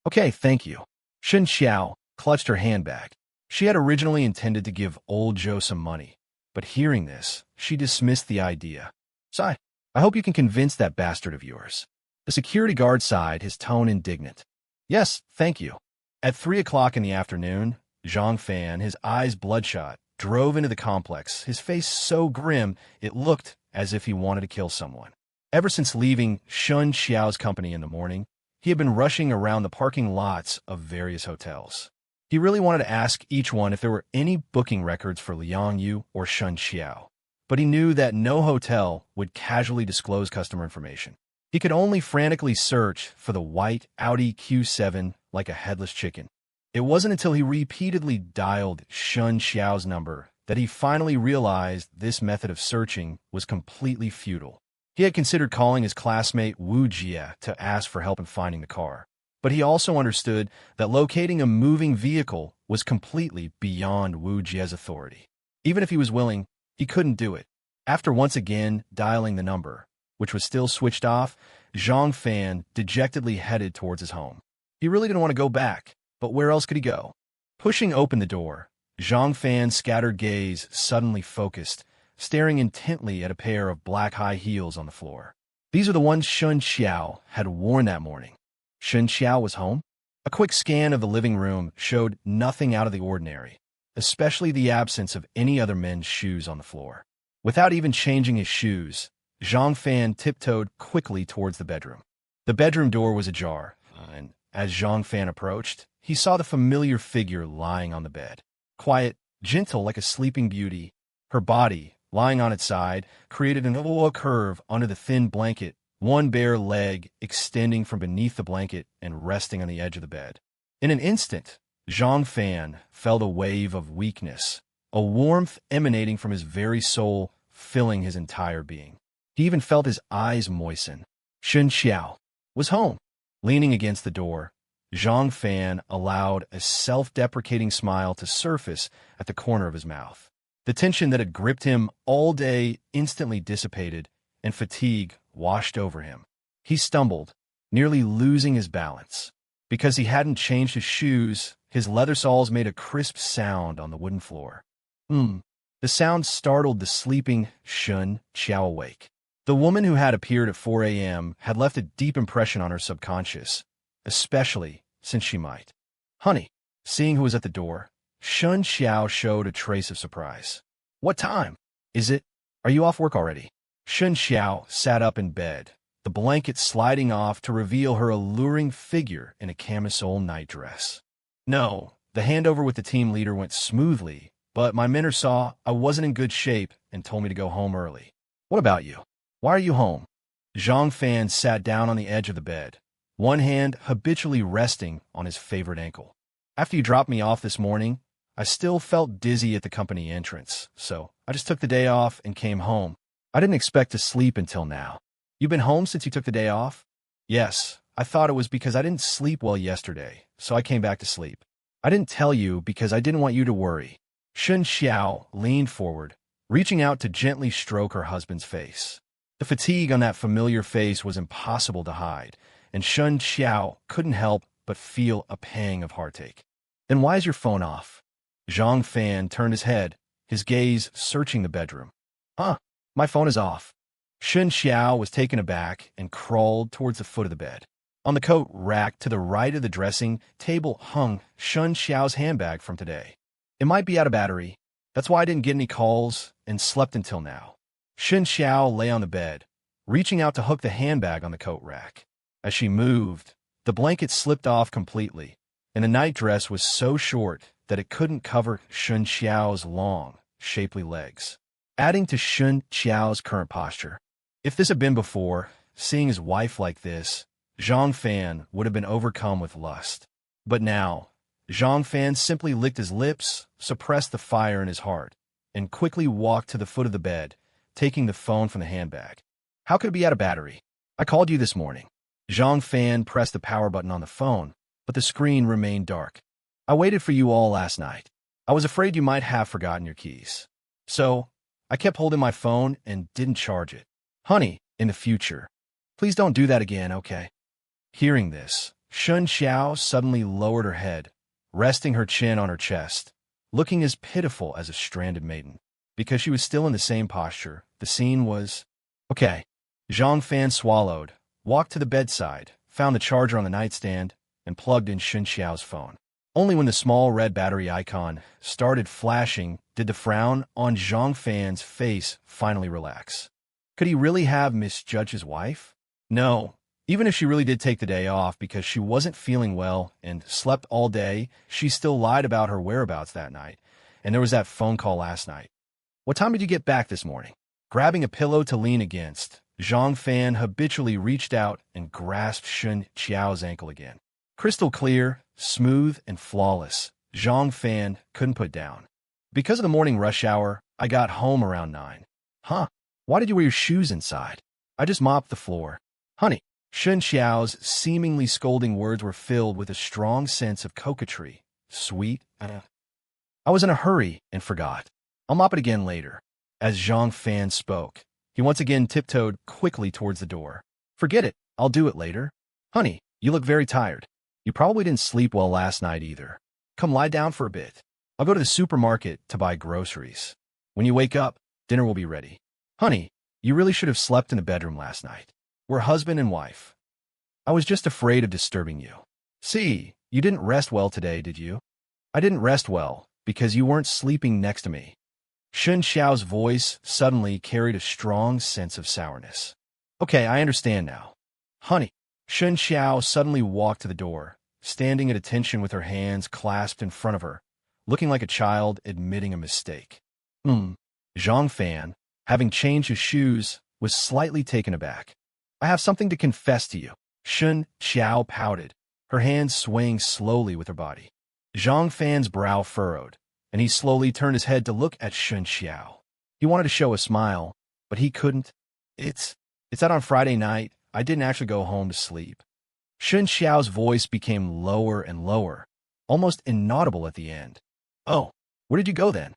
Okay, thank you. Shen Qiao clutched her handbag. She had originally intended to give Old Zhou some money, but hearing this, she dismissed the idea. Sigh, I hope you can convince that bastard of yours. The security guard sighed, his tone indignant. Yes, thank you. At 3 o'clock in the afternoon, Zhang Fan, his eyes bloodshot, drove into the complex, his face so grim it looked as if he wanted to kill someone. Ever since leaving Shen Qiao's company in the morning, he had been rushing around the parking lots of various hotels. He really wanted to ask each one if there were any booking records for Liang Yu or Shen Qiao, but he knew that no hotel would casually disclose customer information. He could only frantically search for the white Audi Q7 like a headless chicken. It wasn't until he repeatedly dialed Shen Qiao's number that he finally realized this method of searching was completely futile. He had considered calling his classmate Wu Jie to ask for help in finding the car, but he also understood that locating a moving vehicle was completely beyond Wu Jie's authority. Even if he was willing, he couldn't do it. After once again dialing the number, which was still switched off, Zhang Fan dejectedly headed towards his home. He really didn't want to go back, but where else could he go? Pushing open the door, Zhang Fan's scattered gaze suddenly focused, staring intently at a pair of black high heels on the floor. These are the ones Shen Qiao had worn that morning. Shen Qiao was home? A quick scan of the living room showed nothing out of the ordinary, especially the absence of any other men's shoes on the floor. Without even changing his shoes, Zhang Fan tiptoed quickly towards the bedroom. The bedroom door was ajar, and as Zhang Fan approached, he saw the familiar figure lying on the bed. Quiet, gentle like a sleeping beauty, her body, lying on its side, created an oval curve under the thin blanket, one bare leg extending from beneath the blanket and resting on the edge of the bed. In an instant, Zhang Fan felt a wave of weakness, a warmth emanating from his very soul, filling his entire being. He even felt his eyes moisten. Shen Qiao was home. Leaning against the door, Zhang Fan allowed a self-deprecating smile to surface at the corner of his mouth. The tension that had gripped him all day instantly dissipated, and fatigue washed over him. He stumbled, nearly losing his balance. Because he hadn't changed his shoes, his leather soles made a crisp sound on the wooden floor. The sound startled the sleeping Shen Qiao awake. The woman who had appeared at 4 a.m. had left a deep impression on her subconscious, especially since she might. Honey, seeing who was at the door, Shen Qiao showed a trace of surprise. What time? Is it? Are you off work already? Shen Qiao sat up in bed, the blanket sliding off to reveal her alluring figure in a camisole nightdress. No, the handover with the team leader went smoothly, but my mentor saw I wasn't in good shape and told me to go home early. What about you? Why are you home? Zhang Fan sat down on the edge of the bed, one hand habitually resting on his favorite ankle. After you dropped me off this morning, I still felt dizzy at the company entrance, so I just took the day off and came home. I didn't expect to sleep until now. You've been home since you took the day off? Yes, I thought it was because I didn't sleep well yesterday, so I came back to sleep. I didn't tell you because I didn't want you to worry. Shen Qiao leaned forward, reaching out to gently stroke her husband's face. The fatigue on that familiar face was impossible to hide, and Shen Qiao couldn't help but feel a pang of heartache. Then why is your phone off? Zhang Fan turned his head, his gaze searching the bedroom. My phone is off. Shen Qiao was taken aback and crawled towards the foot of the bed. On the coat rack to the right of the dressing table hung Shen Qiao's handbag from today. It might be out of battery. That's why I didn't get any calls and slept until now. Shen Qiao lay on the bed, reaching out to hook the handbag on the coat rack. As she moved, the blanket slipped off completely, and the nightdress was so short that it couldn't cover Shen Qiao's long, shapely legs, adding to Shen Qiao's current posture. If this had been before, seeing his wife like this, Zhang Fan would have been overcome with lust. But now, Zhang Fan simply licked his lips, suppressed the fire in his heart, and quickly walked to the foot of the bed, taking the phone from the handbag. How could it be out of battery? I called you this morning. Zhang Fan pressed the power button on the phone, but the screen remained dark. I waited for you all last night. I was afraid you might have forgotten your keys. So, I kept holding my phone and didn't charge it. Honey, in the future, please don't do that again, okay? Hearing this, Shen Qiao suddenly lowered her head, resting her chin on her chest, looking as pitiful as a stranded maiden. Because she was still in the same posture, the scene was... Okay. Zhang Fan swallowed, walked to the bedside, found the charger on the nightstand, and plugged in Shen Qiao's phone. Only when the small red battery icon started flashing did the frown on Zhang Fan's face finally relax. Could he really have misjudged his wife? No. Even if she really did take the day off because she wasn't feeling well and slept all day, she still lied about her whereabouts that night, and there was that phone call last night. What time did you get back this morning? Grabbing a pillow to lean against, Zhang Fan habitually reached out and grasped Shen Qiao's ankle again. Crystal clear, smooth, and flawless, Zhang Fan couldn't put down. Because of the morning rush hour, I got home around 9. Why did you wear your shoes inside? I just mopped the floor. Honey, Shen Qiao's seemingly scolding words were filled with a strong sense of coquetry, sweet I was in a hurry and forgot. I'll mop it again later. As Zhang Fan spoke, he once again tiptoed quickly towards the door. Forget it. I'll do it later. Honey, you look very tired. You probably didn't sleep well last night either. Come lie down for a bit. I'll go to the supermarket to buy groceries. When you wake up, dinner will be ready. Honey, you really should have slept in the bedroom last night. We're husband and wife. I was just afraid of disturbing you. See, you didn't rest well today, did you? I didn't rest well because you weren't sleeping next to me. Shen Qiao's voice suddenly carried a strong sense of sourness. Okay, I understand now. Honey, Shen Qiao suddenly walked to the door, standing at attention with her hands clasped in front of her, looking like a child admitting a mistake. Zhang Fan, having changed his shoes, was slightly taken aback. I have something to confess to you. Shen Qiao pouted, her hands swaying slowly with her body. Zhang Fan's brow furrowed, and he slowly turned his head to look at Shen Qiao. He wanted to show a smile, but he couldn't. It's that on Friday night, I didn't actually go home to sleep. Shen Qiao's voice became lower and lower, almost inaudible at the end. Oh, where did you go then?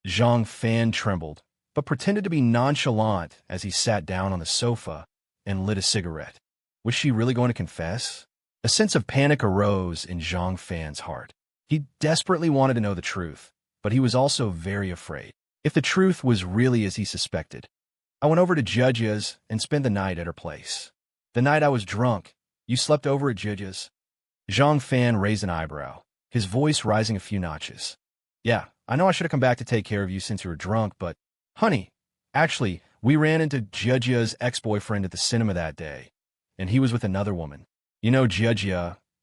Zhang Fan trembled, but pretended to be nonchalant as he sat down on the sofa and lit a cigarette. Was she really going to confess? A sense of panic arose in Zhang Fan's heart. He desperately wanted to know the truth, but he was also very afraid. If the truth was really as he suspected. I went over to Judge's and spent the night at her place. The night I was drunk, you slept over at Judge's? Zhang Fan raised an eyebrow, his voice rising a few notches. Yeah, I know I should have come back to take care of you since you were drunk, but, honey, actually, we ran into Judge's ex-boyfriend at the cinema that day, and he was with another woman. You know Judge,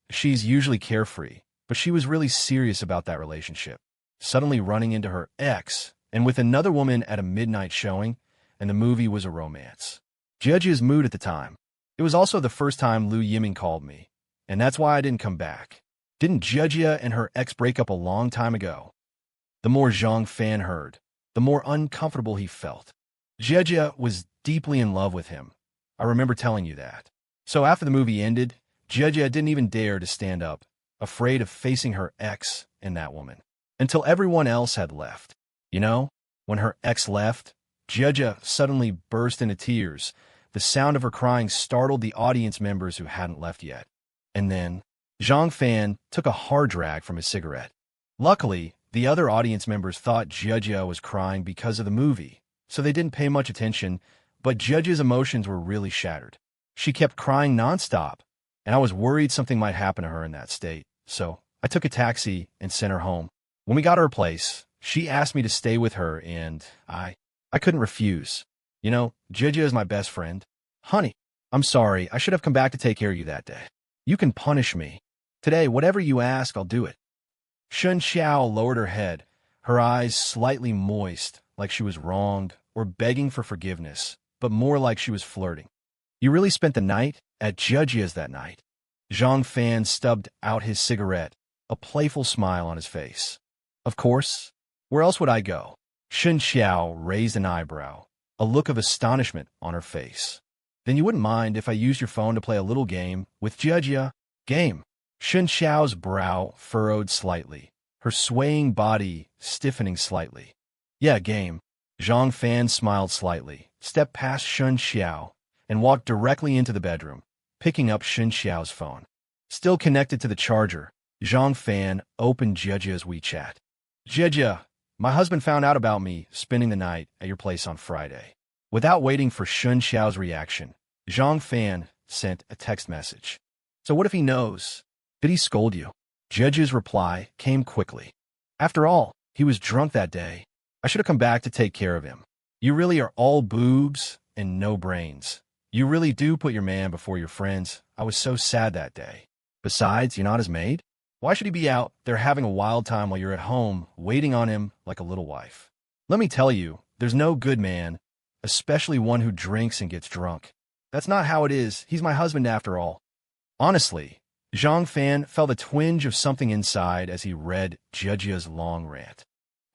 she's usually carefree, but she was really serious about that relationship. Suddenly running into her ex, and with another woman at a midnight showing, and the movie was a romance. Judge's mood at the time. It was also the first time Lu Yiming called me, and that's why I didn't come back. Didn't Judge and her ex break up a long time ago? The more Zhang Fan heard, the more uncomfortable he felt. Judge was deeply in love with him. I remember telling you that. So after the movie ended, Judge didn't even dare to stand up, afraid of facing her ex and that woman, until everyone else had left. You know, when her ex left, Judge suddenly burst into tears. The sound of her crying startled the audience members who hadn't left yet. And then, Zhang Fan took a hard drag from his cigarette. Luckily, the other audience members thought Judge was crying because of the movie, so they didn't pay much attention, but Judge's emotions were really shattered. She kept crying nonstop, and I was worried something might happen to her in that state, so I took a taxi and sent her home. When we got to her place, she asked me to stay with her, and I couldn't refuse. You know, Judge is my best friend. Honey, I'm sorry, I should have come back to take care of you that day. You can punish me. Today, whatever you ask, I'll do it. Shen Qiao lowered her head, her eyes slightly moist, like she was wronged or begging for forgiveness, but more like she was flirting. You really spent the night at Judge's that night? Zhang Fan stubbed out his cigarette, a playful smile on his face. Of course. Where else would I go? Shen Qiao raised an eyebrow, a look of astonishment on her face. Then you wouldn't mind if I used your phone to play a little game with Judge? Game. Shen Qiao's brow furrowed slightly, her swaying body stiffening slightly. Yeah, game. Zhang Fan smiled slightly, stepped past Shen Qiao, and walked directly into the bedroom, picking up Shen Qiao's phone. Still connected to the charger, Zhang Fan opened Judge's WeChat. Judge, my husband found out about me spending the night at your place on Friday. Without waiting for Shen Qiao's reaction, Zhang Fan sent a text message. So what if he knows? Did he scold you? Judge's reply came quickly. After all, he was drunk that day. I should have come back to take care of him. You really are all boobs and no brains. You really do put your man before your friends. I was so sad that day. Besides, you're not his maid? Why should he be out there having a wild time while you're at home, waiting on him like a little wife? Let me tell you, there's no good man, especially one who drinks and gets drunk. That's not how it is. He's my husband after all. Honestly, Zhang Fan felt a twinge of something inside as he read Judge's long rant.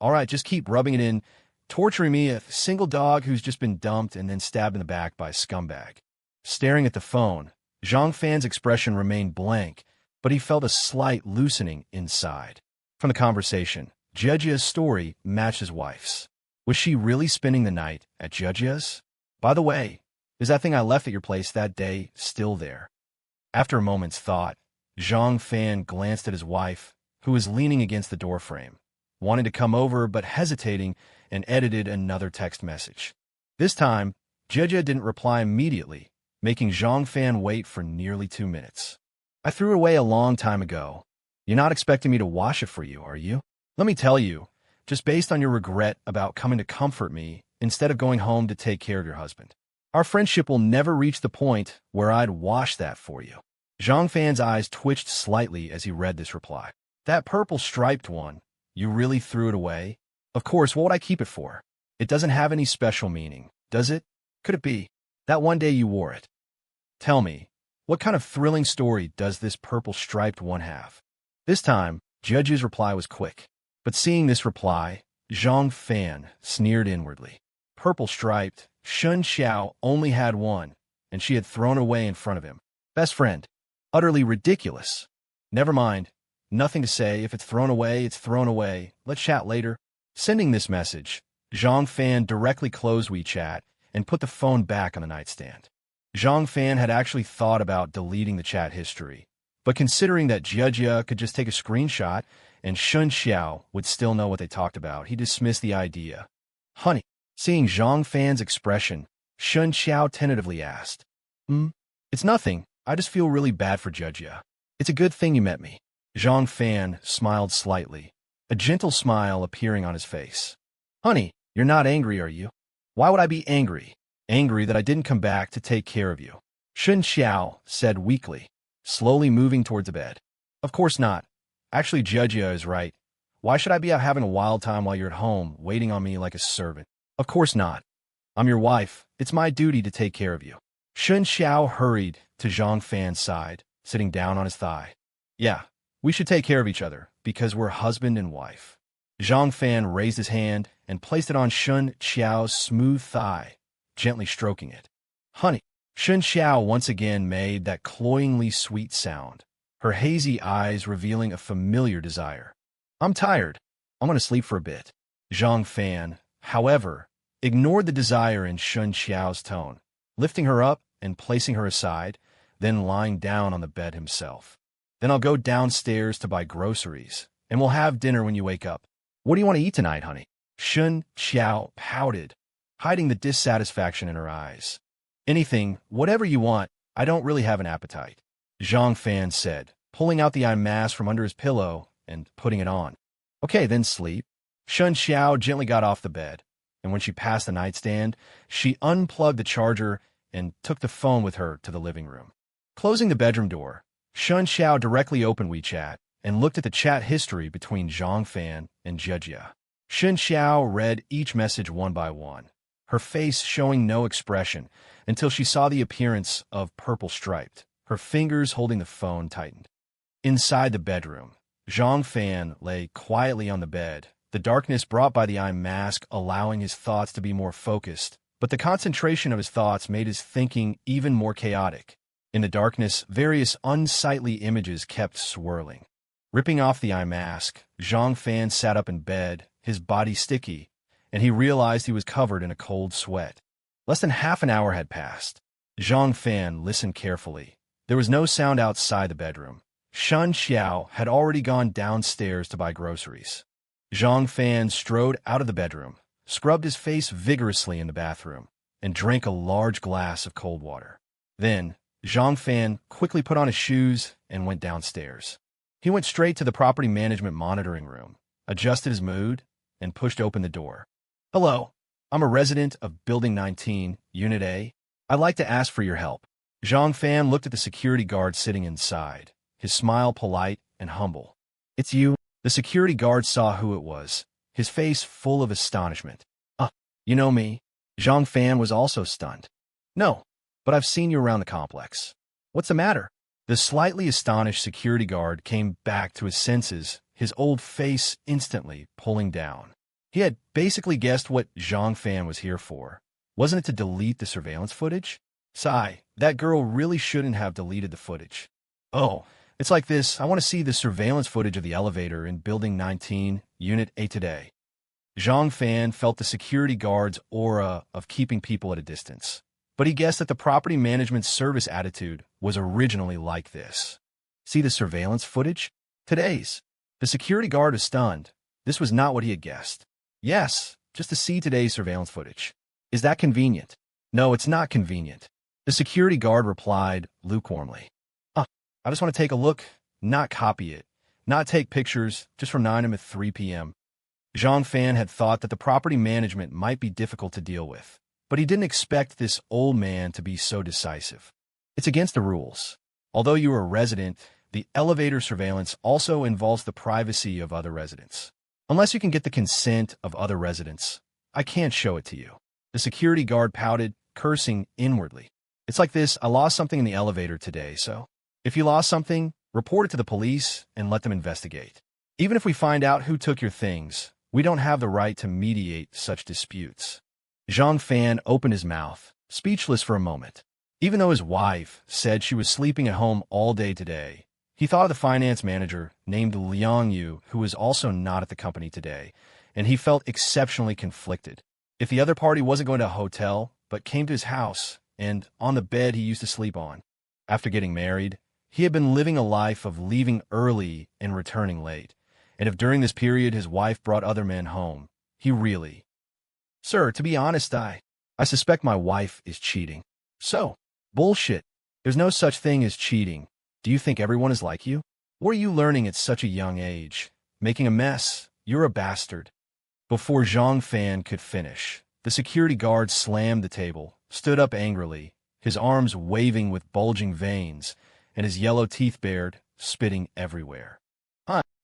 All right, just keep rubbing it in, torturing me, a single dog who's just been dumped and then stabbed in the back by a scumbag. Staring at the phone, Zhang Fan's expression remained blank, but he felt a slight loosening inside. From the conversation, Jiejia's story matched his wife's. Was she really spending the night at Jiejia's? By the way, is that thing I left at your place that day still there? After a moment's thought, Zhang Fan glanced at his wife, who was leaning against the doorframe, wanting to come over but hesitating, and edited another text message. This time, Jiejie didn't reply immediately, making Zhang Fan wait for nearly 2 minutes. I threw it away a long time ago. You're not expecting me to wash it for you, are you? Let me tell you, just based on your regret about coming to comfort me instead of going home to take care of your husband. Our friendship will never reach the point where I'd wash that for you. Zhang Fan's eyes twitched slightly as he read this reply. That purple striped one, you really threw it away? Of course, what would I keep it for? It doesn't have any special meaning, does it? Could it be that one day you wore it? Tell me, what kind of thrilling story does this purple striped one have? This time, Judge's reply was quick. But seeing this reply, Zhang Fan sneered inwardly. Purple striped, Shen Qiao only had one, and she had thrown it away in front of him. Best friend. Utterly ridiculous. Never mind. Nothing to say. If it's thrown away, it's thrown away. Let's chat later. Sending this message, Zhang Fan directly closed WeChat and put the phone back on the nightstand. Zhang Fan had actually thought about deleting the chat history, but considering that Jiejie could just take a screenshot and Shen Qiao would still know what they talked about, he dismissed the idea. Honey, seeing Zhang Fan's expression, Shen Qiao tentatively asked, It's nothing. I just feel really bad for Jiejie. It's a good thing you met me. Zhang Fan smiled slightly, a gentle smile appearing on his face. Honey, you're not angry, are you? Why would I be angry? Angry that I didn't come back to take care of you. Shen Qiao said weakly, slowly moving towards the bed. Of course not. Actually, Jiejie is right. Why should I be out having a wild time while you're at home, waiting on me like a servant? Of course not. I'm your wife. It's my duty to take care of you. Shen Qiao hurried to Zhang Fan's side, sitting down on his thigh. Yeah, we should take care of each other, because we're husband and wife. Zhang Fan raised his hand and placed it on Shen Qiao's smooth thigh, gently stroking it. Honey. Shen Qiao once again made that cloyingly sweet sound, her hazy eyes revealing a familiar desire. I'm tired. I'm going to sleep for a bit. Zhang Fan, however, ignored the desire in Shen Qiao's tone, lifting her up and placing her aside, then lying down on the bed himself. Then I'll go downstairs to buy groceries, and we'll have dinner when you wake up. What do you want to eat tonight, honey? Shen Qiao pouted, hiding the dissatisfaction in her eyes. Anything, whatever you want. I don't really have an appetite. Zhang Fan said, pulling out the eye mask from under his pillow and putting it on. Okay, then sleep. Shen Qiao gently got off the bed, and when she passed the nightstand, she unplugged the charger and took the phone with her to the living room. Closing the bedroom door, Shen Qiao directly opened WeChat and looked at the chat history between Zhang Fan and Jiejie. Shen Qiao read each message one by one, her face showing no expression until she saw the appearance of purple striped. Her fingers holding the phone tightened. Inside the bedroom, Zhang Fan lay quietly on the bed, the darkness brought by the eye mask allowing his thoughts to be more focused, but the concentration of his thoughts made his thinking even more chaotic. In the darkness, various unsightly images kept swirling. Ripping off the eye mask, Zhang Fan sat up in bed, his body sticky, and he realized he was covered in a cold sweat. Less than half an hour had passed. Zhang Fan listened carefully. There was no sound outside the bedroom. Shen Qiao had already gone downstairs to buy groceries. Zhang Fan strode out of the bedroom, scrubbed his face vigorously in the bathroom, and drank a large glass of cold water. Then, Zhang Fan quickly put on his shoes and went downstairs. He went straight to the property management monitoring room, adjusted his mood, and pushed open the door. Hello. I'm a resident of Building 19, Unit A. I'd like to ask for your help. Zhang Fan looked at the security guard sitting inside, his smile polite and humble. It's you. The security guard saw who it was, his face full of astonishment. You know me. Zhang Fan was also stunned. No, but I've seen you around the complex. What's the matter? The slightly astonished security guard came back to his senses, his old face instantly pulling down. He had basically guessed what Zhang Fan was here for. Wasn't it to delete the surveillance footage? Sigh, that girl really shouldn't have deleted the footage. Oh, It's like this. I want to see the surveillance footage of the elevator in Building 19, Unit A today. Zhang Fan felt the security guard's aura of keeping people at a distance, but he guessed that the property management service attitude was originally like this. See the surveillance footage? Today's. The security guard was stunned. This was not what he had guessed. Yes, just to see today's surveillance footage. Is that convenient? No, it's not convenient. The security guard replied lukewarmly. I just want to take a look, not copy it, not take pictures, just from 9 a.m. to 3 p.m. Zhang Fan had thought that the property management might be difficult to deal with, but he didn't expect this old man to be so decisive. It's against the rules. Although you are a resident, the elevator surveillance also involves the privacy of other residents. Unless you can get the consent of other residents, I can't show it to you. The security guard pouted, cursing inwardly. It's like this. I lost something in the elevator today, so if you lost something, report it to the police and let them investigate. Even if we find out who took your things, we don't have the right to mediate such disputes. Zhang Fan opened his mouth, speechless for a moment. Even though his wife said she was sleeping at home all day today, he thought of the finance manager named Liang Yu, who was also not at the company today, and he felt exceptionally conflicted. If the other party wasn't going to a hotel, but came to his house and on the bed he used to sleep on. After getting married, he had been living a life of leaving early and returning late, and if during this period his wife brought other men home, he really... Sir, to be honest, I suspect my wife is cheating. So, bullshit. There's no such thing as cheating. Do you think everyone is like you? What are you learning at such a young age? Making a mess. You're a bastard. Before Zhang Fan could finish, the security guard slammed the table, stood up angrily, his arms waving with bulging veins, and his yellow teeth bared, spitting everywhere.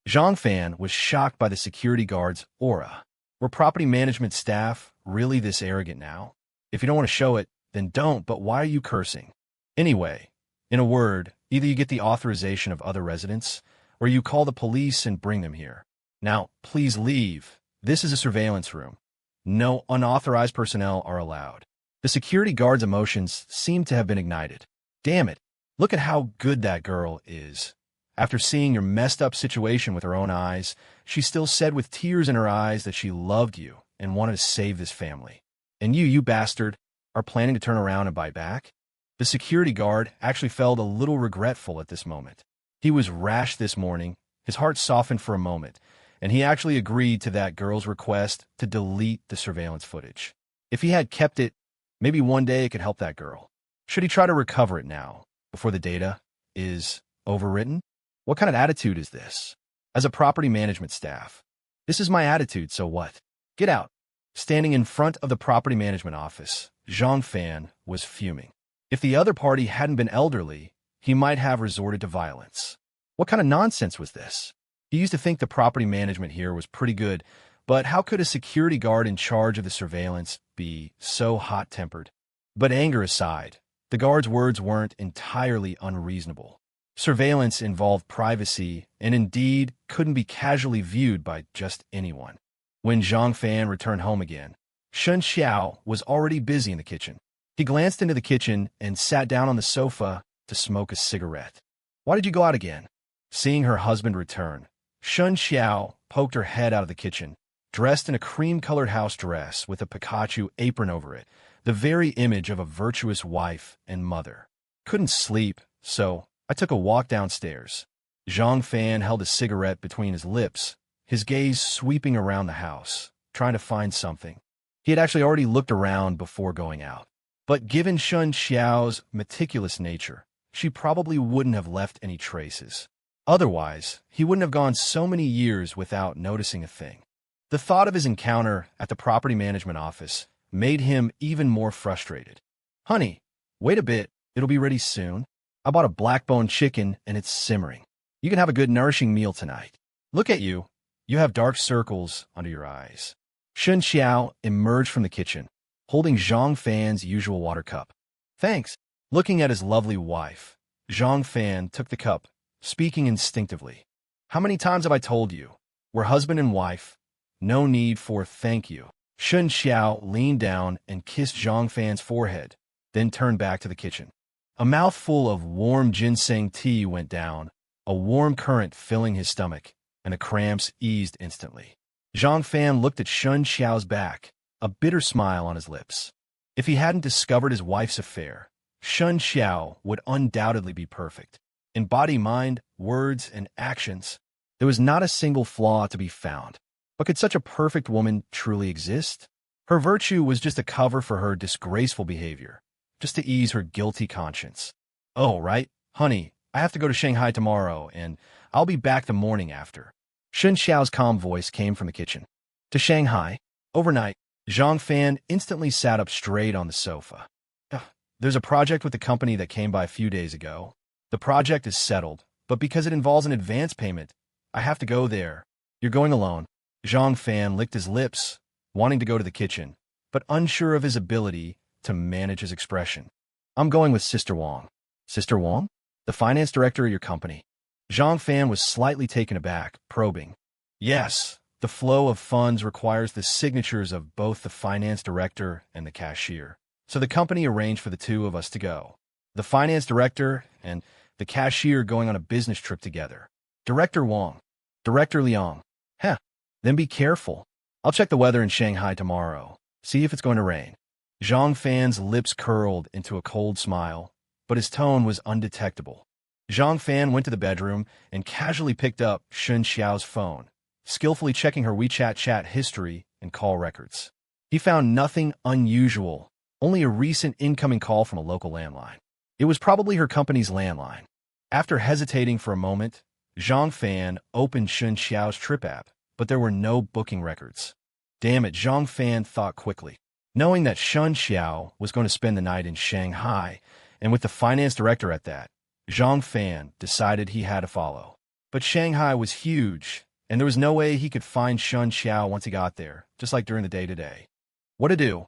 Zhang Fan was shocked by the security guard's aura. Were property management staff really this arrogant now? If you don't want to show it, then don't, but why are you cursing? Anyway, in a word, either you get the authorization of other residents, or you call the police and bring them here. Now, please leave. This is a surveillance room. No unauthorized personnel are allowed. The security guard's emotions seemed to have been ignited. Damn it. Look at how good that girl is. After seeing your messed up situation with her own eyes, she still said with tears in her eyes that she loved you and wanted to save this family. And you bastard, are planning to turn around and bite back? The security guard actually felt a little regretful at this moment. He was rash this morning, his heart softened for a moment, and he actually agreed to that girl's request to delete the surveillance footage. If he had kept it, maybe one day it could help that girl. Should he try to recover it now, before the data is overwritten? What kind of attitude is this? As a property management staff, this is my attitude, so what? Get out. Standing in front of the property management office, Zhang Fan was fuming. If the other party hadn't been elderly, he might have resorted to violence. What kind of nonsense was this? He used to think the property management here was pretty good, but how could a security guard in charge of the surveillance be so hot-tempered? But anger aside, the guard's words weren't entirely unreasonable. Surveillance involved privacy and indeed couldn't be casually viewed by just anyone. When Zhang Fan returned home again, Shen Qiao was already busy in the kitchen. He glanced into the kitchen and sat down on the sofa to smoke a cigarette. Why did you go out again? Seeing her husband return, Shen Qiao poked her head out of the kitchen, dressed in a cream-colored house dress with a Pikachu apron over it, the very image of a virtuous wife and mother. Couldn't sleep, so I took a walk downstairs. Zhang Fan held a cigarette between his lips, his gaze sweeping around the house, trying to find something. He had actually already looked around before going out. But given Shen Qiao's meticulous nature, she probably wouldn't have left any traces. Otherwise, he wouldn't have gone so many years without noticing a thing. The thought of his encounter at the property management office made him even more frustrated. Honey, wait a bit, it'll be ready soon. I bought a black-bone chicken and it's simmering. You can have a good nourishing meal tonight. Look at you. You have dark circles under your eyes. Shen Qiao emerged from the kitchen, holding Zhang Fan's usual water cup. Thanks. Looking at his lovely wife, Zhang Fan took the cup, speaking instinctively. How many times have I told you? We're husband and wife. No need for thank you. Shen Qiao leaned down and kissed Zhang Fan's forehead, then turned back to the kitchen. A mouthful of warm ginseng tea went down, a warm current filling his stomach, and the cramps eased instantly. Zhang Fan looked at Shen Qiao's back, a bitter smile on his lips. If he hadn't discovered his wife's affair, Shen Qiao would undoubtedly be perfect. In body, mind, words, and actions, there was not a single flaw to be found. But could such a perfect woman truly exist? Her virtue was just a cover for her disgraceful behavior, just to ease her guilty conscience. Oh, right, honey, I have to go to Shanghai tomorrow, and I'll be back the morning after. Shen Qiao's calm voice came from the kitchen. To Shanghai? Overnight, Zhang Fan instantly sat up straight on the sofa. There's a project with the company that came by a few days ago. The project is settled, but because it involves an advance payment, I have to go there. You're going alone. Zhang Fan licked his lips, wanting to go to the kitchen, but unsure of his ability to manage his expression. I'm going with Sister Wang. Sister Wang? The finance director of your company. Zhang Fan was slightly taken aback, probing. Yes, the flow of funds requires the signatures of both the finance director and the cashier. So the company arranged for the two of us to go. The finance director and the cashier going on a business trip together. Director Wang. Director Liang. Heh. Then be careful. I'll check the weather in Shanghai tomorrow. See if it's going to rain. Zhang Fan's lips curled into a cold smile, but his tone was undetectable. Zhang Fan went to the bedroom and casually picked up Shen Qiao's phone, skillfully checking her WeChat chat history and call records. He found nothing unusual, only a recent incoming call from a local landline. It was probably her company's landline. After hesitating for a moment, Zhang Fan opened Shen Qiao's trip app, but there were no booking records. Damn it, Zhang Fan thought quickly. Knowing that Shen Qiao was going to spend the night in Shanghai, and with the finance director at that, Zhang Fan decided he had to follow. But Shanghai was huge, and there was no way he could find Shen Qiao once he got there, just like during the day-to-day. What to do?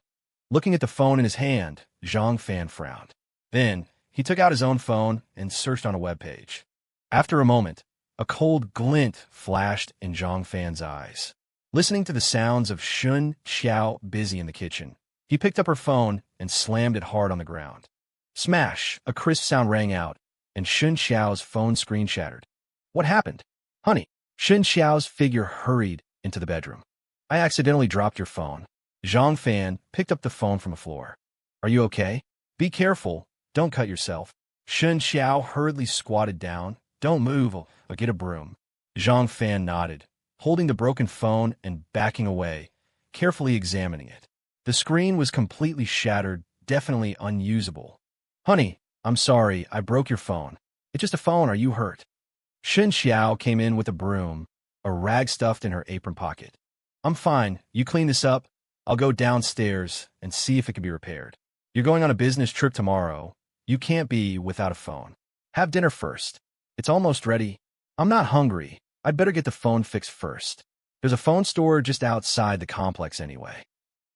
Looking at the phone in his hand, Zhang Fan frowned. Then, he took out his own phone and searched on a web page. After a moment, a cold glint flashed in Zhang Fan's eyes. Listening to the sounds of Shen Qiao busy in the kitchen, he picked up her phone and slammed it hard on the ground. Smash! A crisp sound rang out, and Shen Qiao's phone screen shattered. What happened? Honey, Shen Qiao's figure hurried into the bedroom. I accidentally dropped your phone. Zhang Fan picked up the phone from the floor. Are you okay? Be careful. Don't cut yourself. Shen Qiao hurriedly squatted down. Don't move, or get a broom. Zhang Fan nodded, holding the broken phone and backing away, carefully examining it. The screen was completely shattered, definitely unusable. Honey, I'm sorry, I broke your phone. It's just a phone, are you hurt? Shen Qiao came in with a broom, a rag stuffed in her apron pocket. I'm fine, you clean this up. I'll go downstairs and see if it can be repaired. You're going on a business trip tomorrow. You can't be without a phone. Have dinner first. It's almost ready. I'm not hungry. I'd better get the phone fixed first. There's a phone store just outside the complex anyway.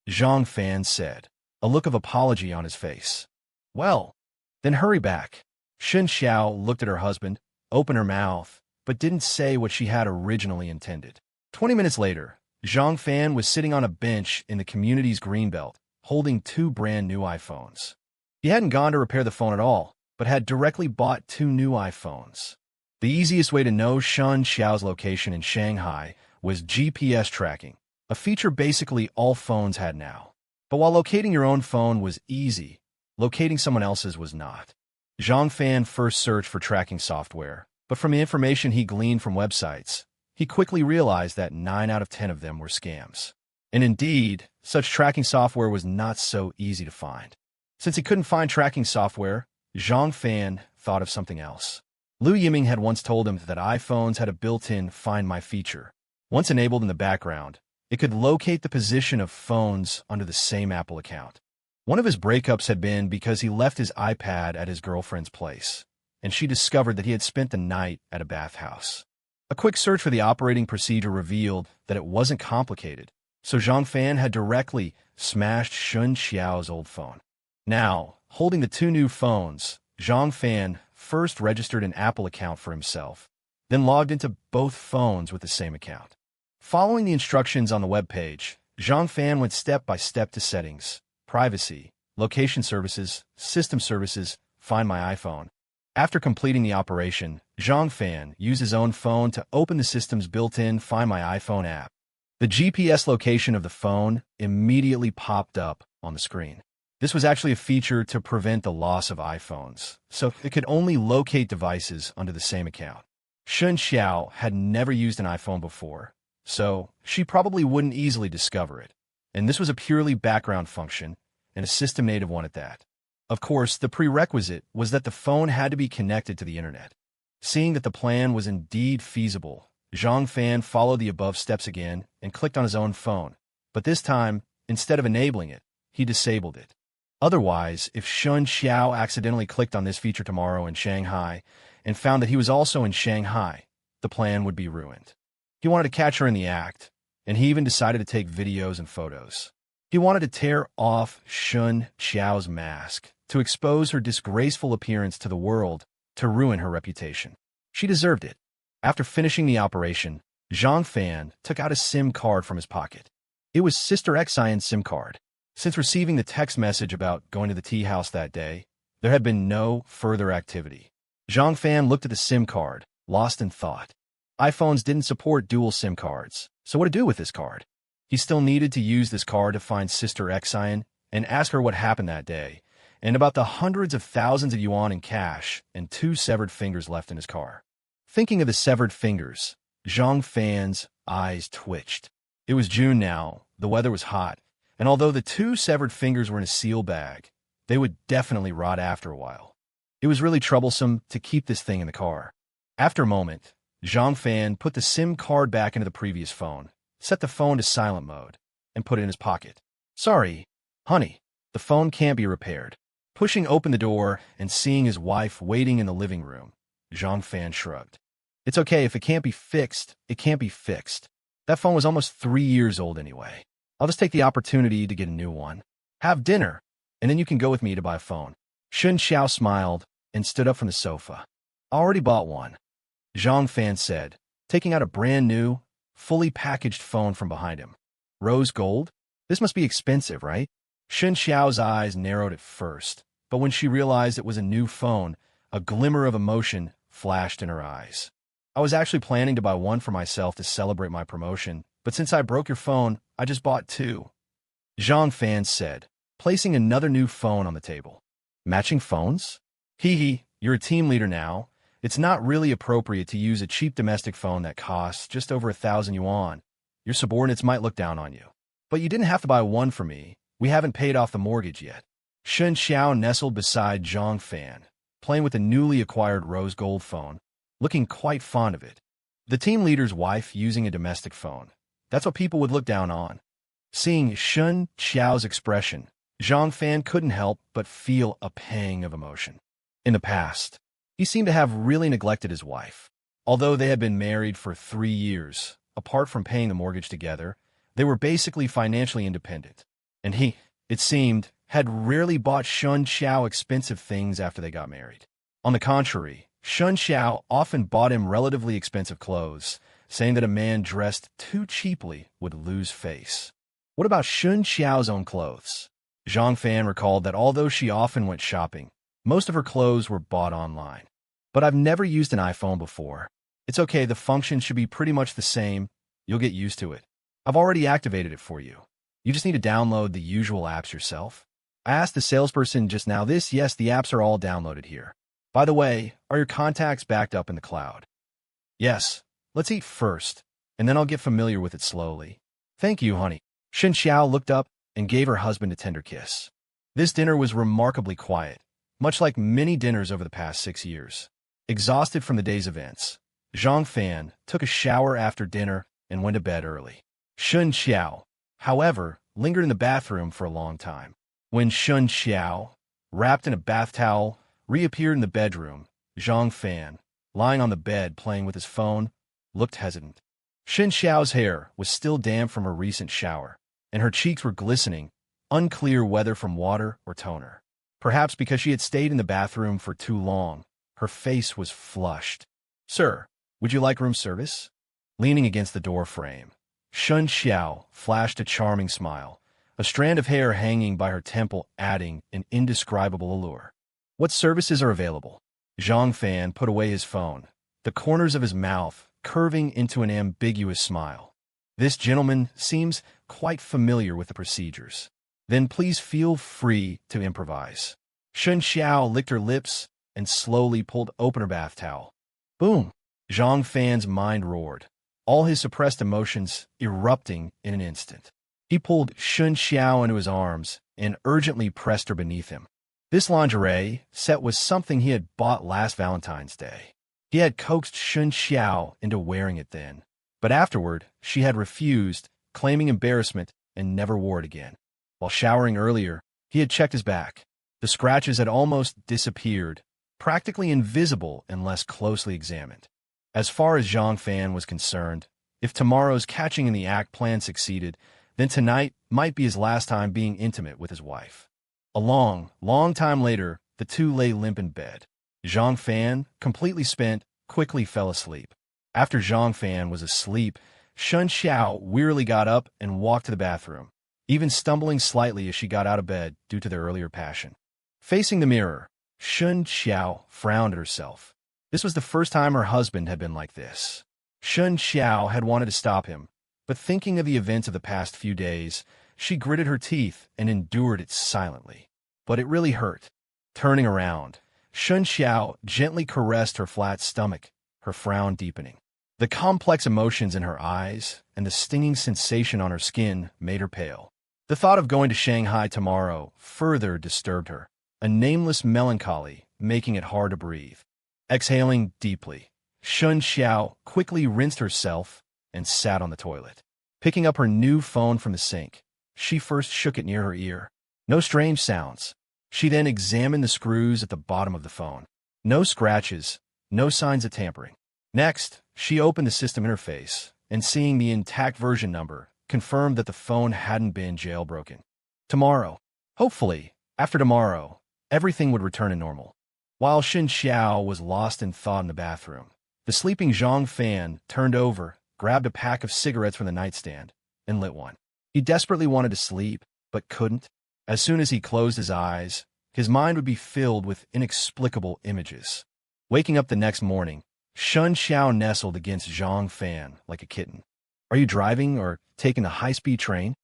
Zhang Fan said, a look of apology on his face. Well, then hurry back. Shen Qiao looked at her husband, opened her mouth, but didn't say what she had originally intended. 20 minutes later, Zhang Fan was sitting on a bench in the community's greenbelt, holding two brand new iPhones. He hadn't gone to repair the phone at all, but had directly bought two new iPhones. The easiest way to know Shen Qiao's location in Shanghai was GPS tracking, a feature basically all phones had now. But while locating your own phone was easy, locating someone else's was not. Zhang Fan first searched for tracking software, but from the information he gleaned from websites, he quickly realized that 9 out of 10 of them were scams. And indeed, such tracking software was not so easy to find. Since he couldn't find tracking software, Zhang Fan thought of something else. Liu Yiming had once told him that iPhones had a built-in Find My feature. Once enabled in the background, it could locate the position of phones under the same Apple account. One of his breakups had been because he left his iPad at his girlfriend's place, and she discovered that he had spent the night at a bathhouse. A quick search for the operating procedure revealed that it wasn't complicated, so Zhang Fan had directly smashed Shen Qiao's old phone. Now, holding the two new phones, Zhang Fan first registered an Apple account for himself, then logged into both phones with the same account. Following the instructions on the web page, Zhang Fan went step by step to settings, privacy, location services, system services, find my iPhone. After completing the operation, Zhang Fan used his own phone to open the system's built-in Find My iPhone app. The GPS location of the phone immediately popped up on the screen. This was actually a feature to prevent the loss of iPhones, so it could only locate devices under the same account. Shen Qiao had never used an iPhone before, so she probably wouldn't easily discover it. And this was a purely background function, and a system-native one at that. Of course, the prerequisite was that the phone had to be connected to the internet. Seeing that the plan was indeed feasible, Zhang Fan followed the above steps again and clicked on his own phone. But this time, instead of enabling it, he disabled it. Otherwise, if Shen Qiao accidentally clicked on this feature tomorrow in Shanghai and found that he was also in Shanghai, the plan would be ruined. He wanted to catch her in the act, and he even decided to take videos and photos. He wanted to tear off Shen Qiao's mask to expose her disgraceful appearance to the world, to ruin her reputation. She deserved it. After finishing the operation, Zhang Fan took out a SIM card from his pocket. It was Sister Xian's SIM card. Since receiving the text message about going to the tea house that day, there had been no further activity. Zhang Fan looked at the SIM card, lost in thought. iPhones didn't support dual SIM cards, so what to do with this card? He still needed to use this card to find Sister Xian and ask her what happened that day, and about the hundreds of thousands of yuan in cash and 2 severed fingers left in his car. Thinking of the severed fingers, Zhang Fan's eyes twitched. It was June now, the weather was hot, and although the 2 severed fingers were in a seal bag, they would definitely rot after a while. It was really troublesome to keep this thing in the car. After a moment, Zhang Fan put the SIM card back into the previous phone, set the phone to silent mode, and put it in his pocket. Sorry, honey, the phone can't be repaired. Pushing open the door and seeing his wife waiting in the living room, Zhang Fan shrugged. It's okay, if it can't be fixed, it can't be fixed. That phone was almost 3 years old anyway. I'll just take the opportunity to get a new one. Have dinner, and then you can go with me to buy a phone. Shen Qiao smiled and stood up from the sofa. I already bought one, Zhang Fan said, taking out a brand new, fully packaged phone from behind him. Rose gold? This must be expensive, right? Shen Qiao's eyes narrowed at first, but when she realized it was a new phone, a glimmer of emotion flashed in her eyes. I was actually planning to buy one for myself to celebrate my promotion, but since I broke your phone, I just bought 2. Zhang Fan said, placing another new phone on the table. Matching phones? Hee, you're a team leader now. It's not really appropriate to use a cheap domestic phone that costs just over 1,000 yuan. Your subordinates might look down on you. But you didn't have to buy one for me. We haven't paid off the mortgage yet. Shen Qiao nestled beside Zhang Fan, playing with the newly acquired rose gold phone, looking quite fond of it. The team leader's wife using a domestic phone. That's what people would look down on. Seeing Shen Qiao's expression, Zhang Fan couldn't help but feel a pang of emotion. In the past, he seemed to have really neglected his wife. Although they had been married for 3 years, apart from paying the mortgage together, they were basically financially independent. And he, it seemed, had rarely bought Shen Qiao expensive things after they got married. On the contrary, Shen Qiao often bought him relatively expensive clothes, saying that a man dressed too cheaply would lose face. What about Shen Qiao's own clothes? Zhang Fan recalled that although she often went shopping, most of her clothes were bought online. But I've never used an iPhone before. It's okay, the function should be pretty much the same. You'll get used to it. I've already activated it for you. You just need to download the usual apps yourself. I asked the salesperson just now this. Yes, the apps are all downloaded here. By the way, are your contacts backed up in the cloud? Yes. Let's eat first, and then I'll get familiar with it slowly. Thank you, honey. Shen Qiao looked up and gave her husband a tender kiss. This dinner was remarkably quiet, much like many dinners over the past 6 years. Exhausted from the day's events, Zhang Fan took a shower after dinner and went to bed early. Shen Qiao, however, lingered in the bathroom for a long time. When Shen Qiao, wrapped in a bath towel, reappeared in the bedroom, Zhang Fan, lying on the bed playing with his phone, looked hesitant. Shen Qiao's hair was still damp from her recent shower, and her cheeks were glistening, unclear whether from water or toner. Perhaps because she had stayed in the bathroom for too long, her face was flushed. Sir, would you like room service? Leaning against the door frame, Shen Qiao flashed a charming smile, a strand of hair hanging by her temple adding an indescribable allure. What services are available? Zhang Fan put away his phone, the corners of his mouth curving into an ambiguous smile. This gentleman seems quite familiar with the procedures. Then please feel free to improvise. Shen Qiao licked her lips and slowly pulled open her bath towel. Boom! Zhang Fan's mind roared, all his suppressed emotions erupting in an instant. He pulled Shen Qiao into his arms and urgently pressed her beneath him. This lingerie set was something he had bought last Valentine's Day. He had coaxed Shen Qiao into wearing it then, but afterward she had refused, claiming embarrassment, and never wore it again. While showering earlier, he had checked his back. The scratches had almost disappeared, practically invisible unless closely examined. As far as Zhang Fan was concerned, if tomorrow's catching in the act plan succeeded, then tonight might be his last time being intimate with his wife. A long, long time later, the two lay limp in bed. Zhang Fan, completely spent, quickly fell asleep. After Zhang Fan was asleep, Shen Qiao wearily got up and walked to the bathroom, even stumbling slightly as she got out of bed due to their earlier passion. Facing the mirror, Shen Qiao frowned at herself. This was the first time her husband had been like this. Shen Qiao had wanted to stop him, but thinking of the events of the past few days, she gritted her teeth and endured it silently. But it really hurt. Turning around, Shen Qiao gently caressed her flat stomach, her frown deepening. The complex emotions in her eyes and the stinging sensation on her skin made her pale. The thought of going to Shanghai tomorrow further disturbed her, a nameless melancholy making it hard to breathe. Exhaling deeply, Shen Qiao quickly rinsed herself and sat on the toilet. Picking up her new phone from the sink, she first shook it near her ear. No strange sounds. She then examined the screws at the bottom of the phone. No scratches, no signs of tampering. Next, she opened the system interface, and seeing the intact version number, confirmed that the phone hadn't been jailbroken. Tomorrow, hopefully, after tomorrow, everything would return to normal. While Shen Qiao was lost in thought in the bathroom, the sleeping Zhang Fan turned over, grabbed a pack of cigarettes from the nightstand, and lit one. He desperately wanted to sleep, but couldn't. As soon as he closed his eyes, his mind would be filled with inexplicable images. Waking up the next morning, Shen Qiao nestled against Zhang Fan like a kitten. Are you driving or taking a high-speed train?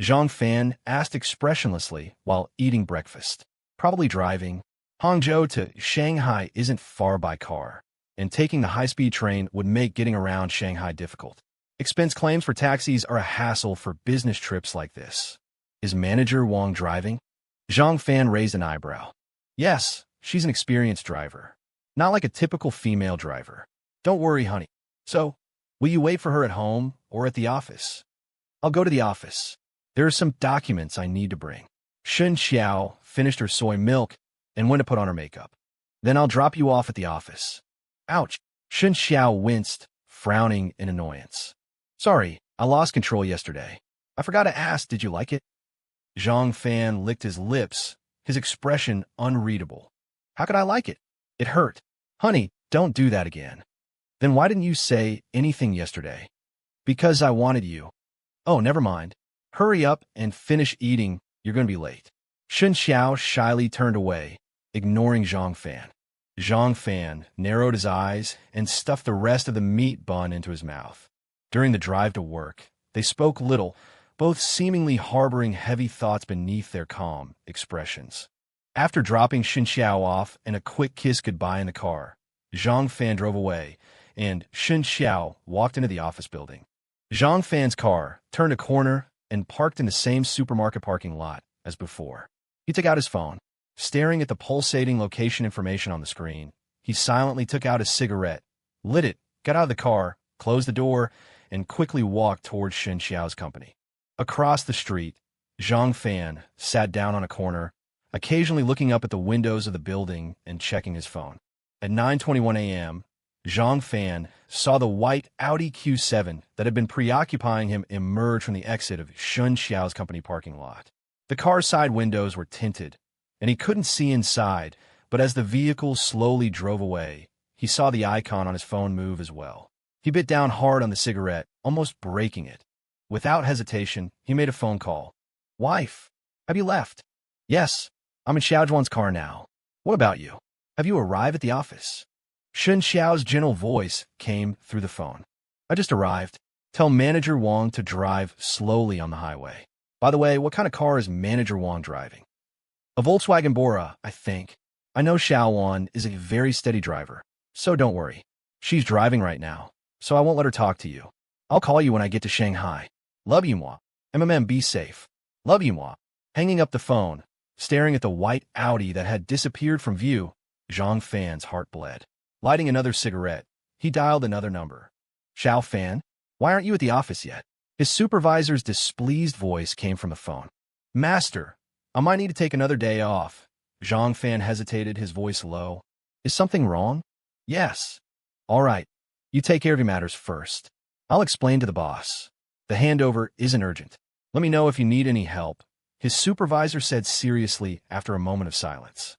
Zhang Fan asked expressionlessly while eating breakfast. Probably driving. Hangzhou to Shanghai isn't far by car, and taking the high-speed train would make getting around Shanghai difficult. Expense claims for taxis are a hassle for business trips like this. Is Manager Wang driving? Zhang Fan raised an eyebrow. Yes, she's an experienced driver. Not like a typical female driver. Don't worry, honey. So, will you wait for her at home or at the office? I'll go to the office. There are some documents I need to bring. Shen Qiao finished her soy milk and went to put on her makeup. Then I'll drop you off at the office. Ouch. Shen Qiao winced, frowning in annoyance. Sorry, I lost control yesterday. I forgot to ask, did you like it? Zhang Fan licked his lips, his expression unreadable. How could I like it? It hurt. Honey, don't do that again. Then why didn't you say anything yesterday? Because I wanted you. Oh, never mind. Hurry up and finish eating. You're going to be late. Shen Qiao shyly turned away, ignoring Zhang Fan. Zhang Fan narrowed his eyes and stuffed the rest of the meat bun into his mouth. During the drive to work, they spoke little, both seemingly harboring heavy thoughts beneath their calm expressions. After dropping Shen Qiao off and a quick kiss goodbye in the car, Zhang Fan drove away, and Shen Qiao walked into the office building. Zhang Fan's car turned a corner and parked in the same supermarket parking lot as before. He took out his phone. Staring at the pulsating location information on the screen, he silently took out a cigarette, lit it, got out of the car, closed the door, and quickly walked towards Shen Qiao's company. Across the street, Zhang Fan sat down on a corner, occasionally looking up at the windows of the building and checking his phone. At 9:21 a.m., Zhang Fan saw the white Audi Q7 that had been preoccupying him emerge from the exit of Shen Qiao's company parking lot. The car's side windows were tinted, and he couldn't see inside, but as the vehicle slowly drove away, he saw the icon on his phone move as well. He bit down hard on the cigarette, almost breaking it. Without hesitation, he made a phone call. Wife, have you left? Yes, I'm in Xiaozhuan's car now. What about you? Have you arrived at the office? Shen Qiao's gentle voice came through the phone. I just arrived. Tell Manager Wang to drive slowly on the highway. By the way, what kind of car is Manager Wang driving? A Volkswagen Bora, I think. I know Xiao Wan is a very steady driver, so don't worry. She's driving right now, so I won't let her talk to you. I'll call you when I get to Shanghai. Love you, moi. Be safe. Love you, moi. Hanging up the phone, staring at the white Audi that had disappeared from view, Zhang Fan's heart bled. Lighting another cigarette, he dialed another number. Xiao Fan, why aren't you at the office yet? His supervisor's displeased voice came from the phone. Master, I might need to take another day off. Zhang Fan hesitated, his voice low. Is something wrong? Yes. All right. You take care of your matters first. I'll explain to the boss. The handover isn't urgent. Let me know if you need any help, his supervisor said seriously after a moment of silence.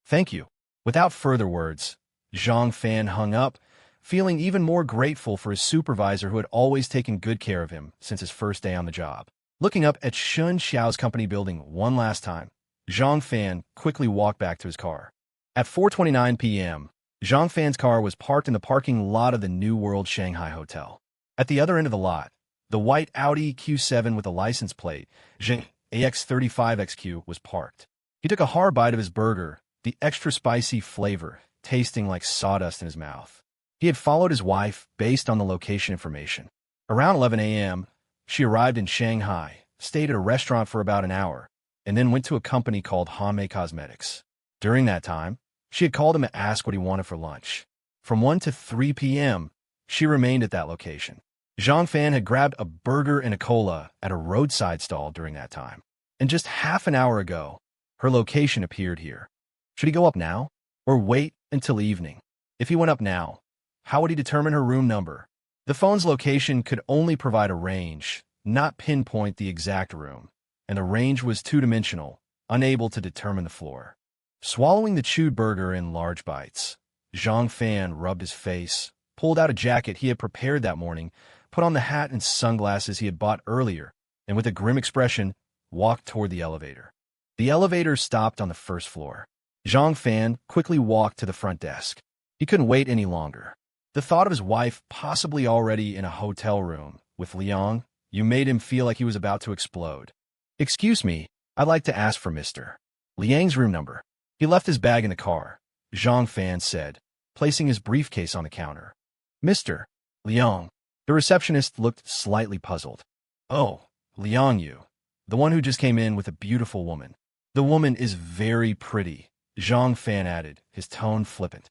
Thank you. Without further words, Zhang Fan hung up, feeling even more grateful for his supervisor who had always taken good care of him since his first day on the job. Looking up at Shen Qiao's company building one last time, Zhang Fan quickly walked back to his car. At 4:29 p.m., Zhang Fan's car was parked in the parking lot of the New World Shanghai Hotel. At the other end of the lot, the white Audi Q7 with a license plate, AX35XQ, was parked. He took a hard bite of his burger, the extra spicy flavor tasting like sawdust in his mouth. He had followed his wife based on the location information. Around 11 a.m., she arrived in Shanghai, stayed at a restaurant for about an hour, and then went to a company called Hanmei Cosmetics. During that time, she had called him to ask what he wanted for lunch. From 1 to 3 p.m., she remained at that location. Zhang Fan had grabbed a burger and a cola at a roadside stall during that time. And just half an hour ago, her location appeared here. Should he go up now, or wait until evening? If he went up now, how would he determine her room number? The phone's location could only provide a range, not pinpoint the exact room, and the range was two-dimensional, unable to determine the floor. Swallowing the chewed burger in large bites, Zhang Fan rubbed his face, pulled out a jacket he had prepared that morning, put on the hat and sunglasses he had bought earlier, and with a grim expression, walked toward the elevator. The elevator stopped on the first floor. Zhang Fan quickly walked to the front desk. He couldn't wait any longer. The thought of his wife possibly already in a hotel room with Liang made him feel like he was about to explode. Excuse me, I'd like to ask for Mr. Liang's room number. He left his bag in the car, Zhang Fan said, placing his briefcase on the counter. Mr. Liang. The receptionist looked slightly puzzled. Oh, Liang Yu, the one who just came in with a beautiful woman. The woman is very pretty, Zhang Fan added, his tone flippant.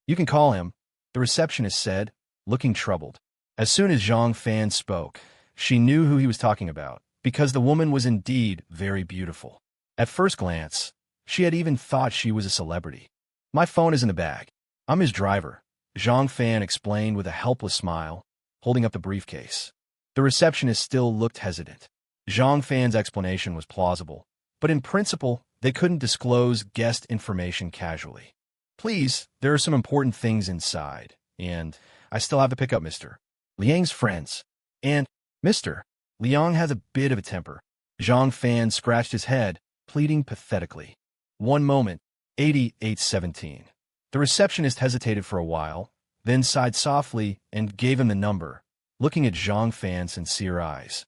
You can call him, the receptionist said, looking troubled. As soon as Zhang Fan spoke, she knew who he was talking about, because the woman was indeed very beautiful. At first glance, she had even thought she was a celebrity. My phone is in the bag. I'm his driver, Zhang Fan explained with a helpless smile, holding up the briefcase. The receptionist still looked hesitant. Zhang Fan's explanation was plausible, but in principle, they couldn't disclose guest information casually. Please, there are some important things inside, and I still have to pick up Mr. Liang's friends. And Mr. Liang has a bit of a temper. Zhang Fan scratched his head, pleading pathetically. One moment, 8817. The receptionist hesitated for a while, then sighed softly and gave him the number, looking at Zhang Fan's sincere eyes.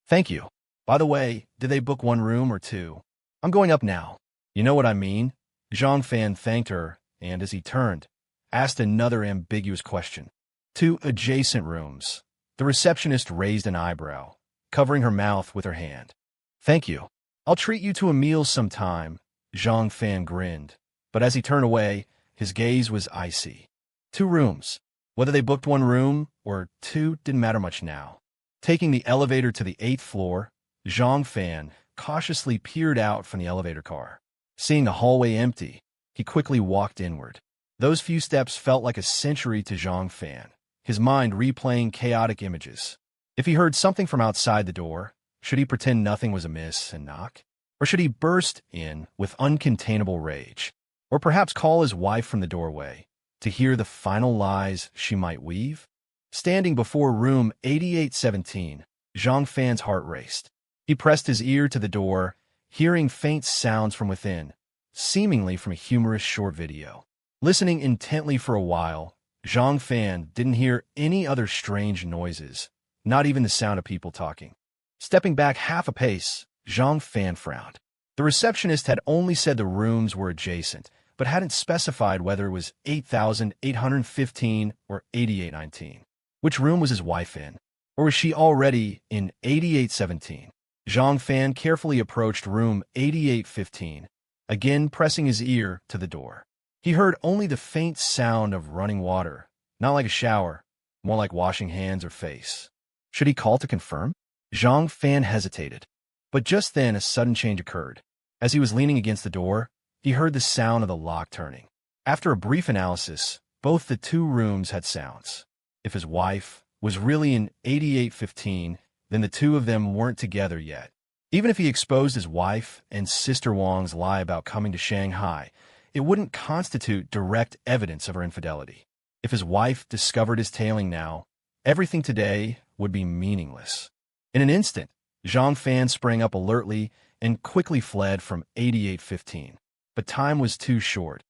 Thank you. By the way, did they book one room or two? I'm going up now. You know what I mean? Zhang Fan thanked her, and as he turned, asked another ambiguous question. 2 adjacent rooms. The receptionist raised an eyebrow, covering her mouth with her hand. Thank you. I'll treat you to a meal sometime, Zhang Fan grinned, but as he turned away, his gaze was icy. 2 rooms. Whether they booked one room or 2 didn't matter much now. Taking the elevator to the 8th floor, Zhang Fan cautiously peered out from the elevator car. Seeing the hallway empty, he quickly walked inward. Those few steps felt like a century to Zhang Fan, his mind replaying chaotic images. If he heard something from outside the door, should he pretend nothing was amiss and knock? Or should he burst in with uncontainable rage? Or perhaps call his wife from the doorway to hear the final lies she might weave? Standing before room 8817, Zhang Fan's heart raced. He pressed his ear to the door, hearing faint sounds from within, seemingly from a humorous short video. Listening intently for a while, Zhang Fan didn't hear any other strange noises, not even the sound of people talking. Stepping back half a pace, Zhang Fan frowned. The receptionist had only said the rooms were adjacent, but hadn't specified whether it was 8,815 or 8819. Which room was his wife in? Or was she already in 8817? Zhang Fan carefully approached room 8815, again pressing his ear to the door. He heard only the faint sound of running water, not like a shower, more like washing hands or face. Should he call to confirm? Zhang Fan hesitated. But just then a sudden change occurred. As he was leaning against the door, he heard the sound of the lock turning. After a brief analysis, both the two rooms had sounds. If his wife was really in 8815, then the two of them weren't together yet. Even if he exposed his wife and Sister Wang's lie about coming to Shanghai, it wouldn't constitute direct evidence of her infidelity. If his wife discovered his tailing now, everything today would be meaningless. In an instant, Zhang Fan sprang up alertly and quickly fled from 8815. But time was too short.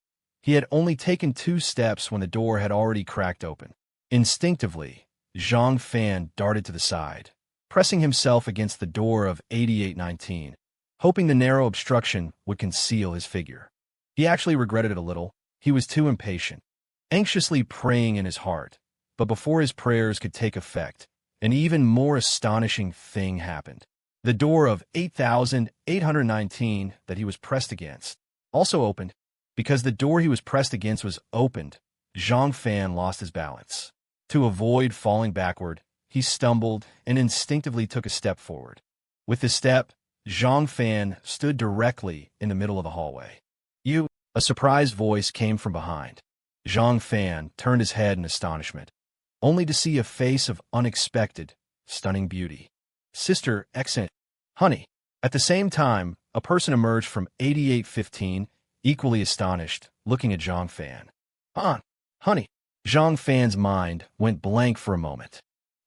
He had only taken 2 steps when the door had already cracked open. Instinctively, Zhang Fan darted to the side, pressing himself against the door of 8819, hoping the narrow obstruction would conceal his figure. He actually regretted it a little. He was too impatient, anxiously praying in his heart. But before his prayers could take effect, an even more astonishing thing happened. The door of 8,819 that he was pressed against also opened. Because the door he was pressed against was opened, Zhang Fan lost his balance. To avoid falling backward, he stumbled and instinctively took a step forward. With the step, Zhang Fan stood directly in the middle of the hallway. "You!" A surprised voice came from behind. Zhang Fan turned his head in astonishment, only to see a face of unexpected, stunning beauty. "Sister Exant, honey." At the same time, a person emerged from 8815, equally astonished, looking at Zhang Fan. Honey." Zhang Fan's mind went blank for a moment.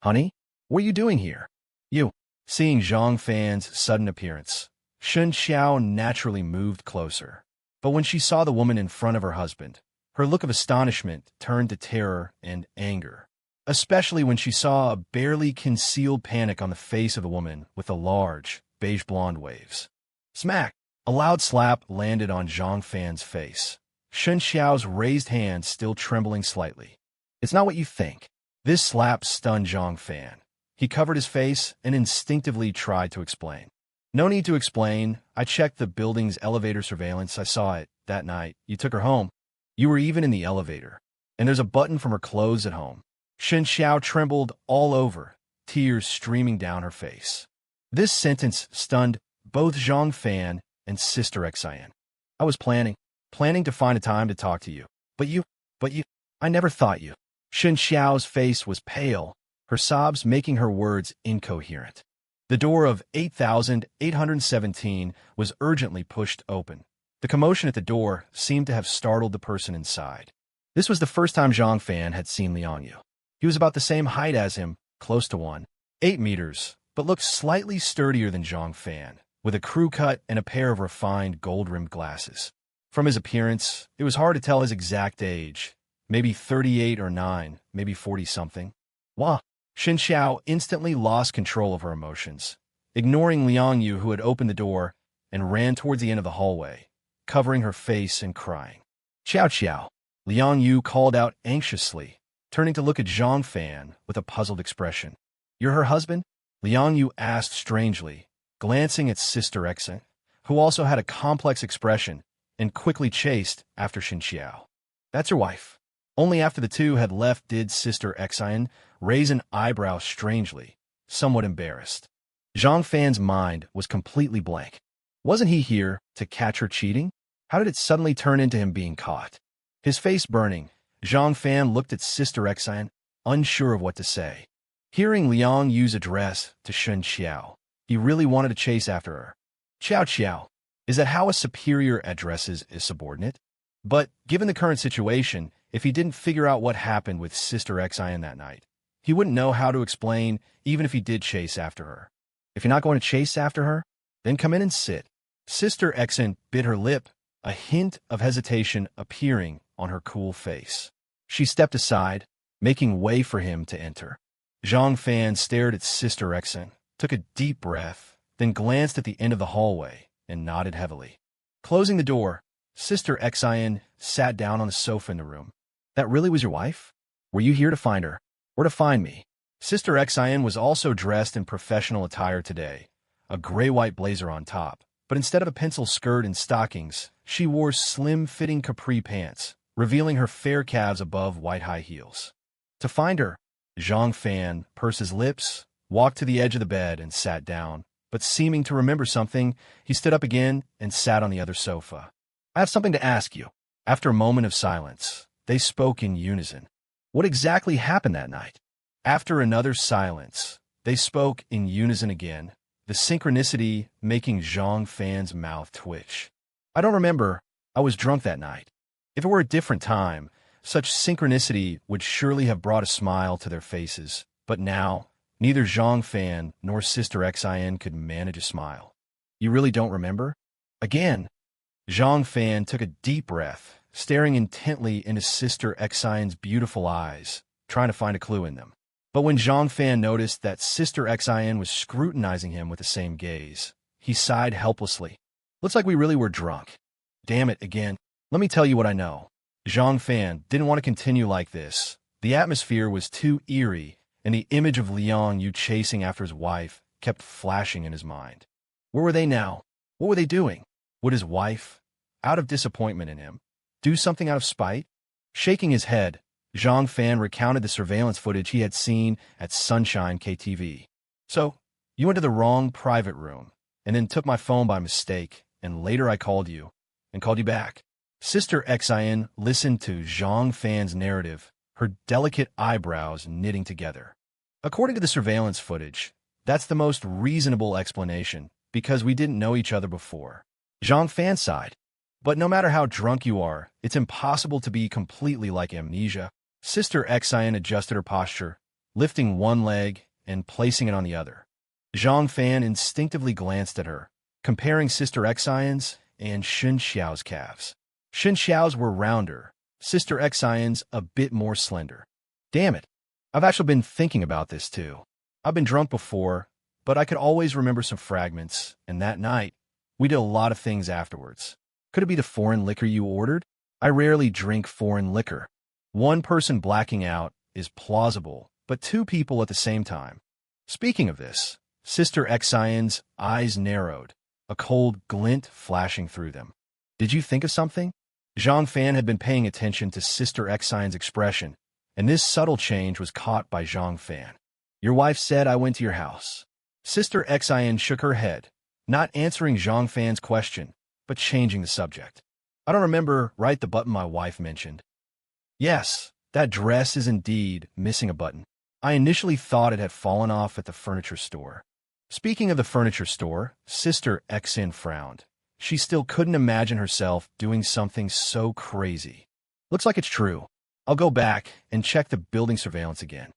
"Honey? What are you doing here?" "You." Seeing Zhang Fan's sudden appearance, Shen Qiao naturally moved closer. But when she saw the woman in front of her husband, her look of astonishment turned to terror and anger, especially when she saw a barely concealed panic on the face of the woman with the large, beige blonde waves. Smack! A loud slap landed on Zhang Fan's face, Shen Qiao's raised hand still trembling slightly. "It's not what you think." This slap stunned Zhang Fan. He covered his face and instinctively tried to explain. "No need to explain. I checked the building's elevator surveillance. I saw it that night. You took her home. You were even in the elevator. And there's a button from her clothes at home." Shen Qiao trembled all over, tears streaming down her face. This sentence stunned both Zhang Fan and Sister Xian. "I was planning to find a time to talk to you. But you, I never thought you." Shen Qiao's face was pale, her sobs making her words incoherent. The door of 8,817 was urgently pushed open. The commotion at the door seemed to have startled the person inside. This was the first time Zhang Fan had seen Liang Yu. He was about the same height as him, close to 1.8 meters, but looked slightly sturdier than Zhang Fan, with a crew cut and a pair of refined gold-rimmed glasses. From his appearance, it was hard to tell his exact age, maybe 38 or 9, maybe 40-something. "Wah!" Shen Qiao instantly lost control of her emotions, ignoring Liang Yu, who had opened the door, and ran towards the end of the hallway, covering her face and crying. "Qiao!" Liang Yu called out anxiously, turning to look at Zhang Fan with a puzzled expression. "You're her husband?" Liang Yu asked strangely, glancing at Sister Exant, who also had a complex expression and quickly chased after Shen Qiao. "That's your wife." Only after the two had left did Sister Xian raise an eyebrow strangely, somewhat embarrassed. Zhang Fan's mind was completely blank. Wasn't he here to catch her cheating? How did it suddenly turn into him being caught? His face burning, Zhang Fan looked at Sister Xian, unsure of what to say. Hearing Liang Yu's address to Shen Qiao, he really wanted to chase after her. Qiao. Is that how a superior addresses a subordinate? But given the current situation, if he didn't figure out what happened with Sister Xian that night, he wouldn't know how to explain even if he did chase after her. "If you're not going to chase after her, then come in and sit." Sister Xian bit her lip a hint of hesitation appearing on her cool face. She stepped aside, making way for him to enter. Zhang Fan stared at Sister Exan, took a deep breath, then glanced at the end of the hallway and nodded heavily. Closing the door, Sister Exan sat down on the sofa in the room. That really was your wife? Were you here to find her, or to find me? Sister Exan was also dressed in professional attire today, a gray-white blazer on top, but instead of a pencil skirt and stockings, she wore slim-fitting capri pants, revealing her fair calves above white high heels. To find her, Zhang Fan pursed his lips, walked to the edge of the bed and sat down, but seeming to remember something, he stood up again and sat on the other sofa. I have something to ask you. After a moment of silence, they spoke in unison. What exactly happened that night? After another silence, they spoke in unison again, the synchronicity making Zhang Fan's mouth twitch. I don't remember. I was drunk that night. If it were a different time, such synchronicity would surely have brought a smile to their faces, but now, neither Zhang Fan nor Sister Xin could manage a smile. You really don't remember? Again, Zhang Fan took a deep breath, staring intently into Sister Xin's beautiful eyes, trying to find a clue in them. But when Zhang Fan noticed that Sister Xin was scrutinizing him with the same gaze, he sighed helplessly. Looks like we really were drunk. Damn it, again. Let me tell you what I know. Zhang Fan didn't want to continue like this. The atmosphere was too eerie, and the image of Liang Yu chasing after his wife kept flashing in his mind. Where were they now? What were they doing? Would his wife, out of disappointment in him, do something out of spite? Shaking his head, Zhang Fan recounted the surveillance footage he had seen at Sunshine KTV. So, you went to the wrong private room, and then took my phone by mistake, and later I called you, and called you back. Sister Xin listened to Zhang Fan's narrative, her delicate eyebrows knitting together. According to the surveillance footage, that's the most reasonable explanation, because we didn't know each other before. Zhang Fan sighed. But no matter how drunk you are, it's impossible to be completely like amnesia. Sister Xin adjusted her posture, lifting one leg and placing it on the other. Zhang Fan instinctively glanced at her, comparing Sister Xin's and Shen Qiao's calves. Shen Qiao's were rounder, Sister Xin's a bit more slender. Damn it, I've actually been thinking about this too. I've been drunk before, but I could always remember some fragments, and that night, we did a lot of things afterwards. Could it be the foreign liquor you ordered? I rarely drink foreign liquor. One person blacking out is plausible, but two people at the same time. Speaking of this, Sister Xin's eyes narrowed, a cold glint flashing through them. Did you think of something? Zhang Fan had been paying attention to Sister Xin's expression, and this subtle change was caught by Zhang Fan. Your wife said I went to your house. Sister Xin shook her head, not answering Zhang Fan's question, but changing the subject. I don't remember right the button my wife mentioned. Yes, that dress is indeed missing a button. I initially thought it had fallen off at the furniture store. Speaking of the furniture store, Sister Xin frowned. She still couldn't imagine herself doing something so crazy. Looks like it's true. I'll go back and check the building surveillance again.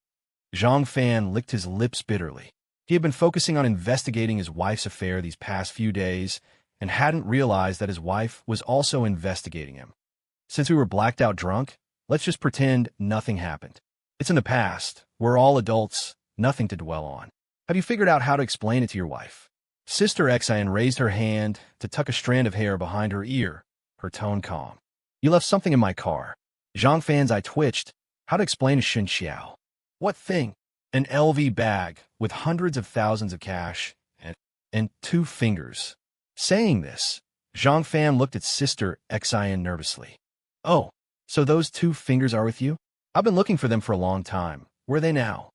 Zhang Fan licked his lips bitterly. He had been focusing on investigating his wife's affair these past few days, and hadn't realized that his wife was also investigating him. Since we were blacked out drunk, let's just pretend nothing happened. It's in the past. We're all adults, nothing to dwell on. Have you figured out how to explain it to your wife? Sister Xin raised her hand to tuck a strand of hair behind her ear, her tone calm. You left something in my car. Zhang Fan's eye twitched. How to explain to Shen Qiao? What thing? An LV bag with hundreds of thousands of cash and 2 fingers. Saying this, Zhang Fan looked at Sister Xin nervously. Oh, so those 2 fingers are with you? I've been looking for them for a long time. Where are they now?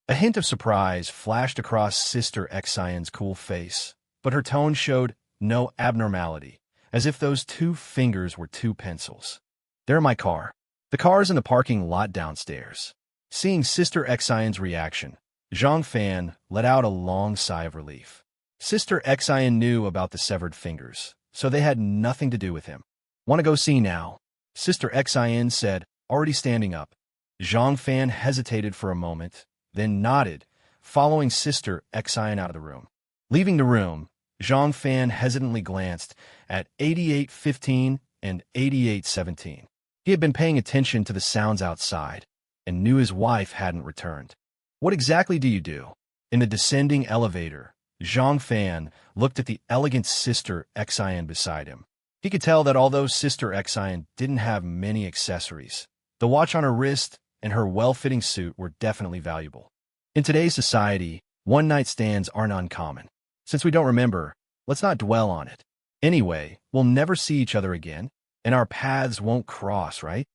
A hint of surprise flashed across Sister Xin's cool face, but her tone showed no abnormality, as if those 2 fingers were 2 pencils. They're in my car. The car's in the parking lot downstairs. Seeing Sister Xin's reaction, Zhang Fan let out a long sigh of relief. Sister Xin knew about the severed fingers, so they had nothing to do with him. Want to go see now? Sister Xin said, already standing up. Zhang Fan hesitated for a moment, then nodded, following Sister Xin out of the room. Leaving the room, Zhang Fan hesitantly glanced at 8815 and 8817. He had been paying attention to the sounds outside and knew his wife hadn't returned. What exactly do you do? In the descending elevator, Zhang Fan looked at the elegant Sister Xian beside him. He could tell that although Sister Xian didn't have many accessories, the watch on her wrist and her well-fitting suit were definitely valuable. In today's society, one-night stands aren't uncommon. Since we don't remember, let's not dwell on it. Anyway, we'll never see each other again, and our paths won't cross, right?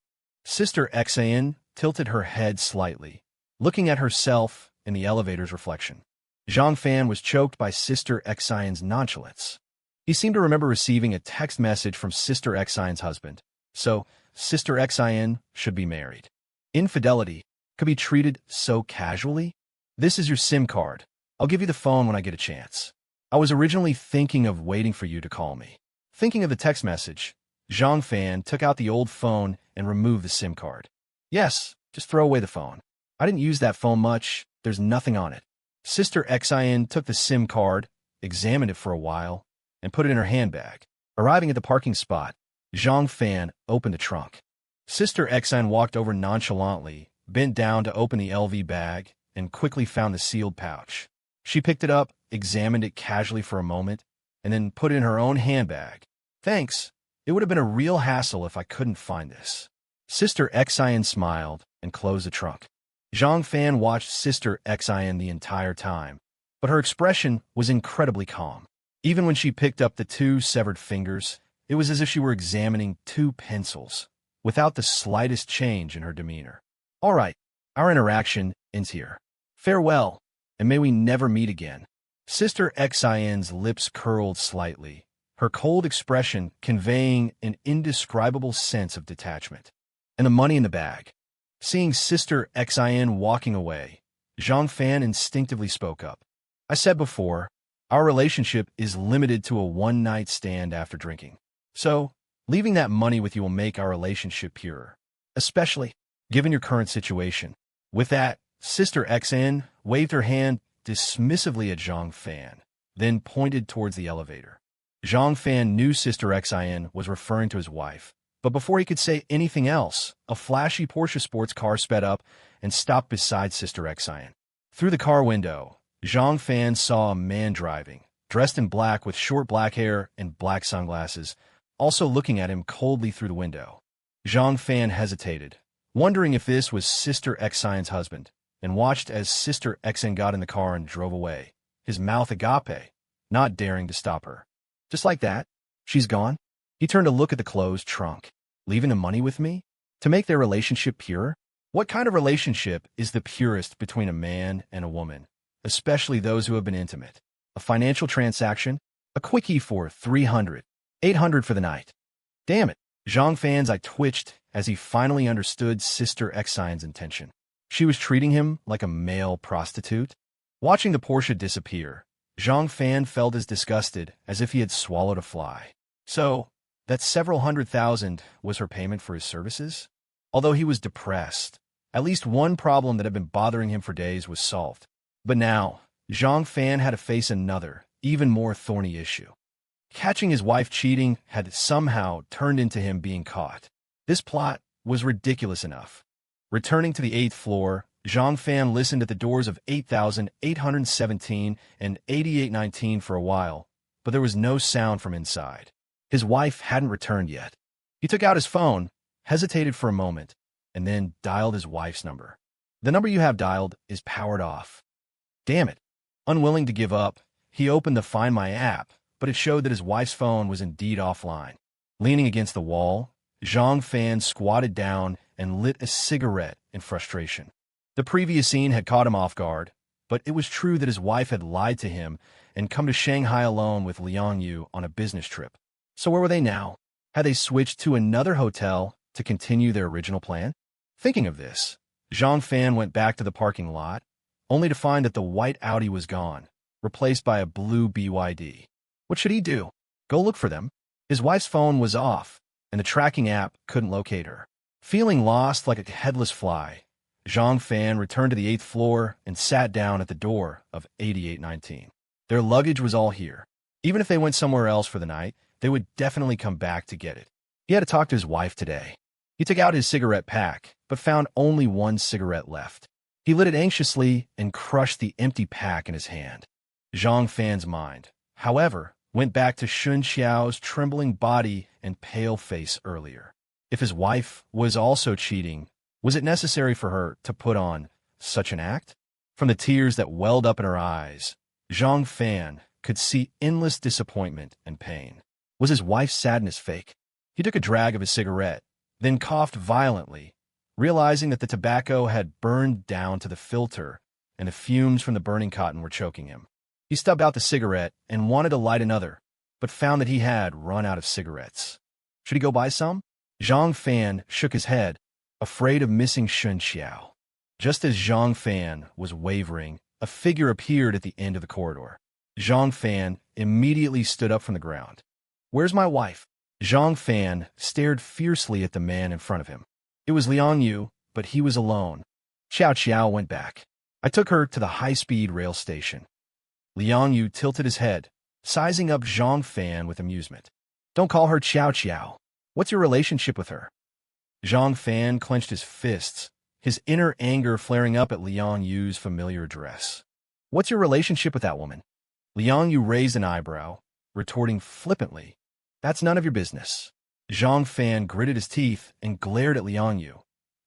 Sister Xian tilted her head slightly, looking at herself in the elevator's reflection. Zhang Fan was choked by Sister Xian's nonchalance. He seemed to remember receiving a text message from Sister Xian's husband, so Sister Xian should be married. Infidelity could be treated so casually? This is your SIM card. I'll give you the phone when I get a chance. I was originally thinking of waiting for you to call me. Thinking of the text message, Zhang Fan took out the old phone and removed the SIM card. Yes, just throw away the phone. I didn't use that phone much. There's nothing on it. Sister Xian took the SIM card, examined it for a while, and put it in her handbag. Arriving at the parking spot, Zhang Fan opened the trunk. Sister Xian walked over nonchalantly, bent down to open the LV bag, and quickly found the sealed pouch. She picked it up, examined it casually for a moment, and then put it in her own handbag. Thanks. It would have been a real hassle if I couldn't find this. Sister Xian smiled and closed the trunk. Zhang Fan watched Sister Xian the entire time, but her expression was incredibly calm. Even when she picked up the two severed fingers, it was as if she were examining two pencils, without the slightest change in her demeanor. All right, our interaction ends here. Farewell, and may we never meet again. Sister Xian's lips curled slightly, her cold expression conveying an indescribable sense of detachment. And the money in the bag. Seeing Sister Xian walking away, Zhang Fan instinctively spoke up. I said before, our relationship is limited to a one-night stand after drinking. So, leaving that money with you will make our relationship purer, especially given your current situation. With that, Sister Xian waved her hand dismissively at Zhang Fan, then pointed towards the elevator. Zhang Fan knew Sister Xian was referring to his wife, but before he could say anything else, a flashy Porsche sports car sped up and stopped beside Sister Xian. Through the car window, Zhang Fan saw a man driving, dressed in black with short black hair and black sunglasses, also looking at him coldly through the window. Zhang Fan hesitated, wondering if this was Sister Xian's husband, and watched as Sister Xian got in the car and drove away, his mouth agape, not daring to stop her. Just like that, she's gone? He turned to look at the closed trunk. Leaving the money with me? To make their relationship pure? What kind of relationship is the purest between a man and a woman, especially those who have been intimate? A financial transaction? A quickie for 300, 800 for the night. Damn it. Zhang Fan's eye twitched as he finally understood Sister Xian's intention. She was treating him like a male prostitute. Watching the Porsche disappear, Zhang Fan felt as disgusted as if he had swallowed a fly. So, that several $100,000 was her payment for his services? Although he was depressed, at least one problem that had been bothering him for days was solved. But now, Zhang Fan had to face another, even more thorny issue. Catching his wife cheating had somehow turned into him being caught. This plot was ridiculous enough. Returning to the 8th floor, Zhang Fan listened at the doors of 8817 and 8819 for a while, but there was no sound from inside. His wife hadn't returned yet. He took out his phone, hesitated for a moment, and then dialed his wife's number. The number you have dialed is powered off. Damn it. Unwilling to give up, he opened the Find My app, but it showed that his wife's phone was indeed offline. Leaning against the wall, Zhang Fan squatted down and lit a cigarette in frustration. The previous scene had caught him off guard, but it was true that his wife had lied to him and come to Shanghai alone with Liang Yu on a business trip. So where were they now? Had they switched to another hotel to continue their original plan? Thinking of this, Zhang Fan went back to the parking lot, only to find that the white Audi was gone, replaced by a blue BYD. What should he do? Go look for them? His wife's phone was off, and the tracking app couldn't locate her. Feeling lost like a headless fly, Zhang Fan returned to the 8th floor and sat down at the door of 8819. Their luggage was all here. Even if they went somewhere else for the night, they would definitely come back to get it. He had to talk to his wife today. He took out his cigarette pack, but found only one cigarette left. He lit it anxiously and crushed the empty pack in his hand. Zhang Fan's mind, however, went back to Shen Qiao's trembling body and pale face earlier. If his wife was also cheating, was it necessary for her to put on such an act? From the tears that welled up in her eyes, Zhang Fan could see endless disappointment and pain. Was his wife's sadness fake? He took a drag of his cigarette, then coughed violently, realizing that the tobacco had burned down to the filter and the fumes from the burning cotton were choking him. He stubbed out the cigarette and wanted to light another, but found that he had run out of cigarettes. Should he go buy some? Zhang Fan shook his head, afraid of missing Shen Qiao. Just as Zhang Fan was wavering, a figure appeared at the end of the corridor. Zhang Fan immediately stood up from the ground. "Where's my wife?" Zhang Fan stared fiercely at the man in front of him. It was Liang Yu, but he was alone. Qiao went back. "I took her to the high-speed rail station." Liang Yu tilted his head, sizing up Zhang Fan with amusement. "Don't call her Qiao. What's your relationship with her?" Zhang Fan clenched his fists, his inner anger flaring up at Liang Yu's familiar address. "What's your relationship with that woman?" Liang Yu raised an eyebrow, retorting flippantly, "That's none of your business." Zhang Fan gritted his teeth and glared at Liang Yu,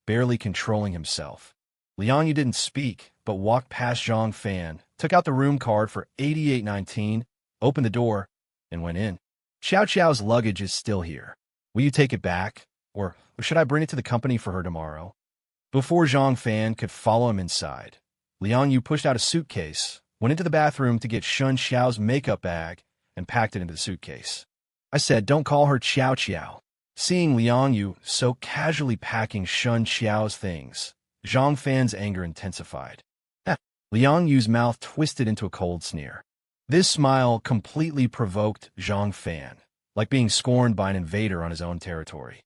barely controlling himself. Liang Yu didn't speak, but walked past Zhang Fan, took out the room card for 8819, opened the door, and went in. "Qiao's luggage is still here. Will you take it back, or should I bring it to the company for her tomorrow?" Before Zhang Fan could follow him inside, Liang Yu pushed out a suitcase, went into the bathroom to get Shen Qiao's makeup bag, and packed it into the suitcase. "I said don't call her Qiao." Seeing Liang Yu so casually packing Shen Qiao's things, Zhang Fan's anger intensified. Liang Yu's mouth twisted into a cold sneer. This smile completely provoked Zhang Fan, like being scorned by an invader on his own territory.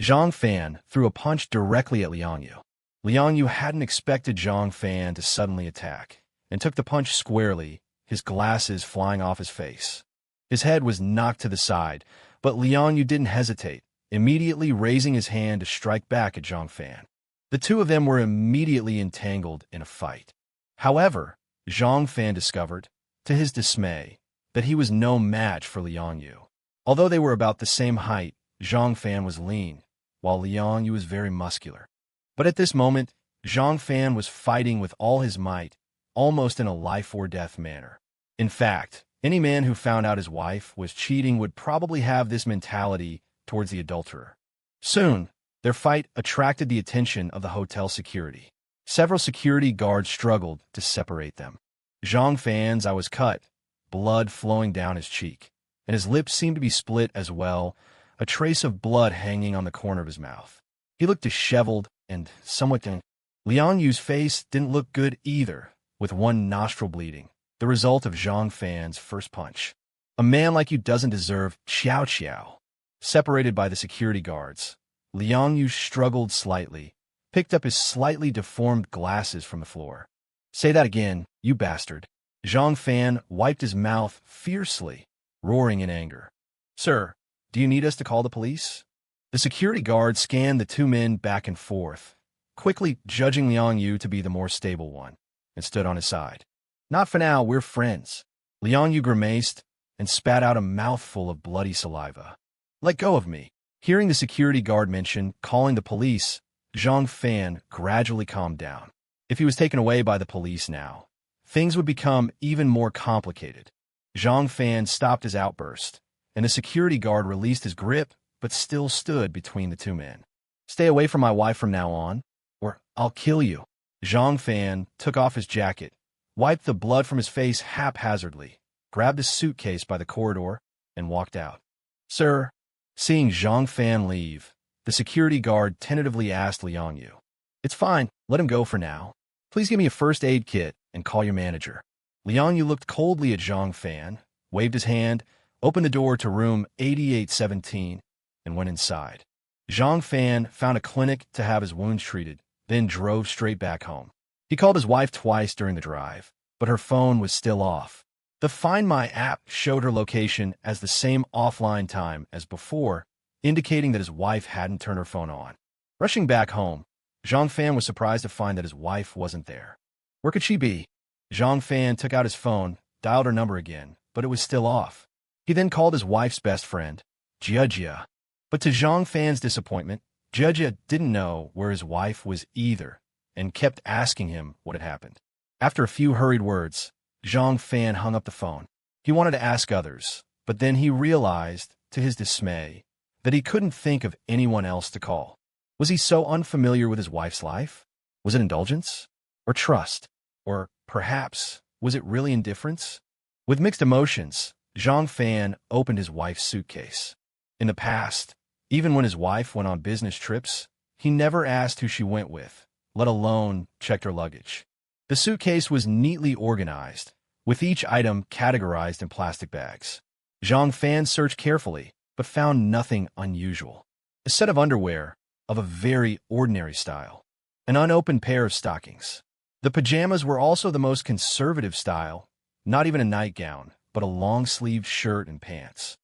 Zhang Fan threw a punch directly at Liang Yu. Liang Yu hadn't expected Zhang Fan to suddenly attack, and took the punch squarely, his glasses flying off his face. His head was knocked to the side, but Liang Yu didn't hesitate, immediately raising his hand to strike back at Zhang Fan. The two of them were immediately entangled in a fight. However, Zhang Fan discovered, to his dismay, that he was no match for Liang Yu. Although they were about the same height, Zhang Fan was lean, while Liang Yu was very muscular. But at this moment, Zhang Fan was fighting with all his might, almost in a life-or-death manner. In fact, any man who found out his wife was cheating would probably have this mentality towards the adulterer. Soon, their fight attracted the attention of the hotel security. Several security guards struggled to separate them. Zhang Fan's eye was cut, blood flowing down his cheek, and his lips seemed to be split as well, a trace of blood hanging on the corner of his mouth. He looked disheveled and somewhat thin. Liang Yu's face didn't look good either, with one nostril bleeding, the result of Zhang Fan's first punch. "A man like you doesn't deserve Qiao." Separated by the security guards, Liang Yu struggled slightly, picked up his slightly deformed glasses from the floor. "Say that again, you bastard." Zhang Fan wiped his mouth fiercely, roaring in anger. "Sir, do you need us to call the police?" The security guard scanned the two men back and forth, quickly judging Liang Yu to be the more stable one, and stood on his side. "Not for now, we're friends." Liang Yu grimaced and spat out a mouthful of bloody saliva. "Let go of me." Hearing the security guard mention calling the police, Zhang Fan gradually calmed down. If he was taken away by the police now, things would become even more complicated. Zhang Fan stopped his outburst, and the security guard released his grip, but still stood between the two men. "Stay away from my wife from now on, or I'll kill you." Zhang Fan took off his jacket, wiped the blood from his face haphazardly, grabbed a suitcase by the corridor, and walked out. "Sir," seeing Zhang Fan leave, the security guard tentatively asked Liang Yu, "It's fine, let him go for now. Please give me a first aid kit and call your manager." Liang Yu looked coldly at Zhang Fan, waved his hand, opened the door to room 8817, and went inside. Zhang Fan found a clinic to have his wounds treated, then drove straight back home. He called his wife twice during the drive, but her phone was still off. The Find My app showed her location as the same offline time as before, indicating that his wife hadn't turned her phone on. Rushing back home, Zhang Fan was surprised to find that his wife wasn't there. Where could she be? Zhang Fan took out his phone, dialed her number again, but it was still off. He then called his wife's best friend, Jia. But to Zhang Fan's disappointment, Jia didn't know where his wife was either, and kept asking him what had happened. After a few hurried words, Zhang Fan hung up the phone. He wanted to ask others, but then he realized, to his dismay, that he couldn't think of anyone else to call. Was he so unfamiliar with his wife's life? Was it indulgence? Or trust? Or perhaps, was it really indifference? With mixed emotions, Zhang Fan opened his wife's suitcase. In the past, even when his wife went on business trips, he never asked who she went with, let alone checked her luggage. The suitcase was neatly organized, with each item categorized in plastic bags. Zhang Fan searched carefully, but found nothing unusual. A set of underwear, of a very ordinary style. An unopened pair of stockings. The pajamas were also the most conservative style, not even a nightgown, but a long-sleeved shirt and pants.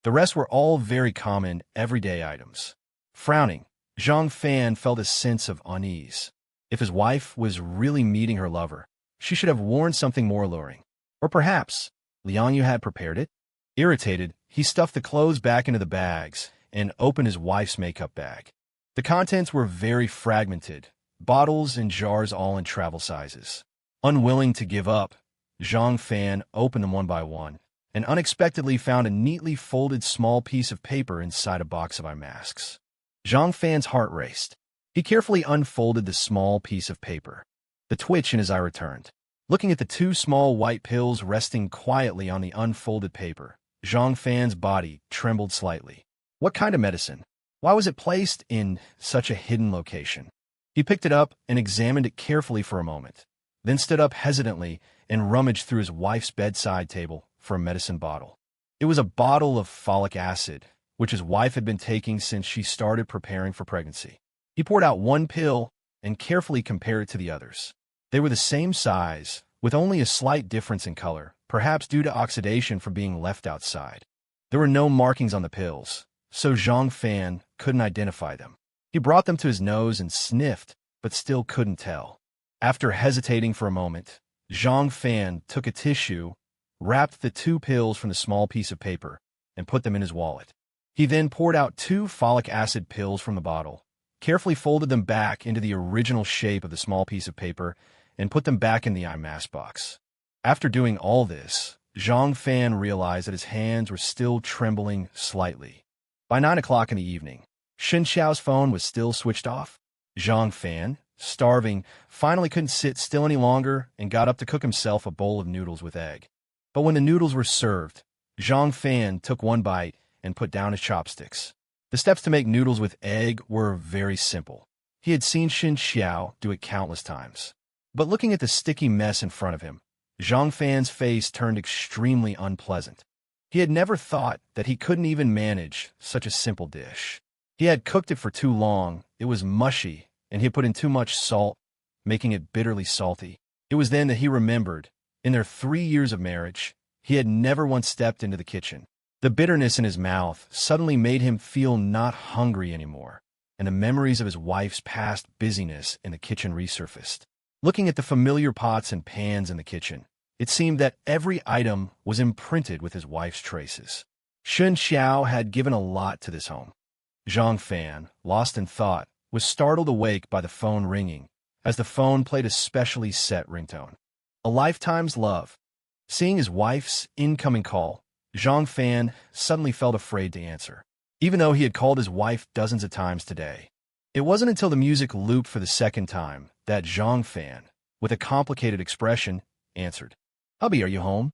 The rest were all very common, everyday items. Frowning, Zhang Fan felt a sense of unease. If his wife was really meeting her lover, she should have worn something more alluring. Or perhaps, Liang Yu had prepared it? Irritated, he stuffed the clothes back into the bags and opened his wife's makeup bag. The contents were very fragmented, bottles and jars all in travel sizes. Unwilling to give up, Zhang Fan opened them one by one and unexpectedly found a neatly folded small piece of paper inside a box of eye masks. Zhang Fan's heart raced. He carefully unfolded the small piece of paper. The twitch in his eye returned. Looking at the two small white pills resting quietly on the unfolded paper, Zhang Fan's body trembled slightly. What kind of medicine? Why was it placed in such a hidden location? He picked it up and examined it carefully for a moment, then stood up hesitantly and rummaged through his wife's bedside table for a medicine bottle. It was a bottle of folic acid, which his wife had been taking since she started preparing for pregnancy. He poured out one pill and carefully compared it to the others. They were the same size, with only a slight difference in color, perhaps due to oxidation from being left outside. There were no markings on the pills, so Zhang Fan couldn't identify them. He brought them to his nose and sniffed, but still couldn't tell. After hesitating for a moment, Zhang Fan took a tissue, wrapped the two pills from the small piece of paper, and put them in his wallet. He then poured out two folic acid pills from the bottle, carefully folded them back into the original shape of the small piece of paper, and put them back in the eye mask box. After doing all this, Zhang Fan realized that his hands were still trembling slightly. By 9 o'clock in the evening, Shen Qiao's phone was still switched off. Zhang Fan, starving, finally couldn't sit still any longer and got up to cook himself a bowl of noodles with egg. But when the noodles were served, Zhang Fan took one bite and put down his chopsticks. The steps to make noodles with egg were very simple. He had seen Shen Qiao do it countless times. But looking at the sticky mess in front of him, Zhang Fan's face turned extremely unpleasant. He had never thought that he couldn't even manage such a simple dish. He had cooked it for too long, it was mushy, and he had put in too much salt, making it bitterly salty. It was then that he remembered, in their 3 years of marriage, he had never once stepped into the kitchen. The bitterness in his mouth suddenly made him feel not hungry anymore, and the memories of his wife's past busyness in the kitchen resurfaced. Looking at the familiar pots and pans in the kitchen, it seemed that every item was imprinted with his wife's traces. Shen Qiao had given a lot to this home. Zhang Fan, lost in thought, was startled awake by the phone ringing, as the phone played a specially set ringtone. A lifetime's love. Seeing his wife's incoming call, Zhang Fan suddenly felt afraid to answer, even though he had called his wife dozens of times today. It wasn't until the music looped for the second time that Zhang Fan, with a complicated expression, answered. "Hubby, are you home?"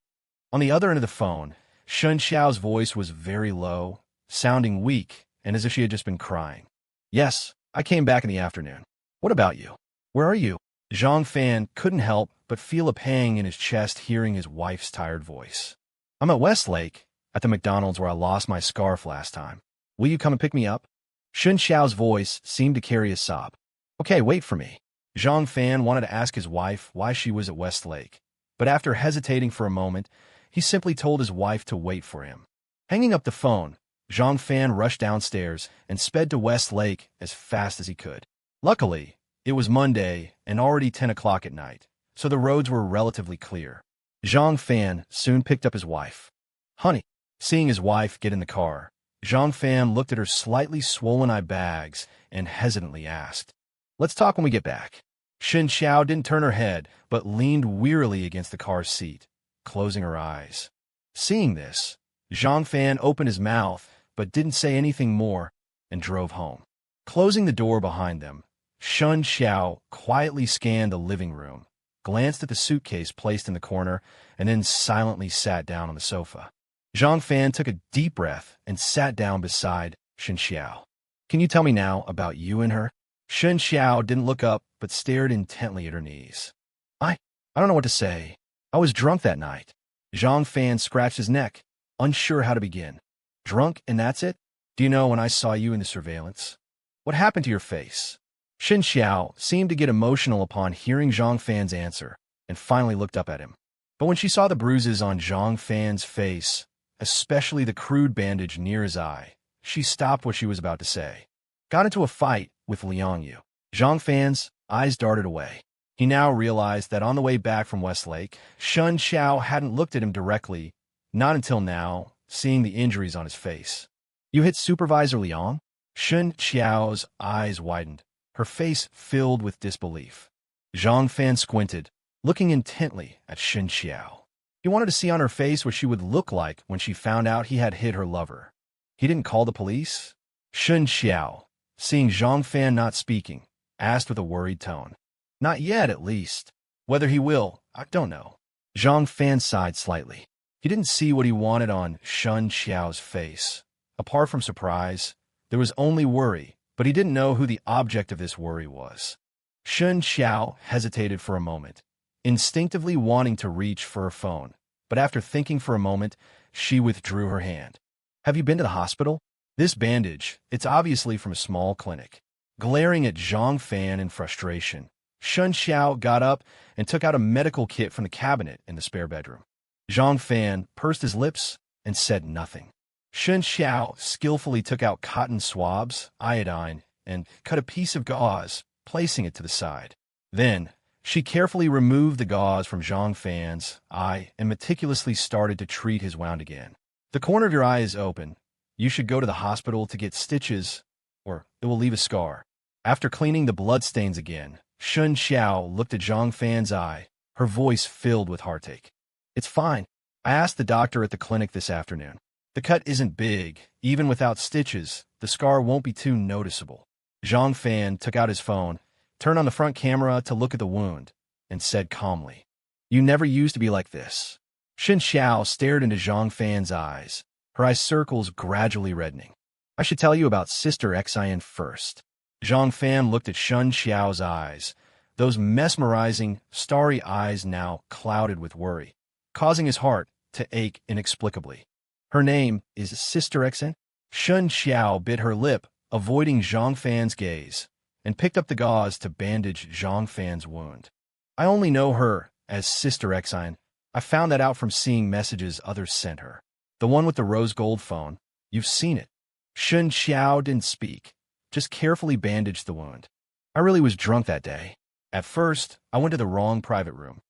On the other end of the phone, Shen Qiao's voice was very low, sounding weak and as if she had just been crying. "Yes, I came back in the afternoon. What about you? Where are you?" Zhang Fan couldn't help but feel a pang in his chest hearing his wife's tired voice. "I'm at Westlake, at the McDonald's where I lost my scarf last time. Will you come and pick me up?" Shen Qiao's voice seemed to carry a sob. "Okay, wait for me." Zhang Fan wanted to ask his wife why she was at Westlake, but after hesitating for a moment, he simply told his wife to wait for him. Hanging up the phone, Zhang Fan rushed downstairs and sped to West Lake as fast as he could. Luckily, it was Monday and already 10 o'clock at night, so the roads were relatively clear. Zhang Fan soon picked up his wife. "Honey." Seeing his wife get in the car, Zhang Fan looked at her slightly swollen eye bags and hesitantly asked, "Let's talk when we get back." Shen Qiao didn't turn her head, but leaned wearily against the car's seat, closing her eyes. Seeing this, Zhang Fan opened his mouth, but didn't say anything more, and drove home. Closing the door behind them, Shen Qiao quietly scanned the living room, glanced at the suitcase placed in the corner, and then silently sat down on the sofa. Zhang Fan took a deep breath and sat down beside Shen Qiao. "Can you tell me now about you and her?" Shen Qiao didn't look up, but stared intently at her knees. I don't know what to say. I was drunk that night." Zhang Fan scratched his neck, unsure how to begin. "Drunk, and that's it? Do you know when I saw you in the surveillance? What happened to your face?" Shen Qiao seemed to get emotional upon hearing Zhang Fan's answer, and finally looked up at him. But when she saw the bruises on Zhang Fan's face, especially the crude bandage near his eye, she stopped what she was about to say. "Got into a fight with Liang Yu." Zhang Fan's eyes darted away. He now realized that on the way back from West Lake, Shen Qiao hadn't looked at him directly, not until now, seeing the injuries on his face. "You hit Supervisor Liang?" Shen Qiao's eyes widened, her face filled with disbelief. Zhang Fan squinted, looking intently at Shen Qiao. He wanted to see on her face what she would look like when she found out he had hit her lover. "He didn't call the police?" Shen Qiao, seeing Zhang Fan not speaking, asked with a worried tone. "Not yet, at least. Whether he will, I don't know." Zhang Fan sighed slightly. He didn't see what he wanted on Shen Qiao's face. Apart from surprise, there was only worry, but he didn't know who the object of this worry was. Shen Qiao hesitated for a moment, instinctively wanting to reach for her phone, but after thinking for a moment, she withdrew her hand. "Have you been to the hospital? This bandage, it's obviously from a small clinic." Glaring at Zhang Fan in frustration, Shen Qiao got up and took out a medical kit from the cabinet in the spare bedroom. Zhang Fan pursed his lips and said nothing. Shen Qiao skillfully took out cotton swabs, iodine, and cut a piece of gauze, placing it to the side. Then, she carefully removed the gauze from Zhang Fan's eye and meticulously started to treat his wound again. "The corner of your eye is open. You should go to the hospital to get stitches, or it will leave a scar." After cleaning the bloodstains again, Shen Qiao looked at Zhang Fan's eye, her voice filled with heartache. "It's fine. I asked the doctor at the clinic this afternoon. The cut isn't big. Even without stitches, the scar won't be too noticeable." Zhang Fan took out his phone, turned on the front camera to look at the wound, and said calmly, "You never used to be like this." Shen Qiao stared into Zhang Fan's eyes, her eye circles gradually reddening. "I should tell you about Sister Xian first." Zhang Fan looked at Shen Qiao's eyes, those mesmerizing, starry eyes now clouded with worry, causing his heart to ache inexplicably. "Her name is Sister Xian?" Shen Qiao bit her lip, avoiding Zhang Fan's gaze, and picked up the gauze to bandage Zhang Fan's wound. "I only know her as Sister Xian. I found that out from seeing messages others sent her. The one with the rose gold phone. You've seen it." Shen Qiao didn't speak, just carefully bandaged the wound. "I really was drunk that day. At first, I went to the wrong private room."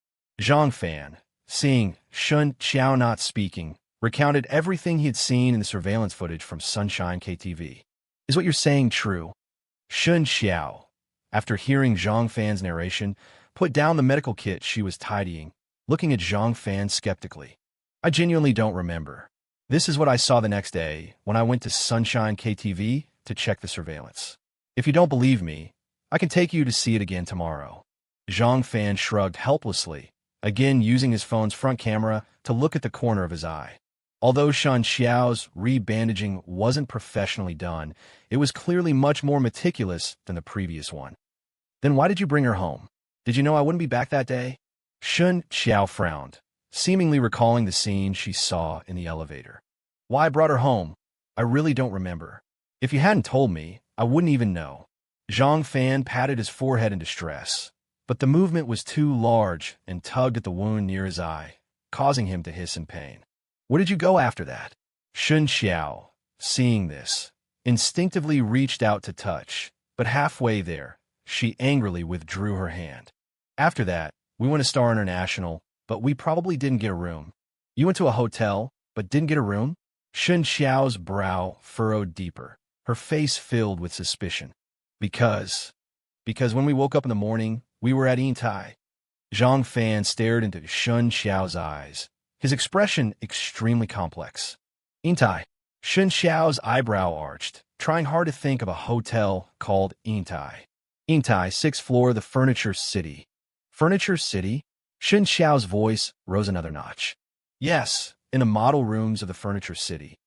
Zhang Fan, seeing Shen Qiao not speaking, recounted everything he had seen in the surveillance footage from Sunshine KTV. "Is what you're saying true?" Shen Qiao, after hearing Zhang Fan's narration, put down the medical kit she was tidying, looking at Zhang Fan skeptically. "I genuinely don't remember. This is what I saw the next day when I went to Sunshine KTV to check the surveillance. If you don't believe me, I can take you to see it again tomorrow." Zhang Fan shrugged helplessly, again using his phone's front camera to look at the corner of his eye. Although Shen Qiao's re-bandaging wasn't professionally done, it was clearly much more meticulous than the previous one. "Then why did you bring her home? Did you know I wouldn't be back that day?" Shen Qiao frowned, seemingly recalling the scene she saw in the elevator. "Why I brought her home? I really don't remember. If you hadn't told me, I wouldn't even know." Zhang Fan patted his forehead in distress, but the movement was too large and tugged at the wound near his eye, causing him to hiss in pain. Where did you go after that? Shen Qiao, seeing this, instinctively reached out to touch, but halfway there, she angrily withdrew her hand. After that, we went to Star International, but we probably didn't get a room. You went to a hotel, but didn't get a room? Shen Qiao's brow furrowed deeper, her face filled with suspicion. Because when we woke up in the morning, we were at Yintai. Zhang Fan stared into Shen Qiao's eyes, his expression extremely complex. Yintai. Shen Qiao's eyebrow arched, trying hard to think of a hotel called Yintai. Yintai, 6th floor of the Furniture City. Furniture City? Shen Qiao's voice rose another notch. Yes, in the model rooms of the Furniture City.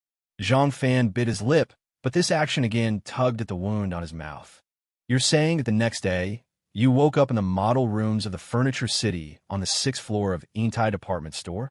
Zhang Fan bit his lip, but this action again tugged at the wound on his mouth. You're saying that the next day, you woke up in the model rooms of the Furniture City on the 6th floor of Yintai department store?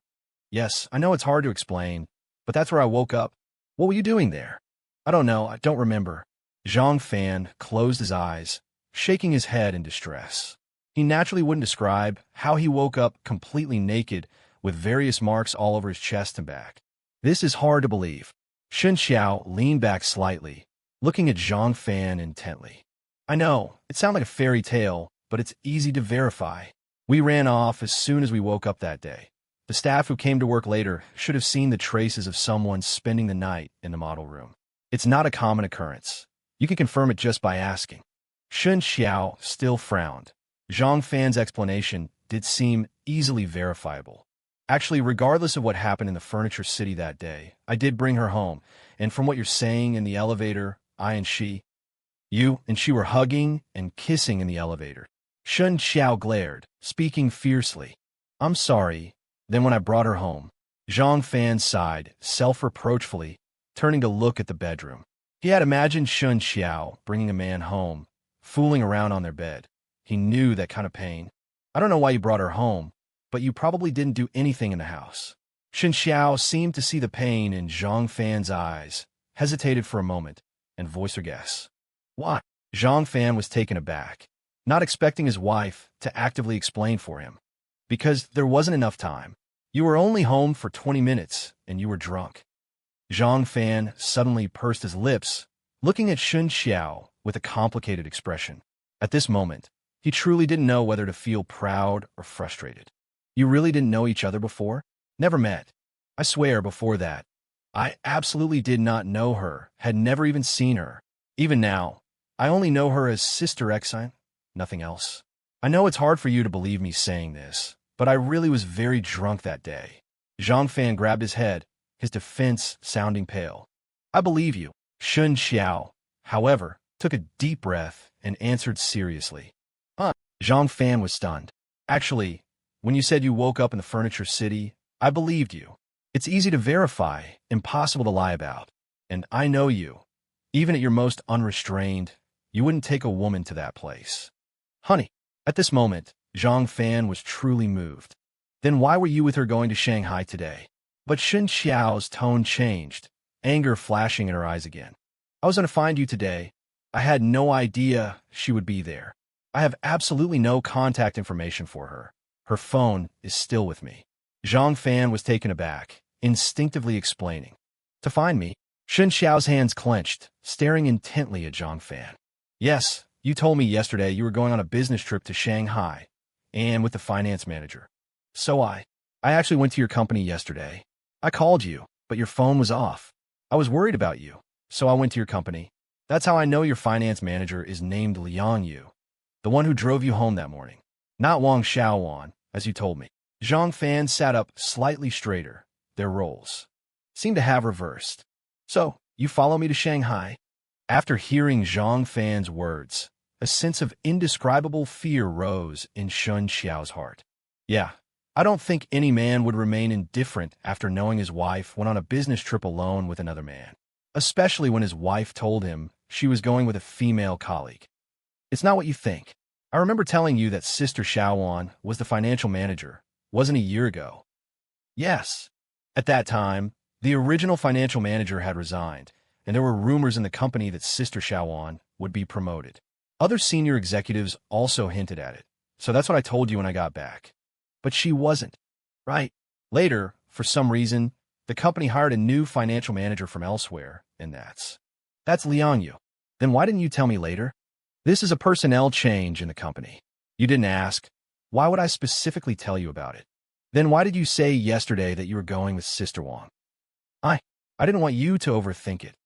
Yes, I know it's hard to explain, but that's where I woke up. What were you doing there? I don't know, I don't remember. Zhang Fan closed his eyes, shaking his head in distress. He naturally wouldn't describe how he woke up completely naked with various marks all over his chest and back. This is hard to believe. Shen Qiao leaned back slightly, looking at Zhang Fan intently. I know, it sounds like a fairy tale, but it's easy to verify. We ran off as soon as we woke up that day. The staff who came to work later should have seen the traces of someone spending the night in the model room. It's not a common occurrence. You can confirm it just by asking. Shen Qiao still frowned. Zhang Fan's explanation did seem easily verifiable. Actually, regardless of what happened in the Furniture City that day, I did bring her home, and from what you're saying in the elevator, you and she were hugging and kissing in the elevator. Shen Qiao glared, speaking fiercely. I'm sorry. Then when I brought her home, Zhang Fan sighed, self-reproachfully, turning to look at the bedroom. He had imagined Shen Qiao bringing a man home, fooling around on their bed. He knew that kind of pain. I don't know why you brought her home, but you probably didn't do anything in the house. Shen Qiao seemed to see the pain in Zhang Fan's eyes, hesitated for a moment, and voiced her guess. Why? Zhang Fan was taken aback, not expecting his wife to actively explain for him. Because there wasn't enough time. You were only home for 20 minutes, and you were drunk. Zhang Fan suddenly pursed his lips, looking at Shen Qiao with a complicated expression. At this moment, he truly didn't know whether to feel proud or frustrated. You really didn't know each other before? Never met. I swear before that, I absolutely did not know her, had never even seen her. Even now, I only know her as Sister Exine, nothing else. I know it's hard for you to believe me saying this, but I really was very drunk that day. Zhang Fan grabbed his head, his defense sounding pale. I believe you. Shen Qiao, however, took a deep breath and answered seriously. Zhang Fan was stunned. Actually, when you said you woke up in the Furniture City, I believed you. It's easy to verify, impossible to lie about. And I know you. Even at your most unrestrained, you wouldn't take a woman to that place. Honey. At this moment, Zhang Fan was truly moved. Then why were you with her going to Shanghai today? But Shen Qiao's tone changed, anger flashing in her eyes again. I was going to find you today. I had no idea she would be there. I have absolutely no contact information for her. Her phone is still with me. Zhang Fan was taken aback, instinctively explaining. To find me? Shen Qiao's hands clenched, staring intently at Zhang Fan. Yes, you told me yesterday you were going on a business trip to Shanghai, and with the finance manager. So I actually went to your company yesterday. I called you, but your phone was off. I was worried about you, so I went to your company. That's how I know your finance manager is named Liang Yu, the one who drove you home that morning. Not Wang Xiaowan, as you told me. Zhang Fan sat up slightly straighter. Their roles seemed to have reversed. So, you follow me to Shanghai? After hearing Zhang Fan's words, a sense of indescribable fear rose in Shen Qiao's heart. Yeah, I don't think any man would remain indifferent after knowing his wife went on a business trip alone with another man, especially when his wife told him she was going with a female colleague. It's not what you think. I remember telling you that Sister Xiaowan was the financial manager, wasn't a year ago. Yes. At that time, the original financial manager had resigned, and there were rumors in the company that Sister Xiaowan would be promoted. Other senior executives also hinted at it, so that's what I told you when I got back. But she wasn't. Right. Later, for some reason, the company hired a new financial manager from elsewhere, and that's Liang Yu. Then why didn't you tell me later? This is a personnel change in the company. You didn't ask. Why would I specifically tell you about it? Then why did you say yesterday that you were going with Sister Wang? I didn't want you to overthink it,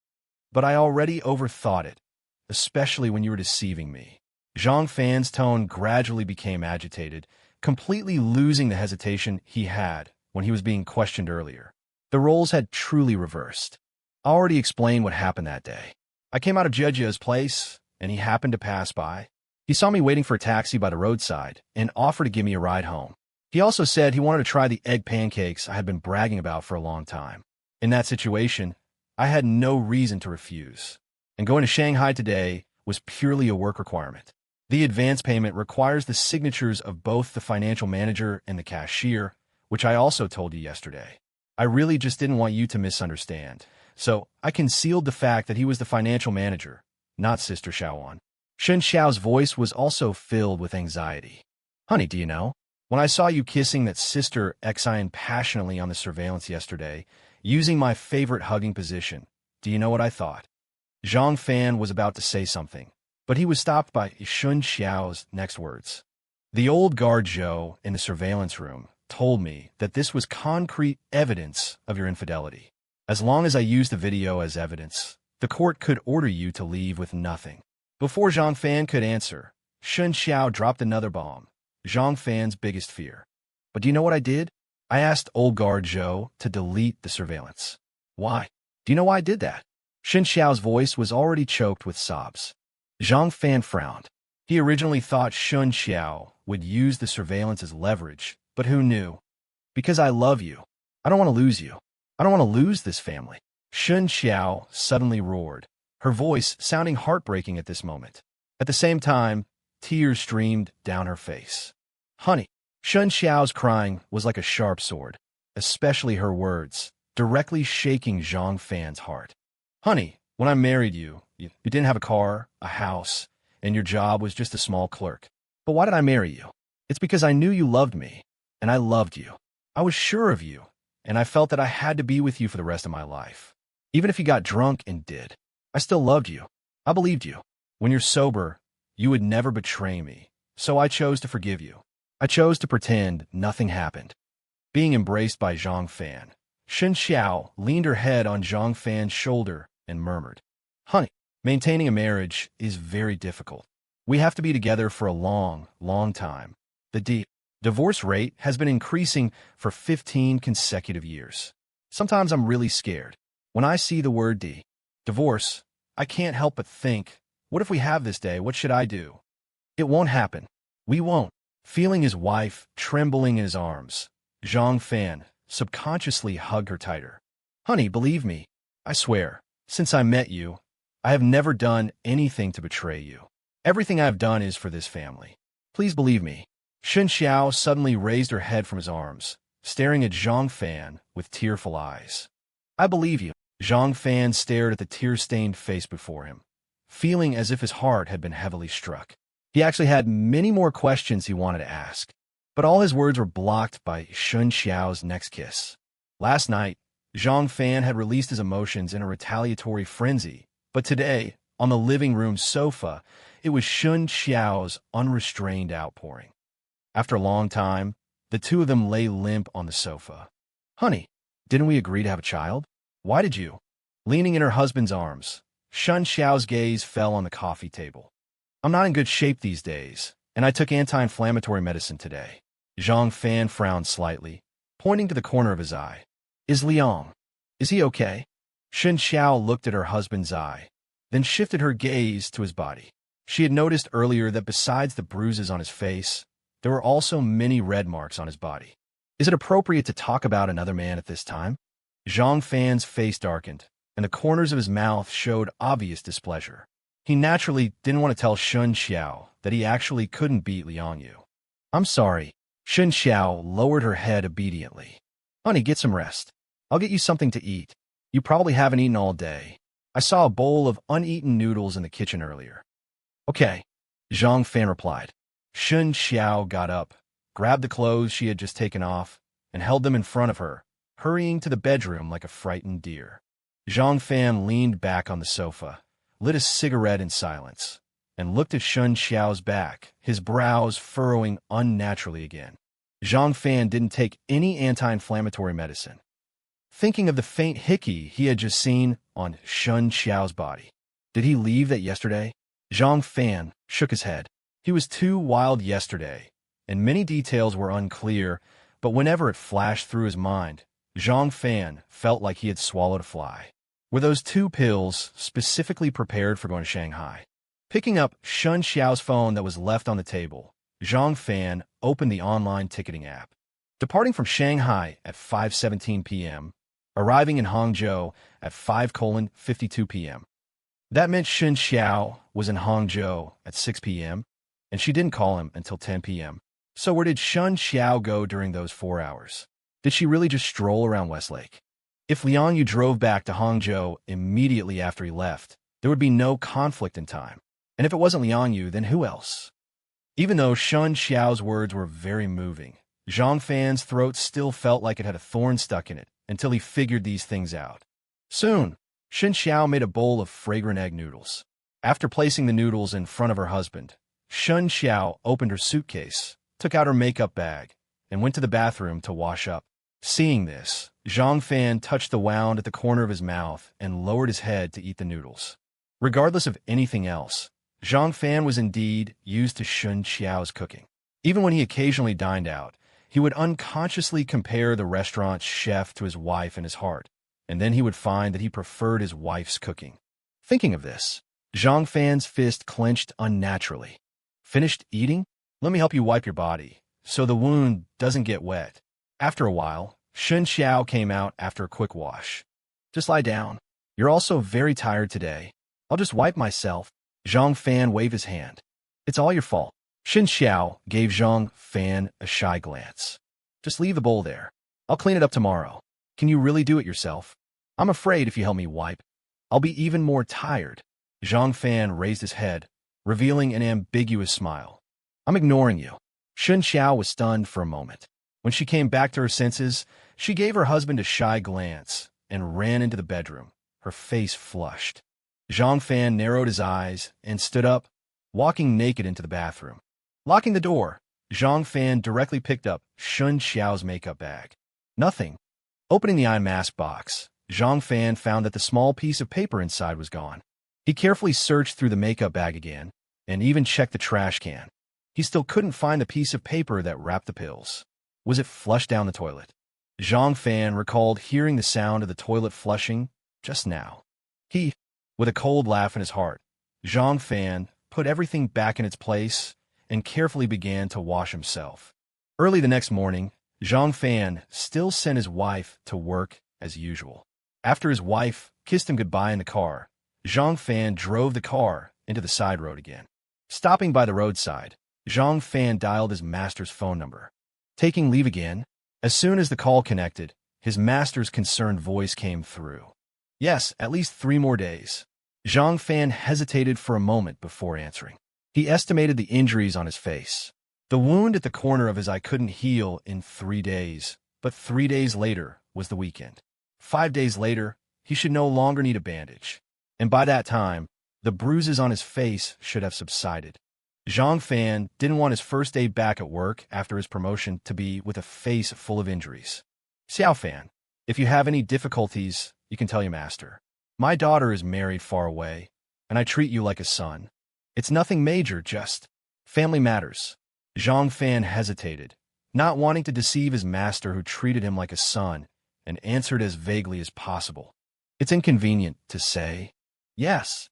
but I already overthought it, especially when you were deceiving me. Zhang Fan's tone gradually became agitated, completely losing the hesitation he had when he was being questioned earlier. The roles had truly reversed. I already explained what happened that day. I came out of Jiejia's place, and he happened to pass by. He saw me waiting for a taxi by the roadside and offered to give me a ride home. He also said he wanted to try the egg pancakes I had been bragging about for a long time. In that situation, I had no reason to refuse. And going to Shanghai today was purely a work requirement. The advance payment requires the signatures of both the financial manager and the cashier, which I also told you yesterday. I really just didn't want you to misunderstand. So I concealed the fact that he was the financial manager, not Sister Xiaowan. Shen Qiao's voice was also filled with anxiety. Honey, do you know? When I saw you kissing that Sister Xian passionately on the surveillance yesterday, using my favorite hugging position, do you know what I thought? Zhang Fan was about to say something, but he was stopped by Shen Qiao's next words. The old guard Zhou in the surveillance room told me that this was concrete evidence of your infidelity. As long as I used the video as evidence, the court could order you to leave with nothing. Before Zhang Fan could answer, Shen Qiao dropped another bomb, Zhang Fan's biggest fear. But do you know what I did? I asked old guard Zhou to delete the surveillance. Why? Do you know why I did that? Shen Qiao's voice was already choked with sobs. Zhang Fan frowned. He originally thought Shen Qiao would use the surveillance as leverage, but who knew? Because I love you. I don't want to lose you. I don't want to lose this family. Shen Qiao suddenly roared, her voice sounding heartbreaking at this moment. At the same time, tears streamed down her face. Honey, Shen Qiao's crying was like a sharp sword, especially her words, directly shaking Zhang Fan's heart. Honey, when I married you, you didn't have a car, a house, and your job was just a small clerk. But why did I marry you? It's because I knew you loved me, and I loved you. I was sure of you, and I felt that I had to be with you for the rest of my life. Even if you got drunk and did, I still loved you. I believed you. When you're sober, you would never betray me, so I chose to forgive you. I chose to pretend nothing happened. Being embraced by Zhang Fan, Shen Qiao leaned her head on Zhang Fan's shoulder and murmured, Honey, maintaining a marriage is very difficult. We have to be together for a long, long time. The divorce rate has been increasing for 15 consecutive years. Sometimes I'm really scared. When I see the word divorce, I can't help but think, what if we have this day? What should I do? It won't happen. We won't. Feeling his wife trembling in his arms, Zhang Fan subconsciously hugged her tighter. Honey, believe me, I swear, since I met you, I have never done anything to betray you. Everything I have done is for this family. Please believe me. Shen Qiao suddenly raised her head from his arms, staring at Zhang Fan with tearful eyes. I believe you. Zhang Fan stared at the tear-stained face before him, feeling as if his heart had been heavily struck. He actually had many more questions he wanted to ask, but all his words were blocked by Shen Qiao's next kiss. Last night, Zhang Fan had released his emotions in a retaliatory frenzy, but today, on the living room sofa, it was Shen Qiao's unrestrained outpouring. After a long time, the two of them lay limp on the sofa. Honey, didn't we agree to have a child? Why did you? Leaning in her husband's arms, Shen Qiao's gaze fell on the coffee table. I'm not in good shape these days, and I took anti-inflammatory medicine today. Zhang Fan frowned slightly, pointing to the corner of his eye. Is Liang? Is he okay? Shen Qiao looked at her husband's eye, then shifted her gaze to his body. She had noticed earlier that besides the bruises on his face, there were also many red marks on his body. Is it appropriate to talk about another man at this time? Zhang Fan's face darkened, and the corners of his mouth showed obvious displeasure. He naturally didn't want to tell Shen Qiao that he actually couldn't beat Liang Yu. I'm sorry. Shen Qiao lowered her head obediently. Honey, get some rest. I'll get you something to eat. You probably haven't eaten all day. I saw a bowl of uneaten noodles in the kitchen earlier. Okay, Zhang Fan replied. Shen Qiao got up, grabbed the clothes she had just taken off, and held them in front of her, hurrying to the bedroom like a frightened deer. Zhang Fan leaned back on the sofa, lit a cigarette in silence, and looked at Shen Qiao's back, his brows furrowing unnaturally again. Zhang Fan didn't take any anti-inflammatory medicine, thinking of the faint hickey he had just seen on Shen Qiao's body. Did he leave that yesterday? Zhang Fan shook his head. He was too wild yesterday, and many details were unclear, but whenever it flashed through his mind, Zhang Fan felt like he had swallowed a fly. Were those 2 pills specifically prepared for going to Shanghai? Picking up Shen Qiao's phone that was left on the table, Zhang Fan opened the online ticketing app. Departing from Shanghai at 5:17 p.m., arriving in Hangzhou at 5:52 p.m. That meant Shen Qiao was in Hangzhou at 6 p.m., and she didn't call him until 10 p.m. So where did Shen Qiao go during those 4 hours? Did she really just stroll around Westlake? If Liang Yu drove back to Hangzhou immediately after he left, there would be no conflict in time. And if it wasn't Liang Yu, then who else? Even though Shen Qiao's words were very moving, Zhang Fan's throat still felt like it had a thorn stuck in it until he figured these things out. Soon, Shen Qiao made a bowl of fragrant egg noodles. After placing the noodles in front of her husband, Shen Qiao opened her suitcase, took out her makeup bag, and went to the bathroom to wash up. Seeing this, Zhang Fan touched the wound at the corner of his mouth and lowered his head to eat the noodles. Regardless of anything else, Zhang Fan was indeed used to Shen Qiao's cooking. Even when he occasionally dined out, he would unconsciously compare the restaurant's chef to his wife in his heart, and then he would find that he preferred his wife's cooking. Thinking of this, Zhang Fan's fist clenched unnaturally. Finished eating? Let me help you wipe your body, so the wound doesn't get wet. After a while, Shen Qiao came out after a quick wash. Just lie down. You're also very tired today. I'll just wipe myself. Zhang Fan waved his hand. It's all your fault. Shen Qiao gave Zhang Fan a shy glance. Just leave the bowl there. I'll clean it up tomorrow. Can you really do it yourself? I'm afraid if you help me wipe, I'll be even more tired. Zhang Fan raised his head, revealing an ambiguous smile. I'm ignoring you. Shen Qiao was stunned for a moment. When she came back to her senses, she gave her husband a shy glance and ran into the bedroom, her face flushed. Zhang Fan narrowed his eyes and stood up, walking naked into the bathroom. Locking the door, Zhang Fan directly picked up Shen Qiao's makeup bag. Nothing. Opening the eye mask box, Zhang Fan found that the small piece of paper inside was gone. He carefully searched through the makeup bag again, and even checked the trash can. He still couldn't find the piece of paper that wrapped the pills. Was it flushed down the toilet? Zhang Fan recalled hearing the sound of the toilet flushing just now. With a cold laugh in his heart, Zhang Fan put everything back in its place and carefully began to wash himself. Early the next morning, Zhang Fan still sent his wife to work as usual. After his wife kissed him goodbye in the car, Zhang Fan drove the car into the side road again. Stopping by the roadside, Zhang Fan dialed his master's phone number. Taking leave again? As soon as the call connected, his master's concerned voice came through. Yes, at least 3 more days. Zhang Fan hesitated for a moment before answering. He estimated the injuries on his face. The wound at the corner of his eye couldn't heal in 3 days, but 3 days later was the weekend. 5 days later, he should no longer need a bandage. And by that time, the bruises on his face should have subsided. Zhang Fan didn't want his first day back at work after his promotion to be with a face full of injuries. Xiao Fan, if you have any difficulties, you can tell your master. My daughter is married far away, and I treat you like a son. It's nothing major, just family matters. Zhang Fan hesitated, not wanting to deceive his master who treated him like a son, and answered as vaguely as possible. It's inconvenient to say. Yes.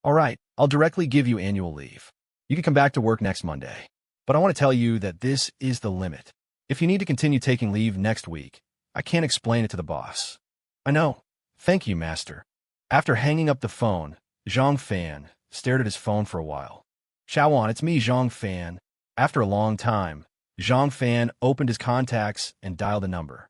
All right, I'll directly give you annual leave. You can come back to work next Monday. But I want to tell you that this is the limit. If you need to continue taking leave next week, I can't explain it to the boss. I know. Thank you, master. After hanging up the phone, Zhang Fan stared at his phone for a while. Xiaowan, it's me, Zhang Fan. After a long time, Zhang Fan opened his contacts and dialed a number.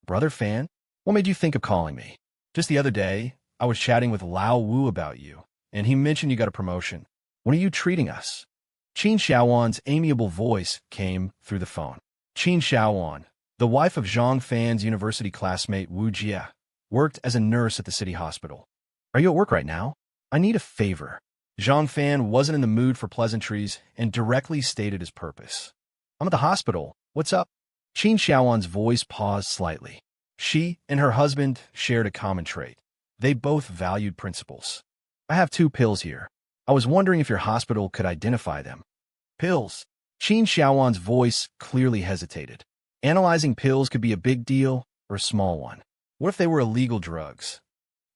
Brother Fan, what made you think of calling me? Just the other day, I was chatting with Lao Wu about you, and he mentioned you got a promotion. When are you treating us? Qin Xiaowan's amiable voice came through the phone. Qin Xiaowan, The wife of Zhang Fan's university classmate Wu Jia worked as a nurse at the city hospital. Are you at work right now? I need a favor. Zhang Fan wasn't in the mood for pleasantries and directly stated his purpose. I'm at the hospital. What's up? Qin Xiaowan's voice paused slightly. She and her husband shared a common trait. They both valued principles. I have 2 pills here. I was wondering if your hospital could identify them. Pills. Qin Xiaowan's voice clearly hesitated. Analyzing pills could be a big deal or a small one. What if they were illegal drugs?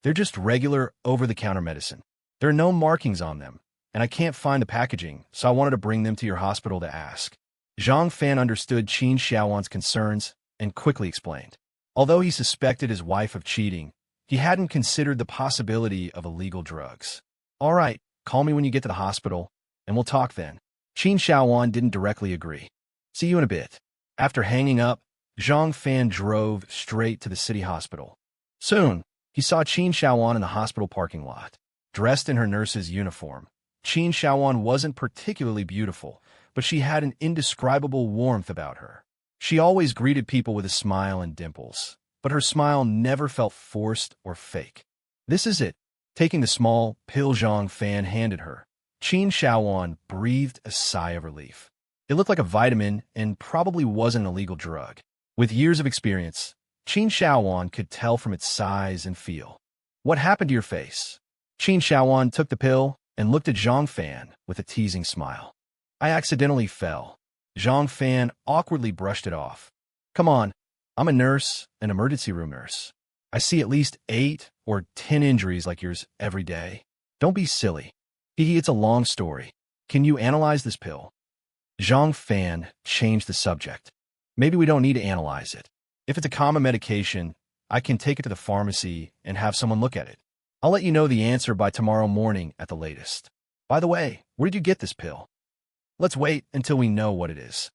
They're just regular, over-the-counter medicine. There are no markings on them, and I can't find the packaging, so I wanted to bring them to your hospital to ask. Zhang Fan understood Qin Xiaowan's concerns and quickly explained. Although he suspected his wife of cheating, he hadn't considered the possibility of illegal drugs. All right, call me when you get to the hospital, and we'll talk then. Qin Xiaowan didn't directly agree. See you in a bit. After hanging up, Zhang Fan drove straight to the city hospital. Soon, he saw Qin Xiaowan in the hospital parking lot. Dressed in her nurse's uniform, Qin Xiaowan wasn't particularly beautiful, but she had an indescribable warmth about her. She always greeted people with a smile and dimples, but her smile never felt forced or fake. This is it. Taking the small pill Zhang Fan handed her, Qin Xiaowan breathed a sigh of relief. It looked like a vitamin and probably wasn't an illegal drug. With years of experience, Qin Xiaowan could tell from its size and feel. What happened to your face? Qin Xiaowan took the pill and looked at Zhang Fan with a teasing smile. I accidentally fell. Zhang Fan awkwardly brushed it off. Come on, I'm a nurse, an emergency room nurse. I see at least 8 or 10 injuries like yours every day. Don't be silly. It's a long story. Can you analyze this pill? Zhang Fan changed the subject. Maybe we don't need to analyze it. If it's a common medication, I can take it to the pharmacy and have someone look at it. I'll let you know the answer by tomorrow morning at the latest. By the way, where did you get this pill? Let's wait until we know what it is.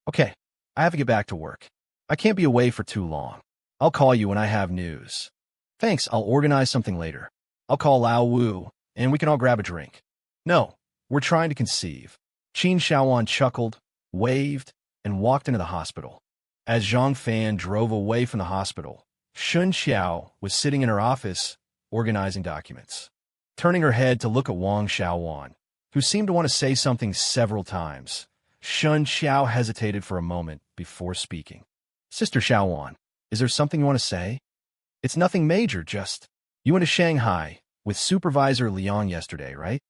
Okay, I have to get back to work. I can't be away for too long. I'll call you when I have news. Thanks, I'll organize something later. I'll call Lao Wu, and we can all grab a drink. No, we're trying to conceive. Qin Xiaowan chuckled, waved, and walked into the hospital. As Zhang Fan drove away from the hospital, Shen Qiao was sitting in her office, organizing documents. Turning her head to look at Wang Xiaowan, who seemed to want to say something several times, Shen Qiao hesitated for a moment before speaking. Sister Xiaowan, is there something you want to say? It's nothing major, just, you went to Shanghai with Supervisor Liang yesterday, right?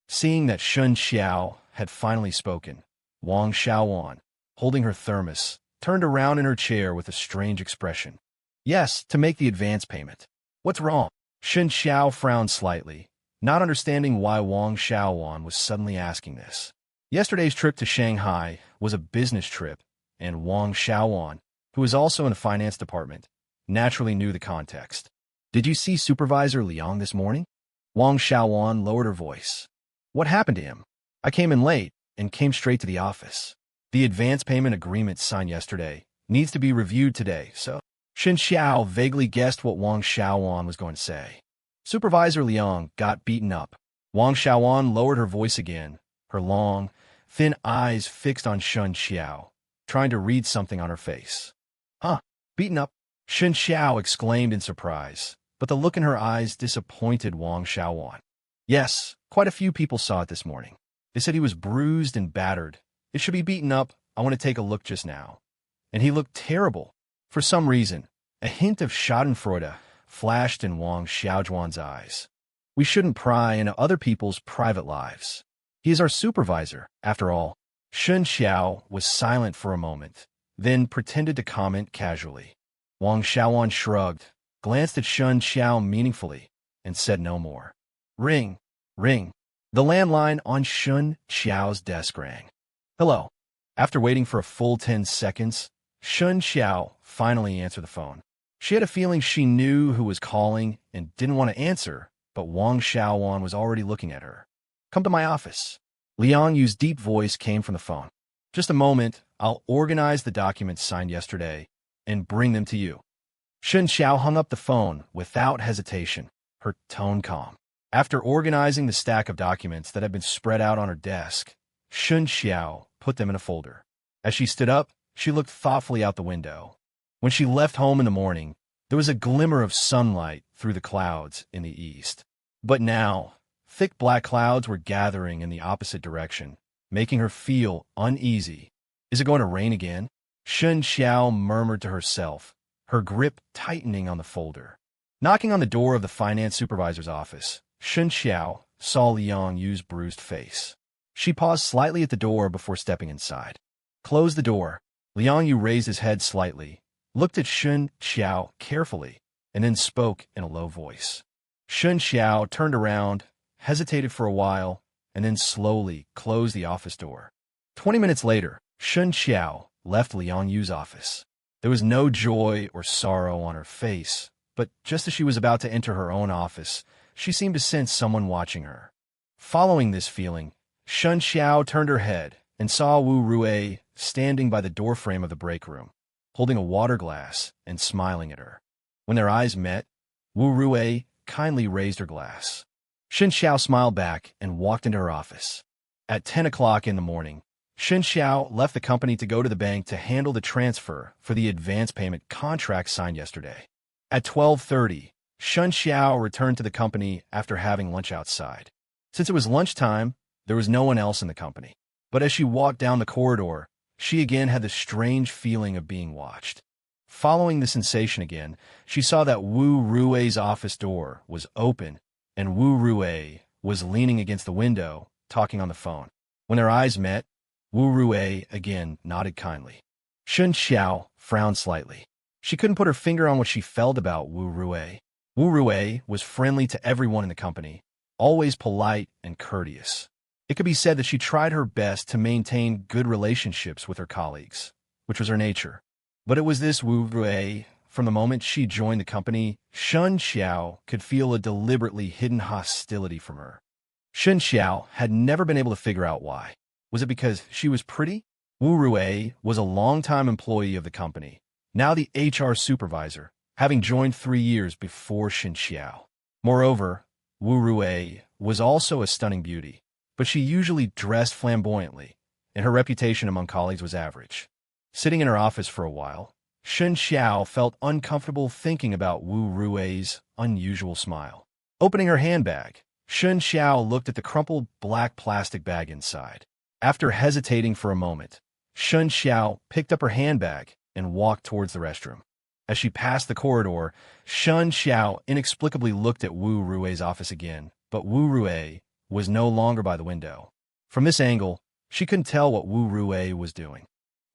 Seeing that Shen Qiao had finally spoken, Wang Xiaowan, holding her thermos, turned around in her chair with a strange expression. Yes, to make the advance payment. What's wrong? Shen Qiao frowned slightly, not understanding why Wang Xiaowan was suddenly asking this. Yesterday's trip to Shanghai was a business trip, and Wang Xiaowan, who was also in the finance department, naturally knew the context. Did you see Supervisor Liang this morning? Wang Xiaowan lowered her voice. What happened to him? I came in late and came straight to the office. The advance payment agreement signed yesterday needs to be reviewed today, so Shen Qiao vaguely guessed what Wang Xiaowan was going to say. Supervisor Liang got beaten up. Wang Xiaowan lowered her voice again, her long, thin eyes fixed on Shen Qiao, trying to read something on her face. Huh, beaten up? Shen Qiao exclaimed in surprise, but the look in her eyes disappointed Wang Xiaowan. Yes, quite a few people saw it this morning. They said he was bruised and battered. It should be beaten up. I want to take a look just now. And he looked terrible. For some reason, a hint of schadenfreude flashed in Wang Xiaojuan's eyes. We shouldn't pry into other people's private lives. He is our supervisor, after all. Shen Qiao was silent for a moment, then pretended to comment casually. Wang Xiaowan shrugged, glanced at Shen Qiao meaningfully, and said no more. Ring, ring. The landline on Shen Qiao's desk rang. Hello. After waiting for a full 10 seconds, Shen Qiao finally answered the phone. She had a feeling she knew who was calling and didn't want to answer, but Wang Xiaowan was already looking at her. Come to my office. Liang Yu's deep voice came from the phone. Just a moment, I'll organize the documents signed yesterday and bring them to you. Shen Qiao hung up the phone without hesitation, her tone calm. After organizing the stack of documents that had been spread out on her desk, Shen Qiao put them in a folder. As she stood up, she looked thoughtfully out the window. When she left home in the morning, there was a glimmer of sunlight through the clouds in the east. But now, thick black clouds were gathering in the opposite direction, making her feel uneasy. Is it going to rain again? Shen Qiao murmured to herself, her grip tightening on the folder. Knocking on the door of the finance supervisor's office, Shen Qiao saw Liang Yu's bruised face. She paused slightly at the door before stepping inside. Close the door. Liang Yu raised his head slightly, looked at Shen Qiao carefully, and then spoke in a low voice. Shen Qiao turned around, hesitated for a while, and then slowly closed the office door. 20 minutes later, Shen Qiao left Liang Yu's office. There was no joy or sorrow on her face, but just as she was about to enter her own office, she seemed to sense someone watching her. Following this feeling, Shen Qiao turned her head and saw Wu Rui standing by the doorframe of the break room, holding a water glass and smiling at her. When their eyes met, Wu Rui kindly raised her glass. Shen Qiao smiled back and walked into her office. At 10 o'clock in the morning, Shen Qiao left the company to go to the bank to handle the transfer for the advance payment contract signed yesterday. At 12:30, Shen Qiao returned to the company after having lunch outside. Since it was lunchtime, there was no one else in the company. But as she walked down the corridor, she again had the strange feeling of being watched. Following the sensation again, she saw that Wu Rui's office door was open, and Wu Rui was leaning against the window, talking on the phone. When their eyes met, Wu Rui again nodded kindly. Shen Qiao frowned slightly. She couldn't put her finger on what she felt about Wu Rui. Wu Rui was friendly to everyone in the company, always polite and courteous. It could be said that she tried her best to maintain good relationships with her colleagues, which was her nature. But it was this Wu Rui. From the moment she joined the company, Shen Qiao could feel a deliberately hidden hostility from her. Shen Qiao had never been able to figure out why. Was it because she was pretty? Wu Rui was a longtime employee of the company, now the HR supervisor, having joined 3 years before Shen Qiao. Moreover, Wu Rui was also a stunning beauty, but she usually dressed flamboyantly, and her reputation among colleagues was average. Sitting in her office for a while, Shen Qiao felt uncomfortable thinking about Wu Rui's unusual smile. Opening her handbag, Shen Qiao looked at the crumpled black plastic bag inside. After hesitating for a moment, Shen Qiao picked up her handbag and walked towards the restroom. As she passed the corridor, Shen Qiao inexplicably looked at Wu Rui's office again, but Wu Rui was no longer by the window. From this angle, she couldn't tell what Wu Rui was doing.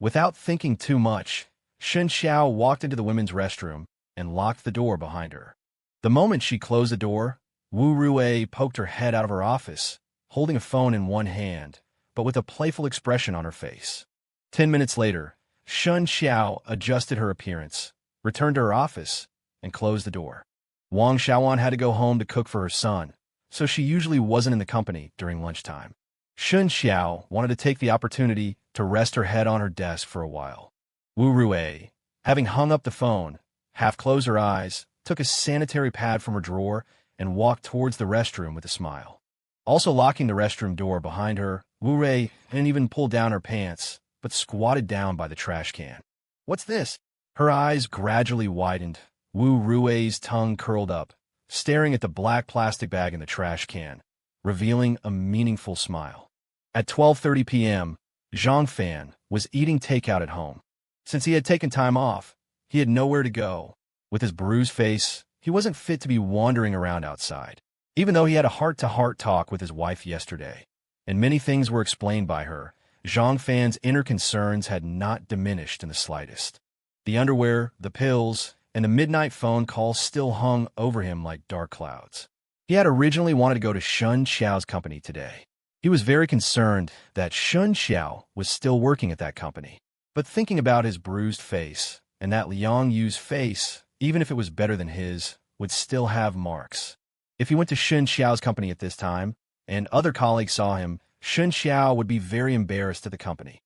Without thinking too much, Shen Qiao walked into the women's restroom and locked the door behind her. The moment she closed the door, Wu Rui poked her head out of her office, holding a phone in one hand, but with a playful expression on her face. 10 minutes later, Shen Qiao adjusted her appearance, returned to her office, and closed the door. Wang Xiaoan had to go home to cook for her son, so she usually wasn't in the company during lunchtime. Shen Qiao wanted to take the opportunity to rest her head on her desk for a while. Wu Rui, having hung up the phone, half closed her eyes, took a sanitary pad from her drawer, and walked towards the restroom with a smile. Also locking the restroom door behind her, Wu Rui didn't even pull down her pants, but squatted down by the trash can. What's this? Her eyes gradually widened. Wu Rui's tongue curled up, staring at the black plastic bag in the trash can, revealing a meaningful smile. At 12:30 p.m., Zhang Fan was eating takeout at home. Since he had taken time off, he had nowhere to go. With his bruised face, he wasn't fit to be wandering around outside, even though he had a heart-to-heart talk with his wife yesterday, and many things were explained by her. Zhang Fan's inner concerns had not diminished in the slightest. The underwear, the pills, and the midnight phone call still hung over him like dark clouds. He had originally wanted to go to Shen Qiao's company today. He was very concerned that Shen Qiao was still working at that company. But thinking about his bruised face, and that Liang Yu's face, even if it was better than his, would still have marks. If he went to Shen Qiao's company at this time, and other colleagues saw him, Shen Qiao would be very embarrassed to the company.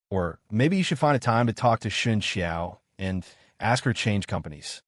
Or maybe he should find a time to talk to Shen Qiao and ask her to change companies.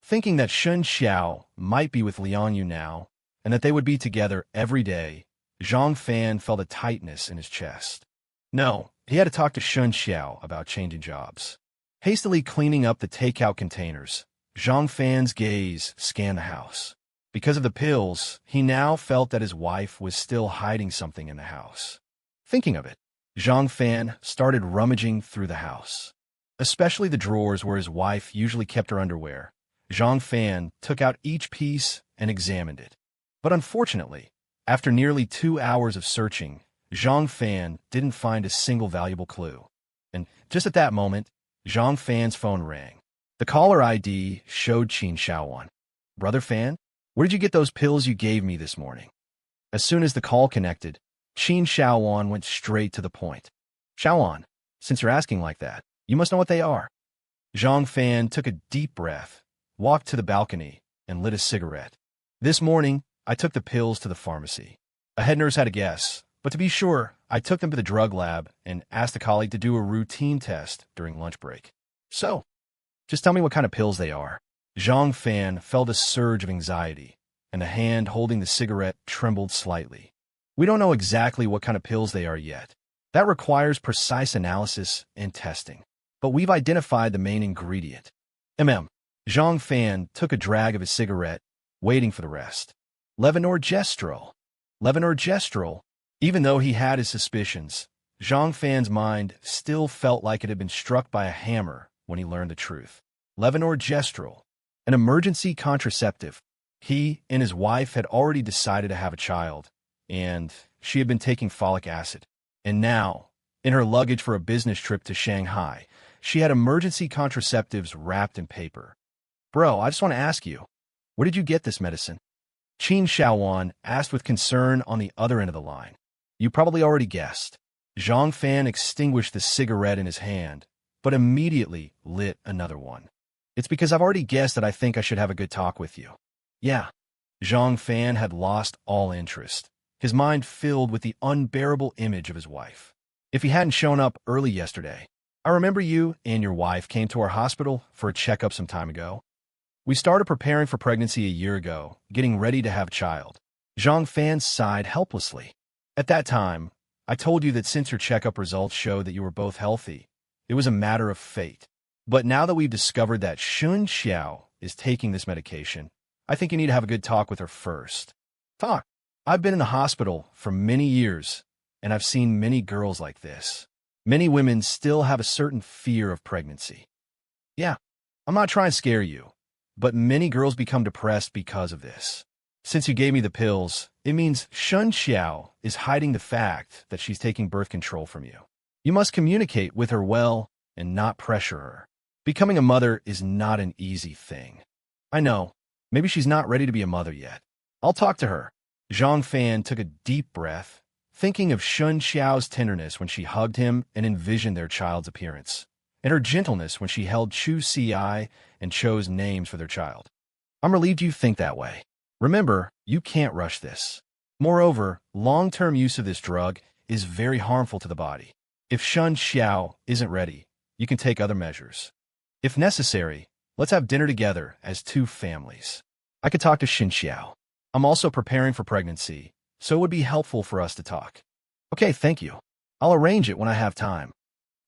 Thinking that Shen Qiao might be with Liang Yu now, and that they would be together every day, Zhang Fan felt a tightness in his chest. No, he had to talk to Shen Qiao about changing jobs. Hastily cleaning up the takeout containers, Zhang Fan's gaze scanned the house. Because of the pills, he now felt that his wife was still hiding something in the house. Thinking of it, Zhang Fan started rummaging through the house. Especially the drawers where his wife usually kept her underwear. Zhang Fan took out each piece and examined it. But unfortunately, after nearly 2 hours of searching, Zhang Fan didn't find a single valuable clue. And just at that moment, Zhang Fan's phone rang. The caller ID showed Shen Qiao. "Brother Fan, where did you get those pills you gave me this morning?" As soon as the call connected, Shen Qiao went straight to the point. "Xiaoan, since you're asking like that, you must know what they are." Zhang Fan took a deep breath, walked to the balcony, and lit a cigarette. "This morning, I took the pills to the pharmacy. A head nurse had a guess, but to be sure, I took them to the drug lab and asked a colleague to do a routine test during lunch break. So, just tell me what kind of pills they are." Zhang Fan felt a surge of anxiety, and the hand holding the cigarette trembled slightly. "We don't know exactly what kind of pills they are yet. That requires precise analysis and testing. But we've identified the main ingredient." Zhang Fan took a drag of his cigarette, waiting for the rest. Levonorgestrel. Levonorgestrel. Even though he had his suspicions, Zhang Fan's mind still felt like it had been struck by a hammer when he learned the truth. Levonorgestrel, an emergency contraceptive. He and his wife had already decided to have a child, and she had been taking folic acid. And now, in her luggage for a business trip to Shanghai, she had emergency contraceptives wrapped in paper. "Bro, I just want to ask you, where did you get this medicine?" Shen Qiao asked with concern on the other end of the line. "You probably already guessed." Zhang Fan extinguished the cigarette in his hand, but immediately lit another one. "It's because I've already guessed that I think I should have a good talk with you." "Yeah." Zhang Fan had lost all interest, his mind filled with the unbearable image of his wife. "If he hadn't shown up early yesterday, I remember you and your wife came to our hospital for a checkup some time ago. We started preparing for pregnancy a year ago, getting ready to have a child." Zhang Fan sighed helplessly. "At that time, I told you that since your checkup results showed that you were both healthy, it was a matter of fate. But now that we've discovered that Shen Qiao is taking this medication, I think you need to have a good talk with her first." "Talk? I've been in the hospital for many years, and I've seen many girls like this. Many women still have a certain fear of pregnancy. Yeah, I'm not trying to scare you, but many girls become depressed because of this. Since you gave me the pills, it means Shen Qiao is hiding the fact that she's taking birth control from you. You must communicate with her well and not pressure her. Becoming a mother is not an easy thing. I know, maybe she's not ready to be a mother yet. I'll talk to her." Zhang Fan took a deep breath, thinking of Shen Qiao's tenderness when she hugged him and envisioned their child's appearance, and her gentleness when she held Chu Si and chose names for their child. "I'm relieved you think that way. Remember, you can't rush this. Moreover, long-term use of this drug is very harmful to the body. If Shen Qiao isn't ready, you can take other measures. If necessary, let's have dinner together as two families. I could talk to Shen Qiao. I'm also preparing for pregnancy, so it would be helpful for us to talk." "Okay, thank you. I'll arrange it when I have time."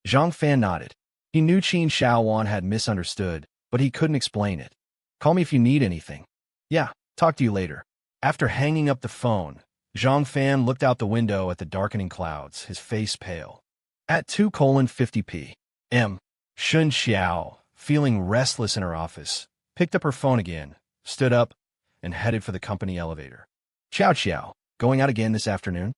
Zhang Fan nodded. He knew Shen Qiao had misunderstood, but he couldn't explain it. "Call me if you need anything." "Yeah, talk to you later." After hanging up the phone, Zhang Fan looked out the window at the darkening clouds, his face pale. At 2:50 p.m., Shen Qiao, feeling restless in her office, picked up her phone again, stood up, and headed for the company elevator. "Qiao Qiao, going out again this afternoon?"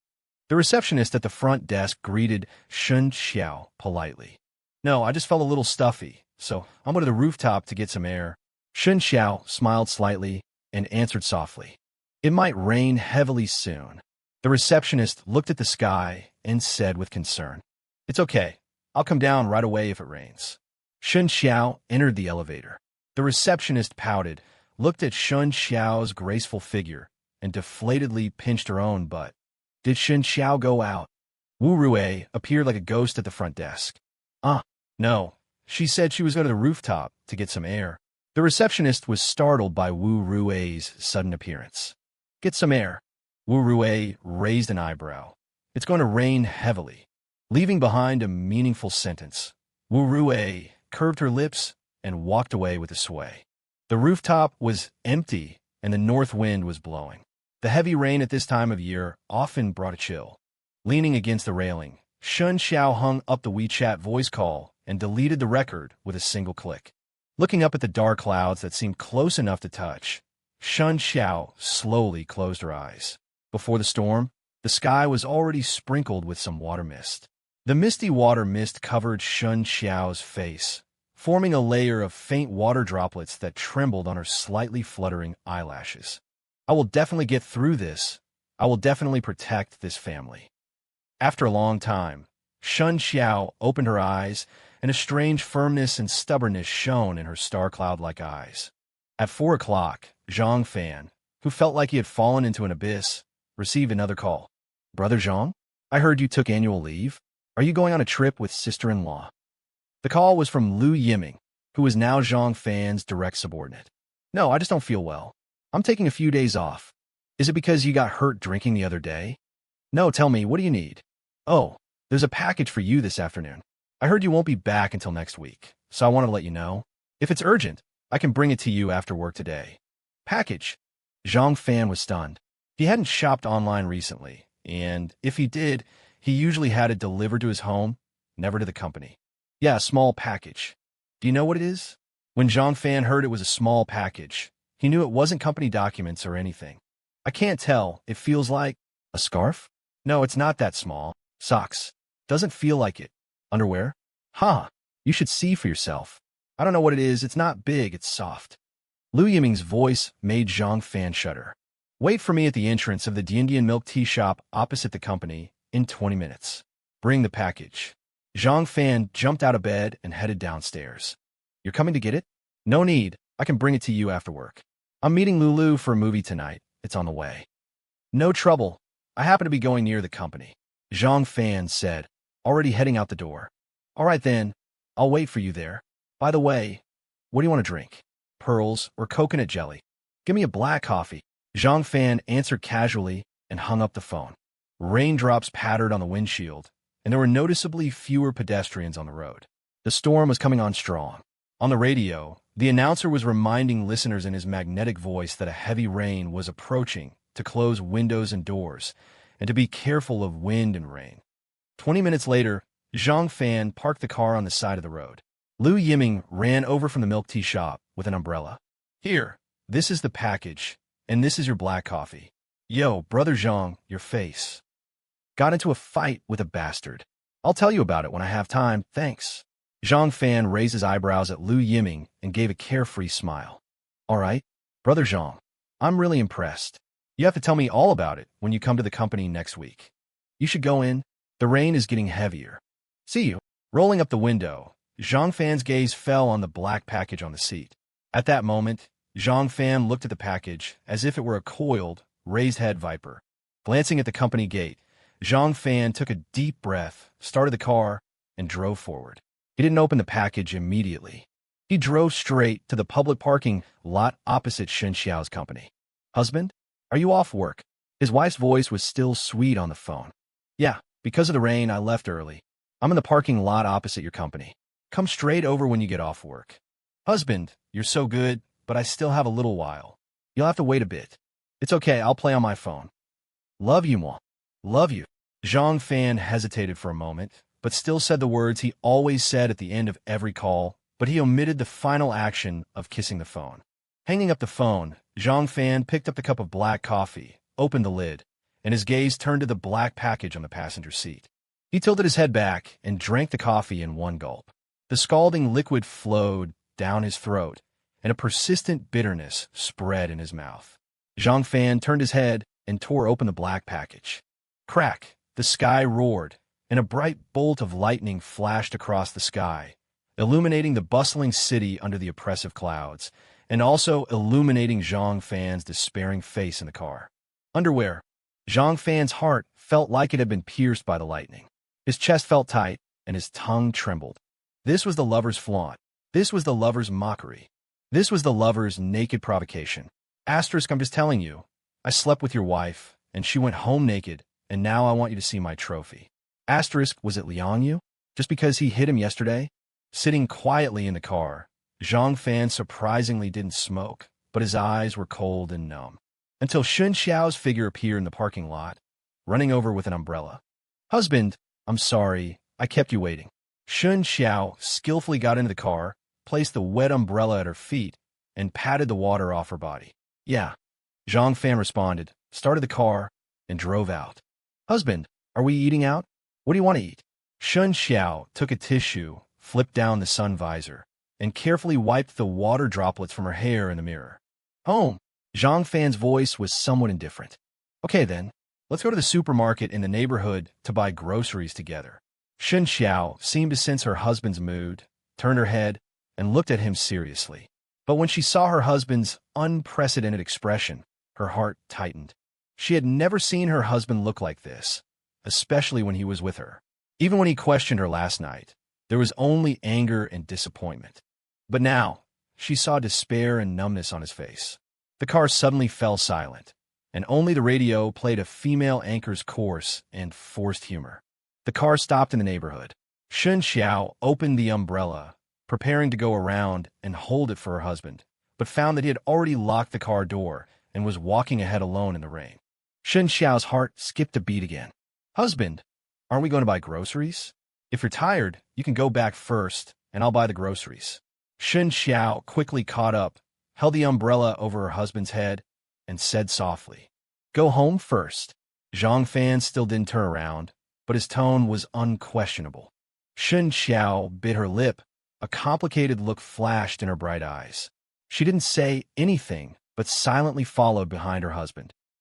The receptionist at the front desk greeted Shen Qiao politely. "No, I just felt a little stuffy, so I'm going to the rooftop to get some air." Shen Qiao smiled slightly and answered softly. "It might rain heavily soon." The receptionist looked at the sky and said with concern, "It's okay. I'll come down right away if it rains." Shen Qiao entered the elevator. The receptionist pouted, looked at Shen Qiao's graceful figure, and deflatedly pinched her own butt. Did Shen Qiao go out? Wu Rui appeared like a ghost at the front desk. No. She said she was going to the rooftop to get some air." The receptionist was startled by Wu Rui's sudden appearance. "Get some air?" Wu Rui raised an eyebrow. "It's going to rain heavily." Leaving behind a meaningful sentence, Wu Rui curved her lips, and walked away with a sway. The rooftop was empty, and the north wind was blowing. The heavy rain at this time of year often brought a chill. Leaning against the railing, Shen Qiao hung up the WeChat voice call and deleted the record with a single click. Looking up at the dark clouds that seemed close enough to touch, Shen Qiao slowly closed her eyes. Before the storm, the sky was already sprinkled with some water mist. The misty water mist covered Shen Qiao's face, forming a layer of faint water droplets that trembled on her slightly fluttering eyelashes. I will definitely get through this. I will definitely protect this family. After a long time, Shen Qiao opened her eyes, and a strange firmness and stubbornness shone in her star-cloud-like eyes. At 4 o'clock, Zhang Fan, who felt like he had fallen into an abyss, received another call. "Brother Zhang, I heard you took annual leave. Are you going on a trip with sister-in-law?" The call was from Lu Yiming, who was now Zhang Fan's direct subordinate. "No, I just don't feel well. I'm taking a few days off. Is it because you got hurt drinking the other day?" "No, tell me, what do you need?" "Oh, there's a package for you this afternoon. I heard you won't be back until next week, so I wanted to let you know. If it's urgent, I can bring it to you after work today." "Package?" Zhang Fan was stunned. He hadn't shopped online recently, and if he did, he usually had it delivered to his home, never to the company. "Yeah, a small package. Do you know what it is?" When Zhang Fan heard it was a small package, he knew it wasn't company documents or anything. "I can't tell. It feels like..." "A scarf?" "No, it's not that small. Socks. Doesn't feel like it. Underwear?" "Huh. You should see for yourself. I don't know what it is. It's not big. It's soft." Lu Yiming's voice made Zhang Fan shudder. "Wait for me at the entrance of the Indian milk tea shop opposite the company in 20 minutes. Bring the package." Zhang Fan jumped out of bed and headed downstairs. "You're coming to get it?" "No need. I can bring it to you after work. I'm meeting Lulu for a movie tonight. It's on the way." "No trouble. I happen to be going near the company," Zhang Fan said, already heading out the door. "All right then. I'll wait for you there. By the way, what do you want to drink? Pearls or coconut jelly?" "Give me a black coffee." Zhang Fan answered casually and hung up the phone. Raindrops pattered on the windshield, and there were noticeably fewer pedestrians on the road. The storm was coming on strong. On the radio, the announcer was reminding listeners in his magnetic voice that a heavy rain was approaching, to close windows and doors, and to be careful of wind and rain. 20 minutes later, Zhang Fan parked the car on the side of the road. Lu Yiming ran over from the milk tea shop with an umbrella. "Here, this is the package, and this is your black coffee. Yo, brother Zhang, your face. Got into a fight with a bastard. I'll tell you about it when I have time, thanks." Zhang Fan raised his eyebrows at Lu Yiming and gave a carefree smile. "All right, brother Zhang, I'm really impressed. You have to tell me all about it when you come to the company next week. You should go in. The rain is getting heavier. See you." Rolling up the window, Zhang Fan's gaze fell on the black package on the seat. At that moment, Zhang Fan looked at the package as if it were a coiled, raised-head viper. Glancing at the company gate, Zhang Fan took a deep breath, started the car, and drove forward. He didn't open the package immediately. He drove straight to the public parking lot opposite Shen Qiao's company. "Husband, are you off work?" His wife's voice was still sweet on the phone. "Yeah, because of the rain, I left early. I'm in the parking lot opposite your company. Come straight over when you get off work." "Husband, you're so good, but I still have a little while. You'll have to wait a bit." "It's okay, I'll play on my phone." "Love you, moi. Love you." Zhang Fan hesitated for a moment, but still said the words he always said at the end of every call, but he omitted the final action of kissing the phone. Hanging up the phone, Zhang Fan picked up the cup of black coffee, opened the lid, and his gaze turned to the black package on the passenger seat. He tilted his head back and drank the coffee in one gulp. The scalding liquid flowed down his throat, and a persistent bitterness spread in his mouth. Zhang Fan turned his head and tore open the black package. Crack! The sky roared, and a bright bolt of lightning flashed across the sky, illuminating the bustling city under the oppressive clouds, and also illuminating Zhang Fan's despairing face in the car. Underwear. Zhang Fan's heart felt like it had been pierced by the lightning. His chest felt tight, and his tongue trembled. This was the lover's flaunt. This was the lover's mockery. This was the lover's naked provocation. Asterisk, I'm just telling you. I slept with your wife, and she went home naked, and now I want you to see my trophy. Asterisk, was it Liang Yu? Just because he hit him yesterday? Sitting quietly in the car, Zhang Fan surprisingly didn't smoke, but his eyes were cold and numb. Until Shen Qiao's figure appeared in the parking lot, running over with an umbrella. "Husband, I'm sorry, I kept you waiting." Shen Qiao skillfully got into the car, placed the wet umbrella at her feet, and patted the water off her body. "Yeah." Zhang Fan responded, started the car, and drove out. "Husband, are we eating out? What do you want to eat?" Shen Qiao took a tissue, flipped down the sun visor, and carefully wiped the water droplets from her hair in the mirror. "Home." Zhang Fan's voice was somewhat indifferent. "Okay then, let's go to the supermarket in the neighborhood to buy groceries together." Shen Qiao seemed to sense her husband's mood, turned her head, and looked at him seriously. But when she saw her husband's unprecedented expression, her heart tightened. She had never seen her husband look like this, especially when he was with her. Even when he questioned her last night, there was only anger and disappointment. But now, she saw despair and numbness on his face. The car suddenly fell silent, and only the radio played a female anchor's coarse and forced humor. The car stopped in the neighborhood. Shen Qiao opened the umbrella, preparing to go around and hold it for her husband, but found that he had already locked the car door and was walking ahead alone in the rain. Shen Qiao's heart skipped a beat again. "Husband, aren't we going to buy groceries? If you're tired, you can go back first, and I'll buy the groceries." Shen Qiao quickly caught up, held the umbrella over her husband's head, and said softly, "Go home first." Zhang Fan still didn't turn around, but his tone was unquestionable. Shen Qiao bit her lip. A complicated look flashed in her bright eyes. She didn't say anything, but silently followed behind her husband.